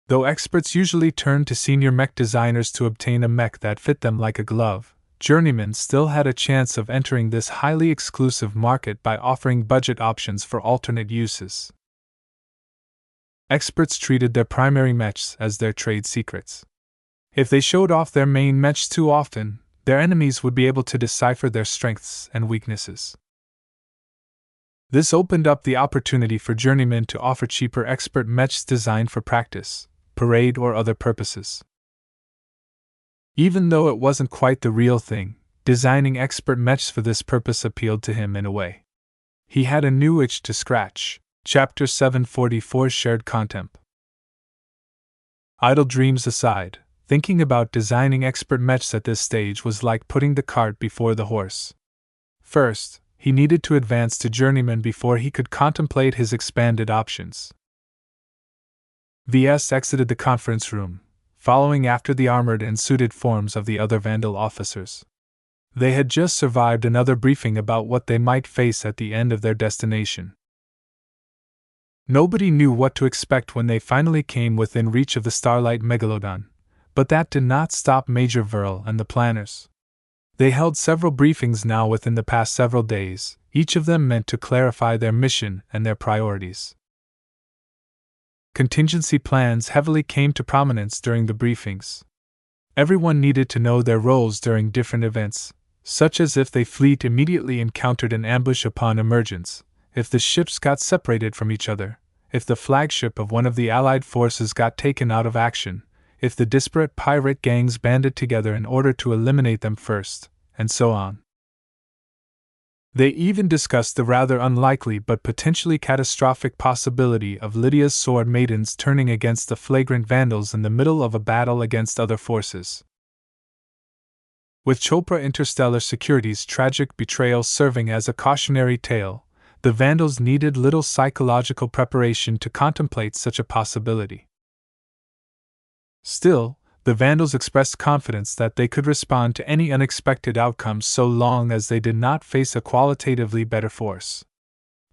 Though experts usually turn to senior mech designers to obtain a mech that fit them like a glove, journeymen still had a chance of entering this highly exclusive market by offering budget options for alternate uses. Experts treated their primary mechs as their trade secrets. If they showed off their main mechs too often, their enemies would be able to decipher their strengths and weaknesses. This opened up the opportunity for journeymen to offer cheaper expert mechs designed for practice, parade, or other purposes. Even though it wasn't quite the real thing, designing expert mechs for this purpose appealed to him in a way. He had a new itch to scratch. Chapter 744 Shared Contempt. Idle dreams aside, thinking about designing expert mechs at this stage was like putting the cart before the horse. First, he needed to advance to journeyman before he could contemplate his expanded options. VS exited the conference room, following after the armored and suited forms of the other Vandal officers. They had just survived another briefing about what they might face at the end of their destination. Nobody knew what to expect when they finally came within reach of the Starlight Megalodon, but that did not stop Major Verl and the planners. They held several briefings now within the past several days, each of them meant to clarify their mission and their priorities. Contingency plans heavily came to prominence during the briefings. Everyone needed to know their roles during different events, such as if the fleet immediately encountered an ambush upon emergence, if the ships got separated from each other, if the flagship of one of the Allied forces got taken out of action, if the disparate pirate gangs banded together in order to eliminate them first, and so on. They even discussed the rather unlikely but potentially catastrophic possibility of Lydia's sword maidens turning against the flagrant Vandals in the middle of a battle against other forces. With Chopra Interstellar Security's tragic betrayal serving as a cautionary tale, the Vandals needed little psychological preparation to contemplate such a possibility. Still, the Vandals expressed confidence that they could respond to any unexpected outcomes so long as they did not face a qualitatively better force.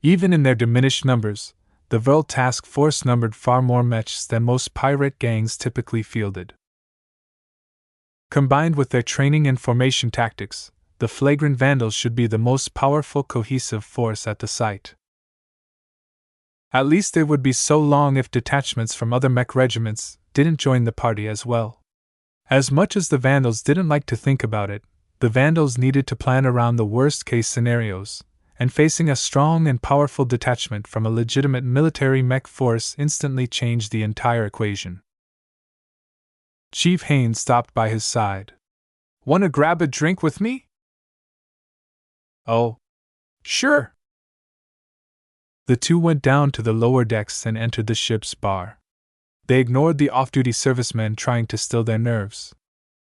Even in their diminished numbers, the Verl task force numbered far more Mechs than most pirate gangs typically fielded. Combined with their training and formation tactics, the flagrant Vandals should be the most powerful cohesive force at the site. At least it would be so long if detachments from other Mech regiments didn't join the party as well. As much as the Vandals didn't like to think about it, the Vandals needed to plan around the worst-case scenarios, and facing a strong and powerful detachment from a legitimate military Mech force instantly changed the entire equation. Chief Haynes stopped by his side. "Wanna grab a drink with me?" "Oh, sure." The two went down to the lower decks and entered the ship's bar. They ignored the off-duty servicemen trying to still their nerves.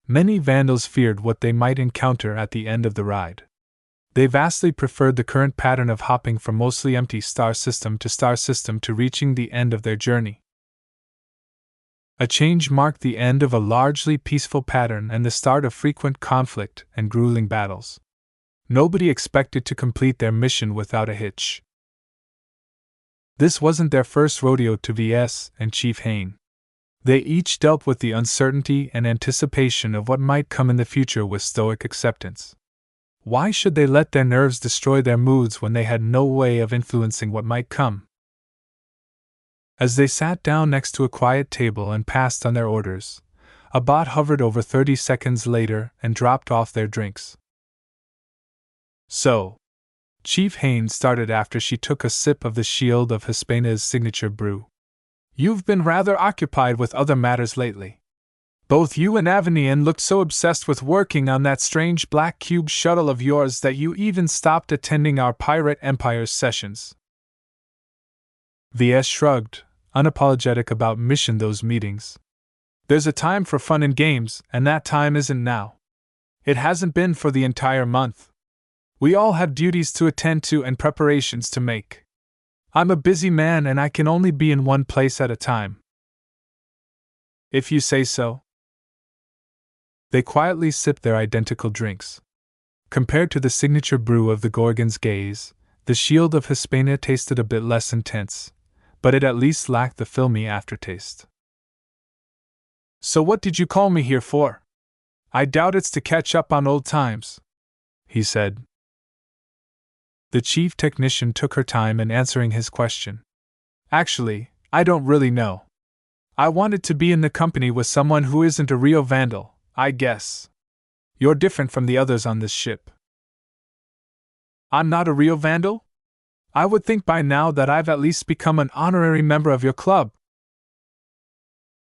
Many Vandals feared what they might encounter at the end of the ride. They vastly preferred the current pattern of hopping from mostly empty star system to reaching the end of their journey. A change marked the end of a largely peaceful pattern and the start of frequent conflict and grueling battles. Nobody expected to complete their mission without a hitch. This wasn't their first rodeo to VS and Chief Hayne. They each dealt with the uncertainty and anticipation of what might come in the future with stoic acceptance. Why should they let their nerves destroy their moods when they had no way of influencing what might come? As they sat down next to a quiet table and passed on their orders, a bot hovered over 30 seconds later and dropped off their drinks. "So," Chief Haynes started after she took a sip of the Shield of Hispaina's signature brew, "you've been rather occupied with other matters lately. Both you and Avenian looked so obsessed with working on that strange black cube shuttle of yours that you even stopped attending our Pirate Empire's sessions." VS shrugged, unapologetic about missing those meetings. "There's a time for fun and games, and that time isn't now. It hasn't been for the entire month. We all have duties to attend to and preparations to make. I'm a busy man and I can only be in one place at a time." "If you say so." They quietly sipped their identical drinks. Compared to the signature brew of the Gorgon's Gaze, the Shield of Hispaina tasted a bit less intense, but it at least lacked the filmy aftertaste. "So what did you call me here for? I doubt it's to catch up on old times," he said. The chief technician took her time in answering his question. "Actually, I don't really know. I wanted to be in the company with someone who isn't a real Vandal, I guess. You're different from the others on this ship." "I'm not a real Vandal? I would think by now that I've at least become an honorary member of your club."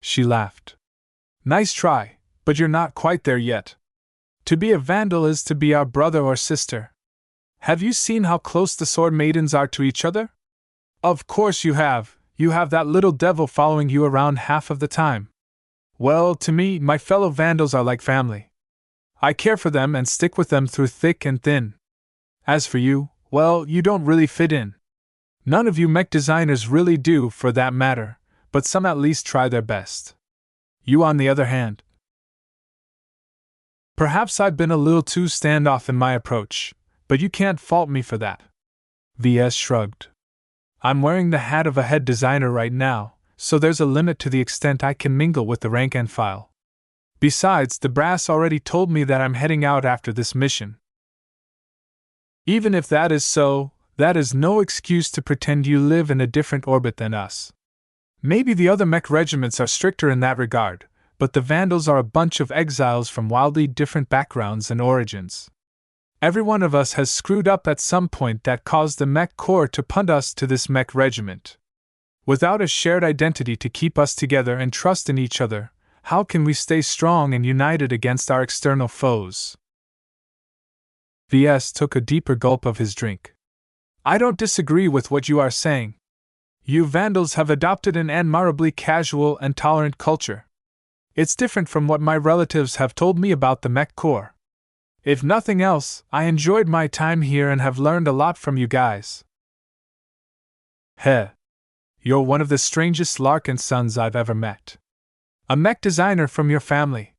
She laughed. "Nice try, but you're not quite there yet. To be a Vandal is to be our brother or sister. Have you seen how close the Sword Maidens are to each other? Of course you have. You have that little devil following you around half of the time. Well, to me, my fellow Vandals are like family. I care for them and stick with them through thick and thin. As for you, well, you don't really fit in. None of you mech designers really do, for that matter, but some at least try their best. You, on the other hand. Perhaps I've been a little too standoff in my approach, but you can't fault me for that. VS shrugged. I'm wearing the hat of a head designer right now, so there's a limit to the extent I can mingle with the rank and file. Besides, the brass already told me that I'm heading out after this mission. Even if that is so, that is no excuse to pretend you live in a different orbit than us. Maybe the other mech regiments are stricter in that regard, but the Vandals are a bunch of exiles from wildly different backgrounds and origins. Every one of us has screwed up at some point that caused the Mech Corps to punt us to this mech regiment. Without a shared identity to keep us together and trust in each other, how can we stay strong and united against our external foes? VS took a deeper gulp of his drink. I don't disagree with what you are saying. You Vandals have adopted an admirably casual and tolerant culture. It's different from what my relatives have told me about the Mech Corps. If nothing else, I enjoyed my time here and have learned a lot from you guys. Heh. You're one of the strangest Larkin sons I've ever met. A mech designer from your family.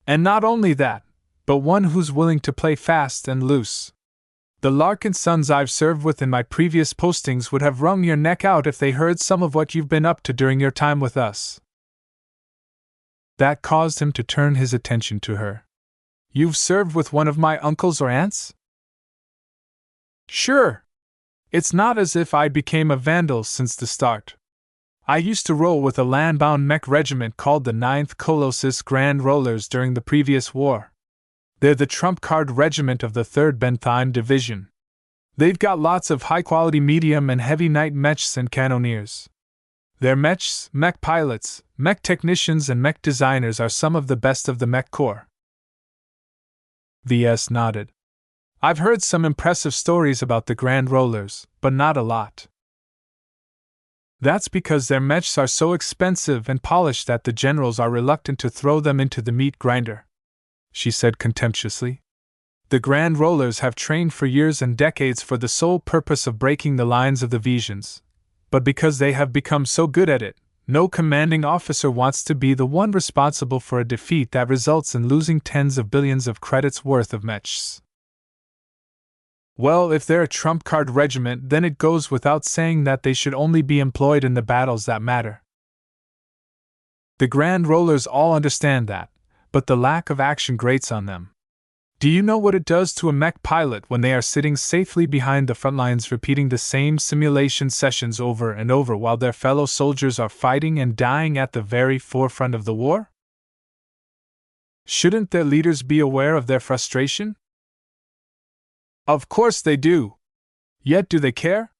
And not only that, but one who's willing to play fast and loose. The Larkin sons I've served with in my previous postings would have wrung your neck out if they heard some of what you've been up to during your time with us. That caused him to turn his attention to her. You've served with one of my uncles or aunts? Sure. It's not as if I became a Vandal since the start. I used to roll with a land-bound mech regiment called the 9th Colossus Grand Rollers during the previous war. They're the trump-card regiment of the 3rd Bentheim Division. They've got lots of high-quality medium and heavy night mechs and cannoneers. Their mechs, mech pilots, mech technicians and mech designers are some of the best of the Mech Corps. VS nodded. I've heard some impressive stories about the Grand Rollers, but not a lot. That's because their mechs are so expensive and polished that the generals are reluctant to throw them into the meat grinder, she said contemptuously. The Grand Rollers have trained for years and decades for the sole purpose of breaking the lines of the Visions, but because they have become so good at it, no commanding officer wants to be the one responsible for a defeat that results in losing tens of billions of credits worth of mechs. Well, if they're a trump-card regiment, then it goes without saying that they should only be employed in the battles that matter. The Grand Rollers all understand that, but the lack of action grates on them. Do you know what it does to a mech pilot when they are sitting safely behind the front lines repeating the same simulation sessions over and over while their fellow soldiers are fighting and dying at the very forefront of the war? Shouldn't their leaders be aware of their frustration? Of course they do. Yet do they care?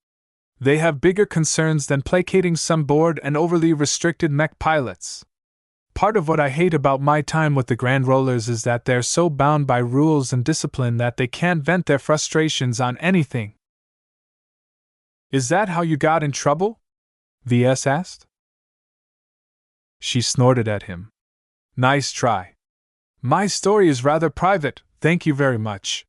They have bigger concerns than placating some bored and overly restricted mech pilots. Part of what I hate about my time with the Grand Rollers is that they're so bound by rules and discipline that they can't vent their frustrations on anything. Is that how you got in trouble? VS asked. She snorted at him. Nice try. My story is rather private, thank you very much.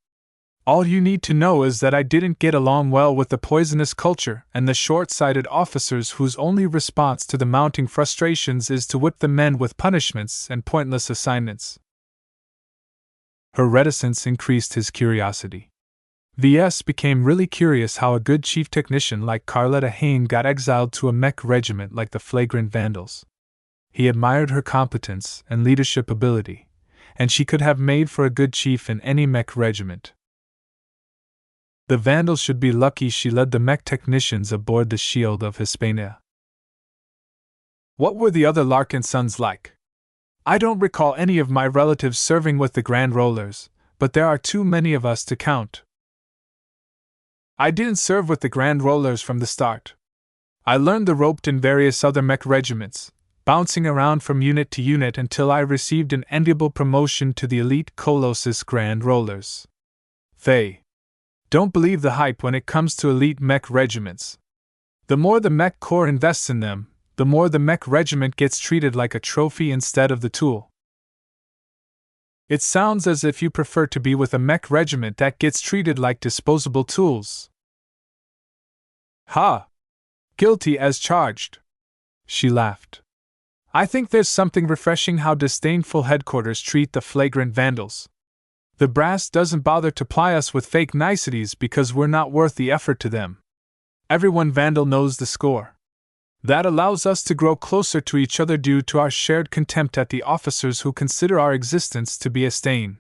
All you need to know is that I didn't get along well with the poisonous culture and the short-sighted officers whose only response to the mounting frustrations is to whip the men with punishments and pointless assignments. Her reticence increased his curiosity. VS became really curious how a good chief technician like Carletta Hain got exiled to a mech regiment like the Flagrant Vandals. He admired her competence and leadership ability, and she could have made for a good chief in any mech regiment. The Vandals should be lucky she led the mech technicians aboard the Shield of Hispania. What were the other Larkin sons like? I don't recall any of my relatives serving with the Grand Rollers, but there are too many of us to count. I didn't serve with the Grand Rollers from the start. I learned the ropes in various other mech regiments, bouncing around from unit to unit until I received an enviable promotion to the elite Colossus Grand Rollers. Don't believe the hype when it comes to elite mech regiments. The more the Mech Corps invests in them, the more the mech regiment gets treated like a trophy instead of the tool. It sounds as if you prefer to be with a mech regiment that gets treated like disposable tools. Ha! Guilty as charged. She laughed. I think there's something refreshing how disdainful headquarters treat the flagrant vandals. The brass doesn't bother to ply us with fake niceties because we're not worth the effort to them. Everyone vandal knows the score. That allows us to grow closer to each other due to our shared contempt at the officers who consider our existence to be a stain.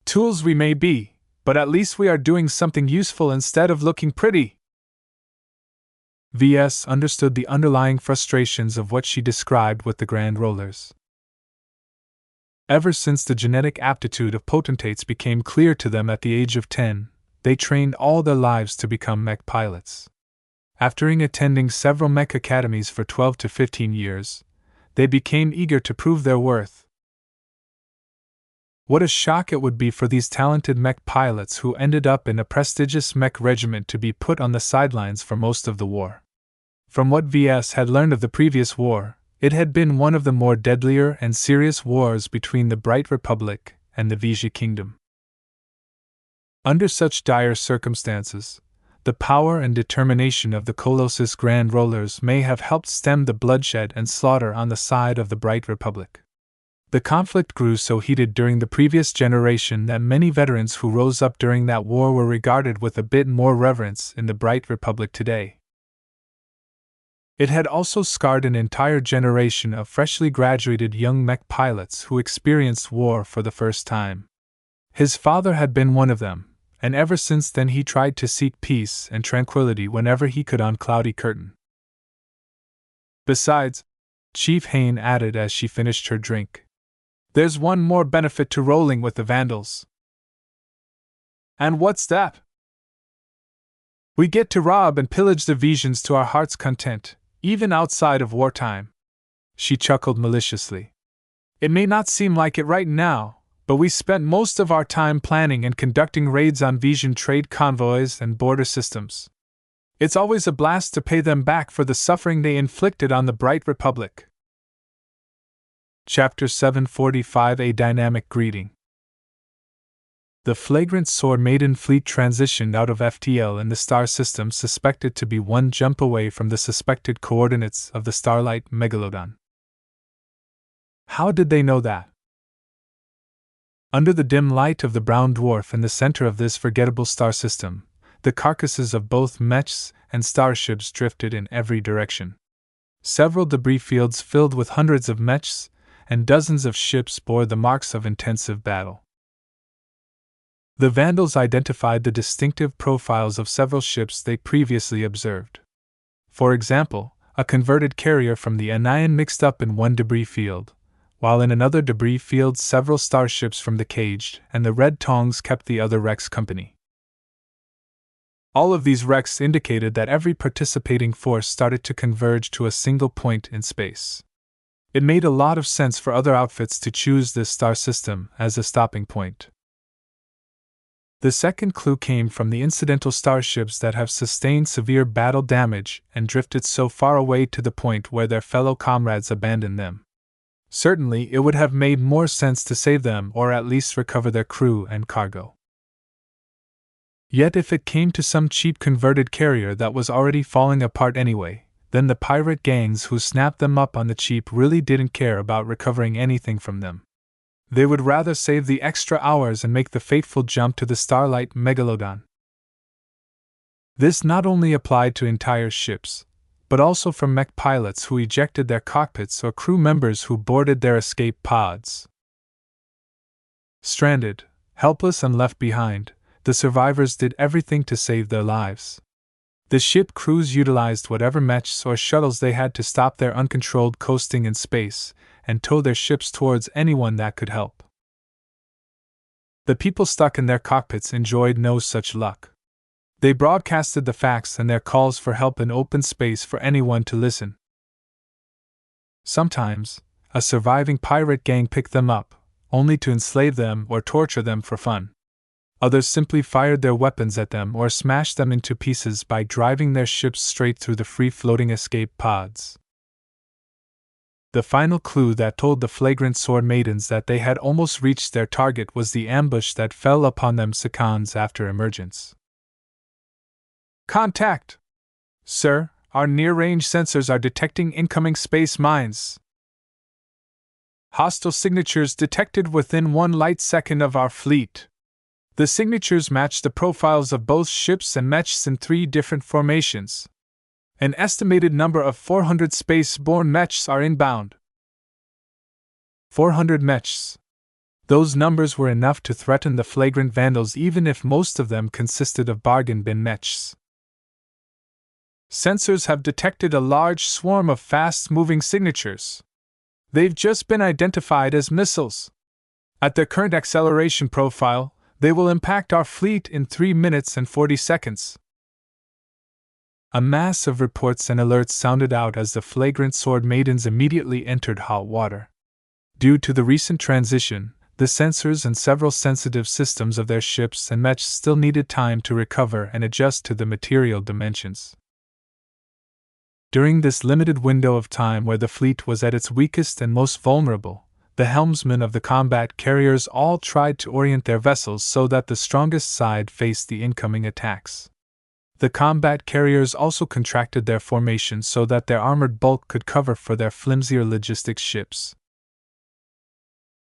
Tools we may be, but at least we are doing something useful instead of looking pretty. V.S. understood the underlying frustrations of what she described with the Grand Rollers. Ever since the genetic aptitude of potentates became clear to them at the age of 10, they trained all their lives to become mech pilots. After attending several mech academies for 12 to 15 years, they became eager to prove their worth. What a shock it would be for these talented mech pilots who ended up in a prestigious mech regiment to be put on the sidelines for most of the war. From what V.S. had learned of the previous war, it had been one of the more deadlier and serious wars between the Bright Republic and the Vigia Kingdom. Under such dire circumstances, the power and determination of the Colossus Grand Rollers may have helped stem the bloodshed and slaughter on the side of the Bright Republic. The conflict grew so heated during the previous generation that many veterans who rose up during that war were regarded with a bit more reverence in the Bright Republic today. It had also scarred an entire generation of freshly graduated young mech pilots who experienced war for the first time. His father had been one of them, and ever since then he tried to seek peace and tranquility whenever he could on Cloudy Curtain. Besides, Chief Hayne added as she finished her drink, there's one more benefit to rolling with the Vandals. And what's that? We get to rob and pillage the Visians to our heart's content, even outside of wartime. She chuckled maliciously. It may not seem like it right now, but we spent most of our time planning and conducting raids on Visian trade convoys and border systems. It's always a blast to pay them back for the suffering they inflicted on the Bright Republic. Chapter 745, A Dynamic Greeting. The flagrant Sword Maiden fleet transitioned out of FTL in the star system suspected to be one jump away from the suspected coordinates of the starlight Megalodon. How did they know that? Under the dim light of the brown dwarf in the center of this forgettable star system, the carcasses of both mechs and starships drifted in every direction. Several debris fields filled with hundreds of mechs and dozens of ships bore the marks of intensive battle. The Vandals identified the distinctive profiles of several ships they previously observed. For example, a converted carrier from the Anion mixed up in one debris field, while in another debris field several starships from the Caged and the Red Tongs kept the other wrecks company. All of these wrecks indicated that every participating force started to converge to a single point in space. It made a lot of sense for other outfits to choose this star system as a stopping point. The second clue came from the incidental starships that have sustained severe battle damage and drifted so far away to the point where their fellow comrades abandoned them. Certainly, it would have made more sense to save them or at least recover their crew and cargo. Yet if it came to some cheap converted carrier that was already falling apart anyway, then the pirate gangs who snapped them up on the cheap really didn't care about recovering anything from them. They would rather save the extra hours and make the fateful jump to the starlight Megalodon. This not only applied to entire ships, but also for mech pilots who ejected their cockpits or crew members who boarded their escape pods. Stranded, helpless and left behind, the survivors did everything to save their lives. The ship crews utilized whatever mechs or shuttles they had to stop their uncontrolled coasting in space and tow their ships towards anyone that could help. The people stuck in their cockpits enjoyed no such luck. They broadcasted the facts and their calls for help in open space for anyone to listen. Sometimes, a surviving pirate gang picked them up, only to enslave them or torture them for fun. Others simply fired their weapons at them or smashed them into pieces by driving their ships straight through the free-floating escape pods. The final clue that told the flagrant sword maidens that they had almost reached their target was the ambush that fell upon them seconds after emergence. Contact! Sir, our near-range sensors are detecting incoming space mines. Hostile signatures detected within 1 light second of our fleet. The signatures match the profiles of both ships and mechs in 3 different formations. An estimated number of 400 space-borne mechs are inbound. 400 mechs. Those numbers were enough to threaten the flagrant vandals even if most of them consisted of bargain bin mechs. Sensors have detected a large swarm of fast-moving signatures. They've just been identified as missiles. At their current acceleration profile, they will impact our fleet in 3 minutes and 40 seconds. A mass of reports and alerts sounded out as the flagrant sword maidens immediately entered hot water. Due to the recent transition, the sensors and several sensitive systems of their ships and mechs still needed time to recover and adjust to the material dimensions. During this limited window of time where the fleet was at its weakest and most vulnerable, the helmsmen of the combat carriers all tried to orient their vessels so that the strongest side faced the incoming attacks. The combat carriers also contracted their formation so that their armored bulk could cover for their flimsier logistics ships.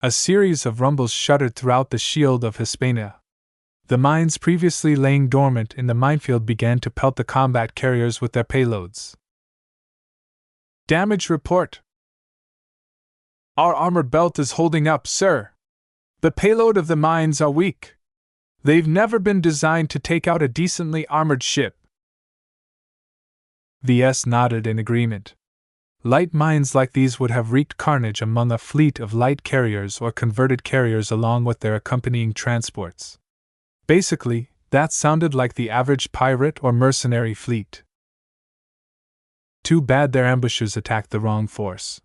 A series of rumbles shuddered throughout the shield of Hispania. The mines previously laying dormant in the minefield began to pelt the combat carriers with their payloads. Damage report. Our armor belt is holding up, sir. The payload of the mines are weak. They've never been designed to take out a decently armored ship. VS nodded in agreement. Light mines like these would have wreaked carnage among a fleet of light carriers or converted carriers along with their accompanying transports. Basically, that sounded like the average pirate or mercenary fleet. Too bad their ambushers attacked the wrong force.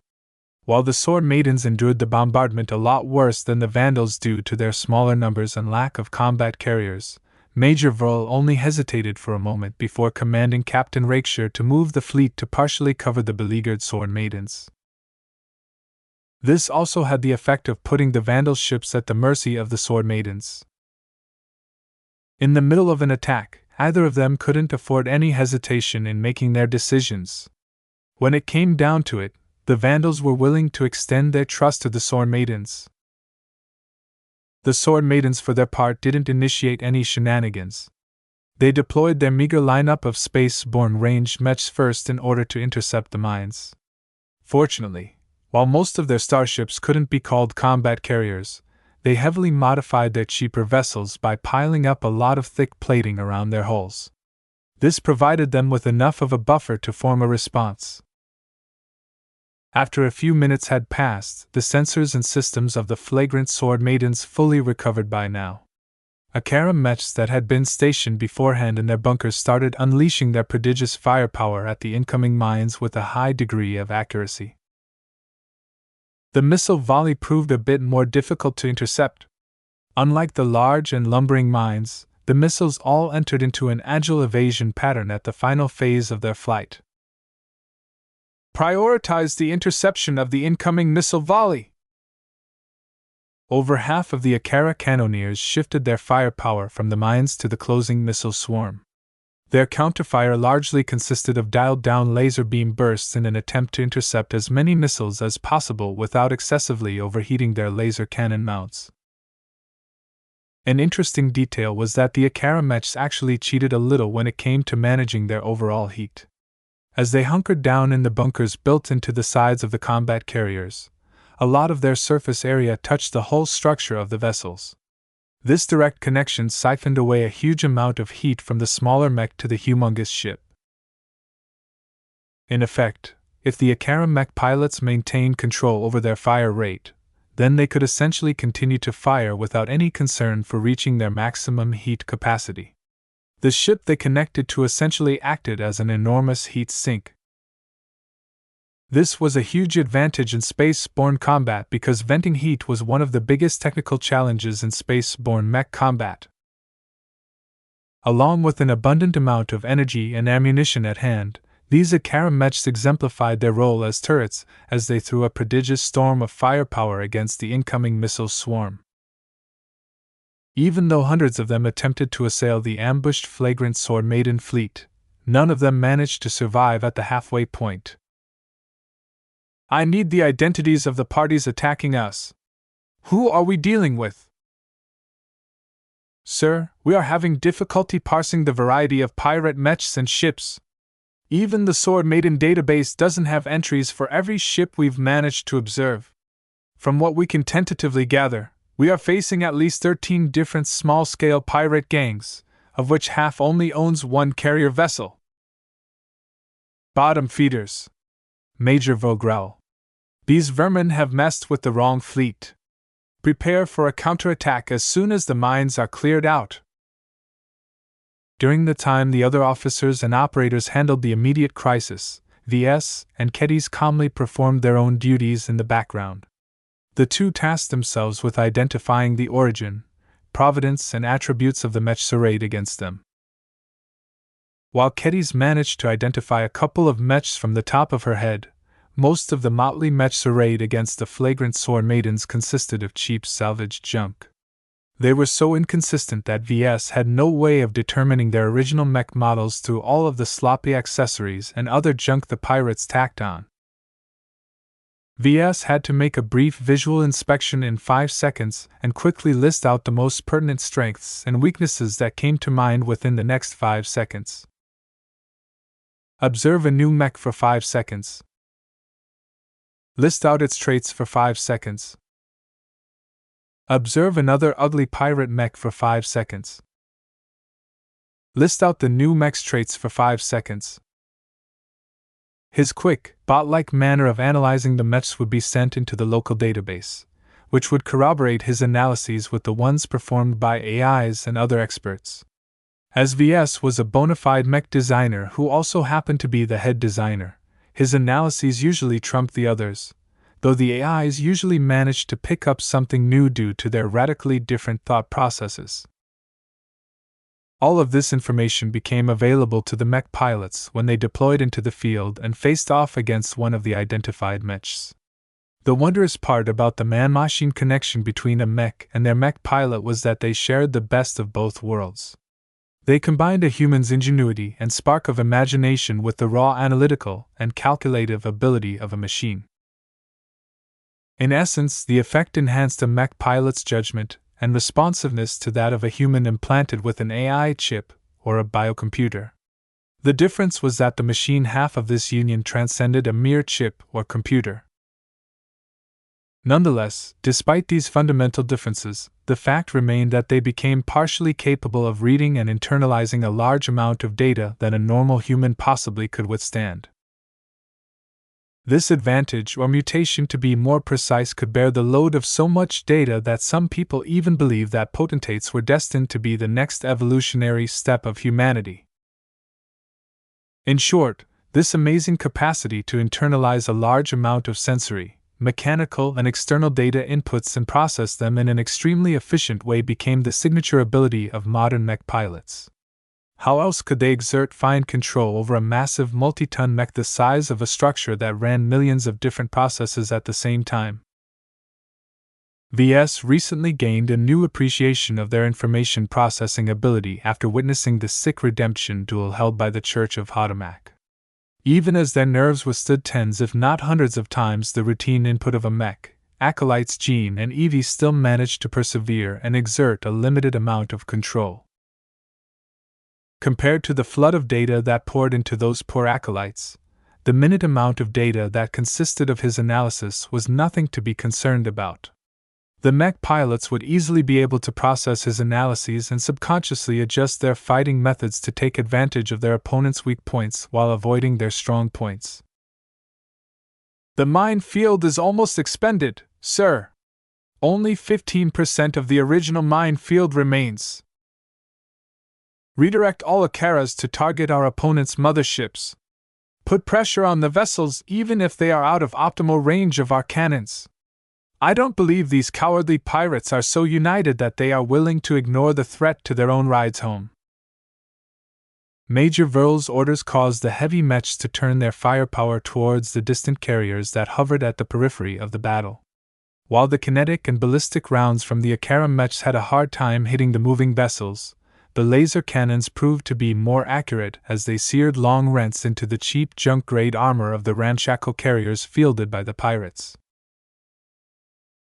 While the sword maidens endured the bombardment a lot worse than the vandals due to their smaller numbers and lack of combat carriers, Major Verl only hesitated for a moment before commanding Captain Rakeshire to move the fleet to partially cover the beleaguered sword maidens. This also had the effect of putting the vandal ships at the mercy of the sword maidens. In the middle of an attack, either of them couldn't afford any hesitation in making their decisions. When it came down to it, the vandals were willing to extend their trust to the sword maidens. The sword maidens, for their part, didn't initiate any shenanigans. They deployed their meager lineup of space-borne ranged mechs first in order to intercept the mines. Fortunately, while most of their starships couldn't be called combat carriers, they heavily modified their cheaper vessels by piling up a lot of thick plating around their hulls. This provided them with enough of a buffer to form a response. After a few minutes had passed, the sensors and systems of the flagrant sword maidens fully recovered by now. Akara mechs that had been stationed beforehand in their bunkers started unleashing their prodigious firepower at the incoming mines with a high degree of accuracy. The missile volley proved a bit more difficult to intercept. Unlike the large and lumbering mines, the missiles all entered into an agile evasion pattern at the final phase of their flight. Prioritize the interception of the incoming missile volley. Over half of the Akara cannoneers shifted their firepower from the mines to the closing missile swarm. Their counterfire largely consisted of dialed-down laser beam bursts in an attempt to intercept as many missiles as possible without excessively overheating their laser cannon mounts. An interesting detail was that the Akara mechs actually cheated a little when it came to managing their overall heat. As they hunkered down in the bunkers built into the sides of the combat carriers, a lot of their surface area touched the whole structure of the vessels. This direct connection siphoned away a huge amount of heat from the smaller mech to the humongous ship. In effect, if the Akara mech pilots maintained control over their fire rate, then they could essentially continue to fire without any concern for reaching their maximum heat capacity. The ship they connected to essentially acted as an enormous heat sink. This was a huge advantage in space-borne combat because venting heat was one of the biggest technical challenges in space-borne mech combat. Along with an abundant amount of energy and ammunition at hand, These Akara mechs exemplified their role as turrets as they threw a prodigious storm of firepower against the incoming missile swarm. Even though hundreds of them attempted to assail the ambushed flagrant Sword Maiden fleet, none of them managed to survive at the halfway point. I need the identities of the parties attacking us. Who are we dealing with? Sir, we are having difficulty parsing the variety of pirate mechs and ships. Even the Sword Maiden database doesn't have entries for every ship we've managed to observe. From what we can tentatively gather, we are facing at least 13 different small-scale pirate gangs, of which half only owns one carrier vessel. Bottom feeders. Major Vogel. These vermin have messed with the wrong fleet. Prepare for a counterattack as soon as the mines are cleared out. During the time the other officers and operators handled the immediate crisis, VS and Kedis calmly performed their own duties in the background. The two tasked themselves with identifying the origin, provenance, and attributes of the mechs arrayed against them. While Kedis managed to identify a couple of mechs from the top of her head, most of the motley mechs arrayed against the flagrant Sword Maidens consisted of cheap salvaged junk. They were so inconsistent that VS had no way of determining their original mech models through all of the sloppy accessories and other junk the pirates tacked on. VS had to make a brief visual inspection in 5 seconds and quickly list out the most pertinent strengths and weaknesses that came to mind within the next 5 seconds. Observe a new mech for 5 seconds. List out its traits for 5 seconds. Observe another ugly pirate mech for 5 seconds. List out the new mech's traits for 5 seconds. His quick, bot-like manner of analyzing the mechs would be sent into the local database, which would corroborate his analyses with the ones performed by AIs and other experts. As VS was a bona fide mech designer who also happened to be the head designer, his analyses usually trumped the others, though the AIs usually managed to pick up something new due to their radically different thought processes. All of this information became available to the mech pilots when they deployed into the field and faced off against one of the identified mechs. The wondrous part about the man-machine connection between a mech and their mech pilot was that they shared the best of both worlds. They combined a human's ingenuity and spark of imagination with the raw analytical and calculative ability of a machine. In essence, the effect enhanced a mech pilot's judgment and responsiveness to that of a human implanted with an AI chip or a biocomputer. The difference was that the machine half of this union transcended a mere chip or computer. Nonetheless, despite these fundamental differences, the fact remained that they became partially capable of reading and internalizing a large amount of data than a normal human possibly could withstand. This advantage, or mutation to be more precise, could bear the load of so much data that some people even believe that potentates were destined to be the next evolutionary step of humanity. In short, this amazing capacity to internalize a large amount of sensory, mechanical, and external data inputs and process them in an extremely efficient way became the signature ability of modern mech pilots. How else could they exert fine control over a massive multi-ton mech the size of a structure that ran millions of different processes at the same time? VS recently gained a new appreciation of their information processing ability after witnessing the sick redemption duel held by the Church of Hotamak. Even as their nerves withstood tens if not hundreds of times the routine input of a mech, acolytes Jean and Evie still managed to persevere and exert a limited amount of control. Compared to the flood of data that poured into those poor acolytes, the minute amount of data that consisted of his analysis was nothing to be concerned about. The mech pilots would easily be able to process his analyses and subconsciously adjust their fighting methods to take advantage of their opponent's weak points while avoiding their strong points. The mine field is almost expended, sir. Only 15% of the original mine field remains. Redirect all Akaras to target our opponent's motherships. Put pressure on the vessels even if they are out of optimal range of our cannons. I don't believe these cowardly pirates are so united that they are willing to ignore the threat to their own rides home. Major Verl's orders caused the heavy Mechs to turn their firepower towards the distant carriers that hovered at the periphery of the battle. While the kinetic and ballistic rounds from the Akaram Mechs had a hard time hitting the moving vessels, the laser cannons proved to be more accurate as they seared long rents into the cheap junk-grade armor of the ramshackle carriers fielded by the pirates.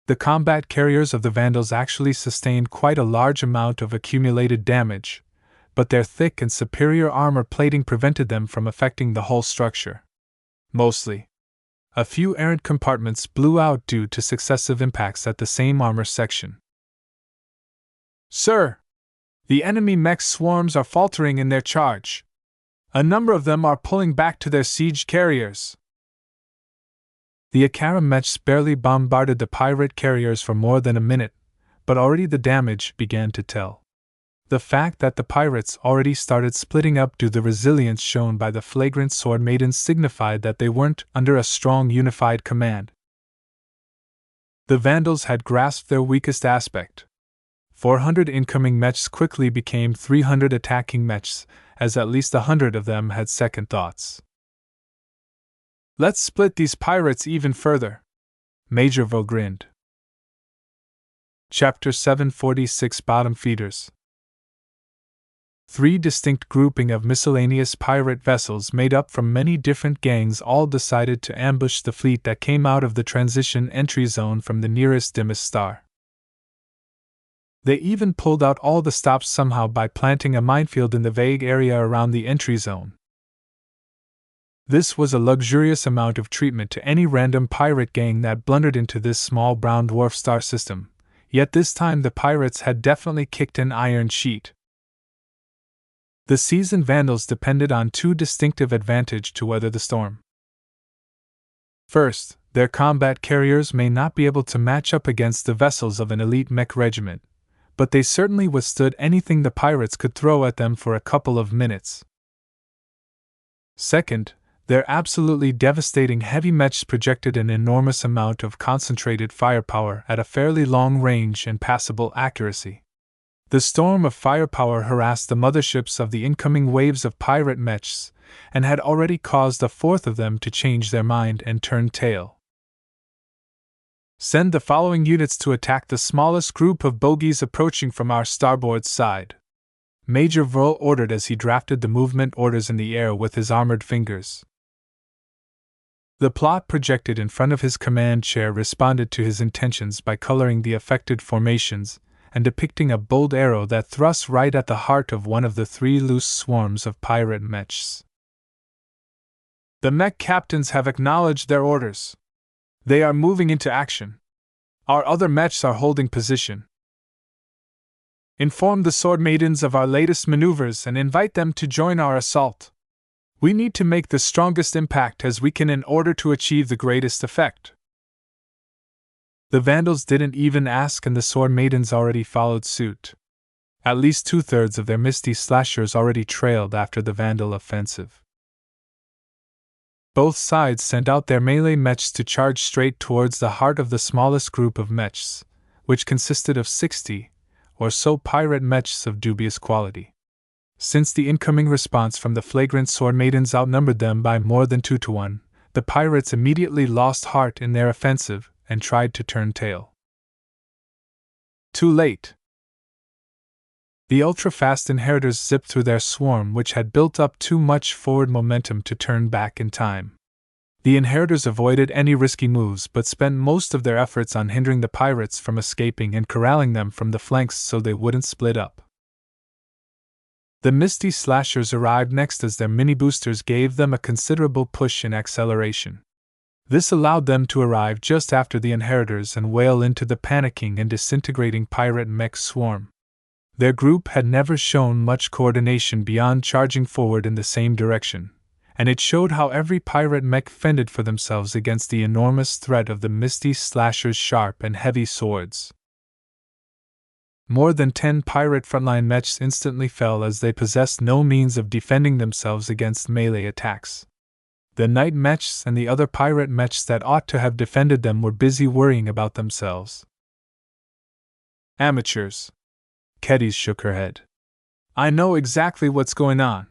The combat carriers of the Vandals actually sustained quite a large amount of accumulated damage, but their thick and superior armor plating prevented them from affecting the whole structure. Mostly. A few errant compartments blew out due to successive impacts at the same armor section. "Sir! The enemy mech swarms are faltering in their charge. A number of them are pulling back to their siege carriers." The Akaram Mechs barely bombarded the pirate carriers for more than a minute, but already the damage began to tell. The fact that the pirates already started splitting up due to the resilience shown by the flagrant sword maidens signified that they weren't under a strong unified command. The Vandals had grasped their weakest aspect. 400 incoming Mechs quickly became 300 attacking Mechs, as at least 100 of them had second thoughts. "Let's split these pirates even further," Major Vo grinned. Chapter 746 Bottom Feeders. 3 distinct groupings of miscellaneous pirate vessels made up from many different gangs all decided to ambush the fleet that came out of the transition entry zone from the nearest dimmest star. They even pulled out all the stops somehow by planting a minefield in the vague area around the entry zone. This was a luxurious amount of treatment to any random pirate gang that blundered into this small brown dwarf star system, yet this time the pirates had definitely kicked an iron sheet. The seasoned Vandals depended on 2 distinctive advantages to weather the storm. First, their combat carriers may not be able to match up against the vessels of an elite mech regiment, but they certainly withstood anything the pirates could throw at them for a couple of minutes. Second, their absolutely devastating heavy mechs projected an enormous amount of concentrated firepower at a fairly long range and passable accuracy. The storm of firepower harassed the motherships of the incoming waves of pirate mechs, and had already caused a fourth of them to change their mind and turn tail. "Send the following units to attack the smallest group of bogies approaching from our starboard side," Major Verl ordered as he drafted the movement orders in the air with his armored fingers. The plot projected in front of his command chair responded to his intentions by coloring the affected formations and depicting a bold arrow that thrust right at the heart of one of the 3 loose swarms of pirate mechs. "The mech captains have acknowledged their orders. They are moving into action. Our other mechs are holding position. Inform the sword maidens of our latest maneuvers and invite them to join our assault. We need to make the strongest impact as we can in order to achieve the greatest effect." The Vandals didn't even ask, and the sword maidens already followed suit. At least 2/3 of their misty slashers already trailed after the Vandal offensive. Both sides sent out their melee mechs to charge straight towards the heart of the smallest group of mechs, which consisted of 60 or so pirate mechs of dubious quality. Since the incoming response from the flagrant sword maidens outnumbered them by more than 2 to 1, the pirates immediately lost heart in their offensive and tried to turn tail. Too late. The ultra-fast inheritors zipped through their swarm, which had built up too much forward momentum to turn back in time. The inheritors avoided any risky moves but spent most of their efforts on hindering the pirates from escaping and corralling them from the flanks so they wouldn't split up. The Misty Slashers arrived next as their mini-boosters gave them a considerable push in acceleration. This allowed them to arrive just after the inheritors and wail into the panicking and disintegrating pirate mech swarm. Their group had never shown much coordination beyond charging forward in the same direction, and it showed how every pirate mech fended for themselves against the enormous threat of the Misty Slashers' sharp and heavy swords. More than 10 pirate frontline mechs instantly fell as they possessed no means of defending themselves against melee attacks. The night mechs and the other pirate mechs that ought to have defended them were busy worrying about themselves. "Amateurs." Kedis shook her head. "I know exactly what's going on.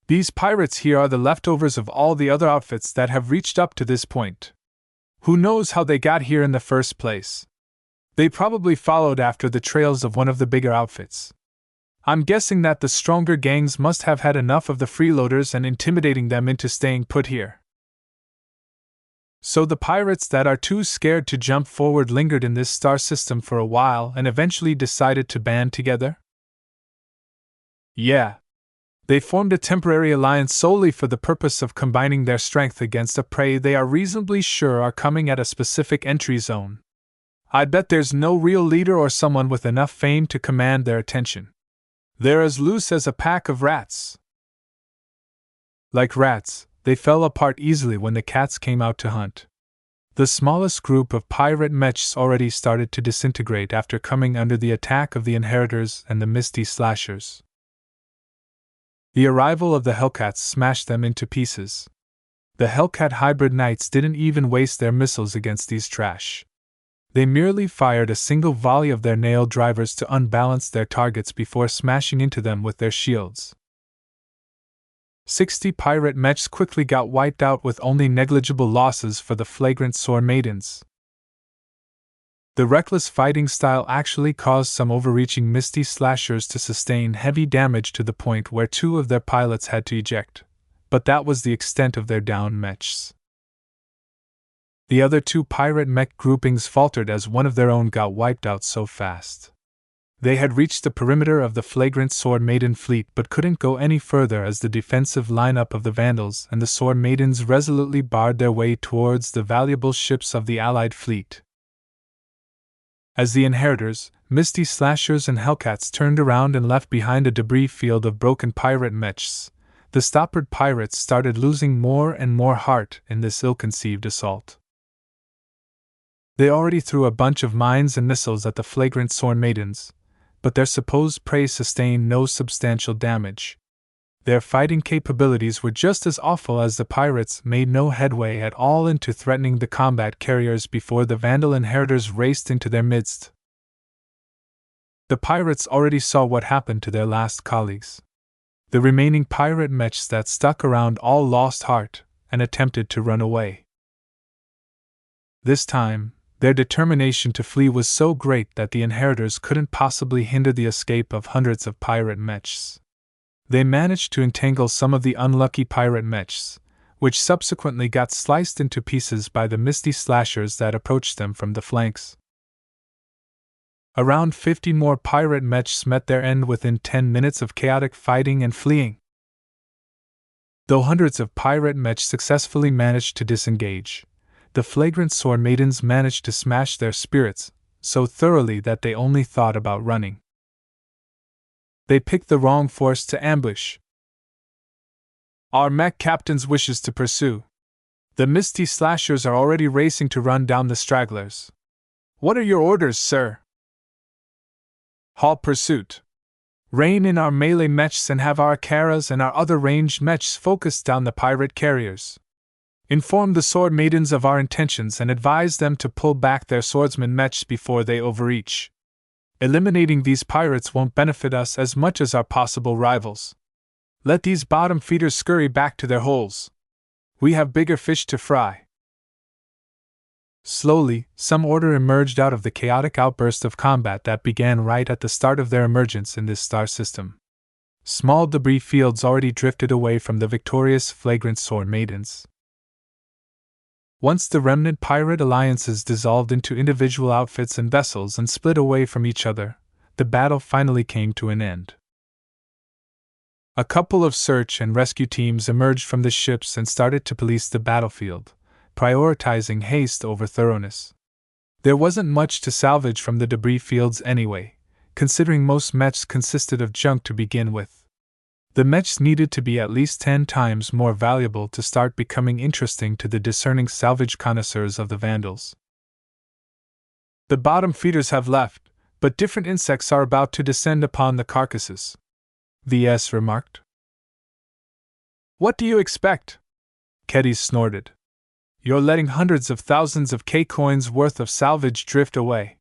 These pirates here are the leftovers of all the other outfits that have reached up to this point. Who knows how they got here in the first place? They probably followed after the trails of one of the bigger outfits. I'm guessing that the stronger gangs must have had enough of the freeloaders and intimidating them into staying put here. So the pirates that are too scared to jump forward lingered in this star system for a while and eventually decided to band together? Yeah. They formed a temporary alliance solely for the purpose of combining their strength against a prey they are reasonably sure are coming at a specific entry zone. I'd bet there's no real leader or someone with enough fame to command their attention. They're as loose as a pack of rats. Like rats, they fell apart easily when the cats came out to hunt. The smallest group of pirate mechs already started to disintegrate after coming under the attack of the Inheritors and the Misty Slashers. The arrival of the Hellcats smashed them into pieces. The Hellcat hybrid knights didn't even waste their missiles against these trash. They merely fired a single volley of their nail drivers to unbalance their targets before smashing into them with their shields. 60 pirate mechs quickly got wiped out with only negligible losses for the flagrant sword maidens. The reckless fighting style actually caused some overreaching Misty Slashers to sustain heavy damage to the point where 2 of their pilots had to eject, but that was the extent of their down mechs. The other 2 pirate mech groupings faltered as one of their own got wiped out so fast. They had reached the perimeter of the flagrant Sword Maiden fleet but couldn't go any further as the defensive lineup of the Vandals and the Sword Maidens resolutely barred their way towards the valuable ships of the Allied fleet. As the Inheritors, Misty Slashers and Hellcats turned around and left behind a debris field of broken pirate mechs, the stoppered pirates started losing more and more heart in this ill-conceived assault. They already threw a bunch of mines and missiles at the flagrant Sword Maidens, but their supposed prey sustained no substantial damage. Their fighting capabilities were just as awful as the pirates made no headway at all into threatening the combat carriers before the Vandal Inheritors raced into their midst. The pirates already saw what happened to their last colleagues. The remaining pirate mechs that stuck around all lost heart and attempted to run away. This time, their determination to flee was so great that the Inheritors couldn't possibly hinder the escape of hundreds of pirate mechs. They managed to entangle some of the unlucky pirate mechs, which subsequently got sliced into pieces by the Misty Slashers that approached them from the flanks. Around 50 more pirate mechs met their end within 10 minutes of chaotic fighting and fleeing. Though hundreds of pirate mechs successfully managed to disengage, the flagrant Sword Maidens managed to smash their spirits so thoroughly that they only thought about running. They picked the wrong force to ambush. Our mech captain's wishes to pursue. The Misty Slashers are already racing to run down the stragglers. What are your orders, sir? Halt pursuit. Rein in our melee mechs and have our Karas and our other ranged mechs focus down the pirate carriers. Inform the Sword Maidens of our intentions and advise them to pull back their swordsman mechs before they overreach. Eliminating these pirates won't benefit us as much as our possible rivals. Let these bottom feeders scurry back to their holes. We have bigger fish to fry. Slowly, some order emerged out of the chaotic outburst of combat that began right at the start of their emergence in this star system. Small debris fields already drifted away from the victorious flagrant Sword Maidens. Once the remnant pirate alliances dissolved into individual outfits and vessels and split away from each other, the battle finally came to an end. A couple of search and rescue teams emerged from the ships and started to police the battlefield, prioritizing haste over thoroughness. There wasn't much to salvage from the debris fields anyway, considering most mechs consisted of junk to begin with. The mechs needed to be at least 10 times more valuable to start becoming interesting to the discerning salvage connoisseurs of the Vandals. The bottom feeders have left, but different insects are about to descend upon the carcasses, VS remarked. What do you expect? Keddy snorted. You're letting hundreds of thousands of K-coins worth of salvage drift away.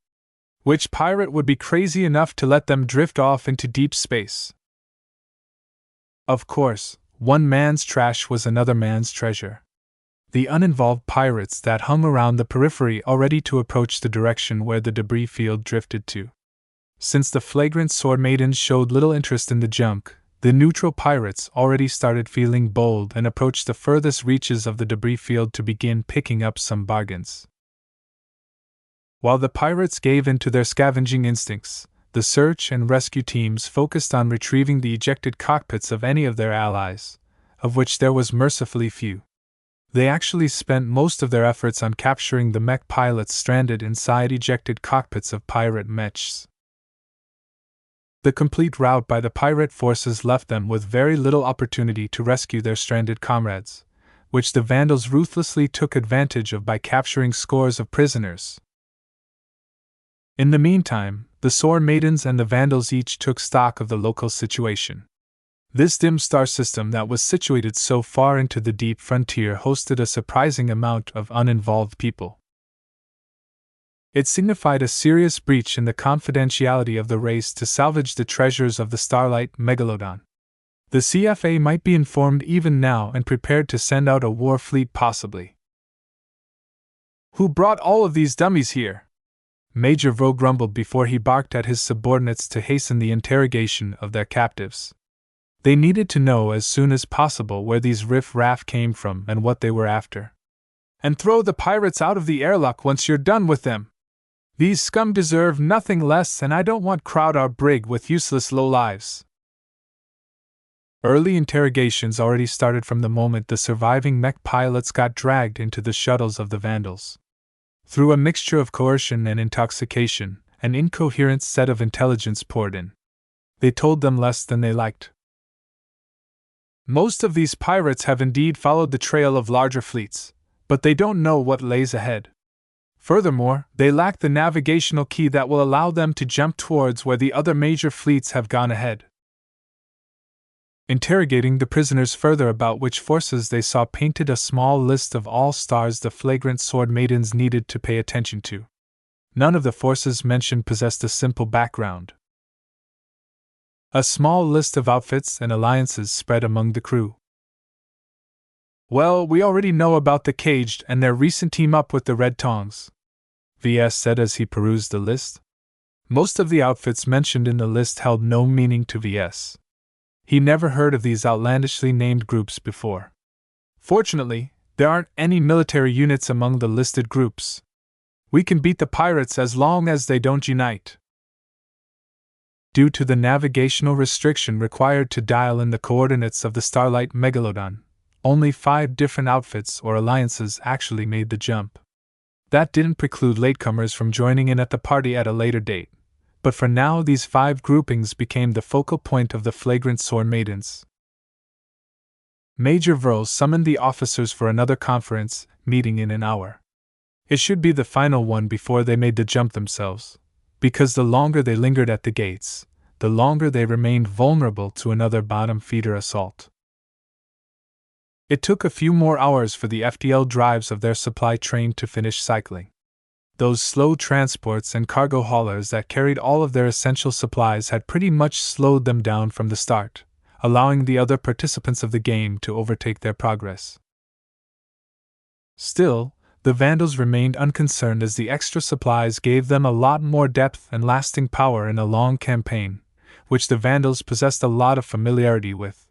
Which pirate would be crazy enough to let them drift off into deep space? Of course, One man's trash was another man's treasure. The uninvolved pirates that hung around the periphery all ready to approach the direction where the debris field drifted to. Since the flagrant sword maidens showed little interest in the junk, the neutral pirates already started feeling bold and approached the furthest reaches of the debris field to begin picking up some bargains. While the pirates gave in to their scavenging instincts, the search and rescue teams focused on retrieving the ejected cockpits of any of their allies, of which there was mercifully few. They actually spent most of their efforts on capturing the mech pilots stranded inside ejected cockpits of pirate mechs. The complete rout by the pirate forces left them with very little opportunity to rescue their stranded comrades, which the Vandals ruthlessly took advantage of by capturing scores of prisoners. In the meantime, the Sword Maidens and the Vandals each took stock of the local situation. This dim star system that was situated so far into the deep frontier hosted a surprising amount of uninvolved people. It signified a serious breach in the confidentiality of the race to salvage the treasures of the Starlight Megalodon. The CFA might be informed even now and prepared to send out a war fleet possibly. "Who brought all of these dummies here?" Major Vo grumbled before he barked at his subordinates to hasten the interrogation of their captives. They needed to know as soon as possible where these riff-raff came from and what they were after. "And throw the pirates out of the airlock once you're done with them. These scum deserve nothing less, and I don't want crowd our brig with useless lowlives." Early interrogations already started from the moment the surviving mech pilots got dragged into the shuttles of the Vandals. Through a mixture of coercion and intoxication, an incoherent set of intelligence poured in. They told them less than they liked. "Most of these pirates have indeed followed the trail of larger fleets, but they don't know what lays ahead. Furthermore, they lack the navigational key that will allow them to jump towards where the other major fleets have gone ahead." Interrogating the prisoners further about which forces they saw painted a small list of all stars the flagrant sword maidens needed to pay attention to. None of the forces mentioned possessed a simple background. A small list of outfits and alliances spread among the crew. "Well, we already know about the Caged and their recent team-up with the Red Tongs," VS said as he perused the list. Most of the outfits mentioned in the list held no meaning to VS. He never heard of these outlandishly named groups before. "Fortunately, there aren't any military units among the listed groups. We can beat the pirates as long as they don't unite." Due to the navigational restriction required to dial in the coordinates of the Starlight Megalodon, only 5 different outfits or alliances actually made the jump. That didn't preclude latecomers from joining in at the party at a later date, but for now these 5 groupings became the focal point of the flagrant sword maidens. Major Verl summoned the officers for another conference meeting in an hour. It should be the final one before they made the jump themselves, because the longer they lingered at the gates, the longer they remained vulnerable to another bottom feeder assault. It took a few more hours for the FTL drives of their supply train to finish cycling. Those slow transports and cargo haulers that carried all of their essential supplies had pretty much slowed them down from the start, allowing the other participants of the game to overtake their progress. Still, the Vandals remained unconcerned as the extra supplies gave them a lot more depth and lasting power in a long campaign, which the Vandals possessed a lot of familiarity with.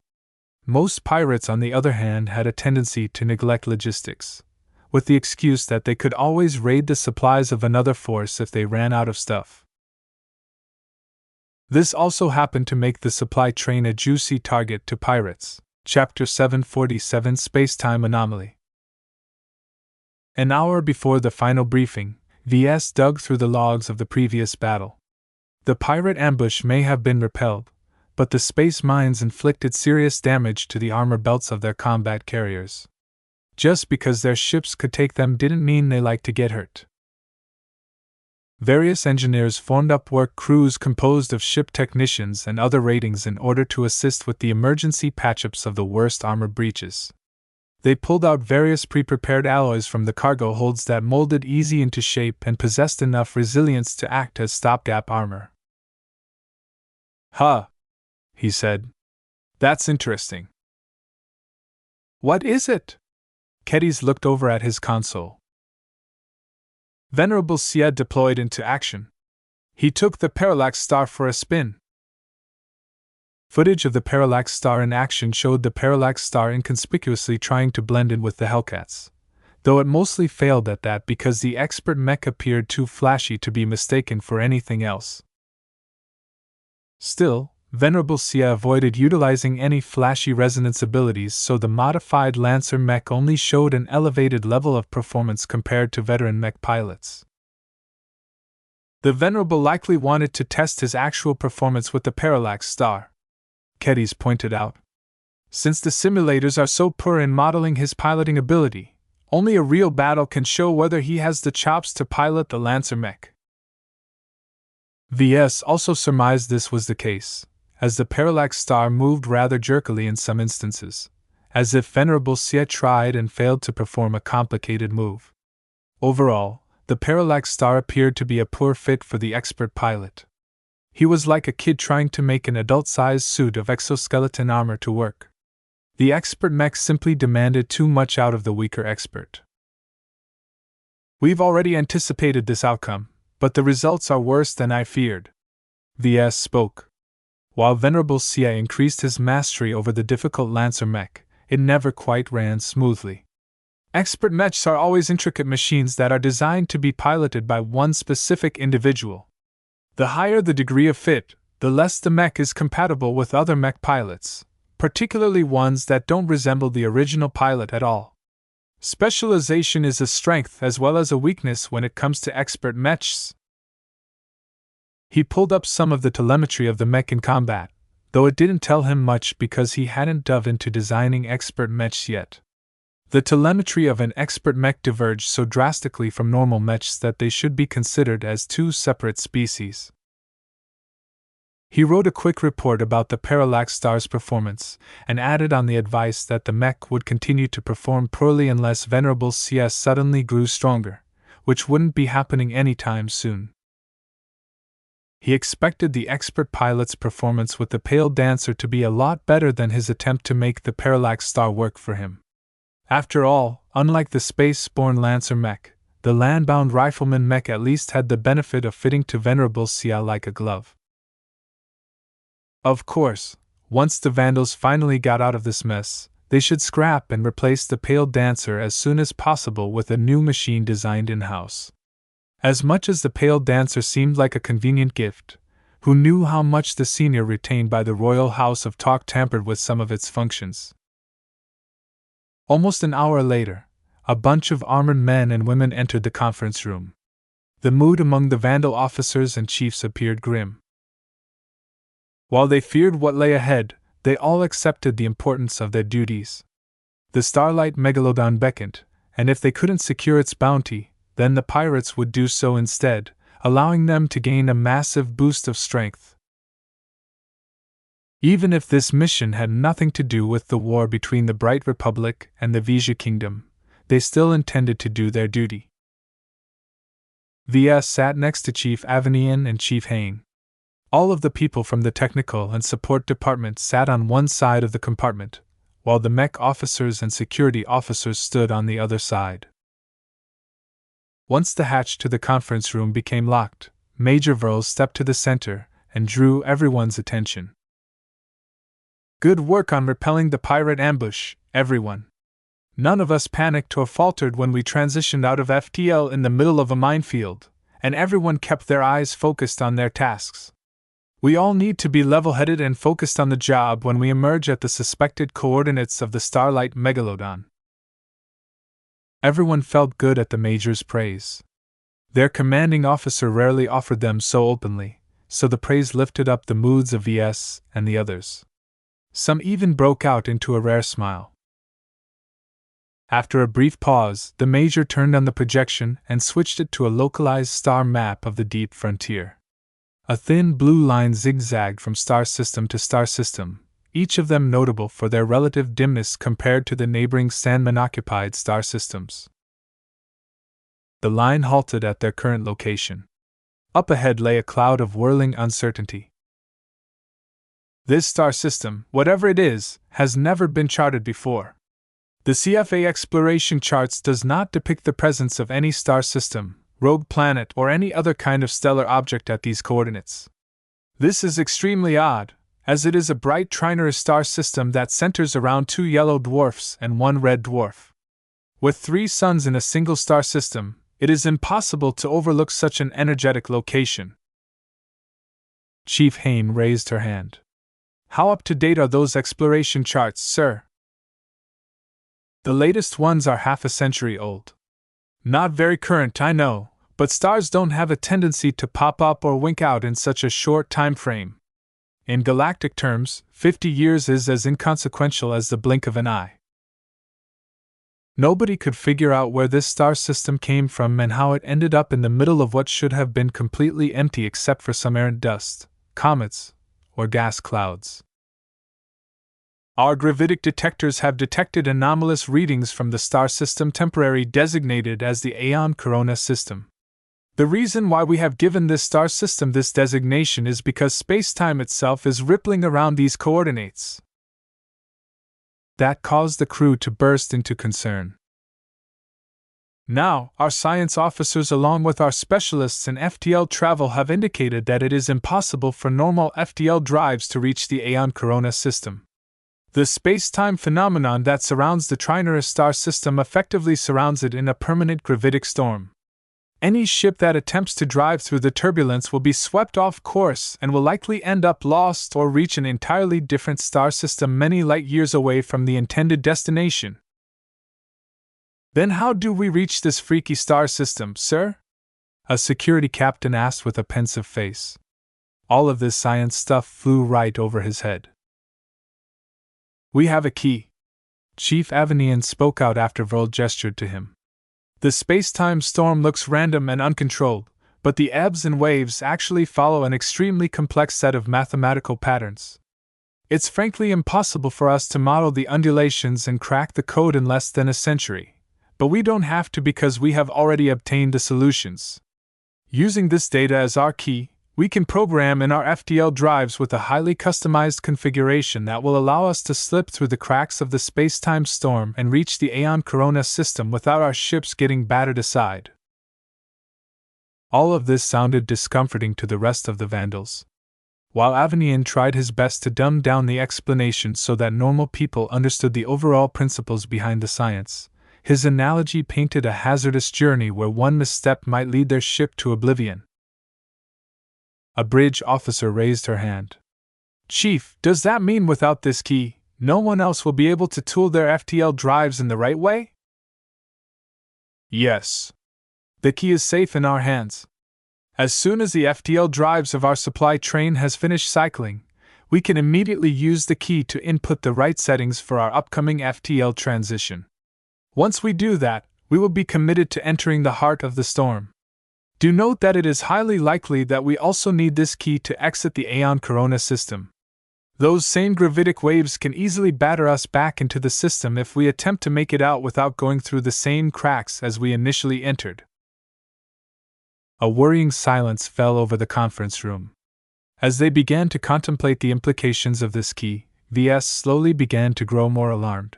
Most pirates, on the other hand, had a tendency to neglect logistics, with the excuse that they could always raid the supplies of another force if they ran out of stuff. This also happened to make the supply train a juicy target to pirates. Chapter 747 Space-Time Anomaly. An hour before the final briefing, VS dug through the logs of the previous battle. The pirate ambush may have been repelled, but the space mines inflicted serious damage to the armor belts of their combat carriers. Just because their ships could take them didn't mean they liked to get hurt. Various engineers formed up work crews composed of ship technicians and other ratings in order to assist with the emergency patch-ups of the worst armor breaches. They pulled out various pre-prepared alloys from the cargo holds that molded easy into shape and possessed enough resilience to act as stopgap armor. "Huh," he said. "That's interesting. What is it? Kedis looked over at his console. Venerable Sia deployed into action. He took the Parallax Star for a spin. Footage of the Parallax Star in action showed the Parallax Star inconspicuously trying to blend in with the Hellcats, though it mostly failed at that because the expert mech appeared too flashy to be mistaken for anything else. Still, Venerable Sia avoided utilizing any flashy resonance abilities, so the modified Lancer mech only showed an elevated level of performance compared to veteran mech pilots. The Venerable likely wanted to test his actual performance with the Parallax Star, Kedis pointed out. Since the simulators are so poor in modeling his piloting ability, only a real battle can show whether he has the chops to pilot the Lancer mech. VS also surmised this was the case, as the Parallax Star moved rather jerkily in some instances, as if Venerable Sia tried and failed to perform a complicated move. Overall, the Parallax Star appeared to be a poor fit for the expert pilot. He was like a kid trying to make an adult-sized suit of exoskeleton armor to work. The expert mech simply demanded too much out of the weaker expert. We've already anticipated this outcome, but the results are worse than I feared. VS spoke. While Venerable Sia increased his mastery over the difficult Lancer mech, it never quite ran smoothly. Expert mechs are always intricate machines that are designed to be piloted by one specific individual. The higher the degree of fit, the less the mech is compatible with other mech pilots, particularly ones that don't resemble the original pilot at all. Specialization is a strength as well as a weakness when it comes to expert mechs. He pulled up some of the telemetry of the mech in combat, though it didn't tell him much because he hadn't dove into designing expert mechs yet. The telemetry of an expert mech diverged so drastically from normal mechs that they should be considered as two separate species. He wrote a quick report about the Parallax Star's performance, and added on the advice that the mech would continue to perform poorly unless Venerable Sia suddenly grew stronger, which wouldn't be happening anytime soon. He expected the expert pilot's performance with the Pale Dancer to be a lot better than his attempt to make the Parallax Star work for him. After all, unlike the space-borne Lancer mech, the land-bound Rifleman mech at least had the benefit of fitting to Venerable Sia like a glove. Of course, once the Vandals finally got out of this mess, they should scrap and replace the Pale Dancer as soon as possible with a new machine designed in-house. As much as the Pale Dancer seemed like a convenient gift, who knew how much the senior retained by the Royal House of Talk tampered with some of its functions. Almost an hour later, a bunch of armored men and women entered the conference room. The mood among the Vandal officers and chiefs appeared grim. While they feared what lay ahead, they all accepted the importance of their duties. The Starlight Megalodon beckoned, and if they couldn't secure its bounty, then the pirates would do so instead, allowing them to gain a massive boost of strength. Even if this mission had nothing to do with the war between the Bright Republic and the Vija Kingdom, they still intended to do their duty. VS sat next to Chief Avanian and Chief Hain. All of the people from the technical and support department sat on one side of the compartment, while the mech officers and security officers stood on the other side. Once the hatch to the conference room became locked, Major Verl stepped to the center and drew everyone's attention. Good work on repelling the pirate ambush, everyone. None of us panicked or faltered when we transitioned out of FTL in the middle of a minefield, and everyone kept their eyes focused on their tasks. We all need to be level-headed and focused on the job when we emerge at the suspected coordinates of the Starlight Megalodon. Everyone felt good at the Major's praise. Their commanding officer rarely offered them so openly, so the praise lifted up the moods of VS and the others. Some even broke out into a rare smile. After a brief pause, the Major turned on the projection and switched it to a localized star map of the deep frontier. A thin blue line zigzagged from star system to star system, each of them notable for their relative dimness compared to the neighboring Sandman-occupied star systems. The line halted at their current location. Up ahead lay a cloud of whirling uncertainty. This star system, whatever it is, has never been charted before. The CFA exploration charts does not depict the presence of any star system, rogue planet, or any other kind of stellar object at these coordinates. This is extremely odd, as it is a bright trinary star system that centers around 2 yellow dwarfs and 1 red dwarf. With 3 suns in a single star system, it is impossible to overlook such an energetic location. Chief Hayne raised her hand. How up to date are those exploration charts, sir? The latest ones are half a century old. Not very current, I know, but stars don't have a tendency to pop up or wink out in such a short time frame. In galactic terms, 50 years is as inconsequential as the blink of an eye. Nobody could figure out where this star system came from and how it ended up in the middle of what should have been completely empty except for some errant dust, comets, or gas clouds. Our gravitic detectors have detected anomalous readings from the star system temporarily designated as the Aeon Corona system. The reason why we have given this star system this designation is because space-time itself is rippling around these coordinates. That caused the crew to burst into concern. Now, our science officers along with our specialists in FTL travel have indicated that it is impossible for normal FTL drives to reach the Aeon Corona system. The space-time phenomenon that surrounds the trinary star system effectively surrounds it in a permanent gravitic storm. Any ship that attempts to drive through the turbulence will be swept off course and will likely end up lost or reach an entirely different star system many light years away from the intended destination. Then how do we reach this freaky star system, sir? A security captain asked with a pensive face. All of this science stuff flew right over his head. We have a key. Chief Avanian spoke out after Vril gestured to him. The space-time storm looks random and uncontrolled, but the ebbs and waves actually follow an extremely complex set of mathematical patterns. It's frankly impossible for us to model the undulations and crack the code in less than a century, but we don't have to because we have already obtained the solutions. Using this data as our key, we can program in our FTL drives with a highly customized configuration that will allow us to slip through the cracks of the space-time storm and reach the Aeon Corona system without our ships getting battered aside. All of this sounded discomforting to the rest of the Vandals. While Avanian tried his best to dumb down the explanation so that normal people understood the overall principles behind the science, his analogy painted a hazardous journey where one misstep might lead their ship to oblivion. A bridge officer raised her hand. Chief, does that mean without this key, no one else will be able to tool their FTL drives in the right way? Yes. The key is safe in our hands. As soon as the FTL drives of our supply train has finished cycling, we can immediately use the key to input the right settings for our upcoming FTL transition. Once we do that, we will be committed to entering the heart of the storm. Do note that it is highly likely that we also need this key to exit the Aeon Corona system. Those same gravitic waves can easily batter us back into the system if we attempt to make it out without going through the same cracks as we initially entered. A worrying silence fell over the conference room. As they began to contemplate the implications of this key, VS slowly began to grow more alarmed.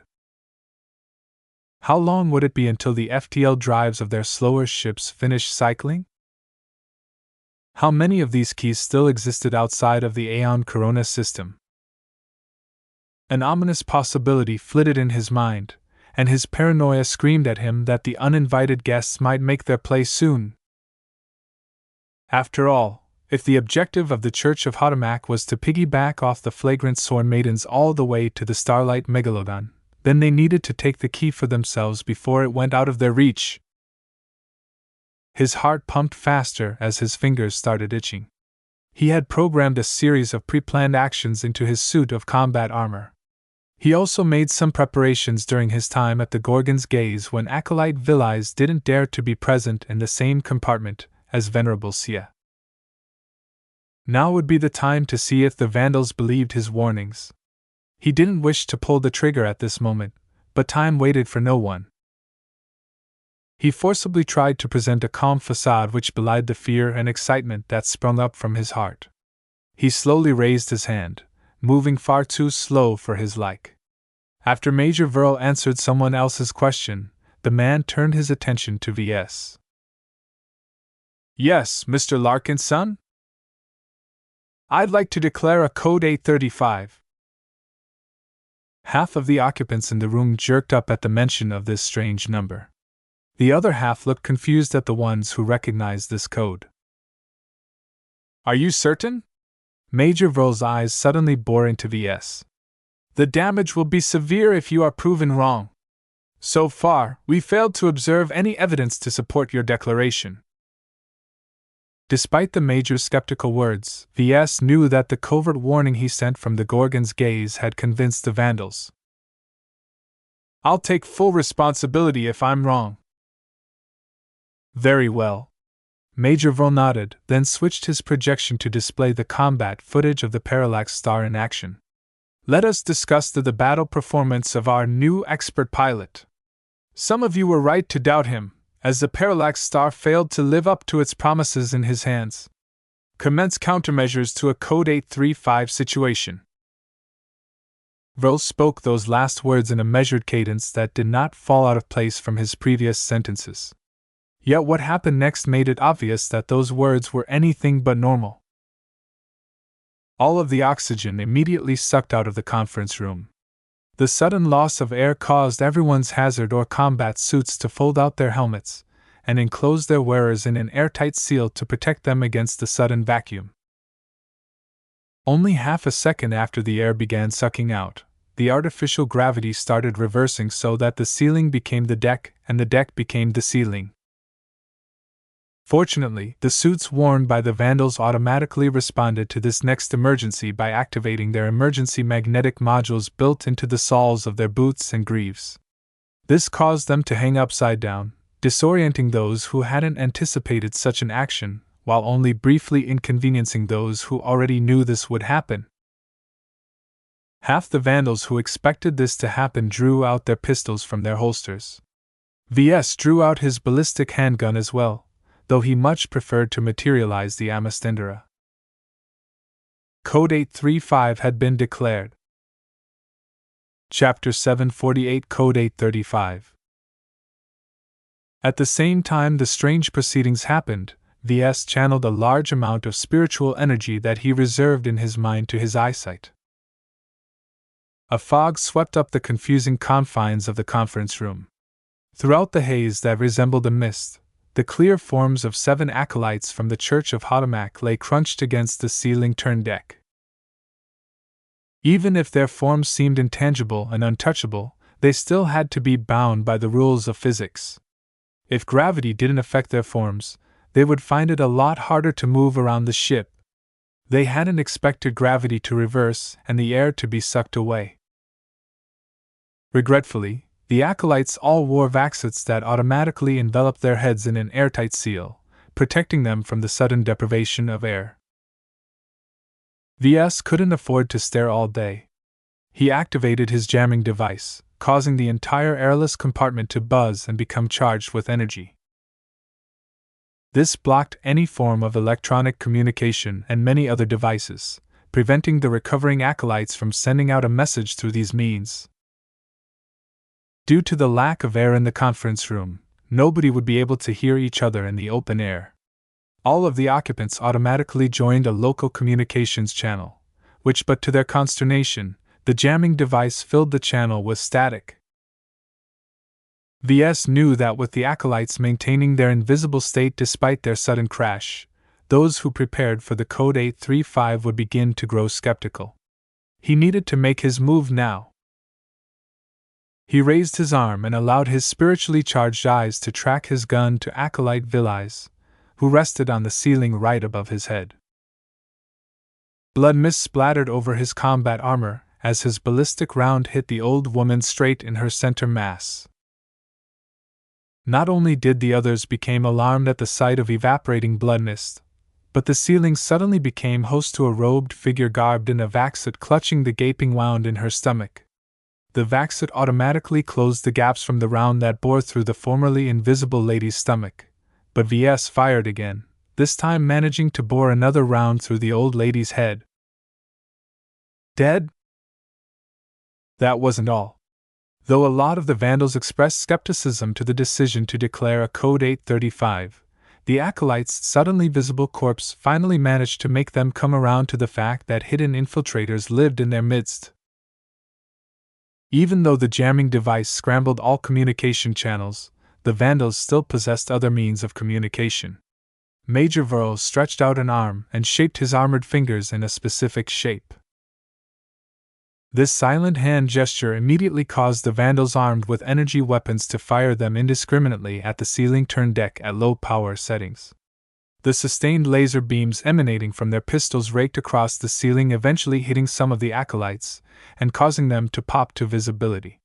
How long would it be until the FTL drives of their slower ships finished cycling? How many of these keys still existed outside of the Aeon Corona system? An ominous possibility flitted in his mind, and his paranoia screamed at him that the uninvited guests might make their play soon. After all, if the objective of the Church of Hotamak was to piggyback off the flagrant Sworn Maidens all the way to the Starlight Megalodon, then they needed to take the key for themselves before it went out of their reach. His heart pumped faster as his fingers started itching. He had programmed a series of pre-planned actions into his suit of combat armor. He also made some preparations during his time at the Gorgon's Gaze when Acolyte Villies didn't dare to be present in the same compartment as Venerable Sia. Now would be the time to see if the Vandals believed his warnings. He didn't wish to pull the trigger at this moment, but time waited for no one. He forcibly tried to present a calm facade which belied the fear and excitement that sprung up from his heart. He slowly raised his hand, moving far too slow for his like. After Major Verl answered someone else's question, the man turned his attention to VS. Yes, Mr. Larkin's son? I'd like to declare a code 835. Half of the occupants in the room jerked up at the mention of this strange number. The other half looked confused at the ones who recognized this code. Are you certain? Major Verl's eyes suddenly bore into VS. The damage will be severe if you are proven wrong. So far, we failed to observe any evidence to support your declaration. Despite the Major's skeptical words, VS knew that the covert warning he sent from the Gorgon's gaze had convinced the Vandals. I'll take full responsibility if I'm wrong. Very well. Major Verl nodded, then switched his projection to display the combat footage of the Parallax Star in action. Let us discuss the battle performance of our new expert pilot. Some of you were right to doubt him, as the Parallax Star failed to live up to its promises in his hands. Commence countermeasures to a Code 835 situation. Verl spoke those last words in a measured cadence that did not fall out of place from his previous sentences. Yet what happened next made it obvious that those words were anything but normal. All of the oxygen immediately sucked out of the conference room. The sudden loss of air caused everyone's hazard or combat suits to fold out their helmets and enclose their wearers in an airtight seal to protect them against the sudden vacuum. Only half a second after the air began sucking out, the artificial gravity started reversing so that the ceiling became the deck and the deck became the ceiling. Fortunately, the suits worn by the Vandals automatically responded to this next emergency by activating their emergency magnetic modules built into the soles of their boots and greaves. This caused them to hang upside down, disorienting those who hadn't anticipated such an action, while only briefly inconveniencing those who already knew this would happen. Half the Vandals who expected this to happen drew out their pistols from their holsters. VS drew out his ballistic handgun as well, though he much preferred to materialize the Amastendera. Code 835 had been declared. Chapter 748 Code 835. At the same time the strange proceedings happened, VS channeled a large amount of spiritual energy that he reserved in his mind to his eyesight. A fog swept up the confusing confines of the conference room. Throughout the haze that resembled a mist, the clear forms of 7 acolytes from the Church of Hotamak lay crunched against the ceiling-turned deck. Even if their forms seemed intangible and untouchable, they still had to be bound by the rules of physics. If gravity didn't affect their forms, they would find it a lot harder to move around the ship. They hadn't expected gravity to reverse and the air to be sucked away. Regretfully, the acolytes all wore vaxits that automatically enveloped their heads in an airtight seal, protecting them from the sudden deprivation of air. VS couldn't afford to stare all day. He activated his jamming device, causing the entire airless compartment to buzz and become charged with energy. This blocked any form of electronic communication and many other devices, preventing the recovering acolytes from sending out a message through these means. Due to the lack of air in the conference room, nobody would be able to hear each other in the open air. All of the occupants automatically joined a local communications channel, which, but to their consternation, the jamming device filled the channel with static. VS knew that with the acolytes maintaining their invisible state despite their sudden crash, those who prepared for the Code 835 would begin to grow skeptical. He needed to make his move now. He raised his arm and allowed his spiritually charged eyes to track his gun to acolyte Villies, who rested on the ceiling right above his head. Blood mist splattered over his combat armor as his ballistic round hit the old woman straight in her center mass. Not only did the others become alarmed at the sight of evaporating blood mist, but the ceiling suddenly became host to a robed figure garbed in a vaxit clutching the gaping wound in her stomach. The vaxit automatically closed the gaps from the round that bore through the formerly invisible lady's stomach, but VS fired again, this time managing to bore another round through the old lady's head. Dead? That wasn't all. Though a lot of the Vandals expressed skepticism to the decision to declare a Code 835, the Acolytes' suddenly visible corpse finally managed to make them come around to the fact that hidden infiltrators lived in their midst. Even though the jamming device scrambled all communication channels, the Vandals still possessed other means of communication. Major Verl stretched out an arm and shaped his armored fingers in a specific shape. This silent hand gesture immediately caused the Vandals armed with energy weapons to fire them indiscriminately at the ceiling turn deck at low power settings. The sustained laser beams emanating from their pistols raked across the ceiling, eventually hitting some of the Acolytes and causing them to pop to visibility.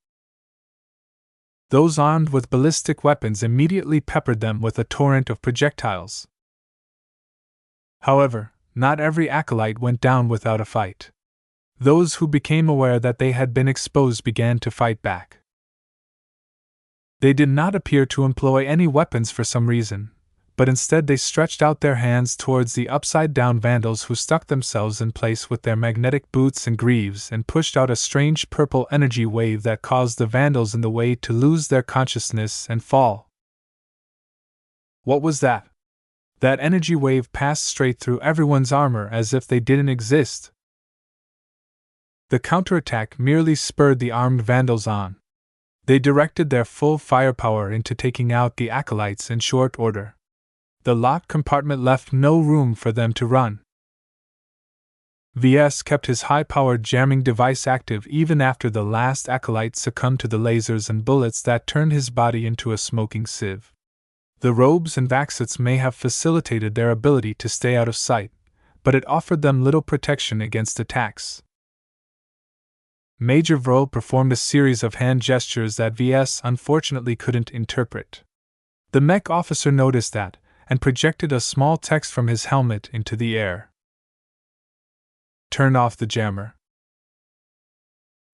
Those armed with ballistic weapons immediately peppered them with a torrent of projectiles. However, not every Acolyte went down without a fight. Those who became aware that they had been exposed began to fight back. They did not appear to employ any weapons for some reason, but instead they stretched out their hands towards the upside-down Vandals, who stuck themselves in place with their magnetic boots and greaves and pushed out a strange purple energy wave that caused the Vandals in the way to lose their consciousness and fall. What was that? That energy wave passed straight through everyone's armor as if they didn't exist. The counterattack merely spurred the armed Vandals on. They directed their full firepower into taking out the Acolytes in short order. The locked compartment left no room for them to run. VS kept his high-powered jamming device active even after the last Acolyte succumbed to the lasers and bullets that turned his body into a smoking sieve. The robes and vaxits may have facilitated their ability to stay out of sight, but it offered them little protection against attacks. Major Verl performed a series of hand gestures that VS unfortunately couldn't interpret. The mech officer noticed that, and projected a small text from his helmet into the air. Turn off the jammer.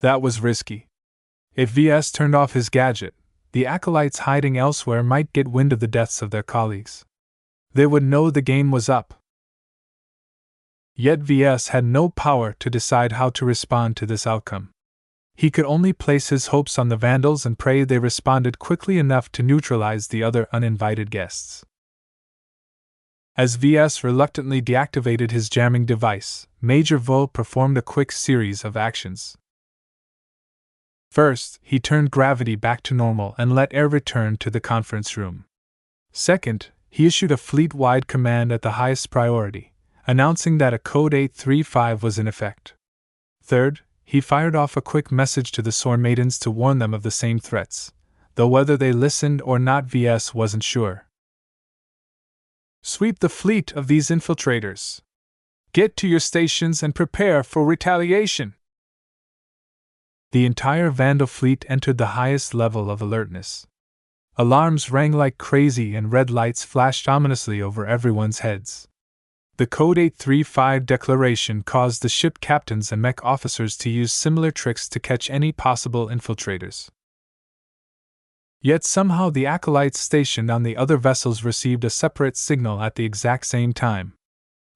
That was risky. If VS turned off his gadget, the Acolytes hiding elsewhere might get wind of the deaths of their colleagues. They would know the game was up. Yet VS had no power to decide how to respond to this outcome. He could only place his hopes on the Vandals and pray they responded quickly enough to neutralize the other uninvited guests. As VS reluctantly deactivated his jamming device, Major Verl performed a quick series of actions. First, he turned gravity back to normal and let air return to the conference room. Second, he issued a fleet-wide command at the highest priority, announcing that a Code 835 was in effect. Third, he fired off a quick message to the Sword Maidens to warn them of the same threats, though whether they listened or not VS wasn't sure. Sweep the fleet of these infiltrators. Get to your stations and prepare for retaliation. The entire Vandal fleet entered the highest level of alertness. Alarms rang like crazy and red lights flashed ominously over everyone's heads. The Code 835 declaration caused the ship captains and mech officers to use similar tricks to catch any possible infiltrators. Yet somehow the Acolytes stationed on the other vessels received a separate signal at the exact same time.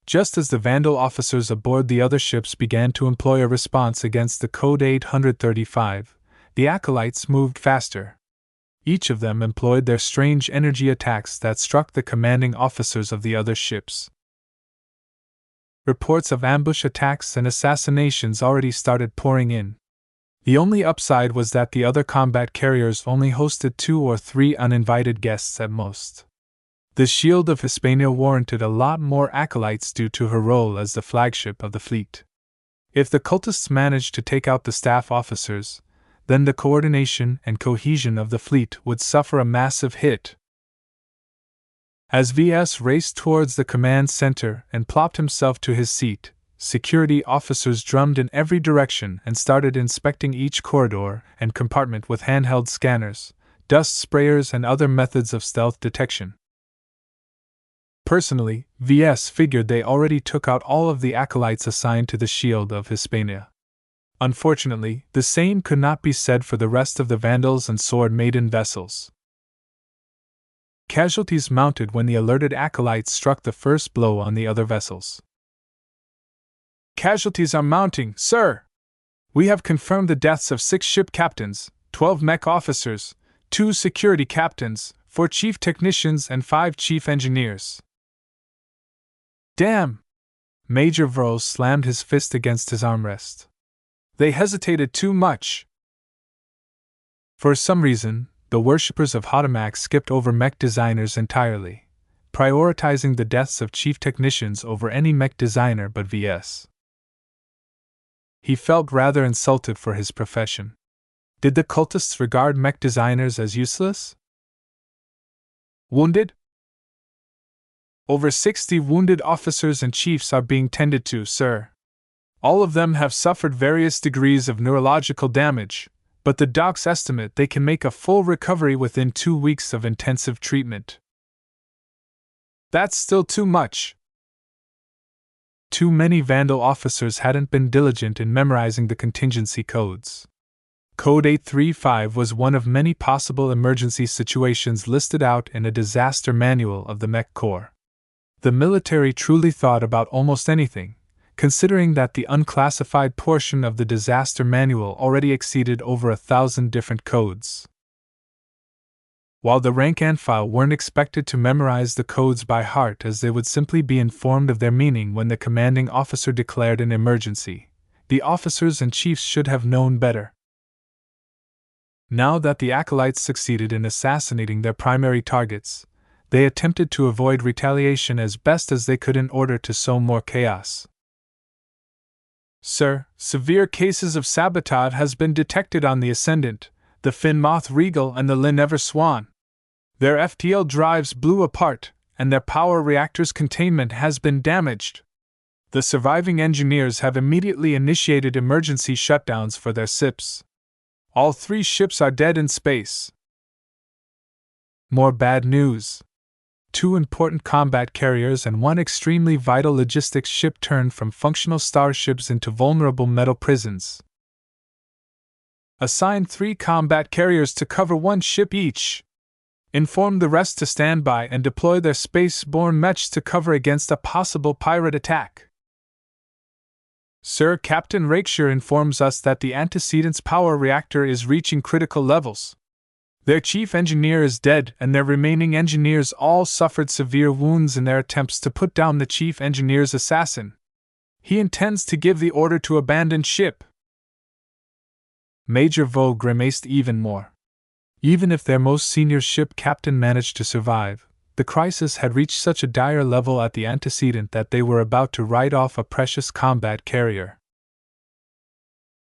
Just as the Vandal officers aboard the other ships began to employ a response against the Code 835, the Acolytes moved faster. Each of them employed their strange energy attacks that struck the commanding officers of the other ships. Reports of ambush attacks and assassinations already started pouring in. The only upside was that the other combat carriers only hosted 2 or 3 uninvited guests at most. The Shield of Hispania warranted a lot more Acolytes due to her role as the flagship of the fleet. If the cultists managed to take out the staff officers, then the coordination and cohesion of the fleet would suffer a massive hit. As VS raced towards the command center and plopped himself to his seat, security officers drummed in every direction and started inspecting each corridor and compartment with handheld scanners, dust sprayers, and other methods of stealth detection. Personally, VS figured they already took out all of the Acolytes assigned to the Shield of Hispania. Unfortunately, the same could not be said for the rest of the Vandals and Sword Maiden vessels. Casualties mounted when the alerted Acolytes struck the first blow on the other vessels. Casualties are mounting, sir! We have confirmed the deaths of 6 ship captains, 12 mech officers, 2 security captains, 4 chief technicians, and 5 chief engineers. Damn! Major Vrol slammed his fist against his armrest. They hesitated too much. For some reason, the worshippers of Hotamak skipped over mech designers entirely, prioritizing the deaths of chief technicians over any mech designer but VS. He felt rather insulted for his profession. Did the cultists regard mech designers as useless? Wounded? Over 60 wounded officers and chiefs are being tended to, sir. All of them have suffered various degrees of neurological damage, but the docs estimate they can make a full recovery within 2 weeks of intensive treatment. That's still too much. Too many Vandal officers hadn't been diligent in memorizing the contingency codes. Code 835 was one of many possible emergency situations listed out in a disaster manual of the Mech Corps. The military truly thought about almost anything, considering that the unclassified portion of the disaster manual already exceeded over 1,000 different codes. While the rank and file weren't expected to memorize the codes by heart, as they would simply be informed of their meaning when the commanding officer declared an emergency, the officers and chiefs should have known better. Now that the acolytes succeeded in assassinating their primary targets, they attempted to avoid retaliation as best as they could in order to sow more chaos. Sir, severe cases of sabotage has been detected on the Ascendant, the Finmoth Regal, and the Linever Swan. Their FTL drives blew apart, and their power reactor's containment has been damaged. The surviving engineers have immediately initiated emergency shutdowns for their ships. All 3 ships are dead in space. More bad news. 2 important combat carriers and 1 extremely vital logistics ship turned from functional starships into vulnerable metal prisons. Assign 3 combat carriers to cover 1 ship each. Inform the rest to stand by and deploy their space-borne mechs to cover against a possible pirate attack. Sir, Captain Rakeshire informs us that the antecedent's power reactor is reaching critical levels. Their chief engineer is dead, and their remaining engineers all suffered severe wounds in their attempts to put down the chief engineer's assassin. He intends to give the order to abandon ship. Major Vaux grimaced even more. Even if their most senior ship captain managed to survive, the crisis had reached such a dire level at the antecedent that they were about to write off a precious combat carrier.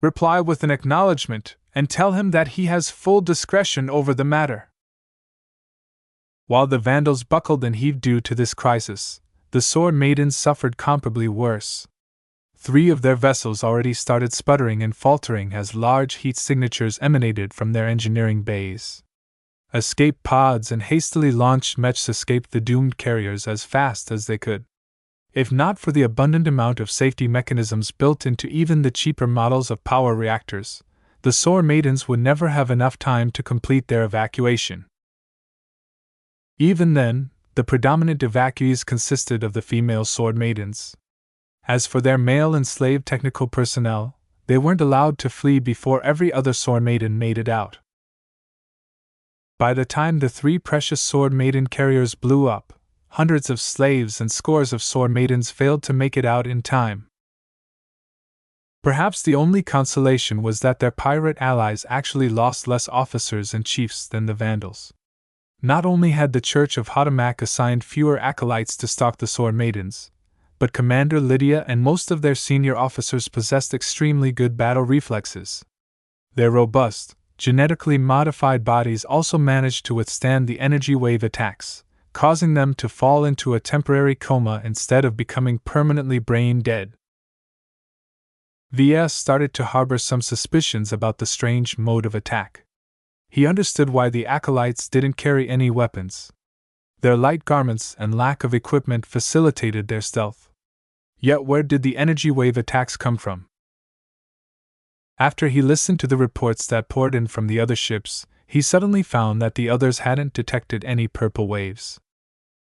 Reply with an acknowledgement, and tell him that he has full discretion over the matter. While the Vandals buckled and heaved due to this crisis, the Sword Maidens suffered comparably worse. 3 of their vessels already started sputtering and faltering as large heat signatures emanated from their engineering bays. Escape pods and hastily launched mechs escaped the doomed carriers as fast as they could. If not for the abundant amount of safety mechanisms built into even the cheaper models of power reactors, the Sword Maidens would never have enough time to complete their evacuation. Even then, the predominant evacuees consisted of the female Sword Maidens. As for their male enslaved technical personnel, they weren't allowed to flee before every other Sword Maiden made it out. By the time the 3 precious Sword Maiden carriers blew up, hundreds of slaves and scores of Sword Maidens failed to make it out in time. Perhaps the only consolation was that their pirate allies actually lost less officers and chiefs than the Vandals. Not only had the Church of Hotamak assigned fewer acolytes to stalk the Sword Maidens, but Commander Lydia and most of their senior officers possessed extremely good battle reflexes. Their robust, genetically modified bodies also managed to withstand the energy wave attacks, causing them to fall into a temporary coma instead of becoming permanently brain dead. VS started to harbor some suspicions about the strange mode of attack. He understood why the acolytes didn't carry any weapons. Their light garments and lack of equipment facilitated their stealth. Yet where did the energy wave attacks come from? After he listened to the reports that poured in from the other ships, he suddenly found that the others hadn't detected any purple waves.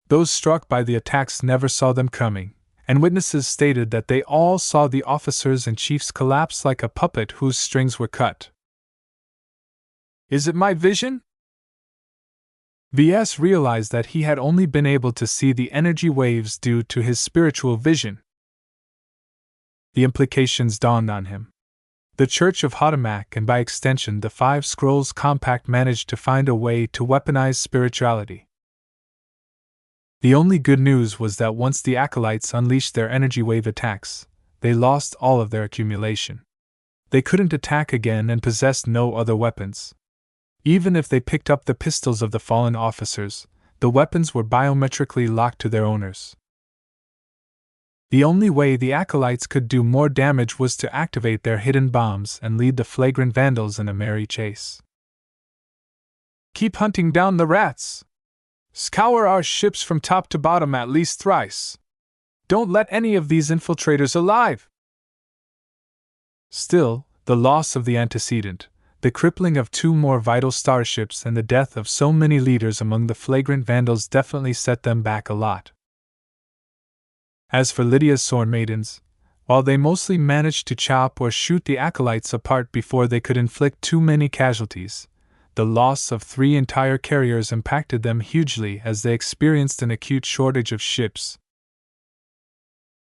Those struck by the attacks never saw them coming, and witnesses stated that they all saw the officers and chiefs collapse like a puppet whose strings were cut. Is it my vision? VS realized that he had only been able to see the energy waves due to his spiritual vision. The implications dawned on him. The Church of Hotamak and by extension the Five Scrolls Compact managed to find a way to weaponize spirituality. The only good news was that once the Acolytes unleashed their energy wave attacks, they lost all of their accumulation. They couldn't attack again and possessed no other weapons. Even if they picked up the pistols of the fallen officers, the weapons were biometrically locked to their owners. The only way the Acolytes could do more damage was to activate their hidden bombs and lead the flagrant vandals in a merry chase. Keep hunting down the rats! Scour our ships from top to bottom at least thrice! Don't let any of these infiltrators alive! Still, the loss of the antecedent, the crippling of 2 more vital starships and the death of so many leaders among the flagrant vandals definitely set them back a lot. As for Lydia's sword maidens, while they mostly managed to chop or shoot the Acolytes apart before they could inflict too many casualties, the loss of 3 entire carriers impacted them hugely as they experienced an acute shortage of ships.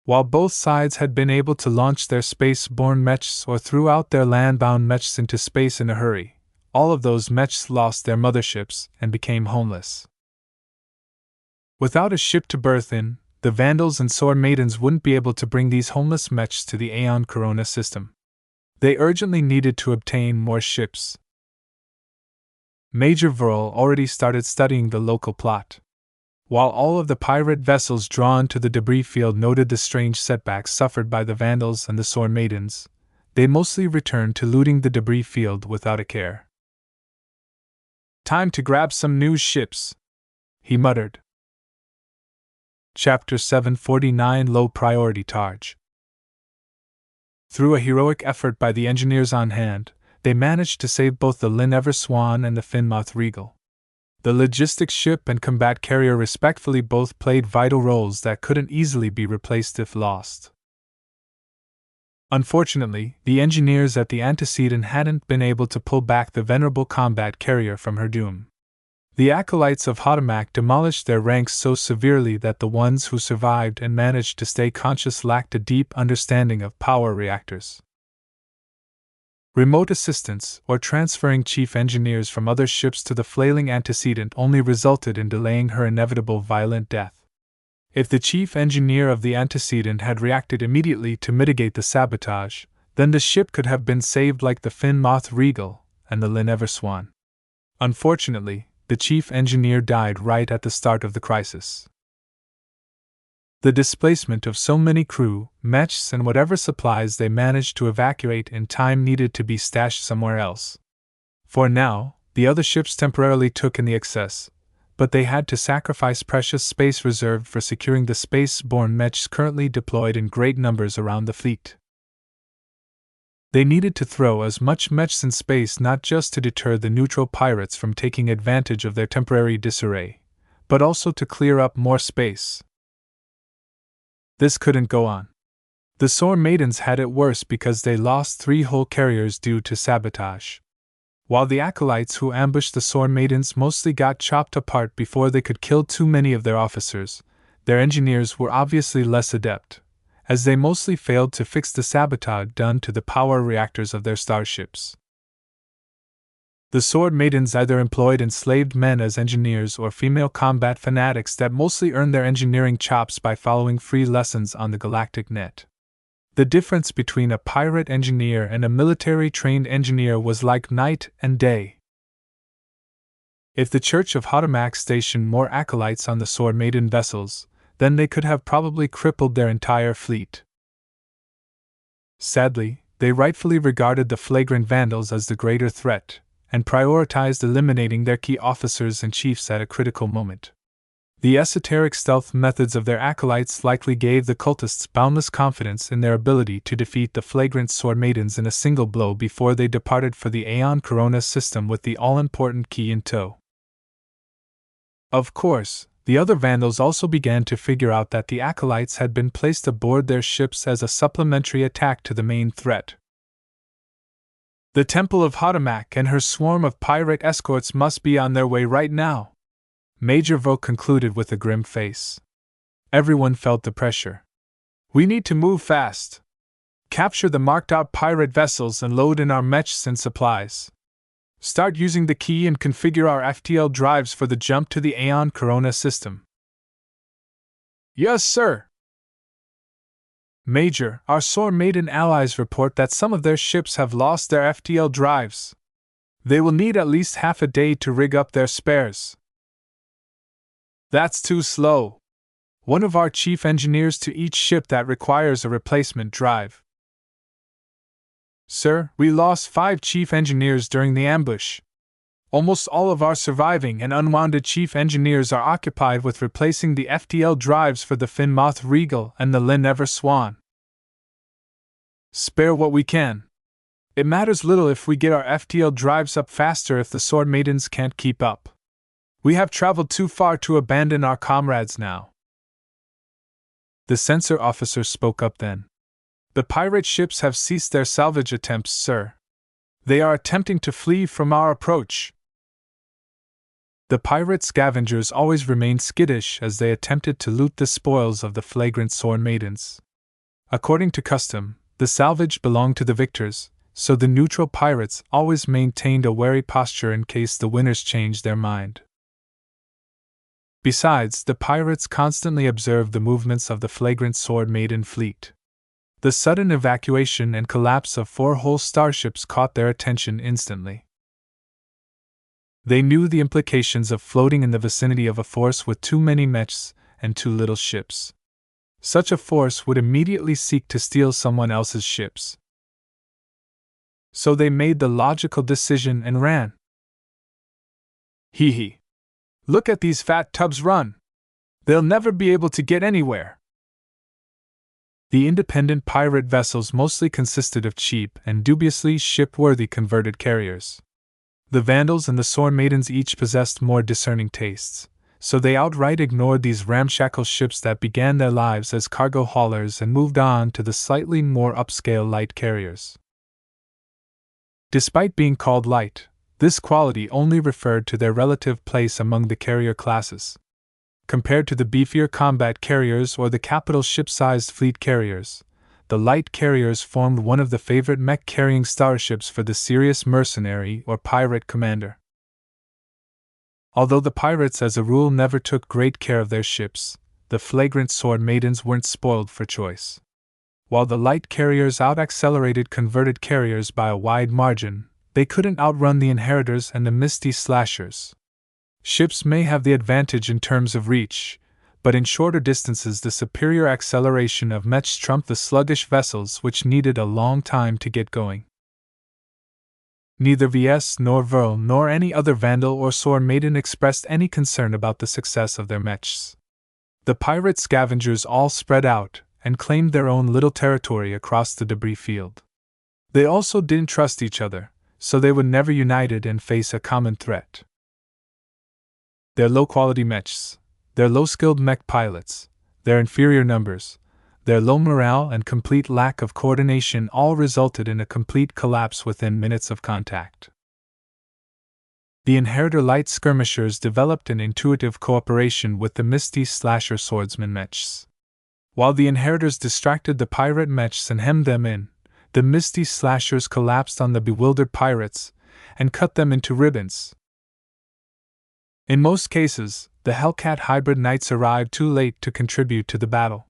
While both sides had been able to launch their space-borne mechs or threw out their land-bound mechs into space in a hurry, all of those mechs lost their motherships and became homeless. Without a ship to berth in, the Vandals and Sword Maidens wouldn't be able to bring these homeless mechs to the Aeon Corona system. They urgently needed to obtain more ships. Major Vril already started studying the local plot. While all of the pirate vessels drawn to the debris field noted the strange setbacks suffered by the Vandals and the Sword Maidens, they mostly returned to looting the debris field without a care. "Time to grab some new ships," he muttered. Chapter 749 Low Priority Targe. Through a heroic effort by the engineers on hand, they managed to save both the Lynn Everswan and the Finmouth Regal. The logistics ship and combat carrier respectively both played vital roles that couldn't easily be replaced if lost. Unfortunately, the engineers at the Antecedent hadn't been able to pull back the venerable combat carrier from her doom. The Acolytes of Hotamak demolished their ranks so severely that the ones who survived and managed to stay conscious lacked a deep understanding of power reactors. Remote assistance, or transferring chief engineers from other ships to the flailing Antecedent, only resulted in delaying her inevitable violent death. If the chief engineer of the Antecedent had reacted immediately to mitigate the sabotage, then the ship could have been saved like the Finmouth Regal and the Lynn Everswan. Unfortunately, the chief engineer died right at the start of the crisis. The displacement of so many crew, mechs, and whatever supplies they managed to evacuate in time needed to be stashed somewhere else. For now, the other ships temporarily took in the excess, but they had to sacrifice precious space reserved for securing the space-borne mechs currently deployed in great numbers around the fleet. They needed to throw as much mechs in space not just to deter the neutral pirates from taking advantage of their temporary disarray, but also to clear up more space. This couldn't go on. The Sword Maidens had it worse because they lost 3 whole carriers due to sabotage. While the Acolytes who ambushed the Sword Maidens mostly got chopped apart before they could kill too many of their officers, their engineers were obviously less adept, as they mostly failed to fix the sabotage done to the power reactors of their starships. The Sword Maidens either employed enslaved men as engineers or female combat fanatics that mostly earned their engineering chops by following free lessons on the galactic net. The difference between a pirate engineer and a military-trained engineer was like night and day. If the Church of Hotamak stationed more acolytes on the Sword Maiden vessels, then they could have probably crippled their entire fleet. Sadly, they rightfully regarded the flagrant vandals as the greater threat, and prioritized eliminating their key officers and chiefs at a critical moment. The esoteric stealth methods of their acolytes likely gave the cultists boundless confidence in their ability to defeat the flagrant Sword Maidens in a single blow before they departed for the Aeon Corona system with the all-important key in tow. Of course, the other vandals also began to figure out that the acolytes had been placed aboard their ships as a supplementary attack to the main threat. The Temple of Hotamak and her swarm of pirate escorts must be on their way right now, Major Vo concluded with a grim face. Everyone felt the pressure. We need to move fast. Capture the marked-out pirate vessels and load in our mechs and supplies. Start using the key and configure our FTL drives for the jump to the Aeon Corona system. Yes, sir. Major, our Sword Maiden allies report that some of their ships have lost their FTL drives. They will need at least half a day to rig up their spares. That's too slow. One of our chief engineers to each ship that requires a replacement drive. Sir, we lost 5 chief engineers during the ambush. Almost all of our surviving and unwounded chief engineers are occupied with replacing the FTL drives for the Finmoth Regal and the Lyn Ever Swan. Spare what we can. It matters little if we get our FTL drives up faster if the Sword Maidens can't keep up. We have traveled too far to abandon our comrades now. The censor officer spoke up then. The pirate ships have ceased their salvage attempts, sir. They are attempting to flee from our approach. The pirate scavengers always remained skittish as they attempted to loot the spoils of the flagrant Sword Maidens. According to custom, the salvage belonged to the victors, so the neutral pirates always maintained a wary posture in case the winners changed their mind. Besides, the pirates constantly observed the movements of the flagrant Sword Maiden fleet. The sudden evacuation and collapse of 4 whole starships caught their attention instantly. They knew the implications of floating in the vicinity of a force with too many mechs and too little ships. Such a force would immediately seek to steal someone else's ships. So they made the logical decision and ran. Hee hee. Look at these fat tubs run. They'll never be able to get anywhere. The independent pirate vessels mostly consisted of cheap and dubiously ship-worthy converted carriers. The Vandals and the Sword Maidens each possessed more discerning tastes, so they outright ignored these ramshackle ships that began their lives as cargo haulers and moved on to the slightly more upscale light carriers. Despite being called light, this quality only referred to their relative place among the carrier classes. Compared to the beefier combat carriers or the capital ship-sized fleet carriers, the light carriers formed one of the favorite mech-carrying starships for the serious mercenary or pirate commander. Although the pirates as a rule never took great care of their ships, the flagrant Sword Maidens weren't spoiled for choice. While the light carriers out-accelerated converted carriers by a wide margin, they couldn't outrun the Inheritors and the Misty Slashers. Ships may have the advantage in terms of reach, but in shorter distances the superior acceleration of mechs trumped the sluggish vessels which needed a long time to get going. Neither VS nor Verl nor any other Vandal or Sword Maiden expressed any concern about the success of their mechs. The pirate scavengers all spread out and claimed their own little territory across the debris field. They also didn't trust each other, so they would never united and face a common threat. Their low-quality mechs, their low-skilled mech pilots, their inferior numbers, their low morale and complete lack of coordination all resulted in a complete collapse within minutes of contact. The Inheritor light skirmishers developed an intuitive cooperation with the Misty Slasher swordsman mechs. While the Inheritors distracted the pirate mechs and hemmed them in, the Misty Slashers collapsed on the bewildered pirates and cut them into ribbons. In most cases, the Hellcat hybrid knights arrived too late to contribute to the battle.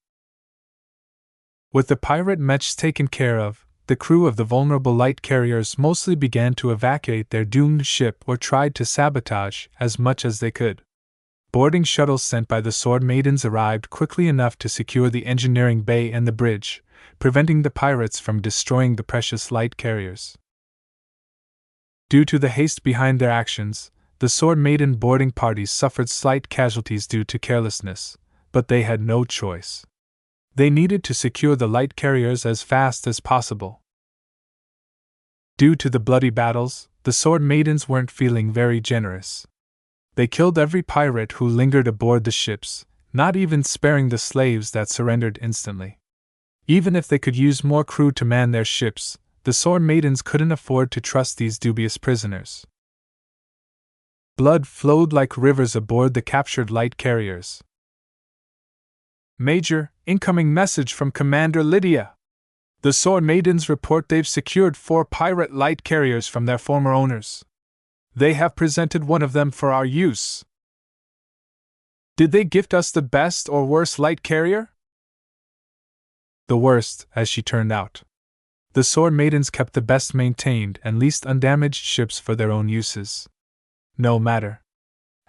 With the pirate mechs taken care of, the crew of the vulnerable light carriers mostly began to evacuate their doomed ship or tried to sabotage as much as they could. Boarding shuttles sent by the Sword Maidens arrived quickly enough to secure the engineering bay and the bridge, preventing the pirates from destroying the precious light carriers. Due to the haste behind their actions, the Sword Maiden boarding parties suffered slight casualties due to carelessness, but they had no choice. They needed to secure the light carriers as fast as possible. Due to the bloody battles, the Sword Maidens weren't feeling very generous. They killed every pirate who lingered aboard the ships, not even sparing the slaves that surrendered instantly. Even if they could use more crew to man their ships, the Sword Maidens couldn't afford to trust these dubious prisoners. Blood flowed like rivers aboard the captured light carriers. Major, incoming message from Commander Lydia. The Sword Maidens report they've secured 4 pirate light carriers from their former owners. They have presented one of them for our use. Did they gift us the best or worst light carrier? The worst, as she turned out. The Sword Maidens kept the best maintained and least undamaged ships for their own uses. No matter.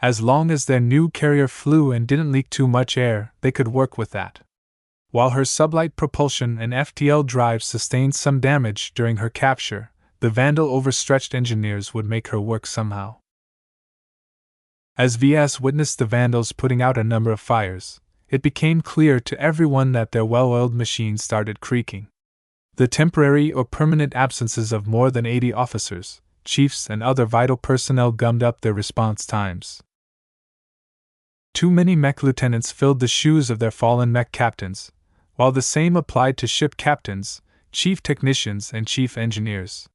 As long as their new carrier flew and didn't leak too much air, they could work with that. While her sublight propulsion and FTL drives sustained some damage during her capture, the Vandal overstretched engineers would make her work somehow. As VS witnessed the Vandals putting out a number of fires, it became clear to everyone that their well-oiled machine started creaking. The temporary or permanent absences of more than 80 officers, chiefs, and other vital personnel gummed up their response times. Too many mech lieutenants filled the shoes of their fallen mech captains, while the same applied to ship captains, chief technicians, and chief engineers.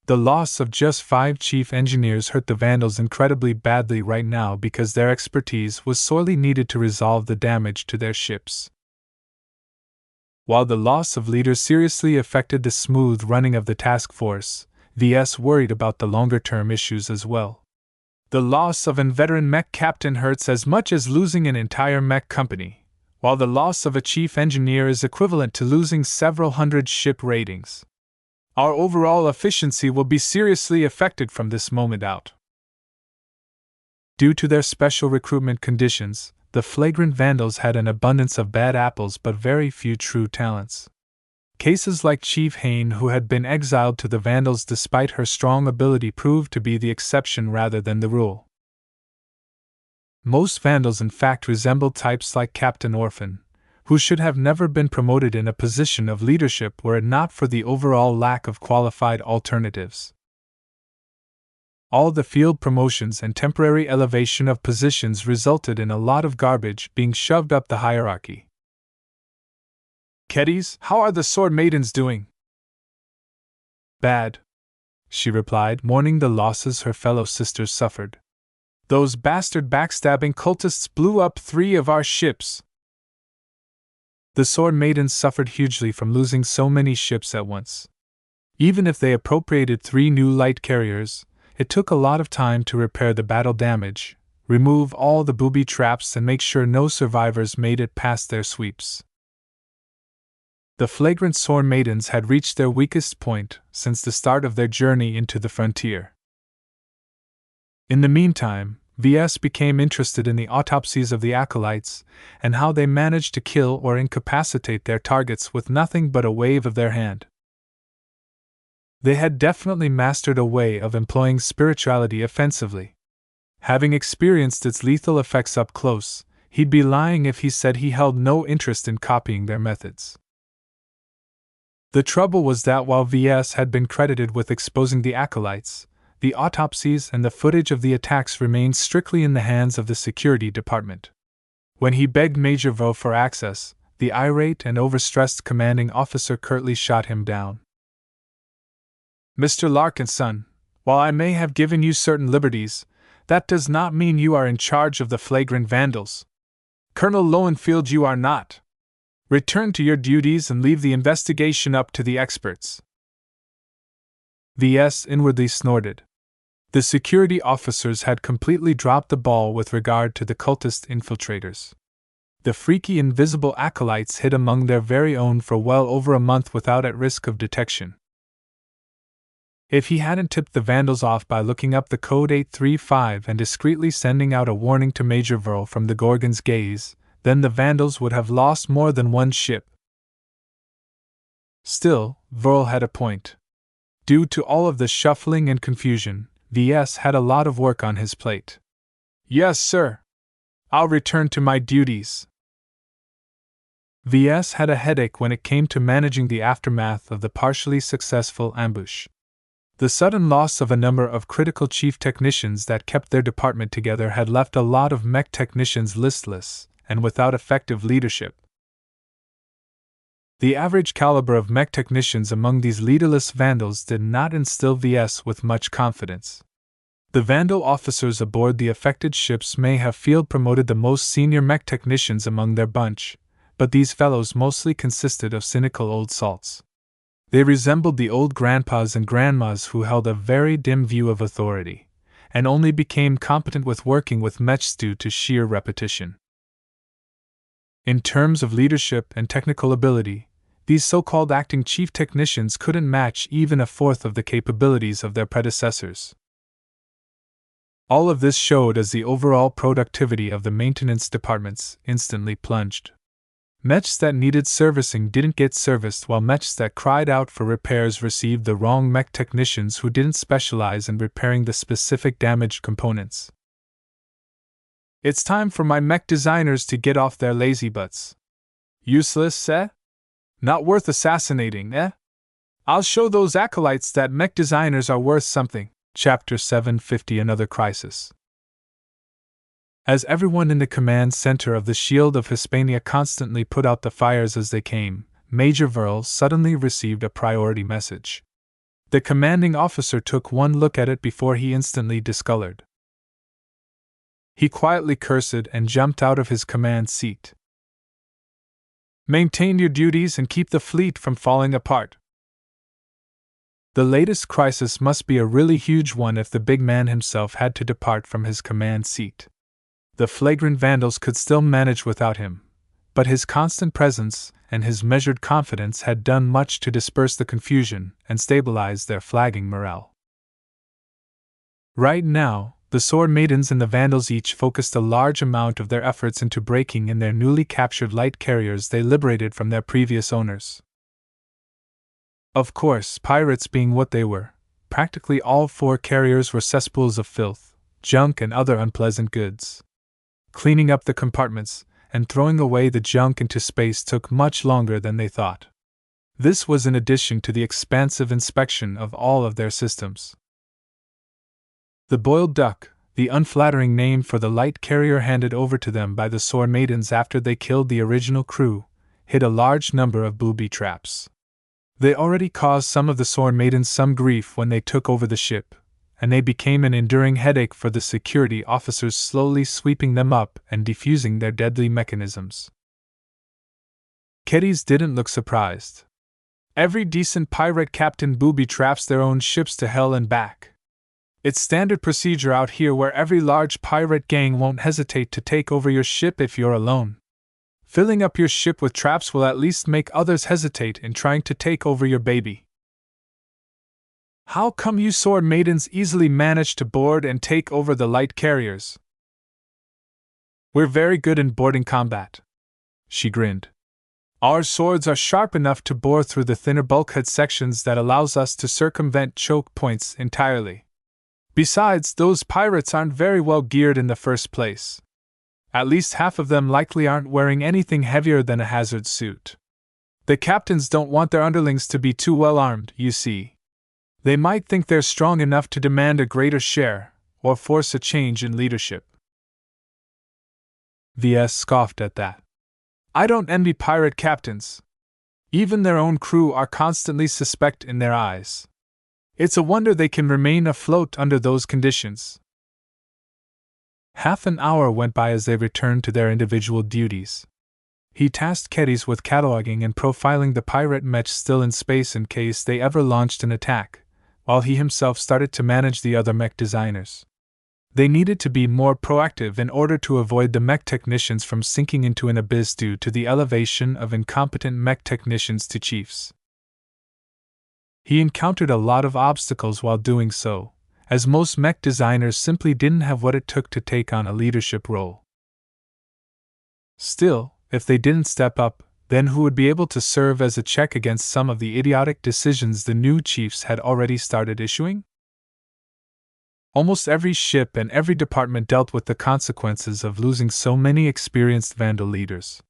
The loss of just 5 chief engineers hurt the Vandals incredibly badly right now because their expertise was sorely needed to resolve the damage to their ships. While the loss of leaders seriously affected the smooth running of the task force, VS worried about the longer-term issues as well. The loss of an veteran mech captain hurts as much as losing an entire mech company, while the loss of a chief engineer is equivalent to losing several hundred ship ratings. Our overall efficiency will be seriously affected from this moment out. Due to their special recruitment conditions, the flagrant Vandals had an abundance of bad apples but very few true talents. Cases like Chief Hain, who had been exiled to the Vandals despite her strong ability, proved to be the exception rather than the rule. Most Vandals in fact resembled types like Captain Orphan, who should have never been promoted in a position of leadership were it not for the overall lack of qualified alternatives. All the field promotions and temporary elevation of positions resulted in a lot of garbage being shoved up the hierarchy. "Keddies, how are the Sword Maidens doing?" "Bad," she replied, mourning the losses her fellow sisters suffered. "Those bastard backstabbing cultists blew up 3 of our ships." The Sword Maidens suffered hugely from losing so many ships at once. Even if they appropriated 3 new light carriers, it took a lot of time to repair the battle damage, remove all the booby traps, and make sure no survivors made it past their sweeps. The flagrant Sword Maidens had reached their weakest point since the start of their journey into the frontier. In the meantime, VS became interested in the autopsies of the acolytes and how they managed to kill or incapacitate their targets with nothing but a wave of their hand. They had definitely mastered a way of employing spirituality offensively. Having experienced its lethal effects up close, he'd be lying if he said he held no interest in copying their methods. The trouble was that while VS had been credited with exposing the acolytes, the autopsies and the footage of the attacks remained strictly in the hands of the security department. When he begged Major Vo for access, the irate and overstressed commanding officer curtly shot him down. "Mr. Larkinson, while I may have given you certain liberties, that does not mean you are in charge of the flagrant Vandals. Colonel Lowenfield, you are not. Return to your duties and leave the investigation up to the experts." VS inwardly snorted. The security officers had completely dropped the ball with regard to the cultist infiltrators. The freaky invisible acolytes hid among their very own for well over a month without at risk of detection. If he hadn't tipped the Vandals off by looking up the code 835 and discreetly sending out a warning to Major Verl from the Gorgon's gaze, then the Vandals would have lost more than one ship. Still, Verl had a point. Due to all of the shuffling and confusion, VS had a lot of work on his plate. "Yes, sir. I'll return to my duties." VS had a headache when it came to managing the aftermath of the partially successful ambush. The sudden loss of a number of critical chief technicians that kept their department together had left a lot of mech technicians listless and without effective leadership. The average caliber of mech technicians among these leaderless vandals did not instill VS with much confidence. The vandal officers aboard the affected ships may have field promoted the most senior mech technicians among their bunch, but these fellows mostly consisted of cynical old salts. They resembled the old grandpas and grandmas who held a very dim view of authority, and only became competent with working with mechs due to sheer repetition. In terms of leadership and technical ability, these so-called acting chief technicians couldn't match even a fourth of the capabilities of their predecessors. All of this showed as the overall productivity of the maintenance departments instantly plunged. Mechs that needed servicing didn't get serviced, while mechs that cried out for repairs received the wrong mech technicians who didn't specialize in repairing the specific damaged components. It's time for my mech designers to get off their lazy butts. Useless, eh? Not worth assassinating, eh? I'll show those acolytes that mech designers are worth something. Chapter 750 Another Crisis. As everyone in the command center of the Shield of Hispania constantly put out the fires as they came, Major Verl suddenly received a priority message. The commanding officer took one look at it before he instantly discolored. He quietly cursed and jumped out of his command seat. Maintain your duties and keep the fleet from falling apart. The latest crisis must be a really huge one if the big man himself had to depart from his command seat. The flagrant vandals could still manage without him, but his constant presence and his measured confidence had done much to disperse the confusion and stabilize their flagging morale. Right now, the Sword Maidens and the Vandals each focused a large amount of their efforts into breaking in their newly captured light carriers they liberated from their previous owners. Of course, pirates being what they were, practically all 4 carriers were cesspools of filth, junk, and other unpleasant goods. Cleaning up the compartments and throwing away the junk into space took much longer than they thought. This was in addition to the expansive inspection of all of their systems. The boiled duck, the unflattering name for the light carrier handed over to them by the Sword Maidens after they killed the original crew, hid a large number of booby traps. They already caused some of the Sword Maidens some grief when they took over the ship, and they became an enduring headache for the security officers slowly sweeping them up and defusing their deadly mechanisms. Keddies didn't look surprised. Every decent pirate captain booby traps their own ships to hell and back. It's standard procedure out here where every large pirate gang won't hesitate to take over your ship if you're alone. Filling up your ship with traps will at least make others hesitate in trying to take over your baby. How come you Sword Maidens easily manage to board and take over the light carriers? We're very good in boarding combat. She grinned. Our swords are sharp enough to bore through the thinner bulkhead sections that allows us to circumvent choke points entirely. Besides, those pirates aren't very well geared in the first place. At least half of them likely aren't wearing anything heavier than a hazard suit. The captains don't want their underlings to be too well armed, you see. They might think they're strong enough to demand a greater share, or force a change in leadership. VS scoffed at that. I don't envy pirate captains. Even their own crew are constantly suspect in their eyes. It's a wonder they can remain afloat under those conditions. Half an hour went by as they returned to their individual duties. He tasked Keddies with cataloging and profiling the pirate mech still in space in case they ever launched an attack, while he himself started to manage the other mech designers. They needed to be more proactive in order to avoid the mech technicians from sinking into an abyss due to the elevation of incompetent mech technicians to chiefs. He encountered a lot of obstacles while doing so, as most mech designers simply didn't have what it took to take on a leadership role. Still, if they didn't step up, then who would be able to serve as a check against some of the idiotic decisions the new chiefs had already started issuing? Almost every ship and every department dealt with the consequences of losing so many experienced Vandal leaders.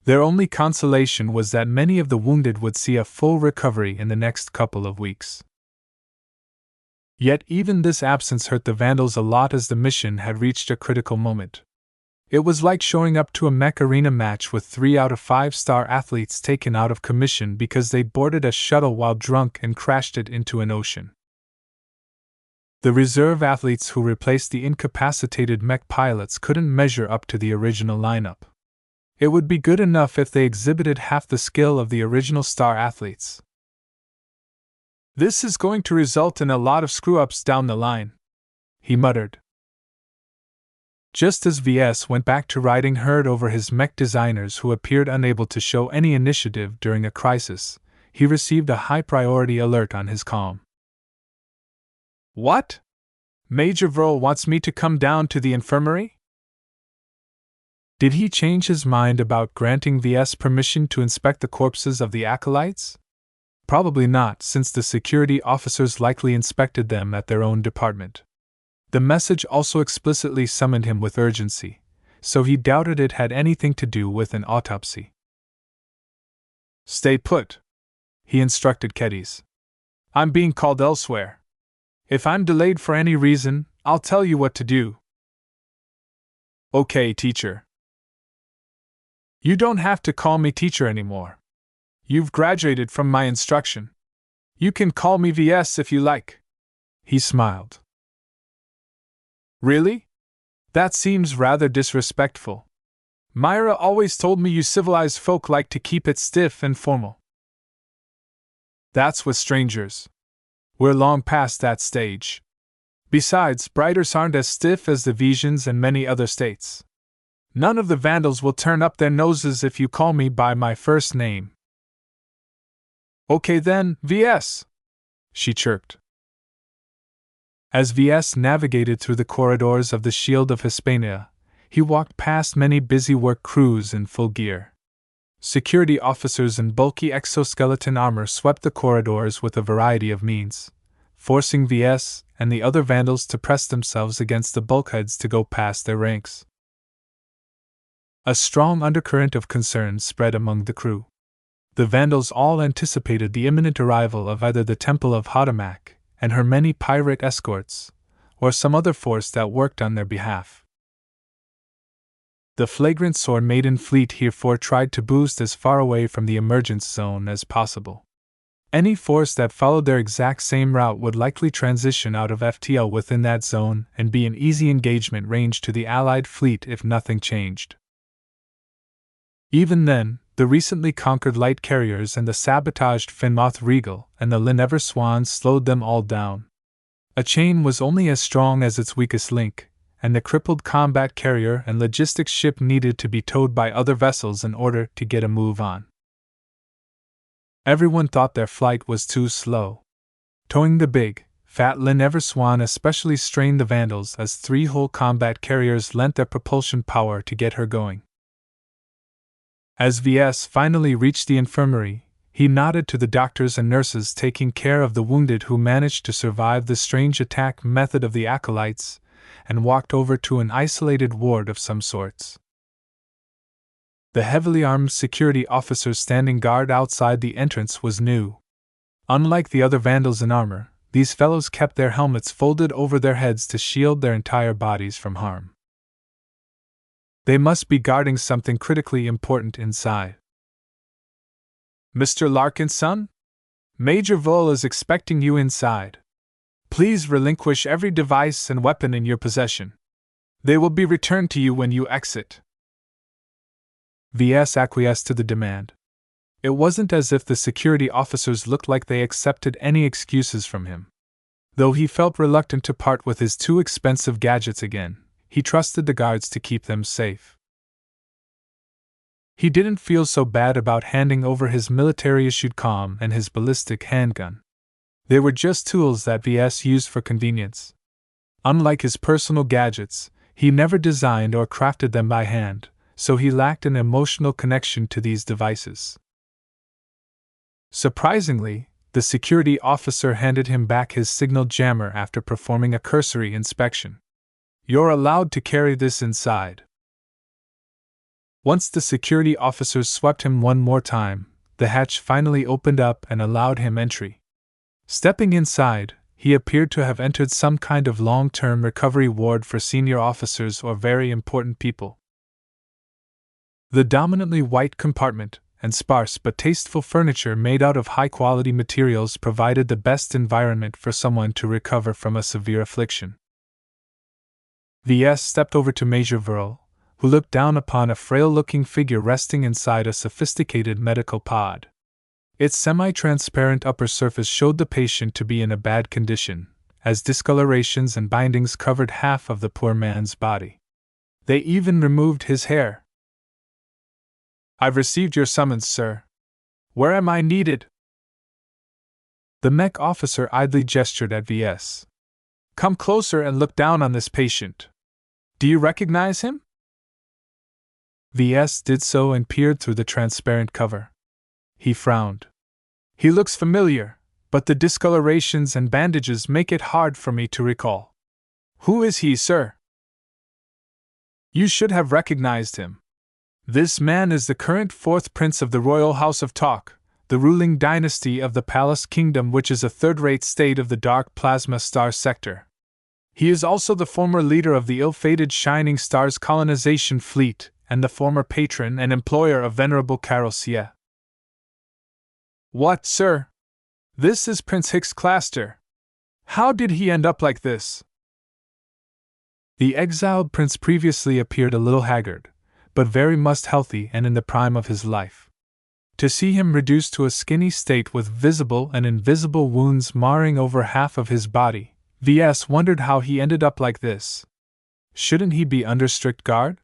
Their only consolation was that many of the wounded would see a full recovery in the next couple of weeks. Yet even this absence hurt the Vandals a lot as the mission had reached a critical moment. It was like showing up to a Mech arena match with 3 out of 5-star athletes taken out of commission because they boarded a shuttle while drunk and crashed it into an ocean. The reserve athletes who replaced the incapacitated Mech pilots couldn't measure up to the original lineup. It would be good enough if they exhibited half the skill of the original star athletes. "This is going to result in a lot of screw-ups down the line," he muttered. Just as VS went back to riding herd over his Mech designers who appeared unable to show any initiative during a crisis, he received a high-priority alert on his comm. "What? Major Vril wants me to come down to the infirmary?" Did he change his mind about granting VS permission to inspect the corpses of the acolytes? Probably not, since the security officers likely inspected them at their own department. The message also explicitly summoned him with urgency, so he doubted it had anything to do with an autopsy. "Stay put," he instructed Keddies. "I'm being called elsewhere. If I'm delayed for any reason, I'll tell you what to do." "Okay, teacher." "You don't have to call me teacher anymore. You've graduated from my instruction. You can call me VS if you like." He smiled. "Really? That seems rather disrespectful. Myra always told me you civilized folk like to keep it stiff and formal." "That's with strangers. We're long past that stage. Besides, Briters aren't as stiff as the Visions and many other states. None of the Vandals will turn up their noses if you call me by my first name." "Okay then, VS," she chirped. As VS navigated through the corridors of the Shield of Hispania, he walked past many busy work crews in full gear. Security officers in bulky exoskeleton armor swept the corridors with a variety of means, forcing VS and the other Vandals to press themselves against the bulkheads to go past their ranks. A strong undercurrent of concern spread among the crew. The Vandals all anticipated the imminent arrival of either the Temple of Hotamak and her many pirate escorts, or some other force that worked on their behalf. The flagrant Sword Maiden fleet herefore tried to boost as far away from the emergence zone as possible. Any force that followed their exact same route would likely transition out of FTL within that zone and be an easy engagement range to the Allied fleet if nothing changed. Even then, the recently conquered light carriers and the sabotaged Finmoth Regal and the Linever Swan slowed them all down. A chain was only as strong as its weakest link, and the crippled combat carrier and logistics ship needed to be towed by other vessels in order to get a move on. Everyone thought their flight was too slow. Towing the big, fat Linever Swan especially strained the Vandals as 3 whole combat carriers lent their propulsion power to get her going. As VS finally reached the infirmary, he nodded to the doctors and nurses taking care of the wounded who managed to survive the strange attack method of the acolytes, and walked over to an isolated ward of some sorts. The heavily armed security officer standing guard outside the entrance was new. Unlike the other Vandals in armor, these fellows kept their helmets folded over their heads to shield their entire bodies from harm. They must be guarding something critically important inside. "Mr. Larkin's son? Major Vril is expecting you inside. Please relinquish every device and weapon in your possession. They will be returned to you when you exit." VS acquiesced to the demand. It wasn't as if the security officers looked like they accepted any excuses from him. Though he felt reluctant to part with his 2 expensive gadgets again, he trusted the guards to keep them safe. He didn't feel so bad about handing over his military-issued comm and his ballistic handgun. They were just tools that VS used for convenience. Unlike his personal gadgets, he never designed or crafted them by hand, so he lacked an emotional connection to these devices. Surprisingly, the security officer handed him back his signal jammer after performing a cursory inspection. "You're allowed to carry this inside." Once the security officers swept him one more time, the hatch finally opened up and allowed him entry. Stepping inside, he appeared to have entered some kind of long-term recovery ward for senior officers or very important people. The dominantly white compartment and sparse but tasteful furniture made out of high-quality materials provided the best environment for someone to recover from a severe affliction. VS stepped over to Major Verl, who looked down upon a frail-looking figure resting inside a sophisticated medical pod. Its semi-transparent upper surface showed the patient to be in a bad condition, as discolorations and bindings covered half of the poor man's body. They even removed his hair. "I've received your summons, sir. Where am I needed?" The Mech officer idly gestured at VS. "Come closer and look down on this patient. Do you recognize him?" VS did so and peered through the transparent cover. He frowned. "He looks familiar, but the discolorations and bandages make it hard for me to recall." "Who is he, sir?" "You should have recognized him. This man is the current fourth prince of the Royal House of Talk, the ruling dynasty of the Palace Kingdom, which is a third-rate state of the Dark Plasma Star Sector. He is also the former leader of the ill-fated Shining Stars colonization fleet, and the former patron and employer of Venerable Carolcia." "What, sir? This is Prince Hicks Claster. How did he end up like this?" The exiled prince previously appeared a little haggard, but very much healthy and in the prime of his life. To see him reduced to a skinny state with visible and invisible wounds marring over half of his body, VS wondered how he ended up like this. Shouldn't he be under strict guard?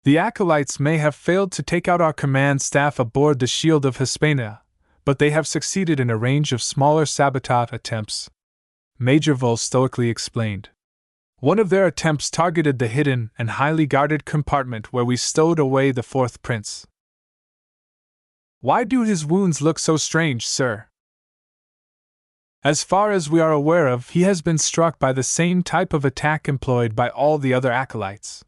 "The acolytes may have failed to take out our command staff aboard the Shield of Hispania, but they have succeeded in a range of smaller sabotage attempts," Major Vol stoically explained. "One of their attempts targeted the hidden and highly guarded compartment where we stowed away the fourth prince." "Why do his wounds look so strange, sir?" "As far as we are aware of, he has been struck by the same type of attack employed by all the other acolytes."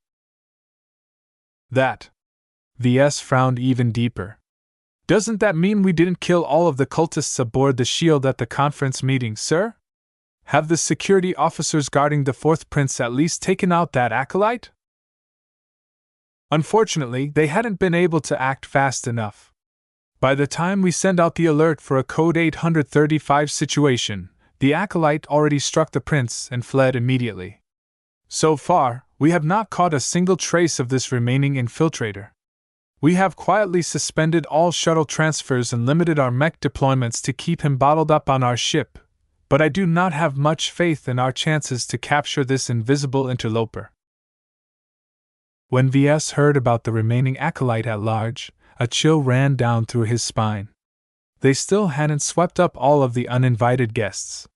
"That." VS frowned even deeper. "Doesn't that mean we didn't kill all of the cultists aboard the Shield at the conference meeting, sir? Have the security officers guarding the fourth prince at least taken out that acolyte?" "Unfortunately, they hadn't been able to act fast enough. By the time we send out the alert for a Code 835 situation, the acolyte already struck the prince and fled immediately. So far, we have not caught a single trace of this remaining infiltrator. We have quietly suspended all shuttle transfers and limited our mech deployments to keep him bottled up on our ship, but I do not have much faith in our chances to capture this invisible interloper." When VS heard about the remaining acolyte at large, a chill ran down through his spine. They still hadn't swept up all of the uninvited guests.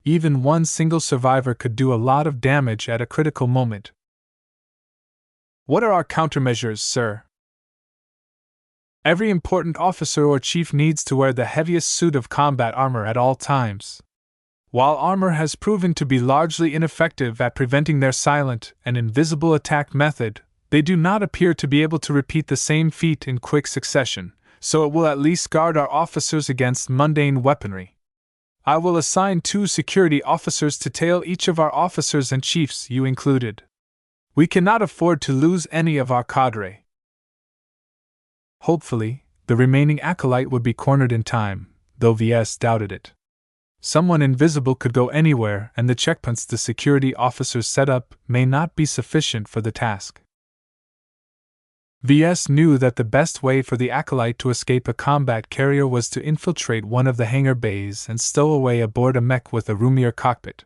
Even one single survivor could do a lot of damage at a critical moment. "What are our countermeasures, sir?" "Every important officer or chief needs to wear the heaviest suit of combat armor at all times. While armor has proven to be largely ineffective at preventing their silent and invisible attack method, they do not appear to be able to repeat the same feat in quick succession, so it will at least guard our officers against mundane weaponry. I will assign 2 security officers to tail each of our officers and chiefs, you included. We cannot afford to lose any of our cadre." Hopefully, the remaining acolyte would be cornered in time, though VS doubted it. Someone invisible could go anywhere, and the checkpoints the security officers set up may not be sufficient for the task. VS knew that the best way for the acolyte to escape a combat carrier was to infiltrate one of the hangar bays and stow away aboard a mech with a roomier cockpit.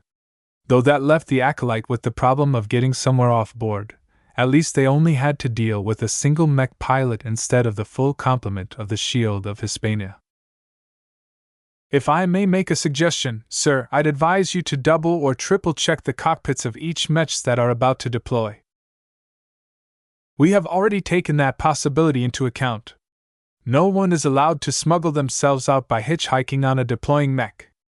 Though that left the acolyte with the problem of getting somewhere off board, at least they only had to deal with a single mech pilot instead of the full complement of the Shield of Hispania. "If I may make a suggestion, sir, I'd advise you to double or triple check the cockpits of each mech that are about to deploy. We have already taken that possibility into account. No one is allowed to smuggle themselves out by hitchhiking on a deploying mech.